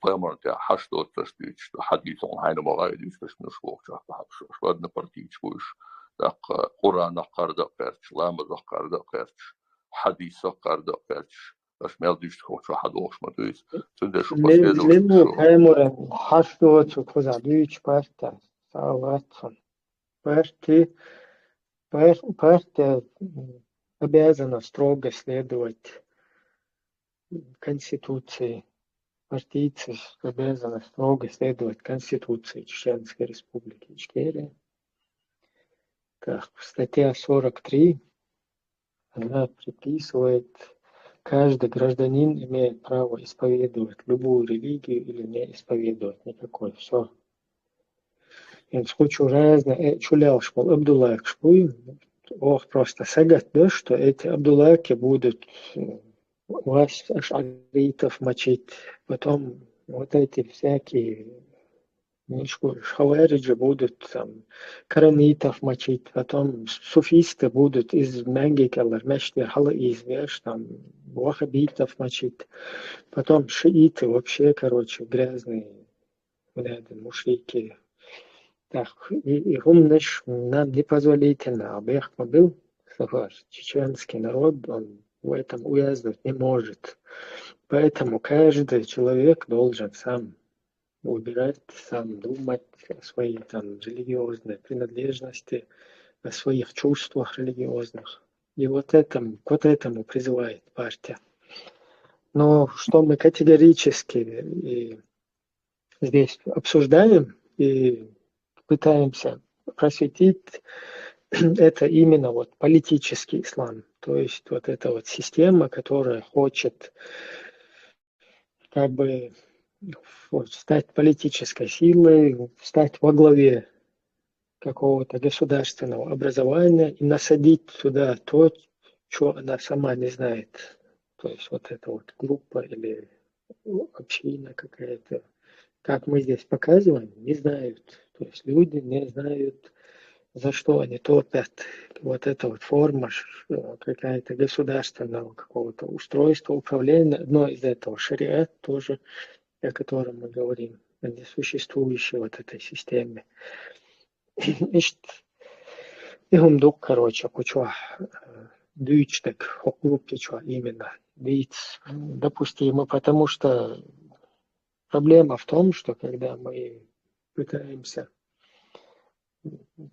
بامر تاع حشدو تشتيش حديثون هاي مغاي ديش باش نشوف تاع شوادنا بارتيش وش تاع قرآن قردا قرش لام قردا قرش حديث قردا قرش باش ما يديش تخوف شو حد وش ما دويس تبدا شو последовательно Лему شو паймурен хашту цукоза дүйч парта саватсон. Партия обязана строго следовать Конституции. Партийцы обязаны строго следовать Конституции Чеченской Республики Ичкерия. Так, статья 43, она предписывает, каждый гражданин имеет право исповедовать любую религию или не исповедовать никакой. Все. Я хочу разное, чулял школ, Абдуллах шкуй, ох, просто сагат, да, что эти Абдуллахи будут вас ашаритов мочить, потом вот эти всякие хавариджи будут там каранитов мочить, потом суфисты будут из Мангикалар, Мешти, Хала извеш, там вахабитов мочить, потом шииты вообще, короче, грязные, мушрики. Так, и гумнеш нам непозволительно, обех был сафар, чеченский народ, он в этом уязвить не может. Поэтому каждый человек должен сам выбирать, сам думать о своей там религиозной принадлежности, о своих чувствах религиозных. И вот этому призывает партия. Но что мы категорически здесь обсуждаем и пытаемся просветить, это именно вот политический ислам. То есть вот эта вот система, которая хочет как бы стать политической силой, стать во главе какого-то государственного образования и насадить туда то, что она сама не знает. То есть вот эта вот группа или община какая-то, как мы здесь показываем, не знают. То есть люди не знают, за что они топят. Вот эта вот форма какая-то государственного какого-то устройства, управления, одно из этого шариат тоже, о котором мы говорим, о несуществующей вот этой системе. Игумдук, короче, куча дючтек, хокупича именно, диц допустимо, потому что проблема в том, что когда мы пытаемся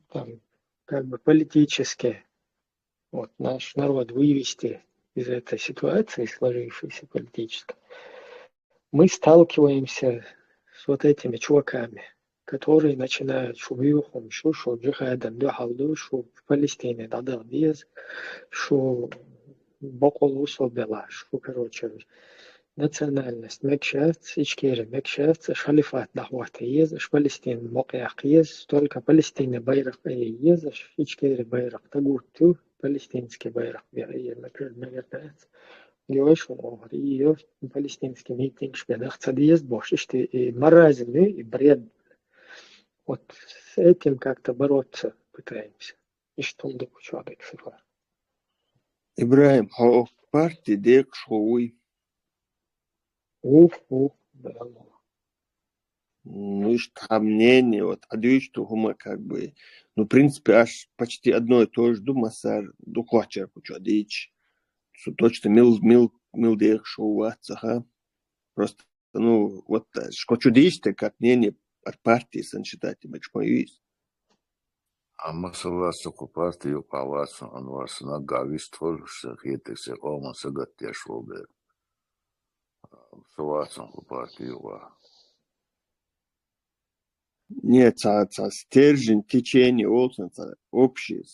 там, как бы политически вот, наш народ вывести из этой ситуации, сложившейся политической, мы сталкиваемся с вот этими чуваками, которые начинают шубьюхом, шо джихадом, духалду, шо в Палестине, дадалдез, шо бокол усобела, шо, короче, национальность мекшац, ичкери мекшац, халифат дахвата ез, Палестин мокяк ез, только Палестина байрак ез, ичкери байрак тагуту, палестинский байрак мегертац. Лёш, и палестинский митинг шпедах цадиез бош, и маразины, и бред. Вот с этим как-то бороться пытаемся. И что он такой человек сыфар. Ибраим, хо партии дек шоуй. Да. Ну и что мнение, вот, а что хума как бы, ну, в принципе, аж почти одно и то же, думаю, сар, духвачер, куча дичь, что точно мил дек шоуваться, ха, просто, ну, вот, шкочу дичь, как мнение от партии, сан считать, бэч моюсь. А масаласа партию паласа, он вас на гавиство, что хитексе ома сагат тяшвобе. Сувасан партию ва. Нет, стержень, течение, общий.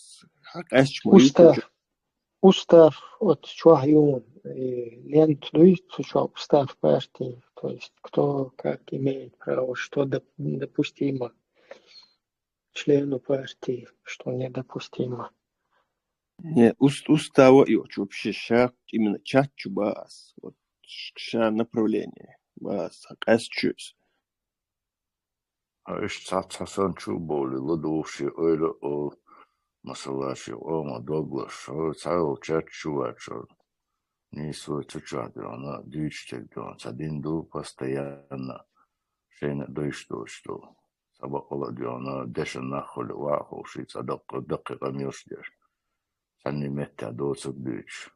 Устав от чуахюн, лент дует, устав партии, то есть кто как имеет право, что допустимо члену партии, что недопустимо. Не, устава и вообще шаг именно чатчу бас, вот направление бас, чуть. إيش حسن شو بولي لدوشي أيلا أو مسلاشي أو ما دوغلاش شو تعالوا تشات شو أشر نيسو تشات أنا ديش تكدون سدين دو постоянно شين دوش سبق الله ديانا دشن نخل واقع وشي صدق دقيقة ميوش ديش سني متى دوسك ديش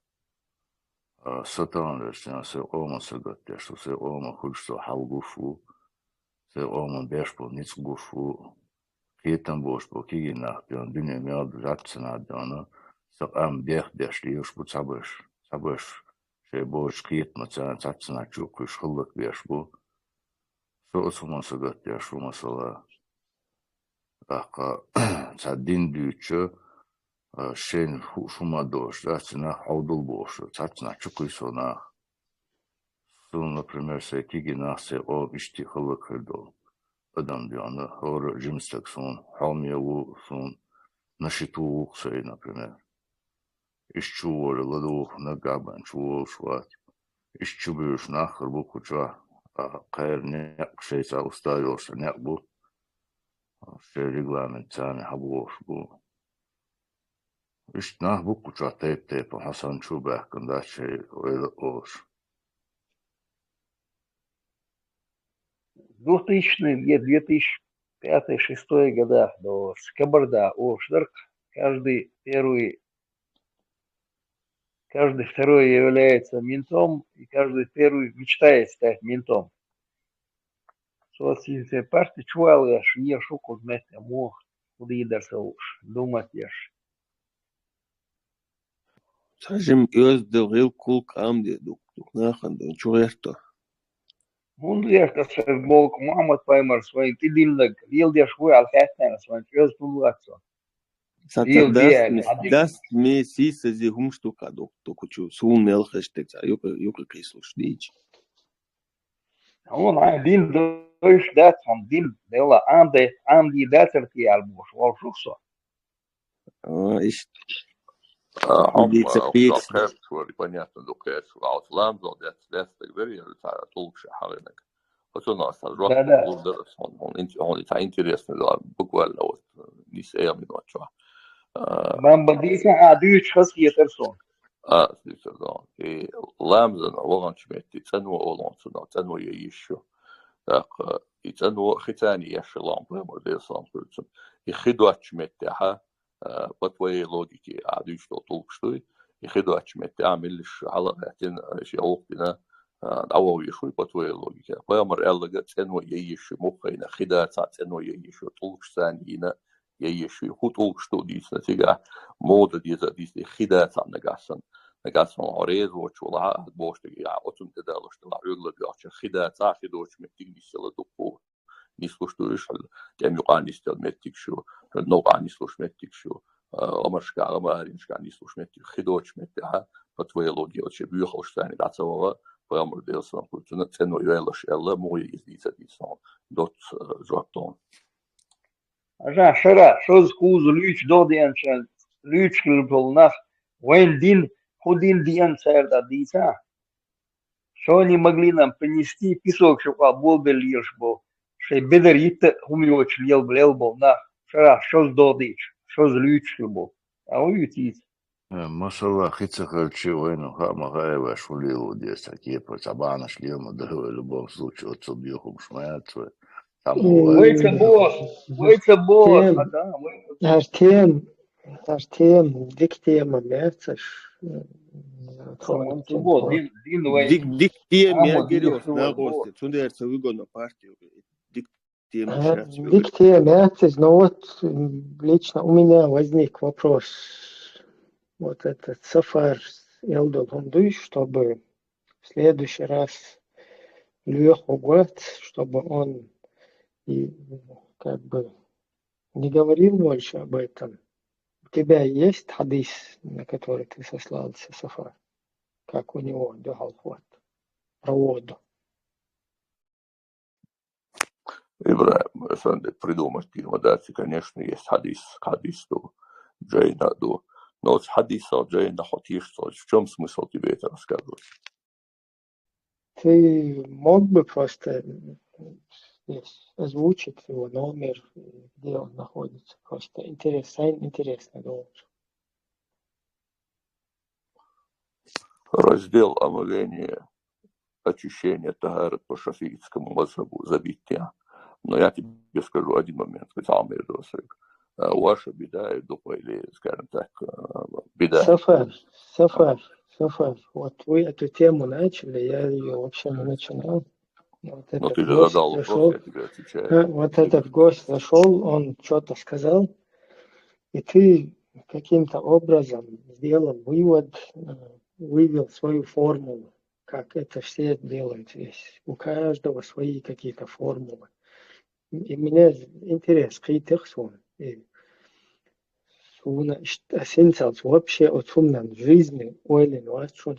ستان رسنا سي أوما سقطش سي أوما خلصو حلقوفو سي أوما بيشبو نيسقوفو كيتن بوشبو كيجي نحبيان دنيا مياد راتسنا ديانا سقام بيخ ديش ليوش بو صبش شي بوش كيت مثلا تاتسنا تشوكوش خلق بيشبو شو اسمه سقطش مثلا تدين ديوتشو شين شوما دوش راتسنا حودل بوش تاتسنا تشوكويسونا سون, например, всякие нации о ишти халакрдо. Адам диана хор жимстак сон халмиеву сон нашиту сей, например. Ишчували ладу на габан чувал шват. Ишчубиш нахр букуча кайр не шейца уставился не бу. Шей регламент сами хабуш бу. Иш нах букуча тейп Хасан Чубах канда шей ош. 2000-2005-2006 годах до Скабарда, Оштарк, каждый второй является ментом, и каждый первый мечтает стать ментом. Соответственно, партия чувала, что не шуку вместе мог удидаться уж, думать ешь. Скажем, издал кулк амди дук нахан до чуэрто. Mundu yaşta bol Muhammed Paymar своим ты дилдаг ел деш вы алхатна своим чёз булгатсо. Das me sisa zi humstuka do kuchu sun nel hashtag юка кислуш дич. Он один дойш дат он дил дела амди датерки албуш волшуксо. Иш понятно, только Outland, that's the very толкше харинок. Вот у нас рок лудерс, он это интересно, да, буквально вот не сея минуту. Бамбадиса адюч хасиетерсон. Слушай, да. И ламзан оранчмети цену олонсуна, цену еще. Так, и цену хитани еще лампы, модес лампы. И хидуачмети, ха. بطوي لوجيكي عاديش طولك شوي يخدو أشمت أعمل على هاتين شيء أوقتنا أو يشوي بطوي لوجيكي فيامر ألقى تنو ييش مخينا خدا تنو ييش طولك ثانينا ييش خو طولك شو ديس نتيجة موضة ديس خدا تنقاسن عريض وشولا بوش تجي عطون تدالش تلا يغلق عشان خدا تاخدوش متيجي سلا دكتور نيسلوش تام يقع نيستل متيك شو نوقع نيسلوش متيك شو أمرشكا أمرينشكا نيسلوش متيك خدوش متيها فتويلوجيا وشي بيخوش ثاني دعسوا فأمر ديلسون كنتنا تنو يلاش إلا موي يزيد ديسون دوت زوتون أجا شرا شوز كوز ليش دوديانشان ليش كلبولناخ وين дин خودين ديان سيردا ديسا что они могли нам принести песок, чтобы был бы лишь был. Шей бедерит умеоч лел был на шара что с додич, что с лючил был. А уютить. Машалла хицахал чего хамагаева шулил здесь такие по сабана шли мы в любом случае от собьёхом шмаяцу. Выйти босс, да, Артем, диктема мяцаш. Диктема герёс на гости, чундерца выгодно партию. Диктема мяцаш, но вот лично у меня возник вопрос. Вот этот Сафар Элдон Хундуй, чтобы в следующий раз Лёху год, чтобы он и как бы не говорил больше об этом. У тебя есть хадис, на который ты сослался, Сафар? Как у него догал хват? Про воду. Ибраим, Эфенди, придумать переводать, конечно, есть хадис до Джейна до. Но вот хадиса Джейна хотишь, в чем смысл тебе это рассказывать? Ты мог бы просто здесь озвучить его номер, где он находится? Просто интересно думаю. Раздел омовения, очищения тагары по шафиитскому мазхабу забития. Но я тебе скажу один момент, специально между ваша беда и дупа, или, скажем так, беда. Сафар, вот вы эту тему начали, я ее вообще не начинал. Вот Но этот ты же гость задал вопрос, зашел, я тебе отвечаю. вот этот гость зашел, он что-то сказал, и ты каким-то образом сделал вывод, вывел свою формулу, как это все делают здесь. У каждого свои какие-то формулы. И меня интерес к этому. Сенсац вообще от сумнан жизни, ойлен вачун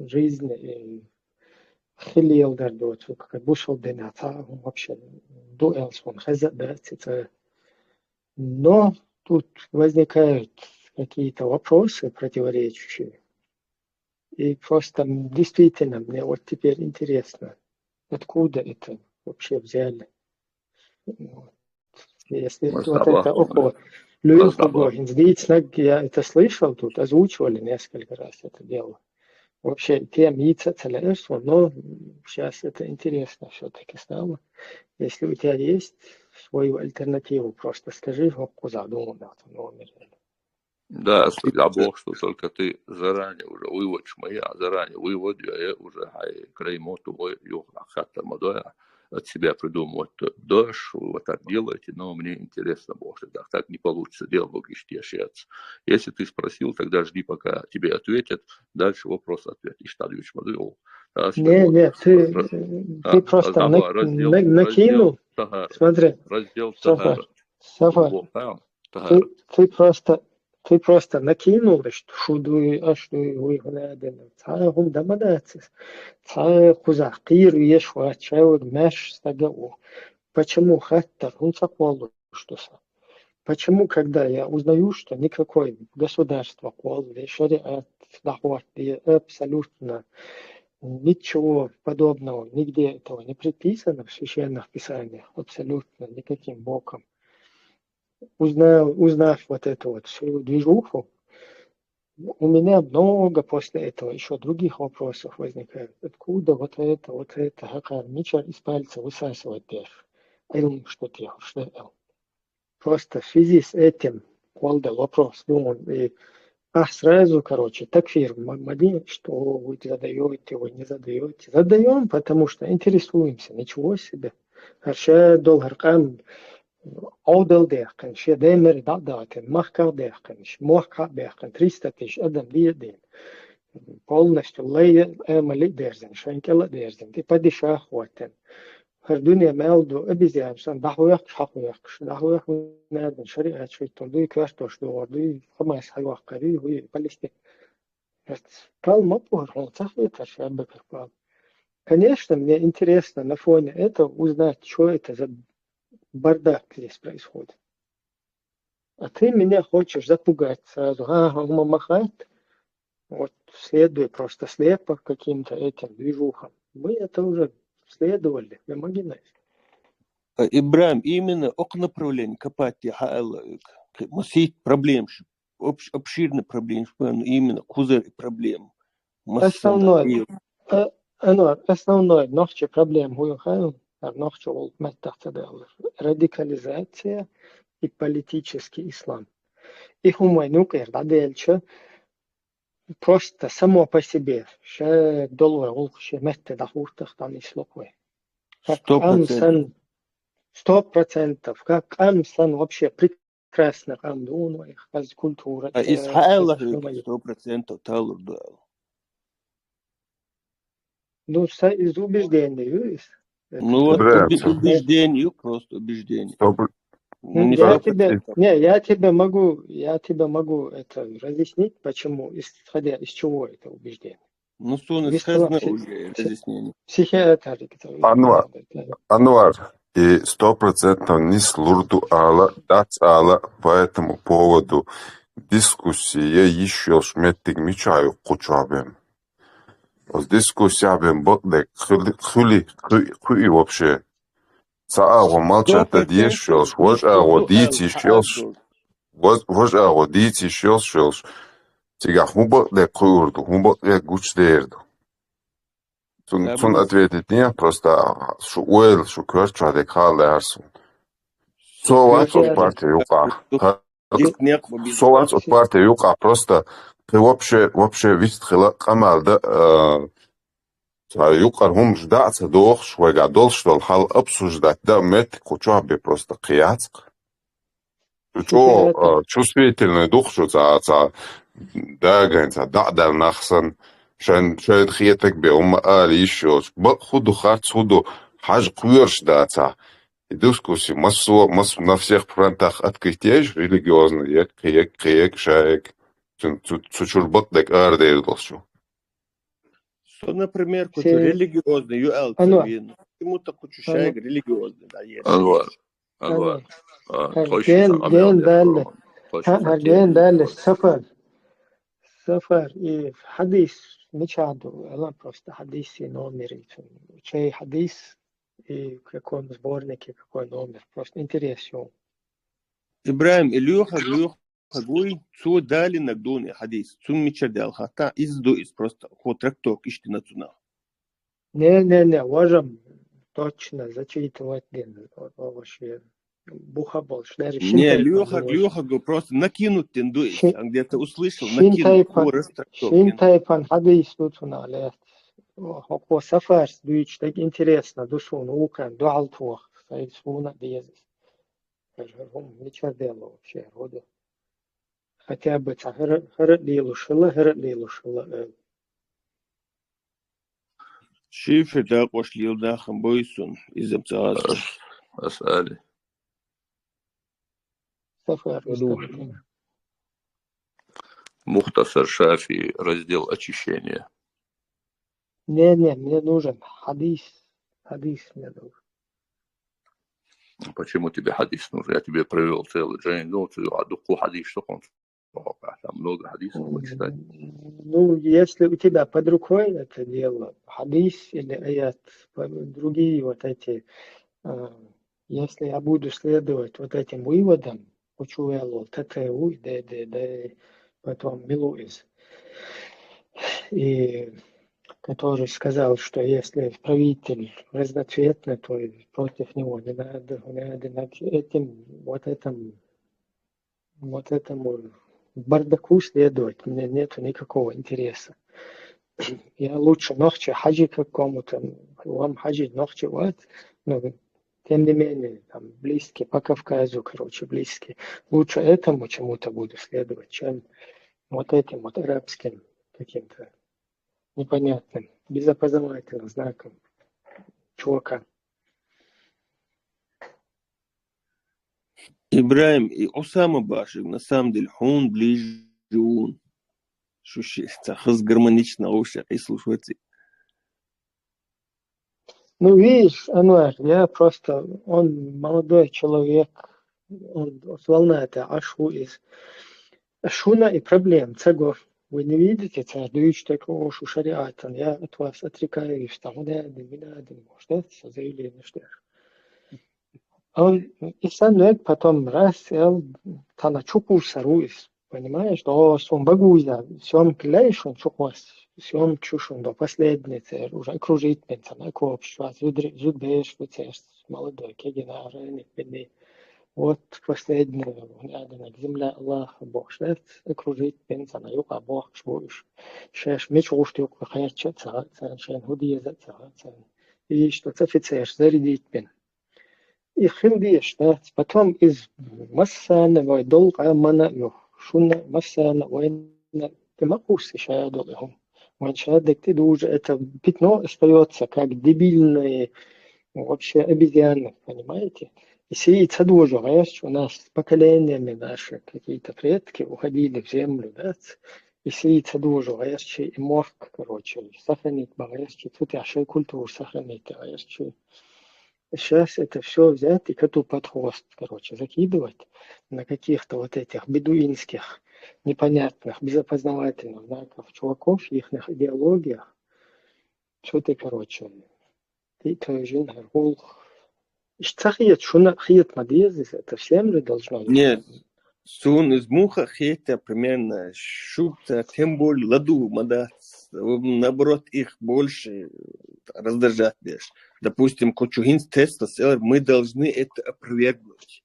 жизни хилиел дардот, как бушал дената, вообще дуэлс он хазабатится. Но тут возникают какие-то вопросы противоречащие. И просто действительно мне вот теперь интересно, откуда это вообще взяли. Вот. Если вот это около Люилхугохин, я это слышал, тут озвучивали несколько раз это дело. Вообще тем яйца целяешься, но сейчас это интересно все-таки стало. Если у тебя есть свою альтернативу, просто скажи, куда думал на этом номере. Да, я Бог, что только ты заранее уже выводишь моя, заранее выводю, а я уже краймоту хата модоя от себя придумывать дождь, вы вот так делаете, но мне интересно, может, так не получится, диалог ищется. Если ты спросил, тогда жди, пока тебе ответят, дальше вопрос ответ. Иштадович Мадуил. Не, ты просто накинул, смотри, Раздел Тагара. Сафар, ты просто накинул, что шудуй, ашдуй, выгнаден, цаахум дамадацис, цаах кузахтир, ешва, чавуд, мяш, стагау. Почему хаттар, он саквалу, что са? Почему, когда я узнаю, что никакой государство, шариат, дахват, абсолютно ничего подобного, нигде этого не предписано в священных писаниях, абсолютно никаким боком. Узнав вот эту вот всю движуху, у меня много после этого еще других вопросов возникает. Откуда вот это, хакар, ничего из пальца высасывать дешь. Что просто в связи с этим колдал вопрос, думал, и сразу, такфир в Мадине, что вы задаете, вы не задаете. Задаем, потому что интересуемся, ничего себе. Аршад долгаркан عودل ديخن شي ديمر دعداتن مخكر ديخن موخكر ديخن 300 تيش أدم دين полностью лей эмали дерзен шенкела дерзен ти пади шахватен هر دنيا مالدو أبيزيان سان دحويق شحويق دحويق نادن شريعة شويتون دوي كوارتوش دوي خماس حيوق قري وي بالستي قال مطور он цахвет шаббе перпал. Конечно, мне интересно на фоне этого узнать, что это за бардак здесь происходит. А ты меня хочешь запугать сразу. Ума махает. Вот следуй просто слепо каким-то этим движухам. Мы это уже следовали. Я могу знать. Ибраим, именно ок направление копать масить проблем, обширный проблем, именно кузер проблем. Основной, нохче проблем хуйхаю. Радикализация и политический ислам. Их умайнук дальше просто само по себе. Ше доллар улхше метте дахуртах там и слоквы. 100%. Как амсан вообще прекрасно амдун их из культуры. А из хайла 100% талур дуэл. Ну, из убеждений, видишь? Ну вот убеждение, просто убеждение. Ну, не Я 100%. я тебе могу это разъяснить, почему, исходя из чего это убеждение. Ну, сон из Вискала хазна уже разъяснение. психиатр. Анвар, и 100% не слурду ала, дац ала по этому поводу дискуссия еще шметтик мечаю кучабем. С дискуссиябем ботлек хули вообще. Цааго молчата 100% диешёлш, вожаго дийтишёлш, вожаго дийтишёлш, тига хуботлек хуурду, хуботлек гучдерду. Цун ответить нет, просто шу уэл, шу кёрчвадек хале арсун. Сованс от партии юка. Сованс от партии юка, просто ты вообще вистхила камал да юкар хум ждаться дох швега дол что хал обсуждать да мет кучабе просто кияцк. Чувствительный дух что за да гэнца да нахсан шен хиетек бе али еще худу харц худу хаж куерш даца. И дискуссии массу на всех фронтах открытий религиозные, криек, шаек, цучурбот дек ардердолшу. Что, например, кучу религиозный, юэл цавин. Ему-то кучу шаек религиозный, да, есть. Анвар. Точно далее, сафар и хадис мечаду, она просто хадиси номер, чей хадис и в каком сборнике, какой номер, просто интересно. Ибраим, Илюха гуй, цу дали нагдуни хадис, цу мечадал хата, изду из просто ход тракток ишти на цунах. Не, можем точно зачитывать вообще. Буха был, шнери. Не, Илюха гуй просто накинут тенду, а где-то услышал, накинут. Шинтайпан хадис тут на Хо сафар дуич так интересно, душу наука, дуалтух, сайсуна диезис. Кажем, ничего делал вообще, рода. Хотя бы хара лилушила. Шифр да кошлил дахам бойсун из-за цааза. Асали. Сафар. Мухтасар Шафи, раздел очищения. Не, мне нужен хадис мне нужен. Почему тебе хадис нужен? Я тебе провел целый день, а дуку хадис, что он там много хадисов почитать. Ну, если у тебя под рукой это дело, хадис или аят, другие вот эти, если я буду следовать вот этим выводам, учуэлу, татеу, да, потом милуиз, и который сказал, что если правитель разноцветный, то против него не надо этому бардаку следовать, мне нету никакого интереса. Я лучше нохче хаджи какому-то, вам хаджи нохче вот, но тем не менее, там, близкие, по Кавказу, близкие. Лучше этому чему-то буду следовать, чем вот этим вот арабским каким-то непонятным, без опознавательных знаков. Чувака. Ибраим и Осама Башик, на самом деле, он ближе он. Шушится, хаз гармонично уши, и слушайте. Ну, видишь, Анвар, он молодой человек, он волнуется, ашуна и проблем, цего. Вы не видите, дуешь такого шариата, я от вас отрекаюсь, там, минадим, что это заявление, что он и сам потом раз, тана чуку саруис, понимаешь, что он багузя, сем клейш, он чукwas, сем чушун, до последний, уже окружить меня, на общество, зудбеш, молодой, кегина, ареник, бедный. Вот последнее, земля Аллаха, Бог, что окружить пенса на юга, Бог, швуш, шеш, меч ушти юга, хайча, цаца, шен, худия за цаца, и что цафицеш, зарядить пен. И хиндия, что потом из массана, вой долг, амана, шуна, массана, война, ты макусы шаядол их. Вон шаядек ты уже, это пятно остается, как дебильные, вообще обезьяны, понимаете? И сеется тоже, знаешь, у нас поколениями наши какие-то предки уходили в землю, да, и сеется тоже, знаешь, и мозг, короче, сохранить, знаешь, тут я культуру сохранить, знаешь, сейчас это все взять и коту под хвост, короче, закидывать на каких-то вот этих бедуинских, непонятных, безопознавательных знаков чуваков, их идеологиях. Что ты, короче, ты твою жизнь, Ишцахиет, шуна хиет мадезис, это всем же должно Нет, сун из муха хейта примерно шубта, тем более ладу мадац. Наоборот, их больше раздражать лишь. Допустим, Кочугин Тесла сказал, мы должны это опровергнуть.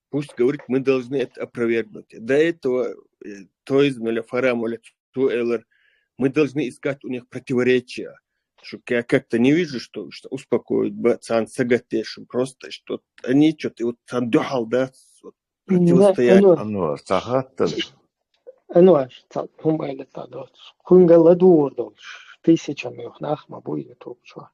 Пусть говорит, мы должны это опровергнуть. До этого, то из Фарам, мы должны искать у них противоречия. Что я как-то не вижу, что успокоить бацан сагатешим, просто что они что-то вот сандухал, да, вот, противостоять. Анвар, сахаттан. Анвар, هم قالت تعداد كونغلا دور دولش тысячами их нахма будет топчо.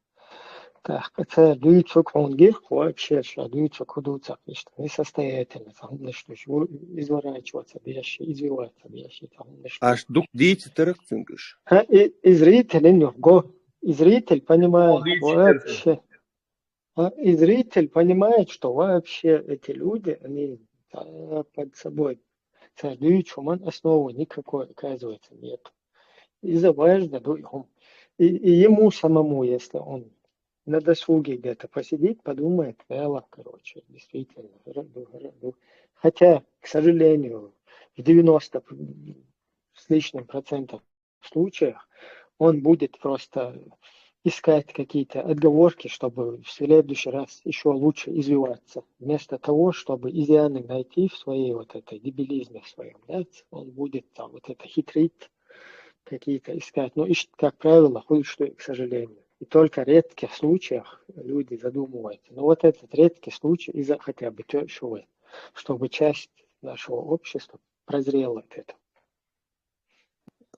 Так, это дույцок он гих, вообще что дույцок худуцак, что несостоятельно, там что изворачиваться, беши, извиваться, беши, там что. Аж дух дети таракцингаш. И зритель него и зритель понимает вообще, и зритель понимает, что вообще эти люди, они под собой создают основу никакой, оказывается, нет. И важно, и ему самому, если он на досуге где-то посидит, подумает, короче, действительно, хотя, к сожалению, в 90 с лишним процентов случаях он будет просто искать какие-то отговорки, чтобы в следующий раз еще лучше извиваться. Вместо того, чтобы изъяны найти в своей вот этой дебилизме своем, да, он будет там вот это хитрить, какие-то искать. Но ищет, как правило, что, к сожалению. И только в редких случаях люди задумываются. Но вот этот редкий случай из-за хотя бы чего, чтобы часть нашего общества прозрела от этого.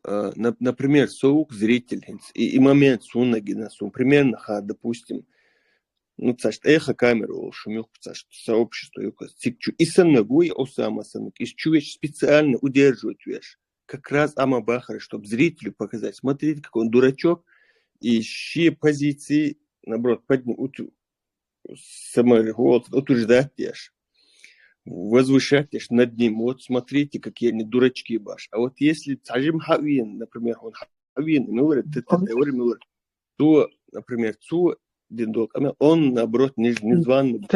Например, соук зритель и момент сунагина сун примерно допустим, ну цашт эхо камеру шумюк цашт сообщество юкас цикчу и санагу и осама санак из чувеш специально удерживать веш как раз амабахара, чтобы зрителю показать, смотрите, как он дурачок, и щи позиции наоборот поднять самый голос утверждать ешь. Возвышайтесь над ним, вот смотрите, какие они дурачки баш. А вот если Цажим Хавин, например, он Хавин, то, например, он, наоборот, незваный,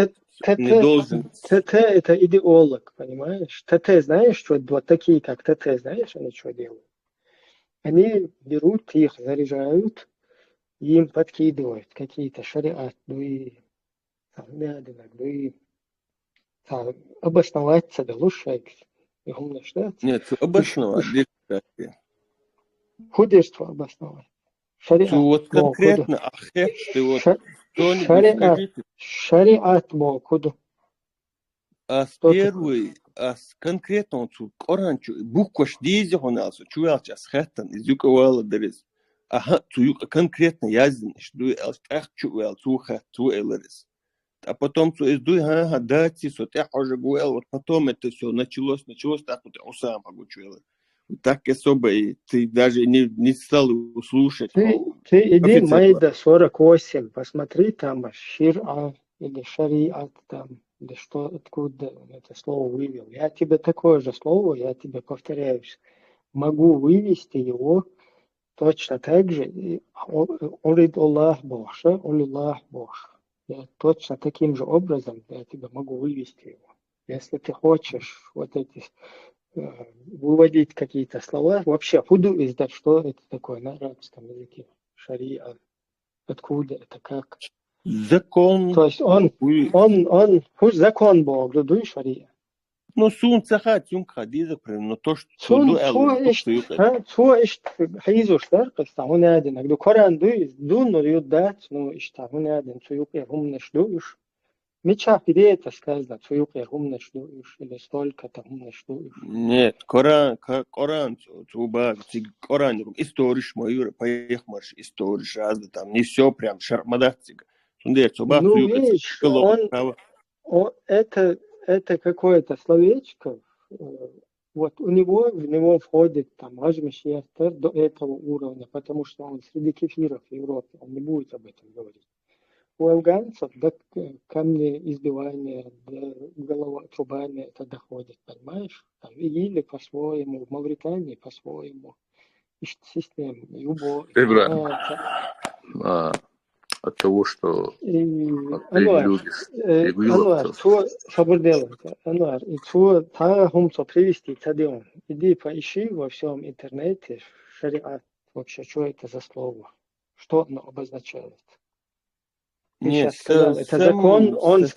не должен. ТТ это идеолог, понимаешь? ТТ, знаешь, что вот такие, как ТТ, знаешь, они что делают? Они берут их, заряжают, им подкидывают какие-то шариат, обосновать себя лучше. Нет, обосновать. Художество обосновать. Шариат. Вот конкретно ахет, ты вот шариат мокуду. А первый, конкретно он Коранчу, букваш дизи хонасу, чуялчас хеттан, из юкавала дарис. Ага, конкретно яздин, что элс чуял, цу эларис. А потом дуй дати, я уже говорил, вот потом это все началось, так вот я сам могу чуял. Так особо и ты даже не стал слушать. Ты иди Майда 48, посмотри там Шира или Шариат там, или что, откуда это слово вывел. Я тебе такое же слово, я тебе повторяюсь, могу вывести его точно так же. Урид Аллах Бог, Аллах Бог. Я точно таким же образом я тебе могу вывести его. Если ты хочешь вот эти выводить какие-то слова, вообще худу издать, что это такое на арабском языке? Шариа. Откуда это, как? Закон. То есть он закон Бог, дуй шариа. Ну, сун цахат, сун хадиза, но то, что... Сун, цо ишт хайзу штаркас, он один. Агду Коран дун, но юддат, ну, ишта, он один, цо юкер, умнеш душ. Меча это сказано, цо юкер, умнеш душ, или столько-то умнеш душ. Нет, Коран, цуба, Коран, историш мою, поех марш, историш, разда там, не все прям, шармадатига. Ну, видишь, Это какое-то словечко, вот в него входит там ажмишьяхтер до этого уровня, потому что он среди кефиров в Европе, он не будет об этом говорить. У афганцев до камнеизбивания, до головоотрубания это доходит, понимаешь? Там в Игиле по-своему, в Мавритании по-своему. Система, любовь. От того, что Ануар, что делать? Ануар, и что привести стадион? Иди поищи во всем интернете шариат. Вообще, что это за слово? Что оно обозначает? Ты сейчас сказал, это закон, он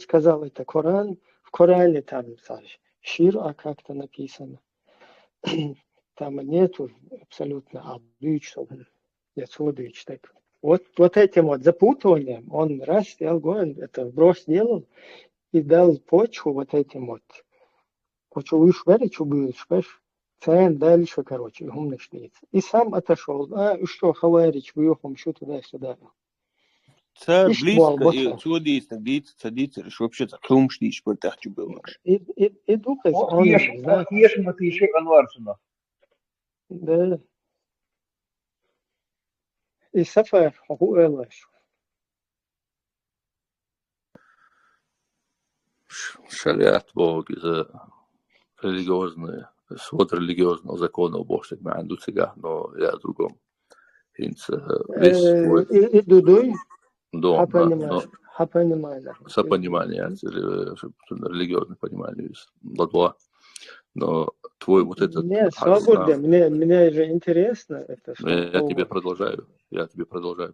сказал, это Коран. В Коране там шира как-то написано. Там нету абсолютно так. Вот этим вот запутыванием он раз сделал, это вброс делал и дал почву вот этим вот. Почувствуешь, веришь, цен дальше, короче, умничается. И сам отошел. Что, хаварич, выехал, что туда-сюда. Царь близко, и чудись, надеется, садится, что вообще-то хрумштиш по тахчу было. И дукас, он знает. Мы ты еще Анварсона. Да. И сафар, хуэлаш. Шариат Бог из религиозные, свод религиозного закона Бог, что мы анду сега, но я о другом. Весь свой... И дудуй? Дом, понимание. Сопонимание, религиозное понимание, ладва. Но твой вот этот... Нет, свобода, мне же интересно это. Я тебе продолжаю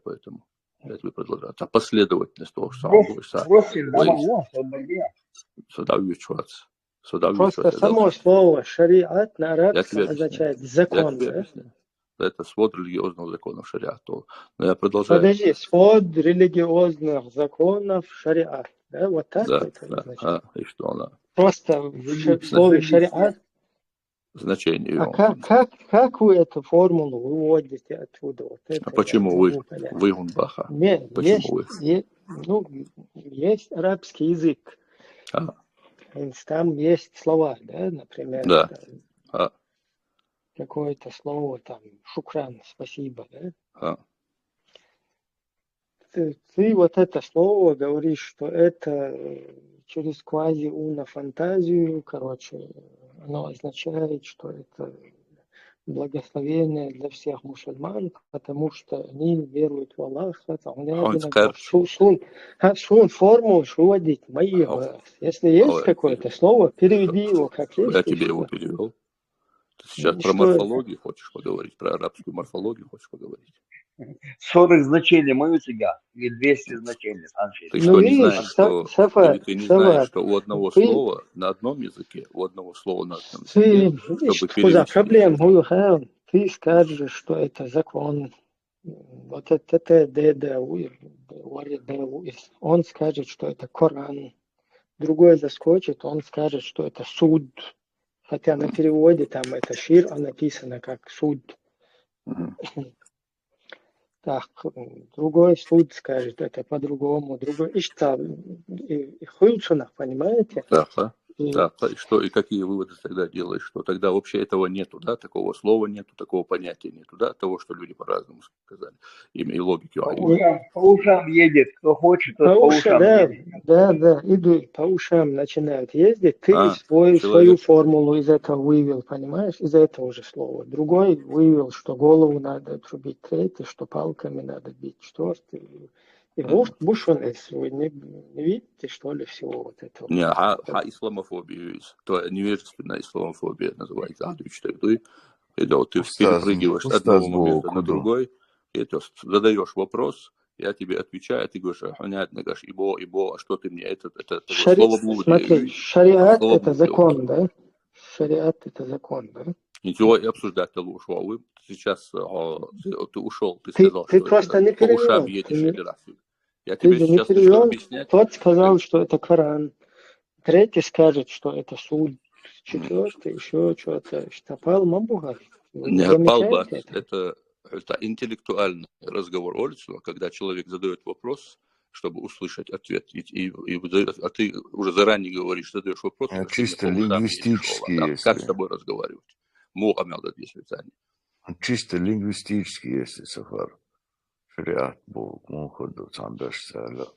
поэтому. Я тебе продолжаю. А последовательность того, что сам будешь сам. Просто само слово шариат на арабском означает закон, да? Это свод религиозных законов шариата. Но я продолжаю. Подожди, свод религиозных законов шариат. Да, вот так это означает. И что она? Просто в слове шариат. Значение. Как вы эту формулу выводите оттуда? Вот это почему вы Гунбаха? Нет, есть арабский язык. Там есть слова, да, например. Да. Какое-то слово там, шукран, спасибо, да? Ты вот это слово говоришь, что это через квази-уна-фантазию, короче, оно означает, что это благословение для всех мусульман, потому что они веруют в Аллаха. Сун форму выводить мои вас. Если есть какое-то слово, переведи его как есть. Я тебе его перевел. Ты сейчас про морфологию хочешь поговорить, про арабскую морфологию хочешь поговорить? 40 значений мою тебя, или 200 значений. Ты что, не знаешь, что у одного слова на одном языке, у одного слова на одном языке, чтобы перевести? Ты скажешь, что это закон. Вот это он скажет, что это Коран. Другой заскочит, он скажет, что это суд. Хотя на переводе там это шир, а написано как суд. Так, другой суд скажет это по-другому, другой и хулцунах, понимаете? Да, и что, и какие выводы тогда делаешь, что тогда вообще этого нету, да, такого слова нету, такого понятия нету, да, того, что люди по-разному сказали, имя и логики. По ушам едет, кто хочет, тот по ушам едет. Да, иду, по ушам начинают ездить, ты свою формулу из этого вывел, понимаешь, из этого же слова. Другой вывел, что голову надо отрубить, третий, что палками надо бить, четвертый. И бушонес, вы не видите, что ли, всего вот этого? Не, исламофобия есть. То невежественная исламофобия называется. Ты перепрыгиваешь с одного момента на другой, и ты задаешь вопрос, я тебе отвечаю, ты говоришь, понятно, говоришь, ибо, а что ты мне, это словоблудие. Смотри, шариат это закон, да? Шариат это закон, да? Ничего и обсуждать ты ушел. Вы сейчас ты ушел, ты сказал, ты что просто не по ушам перевел. едешь или раз. Я Ты тебе же не сейчас перевел. объяснять. Тот сказал, что это Коран. Третий скажет, что это суд. Четвертый еще что-то. Штапал мабуга. Не это интеллектуальный разговор, когда человек задает вопрос, чтобы услышать ответ. А ты уже заранее говоришь, задаешь вопрос, Чисто лингвистически, как с если. тобой разговаривать? Чисто лингвистически, если Сафар. Шариат Бог, муходу, цандаш сала.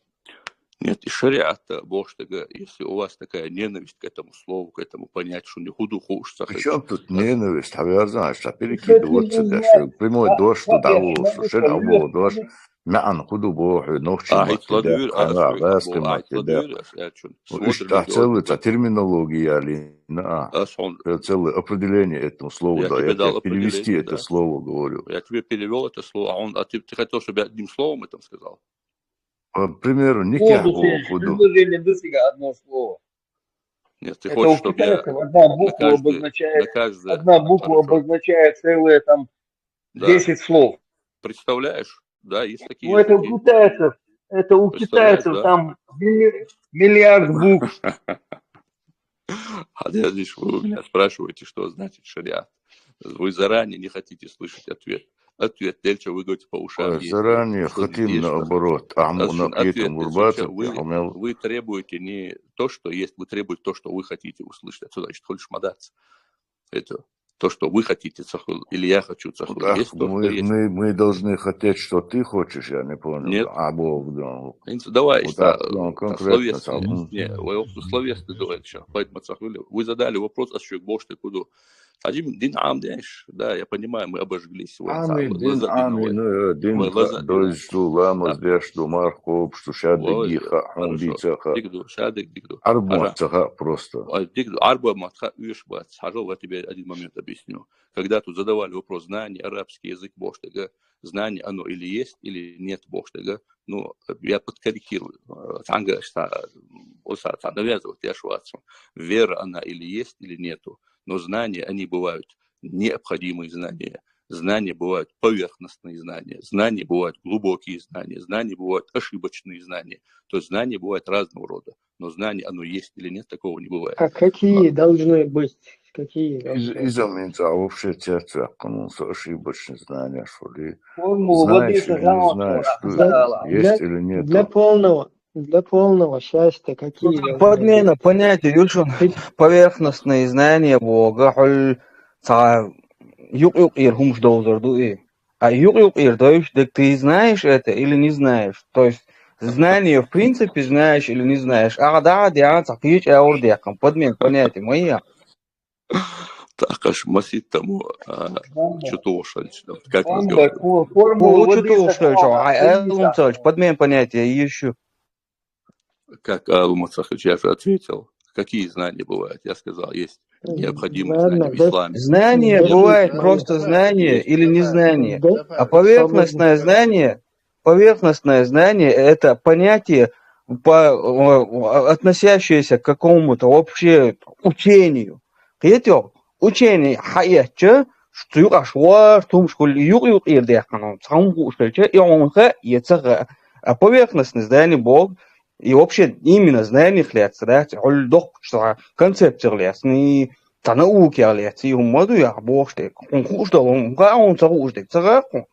Нет, и шариата, Бог, если у вас такая ненависть к этому слову, к этому понятию, что не худу хушь. Причем тут ненависть, я знаю, что перекидываться даже. Прямой дождь, что дало, что шен або дождь. Мян худу Бог, ногчи матида, хана раски матида. Что целая терминология, Алина. Целое определение этому слову, да. Я тебе перевести это слово говорю. Я тебе перевел это слово, а ты хотел, чтобы я одним словом это сказал? К примеру, никак худу. Одно слово. Нет, ты это хочешь, у чтобы китайцев я одна буква обозначает целые там 10 слов. Представляешь? Да, есть такие Ну, это у китайцев. Это у китайцев да? там миллиард букв. А я здесь вы у меня спрашиваете, что значит шариат. Вы заранее не хотите слышать ответ. Ответ, дальше вы говорите по ушам. Заранее хотим наоборот. Вы требуете не то, что есть, вы требуете то, что вы хотите услышать. Отсюда, значит, хочешь мадаться. Это то, что вы хотите, или я хочу цахул. Мы должны хотеть, что ты хочешь, я не понял. Нет. А Бог, да. Давай, конкретно. Словесный дуэль. Вы задали вопрос, а что Бог ты куда? Один дин амдеш, да, я понимаю, мы обожглись. Дин, дойчту, ламас, дешту, мархоп, что шадык, диха, амбицаха. Арбматаха просто. Арбматаха уешбац. Я тебе один момент объясню. Когда тут задавали вопрос, знание, арабский язык Боштега, знание оно или есть, или нет Боштега, ну, я подкорректирую. Вера она или есть, или нету. Но знания, они бывают необходимые знания. Знания бывают поверхностные знания. Знания бывают глубокие знания. Знания бывают ошибочные знания. То есть знания бывают разного рода. Но знание, оно есть или нет, такого не бывает. А какие должны быть? Из-за вообще театра, ошибочные знания, что ли. Формулу Знаешь или не знаешь, что есть или нет. Для полного счастья какие? Подмена понятия, Юльшин, поверхностные знания Бога, юк-юк-ир хумш доузарду и. А юк-юк-ир, то есть ты знаешь это или не знаешь. То есть знание в принципе знаешь или не знаешь. А да, цапич аурдеком. Подмена понятия моя. Так аж масит тому, что-то ушел. Как вы говорите? Подмен понятия еще. Как Алмаз Сахович, я же ответил. Какие знания бывают? Я сказал, есть необходимые знания в исламе. Знание бывает просто знание или незнание. А поверхностное знание это понятие, относящееся к какому-то вообще учению. Это учение хаятча, что юрашва, том школе юр ирдеханом, сам гушельча, и он а поверхностное знание Бог. И вообще именно знание хлеется, да, что концепция хлеется, не та науки хлеется, и умоду я боште, он хуже, он хуже, цагаку.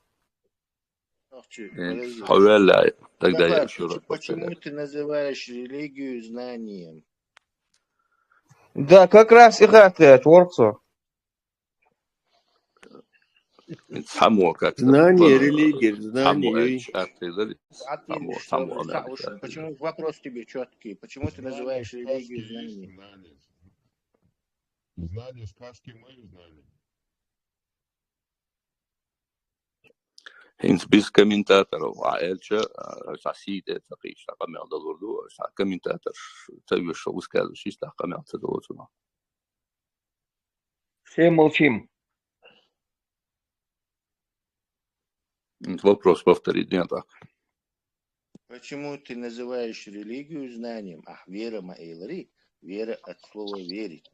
Тогда я еще раз Почему ты называешь религию знанием? Да, как раз и хотят, ворцо. Знание, религия, знание. Почему вопрос тебе четкий? Почему ты называешь религию знанием? Знание сказки мои знания. Без комментаторов. А Эльча, соседи, такие, камер долларду, комментатор, ты высказываешь, чисто камер цедуется. Все молчим. Вопрос повторить, нет, так. Почему ты называешь религию знанием? Вера маэйлари, вера от слова верить.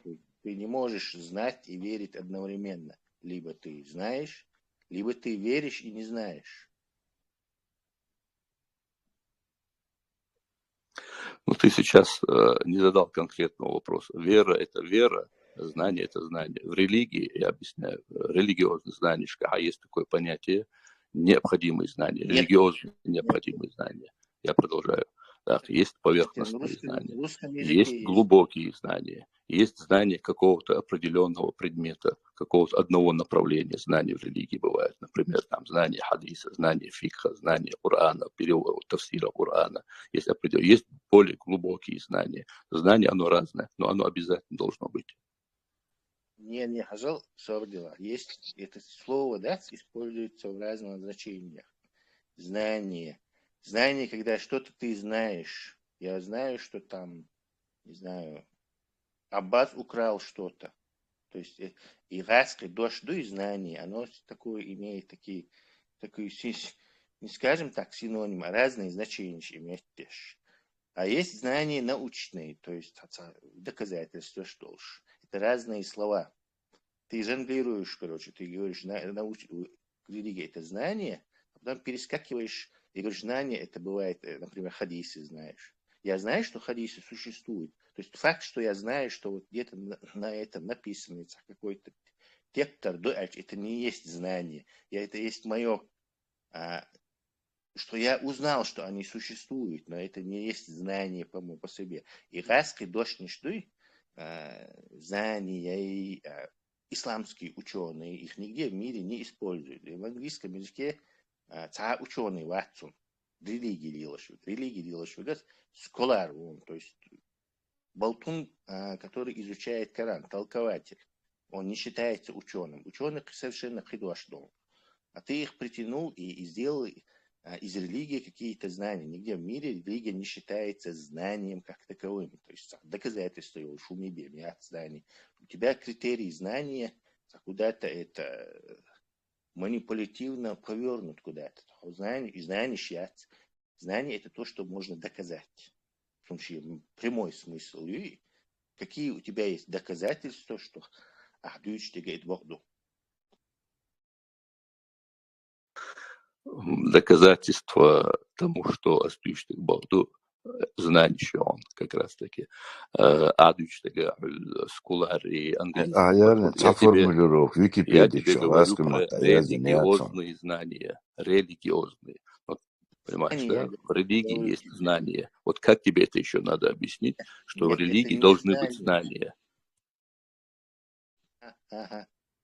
Ты не можешь знать и верить одновременно. Либо ты знаешь, либо ты веришь и не знаешь. Ну, ты сейчас не задал конкретного вопроса. Вера – это вера, знание – это знание. В религии, я объясняю, религиозное знание, есть такое понятие, необходимые знания, религиозные необходимые знания. Я продолжаю. Так, есть На поверхностные русском знания, языке есть есть. глубокие знания, есть знание какого-то определенного предмета, какого-то одного направления. Знания в религии бывают, например, там знание хадиса, знание фикха, знание Корана, перевод тафсира Корана. Есть более глубокие знания. Знание, оно разное, но оно обязательно должно быть. Не, хажал, дела. Есть это слово, да, используется в разных значениях. Знание. Знание, когда что-то ты знаешь. Я знаю, что там, не знаю, Аббас украл что-то. То есть иракское дождь и знание, оно такое имеет такие, не скажем так, синоним, а разные значения имеет тоже. А есть знания научные, то есть доказательства, что ж. Это разные слова. Ты жонглируешь, короче, ты говоришь, религия это знание, а потом перескакиваешь и говоришь, знание это бывает, например, хадисы знаешь. Я знаю, что хадисы существуют. То есть факт, что я знаю, что вот где-то на этом написано какой-то текст, это не есть знание. Это есть мое, что я узнал, что они существуют, но это не есть знание по себе. Иракский дождь не что знания и исламские ученые, их нигде в мире не используют. И в английском языке ученый Ватсон, религии делаешь, сколар, то есть болтун, который изучает Коран, толкователь. Он не считается ученым. Ученых совершенно хидуашдом. А ты их притянул и сделал из религии какие-то знания. Нигде в мире религия не считается знанием как таковым. То есть доказательство его шумибе, знаний. У тебя критерий знания куда-то это манипулятивно повернут куда-то. Знание это то, что можно доказать. В том числе прямой смысл. И какие у тебя есть доказательства, что говорит Богду. Доказательство тому, что Астуйштик Богду, знание он как раз таки. Адуйштик скулар и английский. Я тебе говорю про религиозные знания. Религиозные. Вот, понимаешь, да? В религии есть знания. Вот как тебе это еще надо объяснить, что в религии должны быть знания?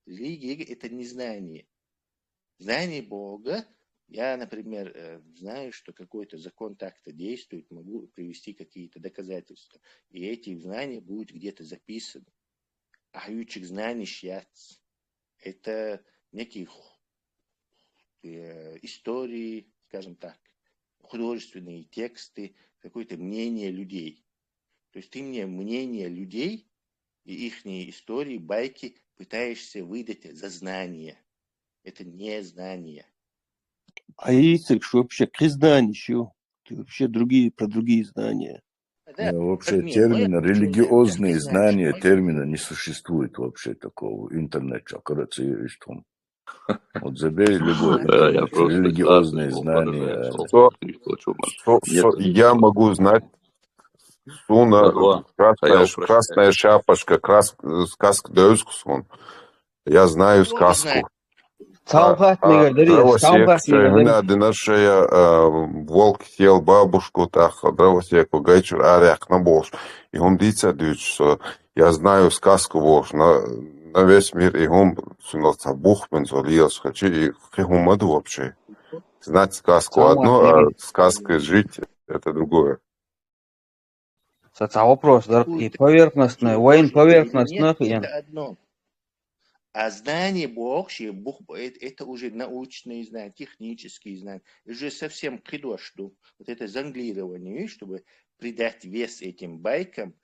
Религия это не знание. Знание Бога. Я, например, знаю, что какой-то закон так-то действует, могу привести какие-то доказательства. И эти знания будут где-то записаны. А ючик знаний шьяц. Это некие истории, скажем так, художественные тексты, какое-то мнение людей. То есть ты мне мнение людей и их истории, байки пытаешься выдать за знание. Это не знание. А если что вообще к знанию еще? Ты вообще про другие знания. Да, вообще термина религиозные знания, термина не существует вообще такого. Интернет, короче, что вот забей любой религиозные знания. Я могу знать Суна, красная шапочка, сказка Дөскусон. Я знаю сказку. Волк съел бабушку, дровосеку, гайчур, аряк на бош. И он дица дюч, я знаю сказку вош, на весь мир, и он сунался бухмен, золиос, хочу, и хумаду вообще. Знать сказку одно, а сказкой жить это другое. Вопрос, и поверхностное, воин поверхностных. Это одно. А знание Бог, это уже научные знания, технические знания. Это уже совсем кидошду. Вот это зонглирование, чтобы придать вес этим байкам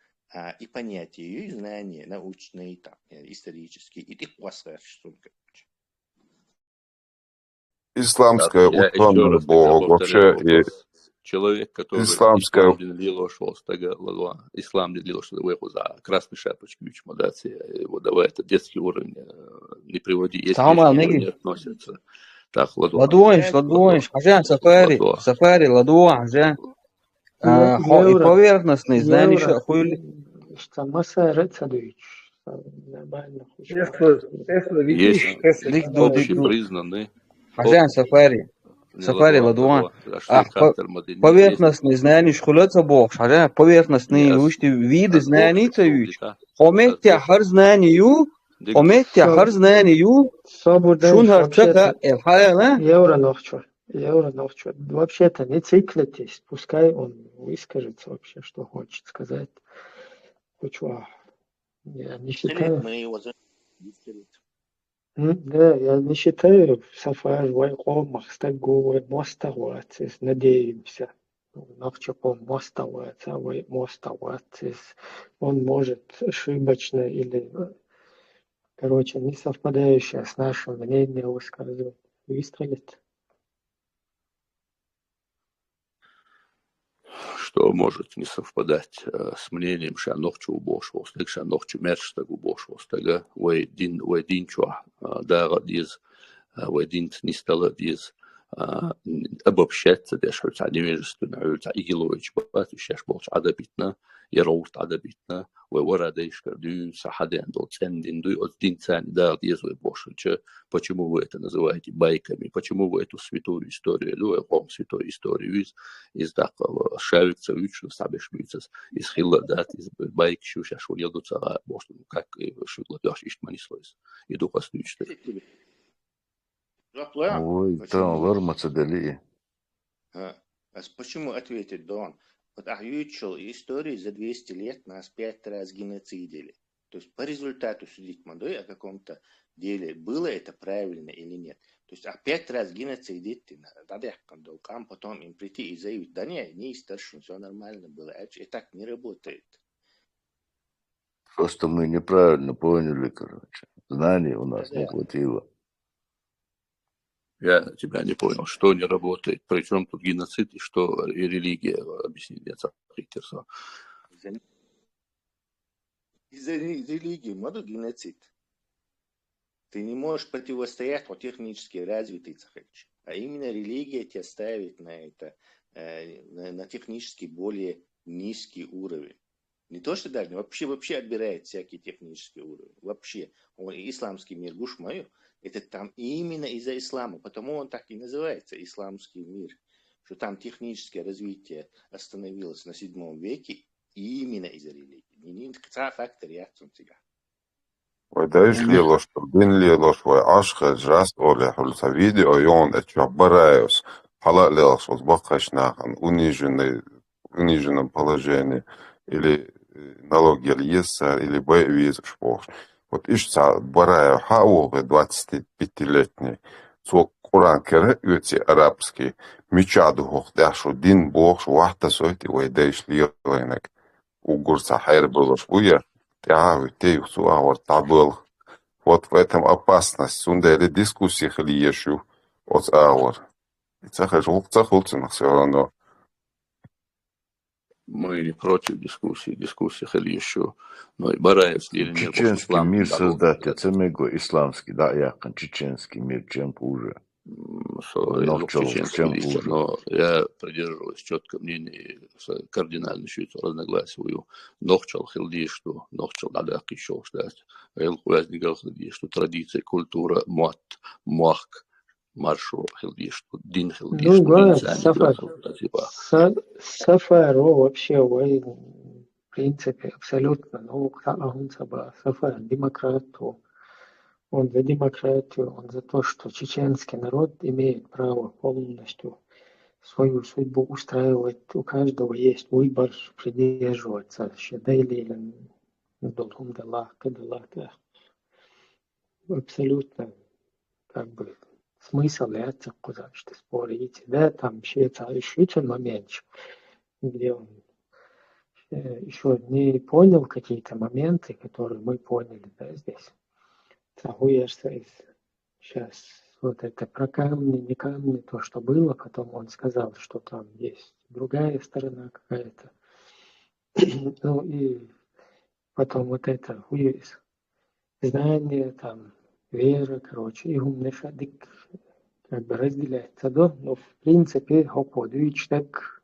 и понятия, и знания научные, там, исторические, и их посредством. Исламское учение Бога вообще. Человек, который исламская... ислам не делал, что его за красной шапочкой его давай, это детский уровень, не приводи, есть детский уровень относятся. Так, ладуанш, хажан, сафари, ладуан, хажан. И поверхностные знания, что хули. Есть общепризнанные. Хажан, сафари. Сафари ладуан. Ах, поверхностные знания школятся бог, шаря, поверхностные вышти виды знаний цаюч. Хометя хар знанию, хометя хар знанию, шун харчака элхая, Евро нохчу. Вообще-то не циклитесь, пускай он выскажется вообще, что хочет сказать. Хочу, я не считаю. Да, я не считаю Сафар, Вайко, Махстагу, Мостовацис, надеемся. Нахчапом Мостоваца, Мостовацис. Он может ошибочно или, короче, не совпадающее с нашим мнением высказывать. Выстрелит. Что может не совпадать с мнением шанохчу убошвос, так шанохчу мерштагу убошвос, тага вайдин чуа, дара диз, вайдин не стала диз, обобщаться, да шульца невежественно, шульца игилович, бат, ущаш болч адабитна, яроут адабитна, вайвара дейшка, дю сахаден, доцендин, дю отдин цани, да диз вайбошвича, почему вы это называете байками, почему вы эту святую историю, ну, святой историю из такого шавица, вычу, сабешмицас, из хилладат, из байк, шуша, шульяду цара, бошну, как шугладаш иштманислойс, и духоснючты. Ой, там вармаца дали. А почему ответить, Дон? Вот ютчел истории за 200 лет нас 5 раз геноцидили. То есть по результату судить модой о каком-то деле, было это правильно или нет. То есть 5 раз геноцидить, потом им прийти и заявить, да не старшим, все нормально было. И так не работает. Просто мы неправильно поняли, короче. Знаний у нас не хватило. Я тебя не понял, что не работает, причем тут геноцид и что и религия, объяснение Цахрикерса. Из-за религии моду геноцид. Ты не можешь противостоять технически развитый Цахрич. А именно религия тебя ставит на это, на технически более низкий уровень. Не то, что даже, вообще отбирает всякий технический уровень. Вообще. Исламский мир, гушмаю, это там именно из-за ислама. Потому он так и называется, исламский мир. Что там техническое развитие остановилось на 7 веке именно из-за религии. Не фактор реакции тебя. ودايش لي لوش تردين لي لوش وعشق جاست أولي حلسا فيديو يون اتشو برايوس حلق لي لوش وزبقش ناخن униженном положении или налоги льеса или боевиз шпош. Вот ишца бараю хауга 25-летний цок Куран кере юти арабский мечаду хох дашу дин бог вахта сойти вайдайш ли лайнак угурца хайр булош уя ты табыл. Вот в этом опасность. Сундели дискуссии хлиешу от аур. И цахажук цахулцинах все равно. Мы не против дискуссии хлиешу. Но и Бараев или чеченский мир создать, это мего исламский, да, якон чеченский мир, чем хуже. Но я придерживаюсь четко мнения, кардинально считаю разногласию. Нохчал хилди, что нохчал надо еще ждать. Возникал хилди, что традиция, культура, муахк, маршу хилди, что дин хилди, Ну, что говорят, Сафар вообще, в принципе, абсолютно, Сафар, демократ, он за демократию, он за то, что чеченский народ имеет право полностью свою судьбу устраивать. У каждого есть выбор придерживаться. Абсолютно, как бы, смысл яйца, куда что спорить. Да, там еще момент, где он еще не понял какие-то моменты, которые мы поняли, да, здесь. Сейчас вот это про камни, не камни, то, что было, потом он сказал, что там есть другая сторона какая-то. Ну и потом вот это знание, там, вера, короче, и умныша, как бы разделяется, да? Но в принципе, хоподвич так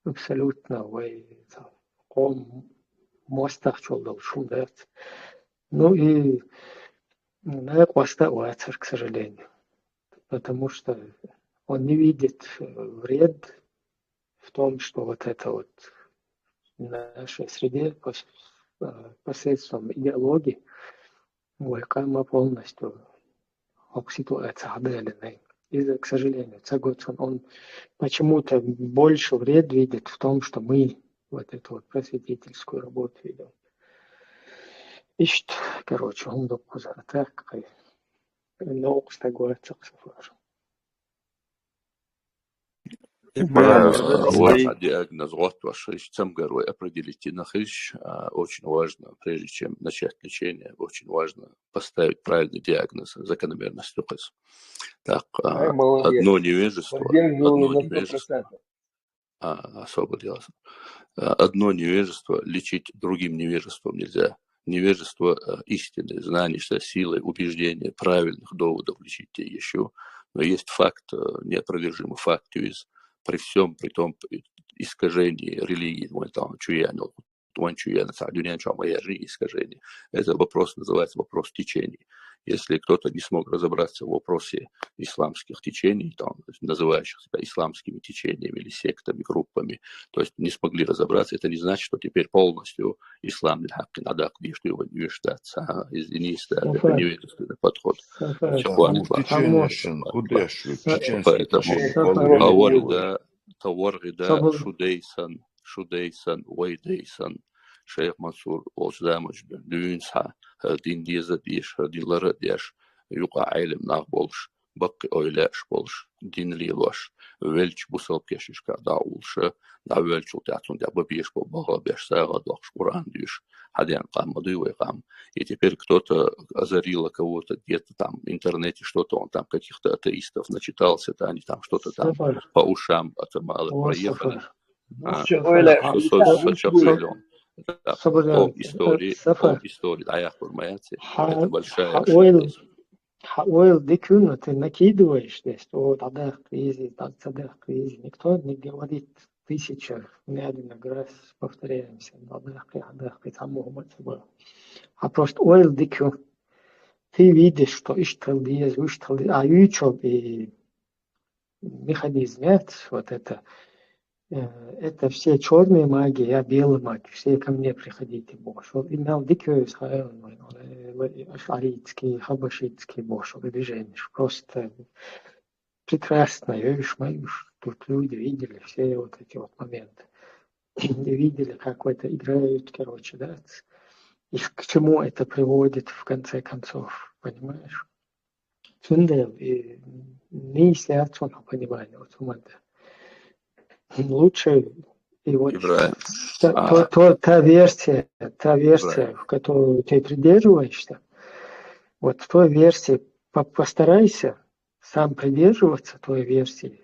абсолютно мостах чолдал шудат. Ну и остается, к сожалению. Потому что он не видит вред в том, что вот это вот в нашей среде посредством идеологии Уайкама полностью ситуация отделена. И, к сожалению, он почему-то больше вред видит в том, что мы вот эту вот просветительскую работу ведем. Ищет, короче, он допустим, так, науку стагуется к сафару. Важно диагноз ваш Цамгару определить и нахиш. Очень важно, прежде чем начать лечение, очень важно поставить правильный диагноз, закономерность указ. Так, одно невежество, особо дело. Одно невежество лечить другим невежеством нельзя. Невежество истины, знания, силы, убеждения, правильных доводов лечить еще. Но есть факт, неопровержимый факт, при всем, при том искажении религии, искажений. Это вопрос называется вопрос течений. Если кто-то не смог разобраться в вопросе исламских течений, называющих себя исламскими течениями или сектами, группами, то есть не смогли разобраться, это не значит, что теперь полностью ислам невежественный подход. Поэтому Таваргида Шудейсан, Уайдейсан, Шейх Мансур, Олшдамыч, Дюнса, Дин Дизадиш, Дин Ларадеш, Юка Айлем Нахболш, Бак Ойляш Болш, Дин Лилош, Вельч Бусалкешишка, Даулша, Навельчул Тятун, Дябабиш, Бабаш, Сагадош, Урандиш, Хадян Кам, Мадуевам. И теперь кто-то озарил кого-то где-то там в интернете, что-то он там каких-то атеистов начитался, то они там что-то там по ушам отымало, проехали. Об истории, аях Бурмаяти, это большая ошибка. Ойл дикюна ты накидываешь здесь, вот адах квизи, адах квизи. Никто не говорит тысяча, не один раз повторяемся, адах квизи, а просто ойл дикю. Ты видишь, что ишталдиез, а ючоб и механизм, вот это все черные маги, я белый маг, все ко мне приходите, Бог. Имел дикую ашаритский, хабашитский Бог, движение. Просто прекрасно, видишь, тут люди видели все вот эти вот моменты. И видели, как это играют, короче, да. И к чему это приводит в конце концов, понимаешь? Цундел и не сердцем понимания, вот лучше и вот та версия, в которую ты придерживаешься, вот в той версии постарайся сам придерживаться той версии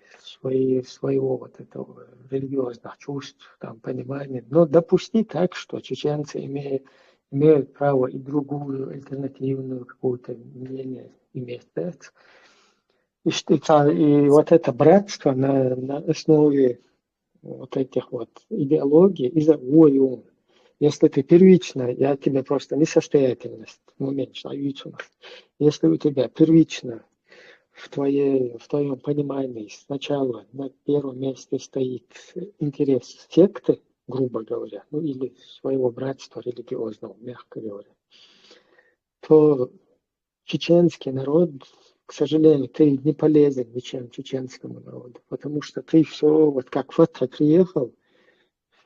своего вот этого религиозных чувств, там, понимания, но допусти так, что чеченцы имеют право и другую альтернативную какое-то мнение иметь, да? И вот это братство на основе вот этих вот идеологий из-за ум. Если ты первично, я тебе просто несостоятельность, меньше, если у тебя первично в твоем понимании сначала на первом месте стоит интерес секты, грубо говоря, ну или своего братства религиозного, мягко говоря, то чеченский народ, к сожалению, ты не полезен ничем чеченскому народу, потому что ты все, вот как Фатха приехал,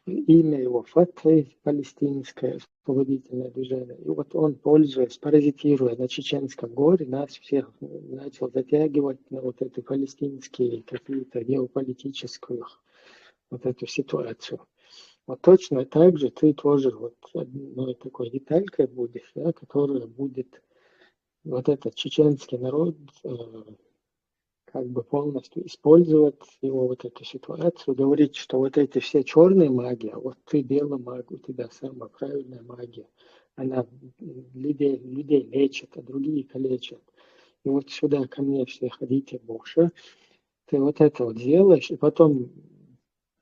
имя его Фатха, палестинское освободительное движение, и вот он, пользуясь, паразитируя на чеченском горе, нас всех начал затягивать на вот эту палестинские какие-то геополитическую вот эту ситуацию. Вот точно так же ты тоже вот одной такой деталькой будешь, да, которая будет вот этот чеченский народ как бы полностью использовать его вот эту ситуацию, говорить, что вот эти все черные маги, а вот ты белый маг, у тебя самая правильная магия, она людей лечит, а другие калечат. И вот сюда ко мне все ходите больше, ты вот это вот делаешь, и потом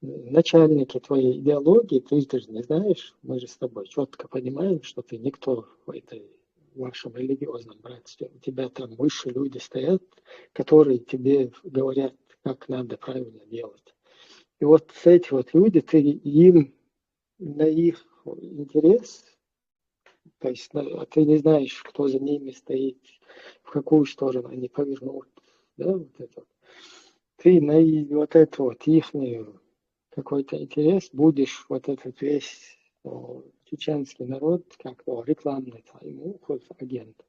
начальники твоей идеологии, ты же не знаешь, мы же с тобой четко понимаем, что ты никто в этой вашем религиозном братстве. У тебя там выше люди стоят, которые тебе говорят, как надо правильно делать. И вот эти вот люди, ты им на их интерес, то есть ты не знаешь, кто за ними стоит, в какую сторону они повернут, да, вот это. Ты на вот это вот их какой-то интерес будешь вот этот весь чеченский народ, как рекламный агент.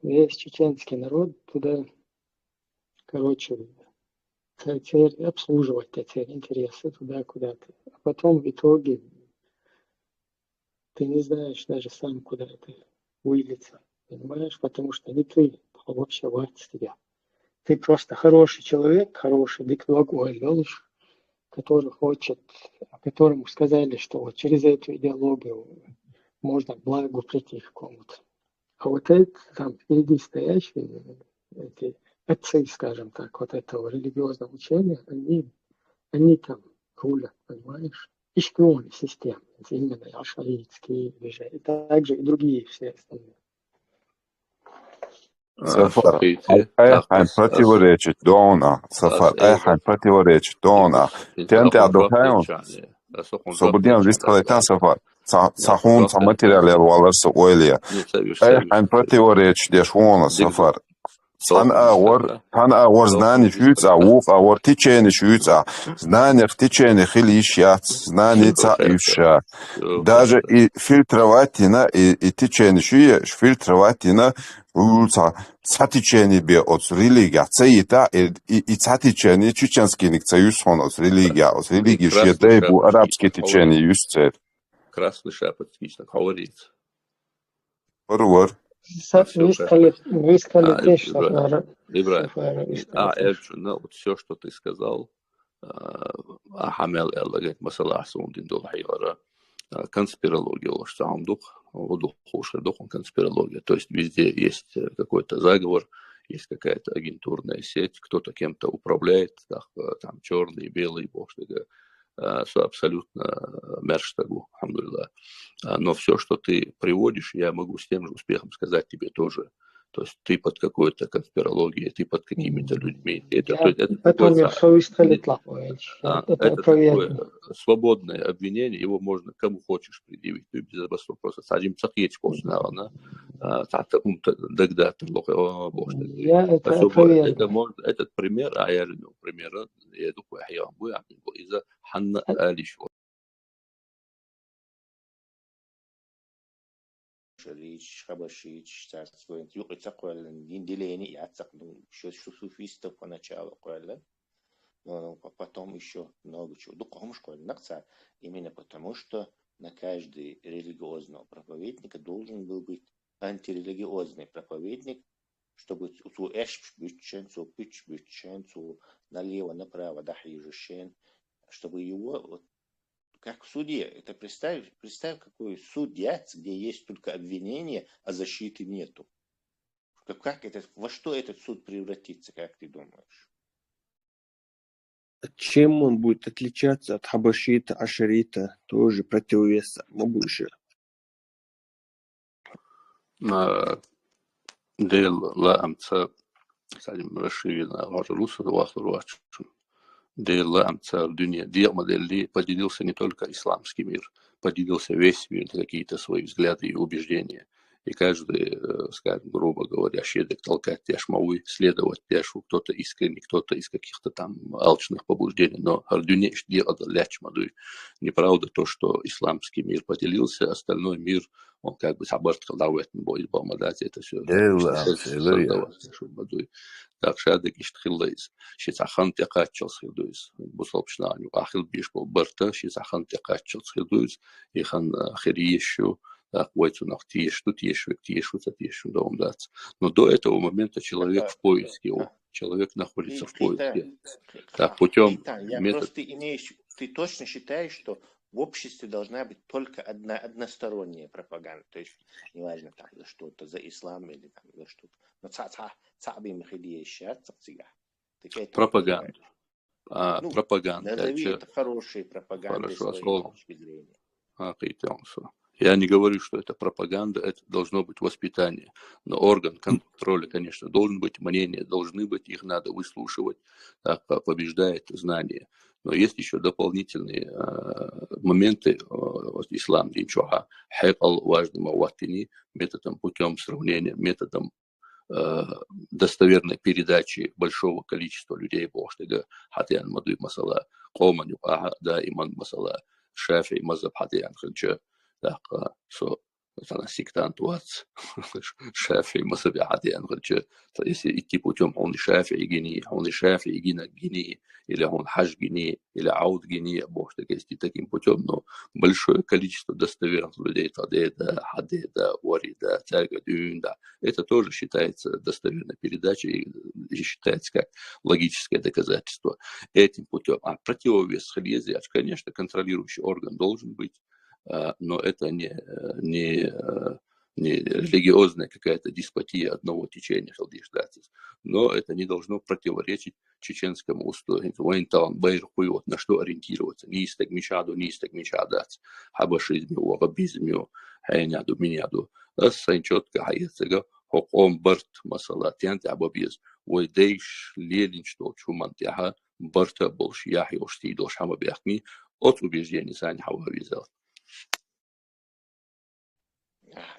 Весь чеченский народ туда, короче, обслуживать эти интересы туда куда-то. А потом в итоге ты не знаешь даже сам, куда это выльется. Понимаешь? Потому что не ты вообще варт тебя. Ты просто хороший человек, хороший диквагуаль, который хочет, которому сказали, что вот через эту идеологию можно к благу прийти какому-то. А вот это там впереди стоящие, эти отцы, скажем так, вот этого религиозного учения, они там рулят, понимаешь? И шпионы системы, именно ашаритские движения, и также и другие все остальные. Сафар, Айхан противоречит Дона. Сафар, Айхан противоречит Дона. Тенте адохайон. Собудиан висткалайтан Сафар. Сахун саматериалер валарса ойлия. Айхан противоречит Дешуона Сафар. Тан агор знание шуйца, уф агор течение шуйца. Знание в течение хилищац, знание ца ивша. Даже и фильтровать и течение шуя, фильтровать ца течение бе от религия. Цаита и ца течение чеченский никца юсон от религия. От религии шуя бу арабский течение юсцет. Красный шапочник говорит. Порвар. Вы сказали вещь, Ибрахим, вот все, что ты сказал, Ахамел Эллагет Масалах Сундин Дулхайвара, конспирология, конспирология. То есть везде есть какой-то заговор, есть какая-то агентурная сеть, кто-то кем-то управляет, там черный, белый, бог что все абсолютно мерштагу, алхамдулилlah. Но все, что ты приводишь, я могу с тем же успехом сказать тебе тоже. То есть ты под какой-то конспирологией, ты под какими-то людьми. Это такое свободное обвинение, его можно кому хочешь предъявить. Ты без вопроса. Садим цахеч постнавана. Этот пример, а я любил пример, я думаю, я буду из-за Ханна Алишо. Рич, Хабашич, царство, юрца куэлен, динделени, яцак, что суфистов поначалу куэлен, но потом еще много чего. Духом школе накца, именно потому, что на каждый религиозного проповедника должен был быть антирелигиозный проповедник, чтобы цу эш бютчен, цу пич бютчен, цу налево, направо, дахижущен, чтобы его вот как в суде. Это представь, какой судья, где есть только обвинение, а защиты нету. Во что этот суд превратится, как ты думаешь? Чем он будет отличаться от хабашита, ашарита, тоже противовес будущее? Дел ла амца садим расширена важруса вахлуачу. Дела амца дуния диамадели поделился не только исламский мир, поделился весь мир на какие-то свои взгляды и убеждения. И каждый, скажем, грубо говоря, щедок толкать тяжмовый, следовать тяжу, кто-то искренний, кто-то из каких-то там алчных побуждений. Но ардюнеш дело лячмадуй. Неправда то, что исламский мир поделился, остальной мир, он как бы сабарт халдауэт не будет помогать, это все создавать. Так шадек иштхиллайс. Шицахан текачел схилдуис. Бусолпшнаню. Ахил бишбол барта. Шицахан текачел схилдуис. Ихан хириещу. Так, войцу нах тиеш, тут тиешу, тиешу, да, он дац. Но до этого момента человек в поиске. Человек находится в поиске. Так, путем метод... Ты точно считаешь, что в обществе должна быть только односторонняя пропаганда. То есть, неважно, так, за что-то, за ислам или там, за что-то. Но пропаганда. Пропаганда. Назови это хорошей пропагандой с твоей точки зрения. Я не говорю, что это пропаганда, это должно быть воспитание. Но орган контроля, конечно, должен быть, мнения должны быть, их надо выслушивать, так побеждает знание. Но есть еще дополнительные моменты. Ислам динчуха хайкал важным аватини методом, путем сравнения, методом достоверной передачи большого количества людей, бохтега хатян мадуй масала, коуман юкаха да иман масала, шафи мазаб хатян ханча, так со مثلا сектант вац, шафи мазаб хатян ханча. Если идти путем он шафи гини, он шафи гина гини, или он хаж гини, или аут гини, бохтега, если таким путем, но большое количество достоверных людей, тадеда, хадеда, варида, тяга, дюнда, это тоже считается достоверной передачей и считается как логическое доказательство этим путем. А противовес халези, конечно, контролирующий орган должен быть, но это не религиозная какая-то деспотия одного течения халдиштатис. Но это не должно противоречить чеченскому устрою. На что ориентироваться? Не истагмичаду, не истагмичадать. Хабашизме, уагабизме, хайняду, миняду. Сайн четко хаяцега. Хоком барт масала тянти абабиз. Уайдейш лелин что чумантяха барта больше яхи ошти дош хама бяхми от убеждений сань хававизал.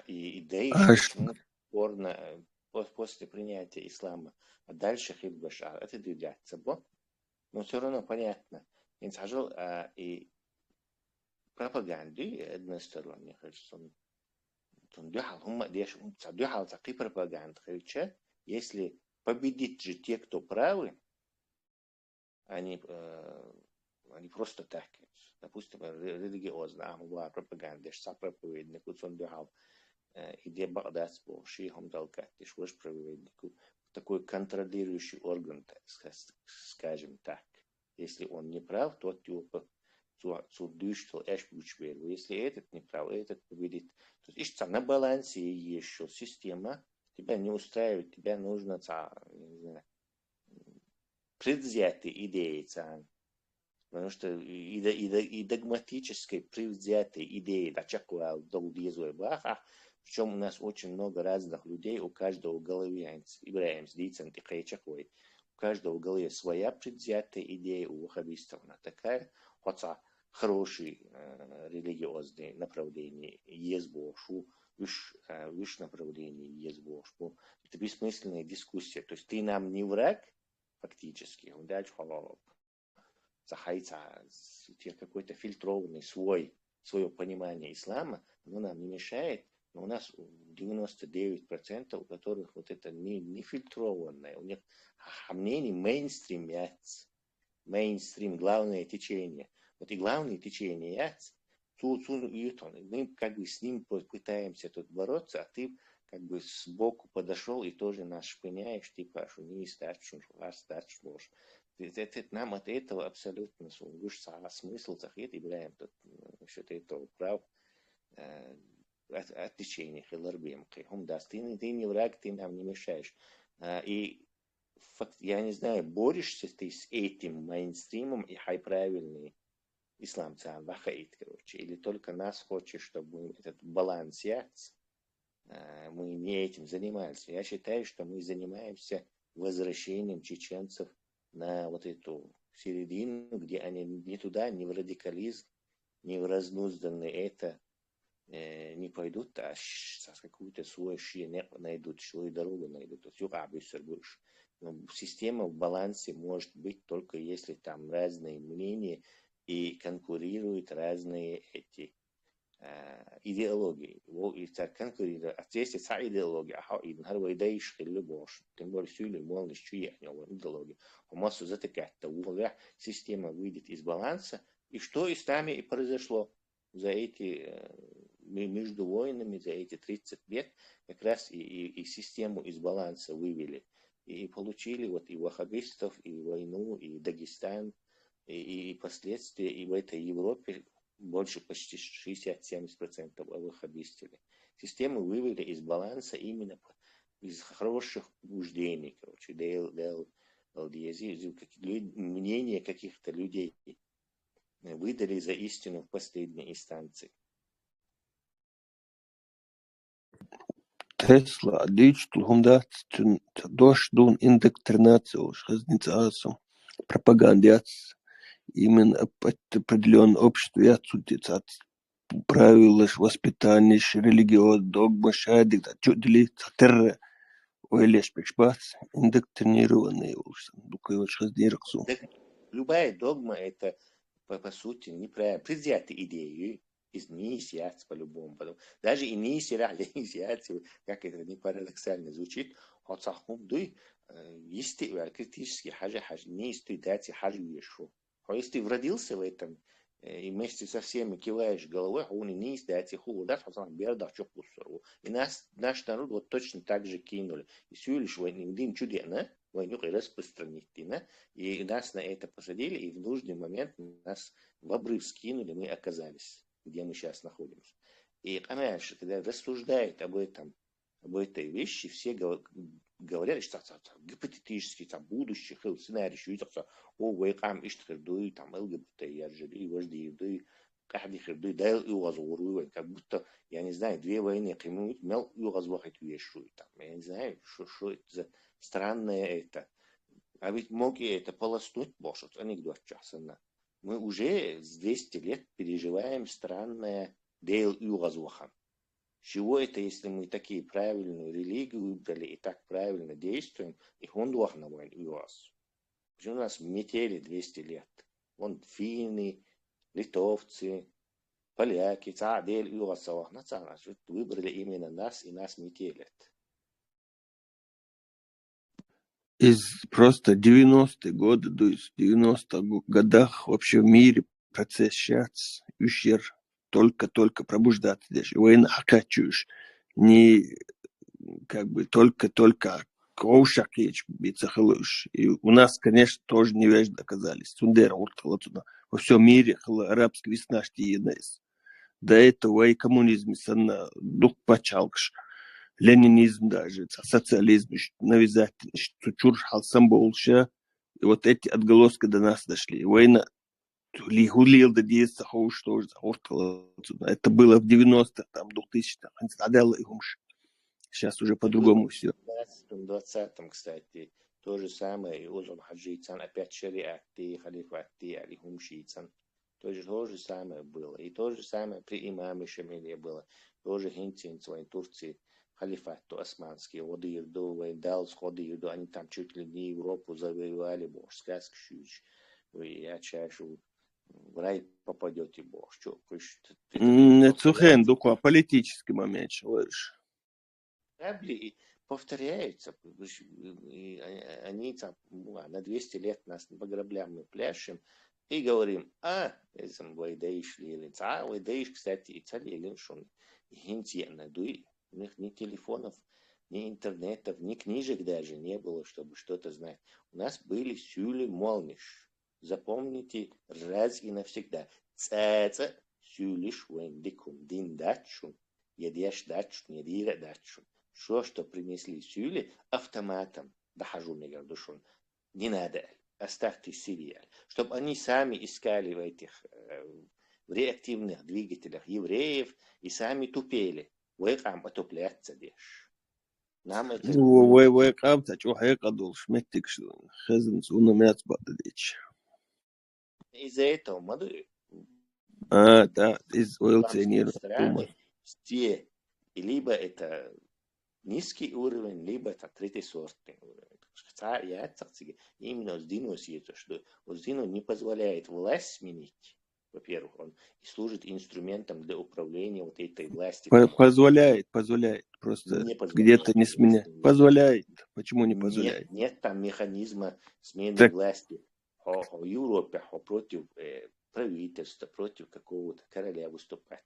И почему спорно после принятия ислама, а дальше хидбашар, это двигаться, но все равно понятно. И пропаганды односторонне, такие пропаганды, если победить же те, кто правы, они просто так. Допустим, религиозно, пропаганда, проповедник, идея багдадского, шейхом Далгатиш, ваш проповеднику, такой контролирующий орган, скажем так. Если он не прав, тот его судуштел, если этот не прав, этот победит. То есть, на балансе еще система, тебя не устраивает, тебе нужно, не знаю, предвзятые идеи, потому что и догматической предвзятой идеи, причем у нас очень много разных людей, у каждого в голове, у каждого в голове своя предвзятая идея, у ваххабистов она такая, хотя хорошие религиозные направления есть больше, выше направления есть больше. Это бессмысленная дискуссия. То есть ты нам не враг, фактически, он дальше у тебя какой-то фильтрованный свое понимание ислама, оно нам не мешает, но у нас 99%, у которых вот это не фильтрованное, у них мнение мейнстрим, главное течение. Вот и главное течение мы как бы с ним пытаемся тут бороться, а ты как бы сбоку подошел и тоже нас шпыняешь, типа, что не старчу, можешь. Нам от этого абсолютно смысл захит и бляем тут что-то этого прав от течения хиларбим. Ты не враг, ты нам не мешаешь. И я не знаю, борешься ты с этим мейнстримом и правильный ислам вахаит, короче, или только нас хочешь, чтобы этот баланс мы не этим занимались. Я считаю, что мы занимаемся возвращением чеченцев на вот эту середину, где они не туда, не в радикализм, не в разнузданный это не пойдут, а какую-то свою найдут, свою дорогу найдут. То есть больше. Но система в балансе может быть только если там разные мнения и конкурируют разные эти идеологии. И так конкурируют. А здесь это идеология. Тем более сюда можно чуять идеологию. Массу затыкать. Система выйдет из баланса. И что и с нами и произошло за эти между войнами, за эти 30 лет как раз и систему из баланса вывели. И получили вот и ваххабистов, и войну, и Дагестан, и последствия, и в этой Европе больше почти 60-70% ваххабистили. Систему вывели из баланса именно из хороших убеждений, короче, мнения каких-то людей выдали за истину в последней инстанции. Tesla digital dat doš dun индоктринацию разницасом пропагандиац именно определенное общество отсутствует от правил воспитания религиозного догма шадик чудили цатер ойлеш пешбац индоктринированные уж дукаешь раздирксу. Любая догма это по сути неправильно. Предвзятые идеи из инициации по-любому. Даже инициации, как это не парадоксально звучит, отсахум дуй есть критические хажи не стоит дать хажи еще. Если ты родился в этом и вместе со всеми киваешь головой, он и не дать ху дать, хотя берда чокусу. И наш народ вот точно так же кинули. И все лишь войны дым чудесно, войну распространить, и нас на это посадили, и в нужный момент нас в обрыв скинули, мы оказались, где мы сейчас находимся. И конечно, когда рассуждают об этой вещи, все говорят, что гипотетически там будущих сценарий, что вейкам иштхердуй, там ЛГБТ, яджери, вожди, каждый хердуй, дайл и уазворуй, как будто, я не знаю, две войны, кому мел и уазвахать вешуй, там, я не знаю, что это за странное это. А ведь мог и это полоснуть, может, анекдот часана. Мы уже с 200 лет переживаем странное дейл и уазвахан. Чего это, если мы такие правильную религию выбрали и так правильно действуем, и хондуах на войну и вас? Почему нас метели 200 лет? Вон финны, литовцы, поляки, цадель и вас выбрали именно нас и нас метелят. Из просто 90-е годы, то есть в 90-х годах вообще в мире процесс сейчас, ущер только пробуждаться здесь. Война хакачуешь, не как бы только коушак ечь биться халуш. И у нас, конечно, тоже невежды оказались. Сундер туда. Во всем мире арабский весна едность. До этого и коммунизм санна дух почалкш. Ленинизм даже, социализм, навязать, что чур халсам болша, и вот эти отголоски до нас дошли. Война лихулил до детства, что это было в 90-х, там, 2000-х, сейчас уже по-другому все. В 20-м, кстати, то же самое, и узом хаджийцан, опять шариатти, халифатти, алихумшийцан. То же самое было. И то же самое при имаме Шамиле было. Тоже хинцинцы в Турции. Халифату османский, Одирду, Далс, Одирду, они там чуть ли не Европу завоевали, боже, сказка щуч. Я чашу в рай попадете, боже, что? Цухен, дуква, политический момент, слышишь? Повторяются, они там на 200 лет нас по граблям мы пляшем и говорим, этим вайдаиш лилин, вайдаиш, кстати, и цалилин, что хинцена дуй. У них ни телефонов, ни интернетов, ни книжек даже не было, чтобы что-то знать. У нас были сюли молниш. Запомните раз и навсегда. Цаца сюлиш вендикун дин датчун, едеш датчун, едира датчун. Что принесли сюли автоматом, дохожу мне гордушун, не надо, оставьте себе. Чтобы они сами искали в этих в реактивных двигателях евреев и сами тупели. ويقعم أتوبلات تديش نعم ويقعم تجوا هيقدر شمتك شو خزن سونا ما يتبع تديش إذا это ماذا да из ойл-ценера все либо это низкий уровень, либо это третий сортный уровень. Я именно Уздину съеду, что Уздину не позволяет власть сменить. Во-первых, он служит инструментом для управления вот этой властью. Позволяет. Просто где-то не сменяет. Позволяет. Почему не позволяет? Нет там механизма смены власти. В Европе против правительства, против какого-то короля выступать.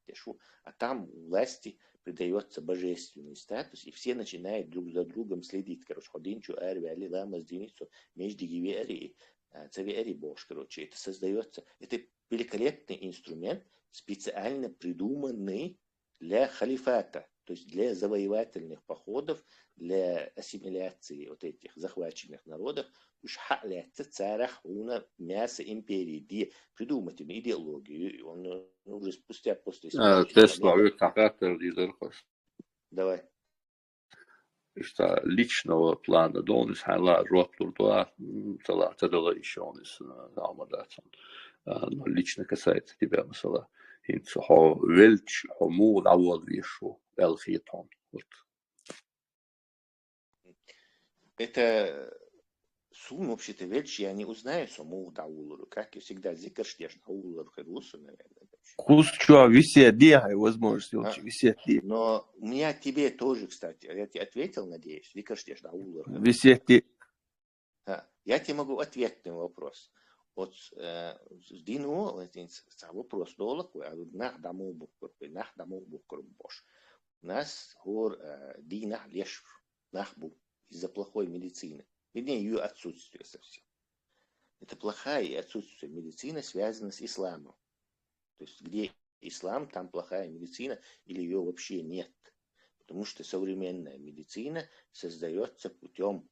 А там власти придается божественный статус, и все начинают друг за другом следить. Короче, ходинчу, арвяли, лама, сдвинется, между гивери, царевери бож, короче. Это создается, это великолепный инструмент, специально придуманный для халифата, то есть для завоевательных походов, для ассимиляции вот этих захваченных народов. Уж халяться царах уна мясо империи, где придумать идеологию, он уже спустя после Тесла, вы как-то Давай. что личного плана донес хала роптур туа сала тадала еще он из алмадатсан. Но лично касается тебя, масала. Инца хо вельч хомуд авод вишу элхитон. Вот. Это сум вообще-то вельч, я не узнаю саму даулуру, как и всегда зикрштеш даулуру херусу, наверное. Кус что, висит, дехай возможность, висит. Но у меня тебе тоже, кстати, я тебе ответил, надеюсь, зикрштеш даулуру. Висит. Я тебе могу ответить на вопрос. Вот дину, это вопрос долго, а нах даму букур бош. У нас гор дина леш нахбу из-за плохой медицины. Вернее, ее отсутствие совсем. Это плохая и отсутствие медицины связано с исламом. То есть, где ислам, там плохая медицина или ее вообще нет. Потому что современная медицина создается путем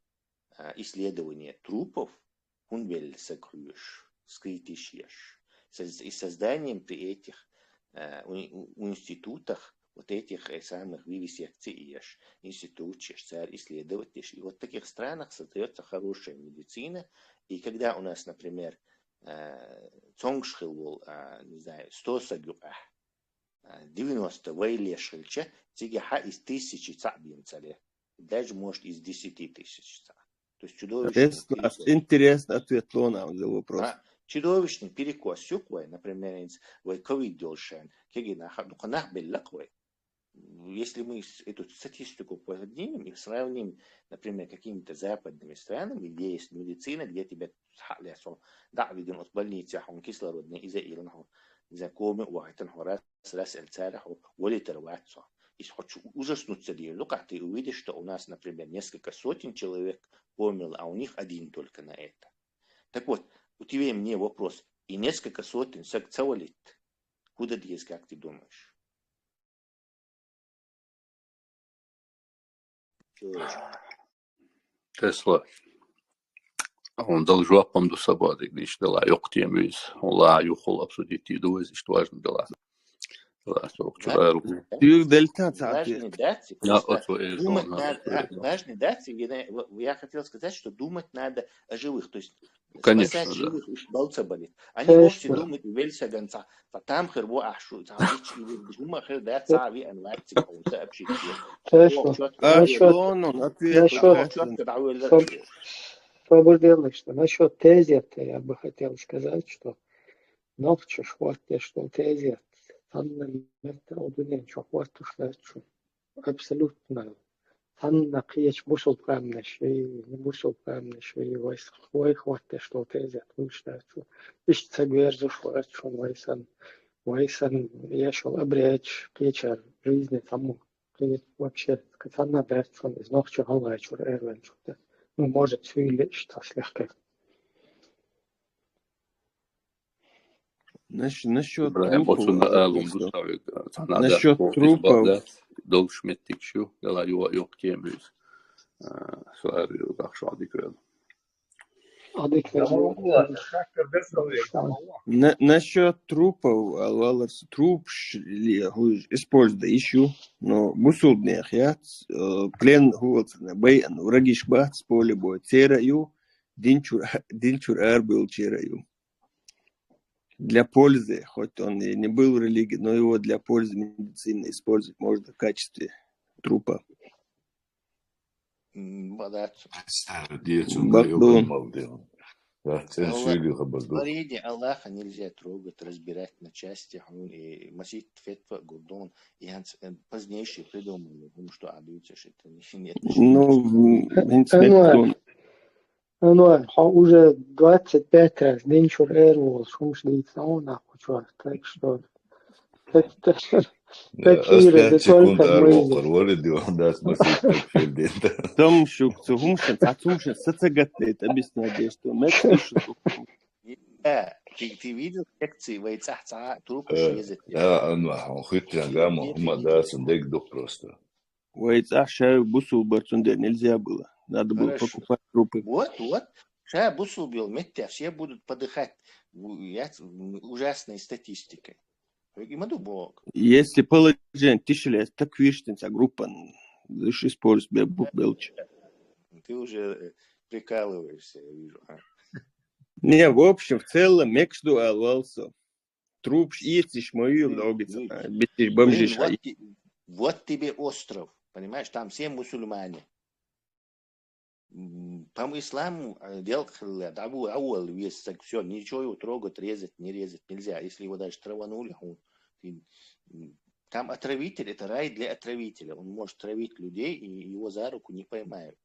исследования трупов, и созданием при этих институтах вот этих самых вивисекциеш, институтов, исследователей. И вот в таких странах создается хорошая медицина. И когда у нас, например, цонгшхил, не знаю, 100 сагюка, 90 вейлешхильча, тигиха из 1000 цабин цале. Даже, может, из 10 тысяч цабин. То есть чудовищный интересный ответ нам за вопрос. Чудовищный перекос сюквай, например, в ковид делшен, кегинах беллаквай. Если мы эту статистику поднимем и сравним, например, какими-то западными странами, где есть медицина, где тебе видим от больницы, кислородный из-за комы, раз эльцараху, волитерваться. Если хочешь ужаснуться диалога, ты увидишь, что у нас, например, несколько сотен человек померло, а у них один только на это. Так вот, у тебя и мне вопрос. И несколько сотен сакцавалит. Куда есть, как ты думаешь? Тесла. Он должен помнить собой, když dala joktiem vys, on lá juchol обсудить и довозить, что важно дела. Важный дать, я хотел сказать, что думать надо о живых, то есть конечно, спасать живых, уж болца болит. Они можете думать в вельса гонца, там хербо ашу, жума херда цави анварти сообщить. Насчет тезета я бы хотел сказать, что новче шварте, что тезет. Танна мерта одунен чохварту шлачу. Абсолютно. Танна кияч бушел правильно швей, не бушел правильно швей, вайс хвой хварте, что тезет, шлачу. Ищ цагверзу шварчу, вайсан яшел обряч, кечар, жизни тому. Вообще, танна берцон из новче галайчур эрвенчу. Ну, может, свили, что слегка. Насчет трупов. Долж меттикшу, дала joktiem vys. Så det ju också adekvat. Насчет трупов, труп используют еще, но мусульманах я плен гуцна бейн врагиш бат с поля бой тераю динчур был тераю. Для пользы, хоть он и не был религией, но его для пользы медицины использовать можно в качестве трупа. Творение Аллаха нельзя трогать, разбирать на части. И Масид Фетва Гурдон и позднейшие придумали, что адуется, что это нет. Ну, уже 25 раз Денчур Эрвол, шумшлица, он охочу, так что такие же только мы. Там шукцу гумшен, цацумшен, сацагатет, объясняет, что мэкшишн. Ты видел лекции вайцахца трупы язык? Да, он хитрый, гамма, да, сандек просто. Вайцах шаю бусул барцундер нельзя было. Надо было покупать трупы. Вот. Шая бусул бил, метя, все будут подыхать ужасной статистикой. Если положение тысячи лет, так вишнется группа Лишь используй бебук белч. Ты уже прикалываешься, я вижу. Не, в общем, в целом, мекшду алвался. Труп ищешь мою логику. Битишь бомжишь. Вот тебе остров, понимаешь, там все мусульмане. По исламу делать все, ничего его трогать, резать, не резать нельзя. Если его даже траванули, там отравитель, это рай для отравителя. Он может травить людей, и его за руку не поймают.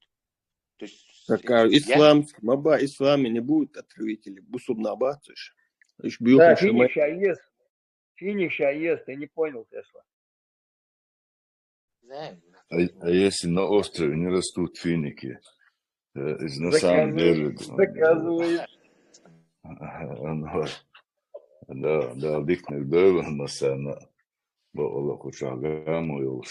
То есть, так, ислам, маба исламе не будет отравителей. Бусубна бацыш. Да, финиша есть, ты не понял, Тесла. А если на острове не растут финики? На самом деле... Заказываешь. Да, дикнек дövän масана. Было кучагаму,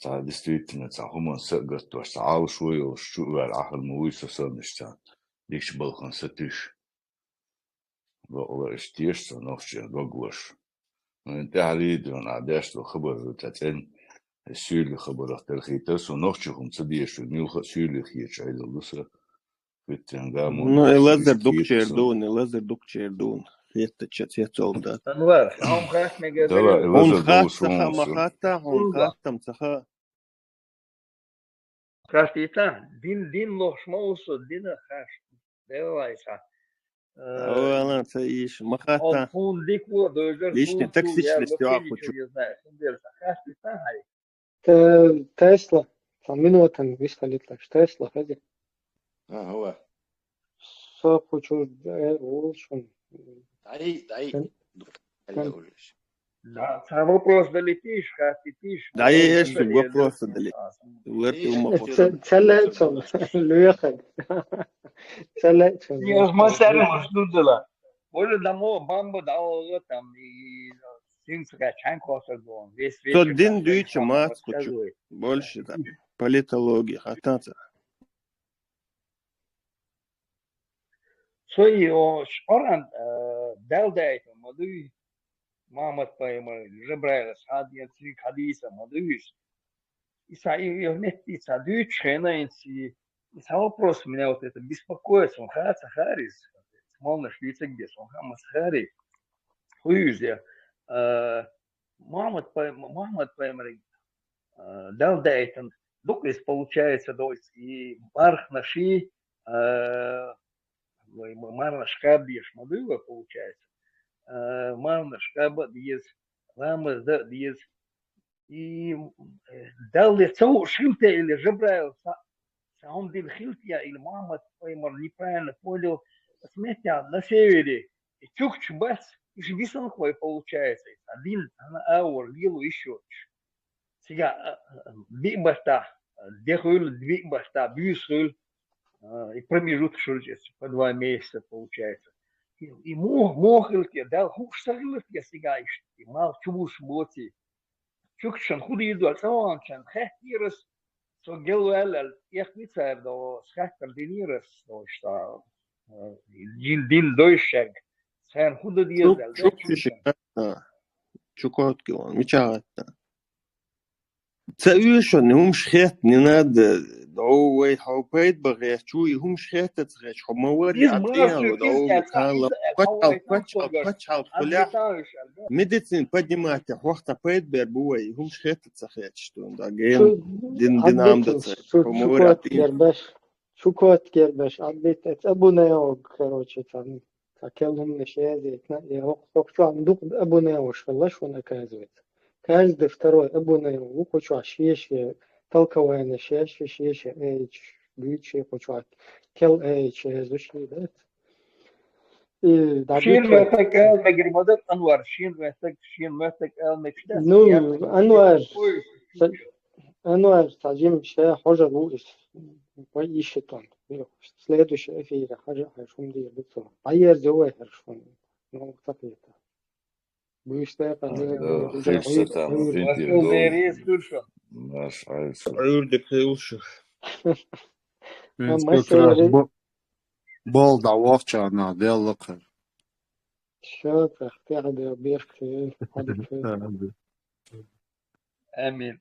действительно, хуман сагат, то есть алшуй, шувер, ахал муиса сонничтан. Лишь балхан сатиш. Было штешься, новче гоглош. Ну, تعريدون عداش وخبر تاتين سيل خبر ترخيتس ونوخشهم صديش ميلخ سيل خيش عيد الدسرة Ну, Элазар дук чердун. Это чет солдат. Анвар, он хах не говорил. Он хах саха махата, он хах там саха. Хахита, дин лошмаусу, дина хаш. Девайса. Она цаиш махата. Он дику дойдер. Лишний токсичность ахучу. Тесла. Минутами висхалит лаш Тесла хади. هو Сапучу улшун. дай. Да, сам вопрос долетишь, хатишь. Да, есть вопросы долетишь. Целецом, люехад. Целецом. Не возможно, что дела. Уже дамо бамбу дало там и синска чанкоса дом. То дин дуича мат хочу. Больше там политология, хатанца. Сои оран далдайт мадуй Мамад поймал, Жабраил Садьян Цик Хадиса Мадуиш. И Саивнети Садуич Хенайнси. И сам вопрос меня вот это беспокоит. Он хатса Харис. Смолно шлица где он хамас Хари. Хуюзя. Мамад поймал. Далдайтан. Дуклис получается дойс. И Барх наши. Марна Шкабиш Мадуева получается. Марна Шкаба диез, Ламас да диез. И дал лицо Шилта или Жабраил Саундил Хилтия или Мамад поймал неправильно понял. Смотрите, на севере Чукчбас и Висанхой получается. Один аур лилу еще. Сега Бигбаста, Дехуил, Бигбаста, Бюсхуил. И промежуток шурчес по 2 месяца получается. И мохилки, да, хушсагилки сигаиш, и мал чубуш боти. Чукшан худиду алсаванчан, хехирас, со гелуэл, яхмицар до схахкардинирас, до что дин дойшег, сэн худодиез, да, чукшиши, чукотки он, мечагатта. تأويش إنهم شخيت نناد دعوة حوبيت بغيرتوي هم شخيت تغيش هم مواري عطيها ودعوة كان قطع طلع مدتين بدماتي وقت بيت بربوي هم شخيت تغيش تون دا جيم دين عمدت هم مواري عطيها شوكوات كيربش عبيت أبونا يوغ كروتشي تان تاكلهم نشيازي يوغ عندوق أبونا يوغ والله وانا كازويت Каждый второй абонент у куча шесть толковая на шесть эйч бычье куча кел эйч зушли да и да شين متك مجرمات أنوار شين متك مكشدة ну أنوار تجيم شيء حاجة روش ويشتون следующий эфир حاجة هشوم دي بتصير غير جواه هشوم نو تقيته بيشتاق خير ستام فينتي مش عارف عيودك يوشخ بول دعوافشا أنا ديالك شاطر اختي عدي بيرك آمين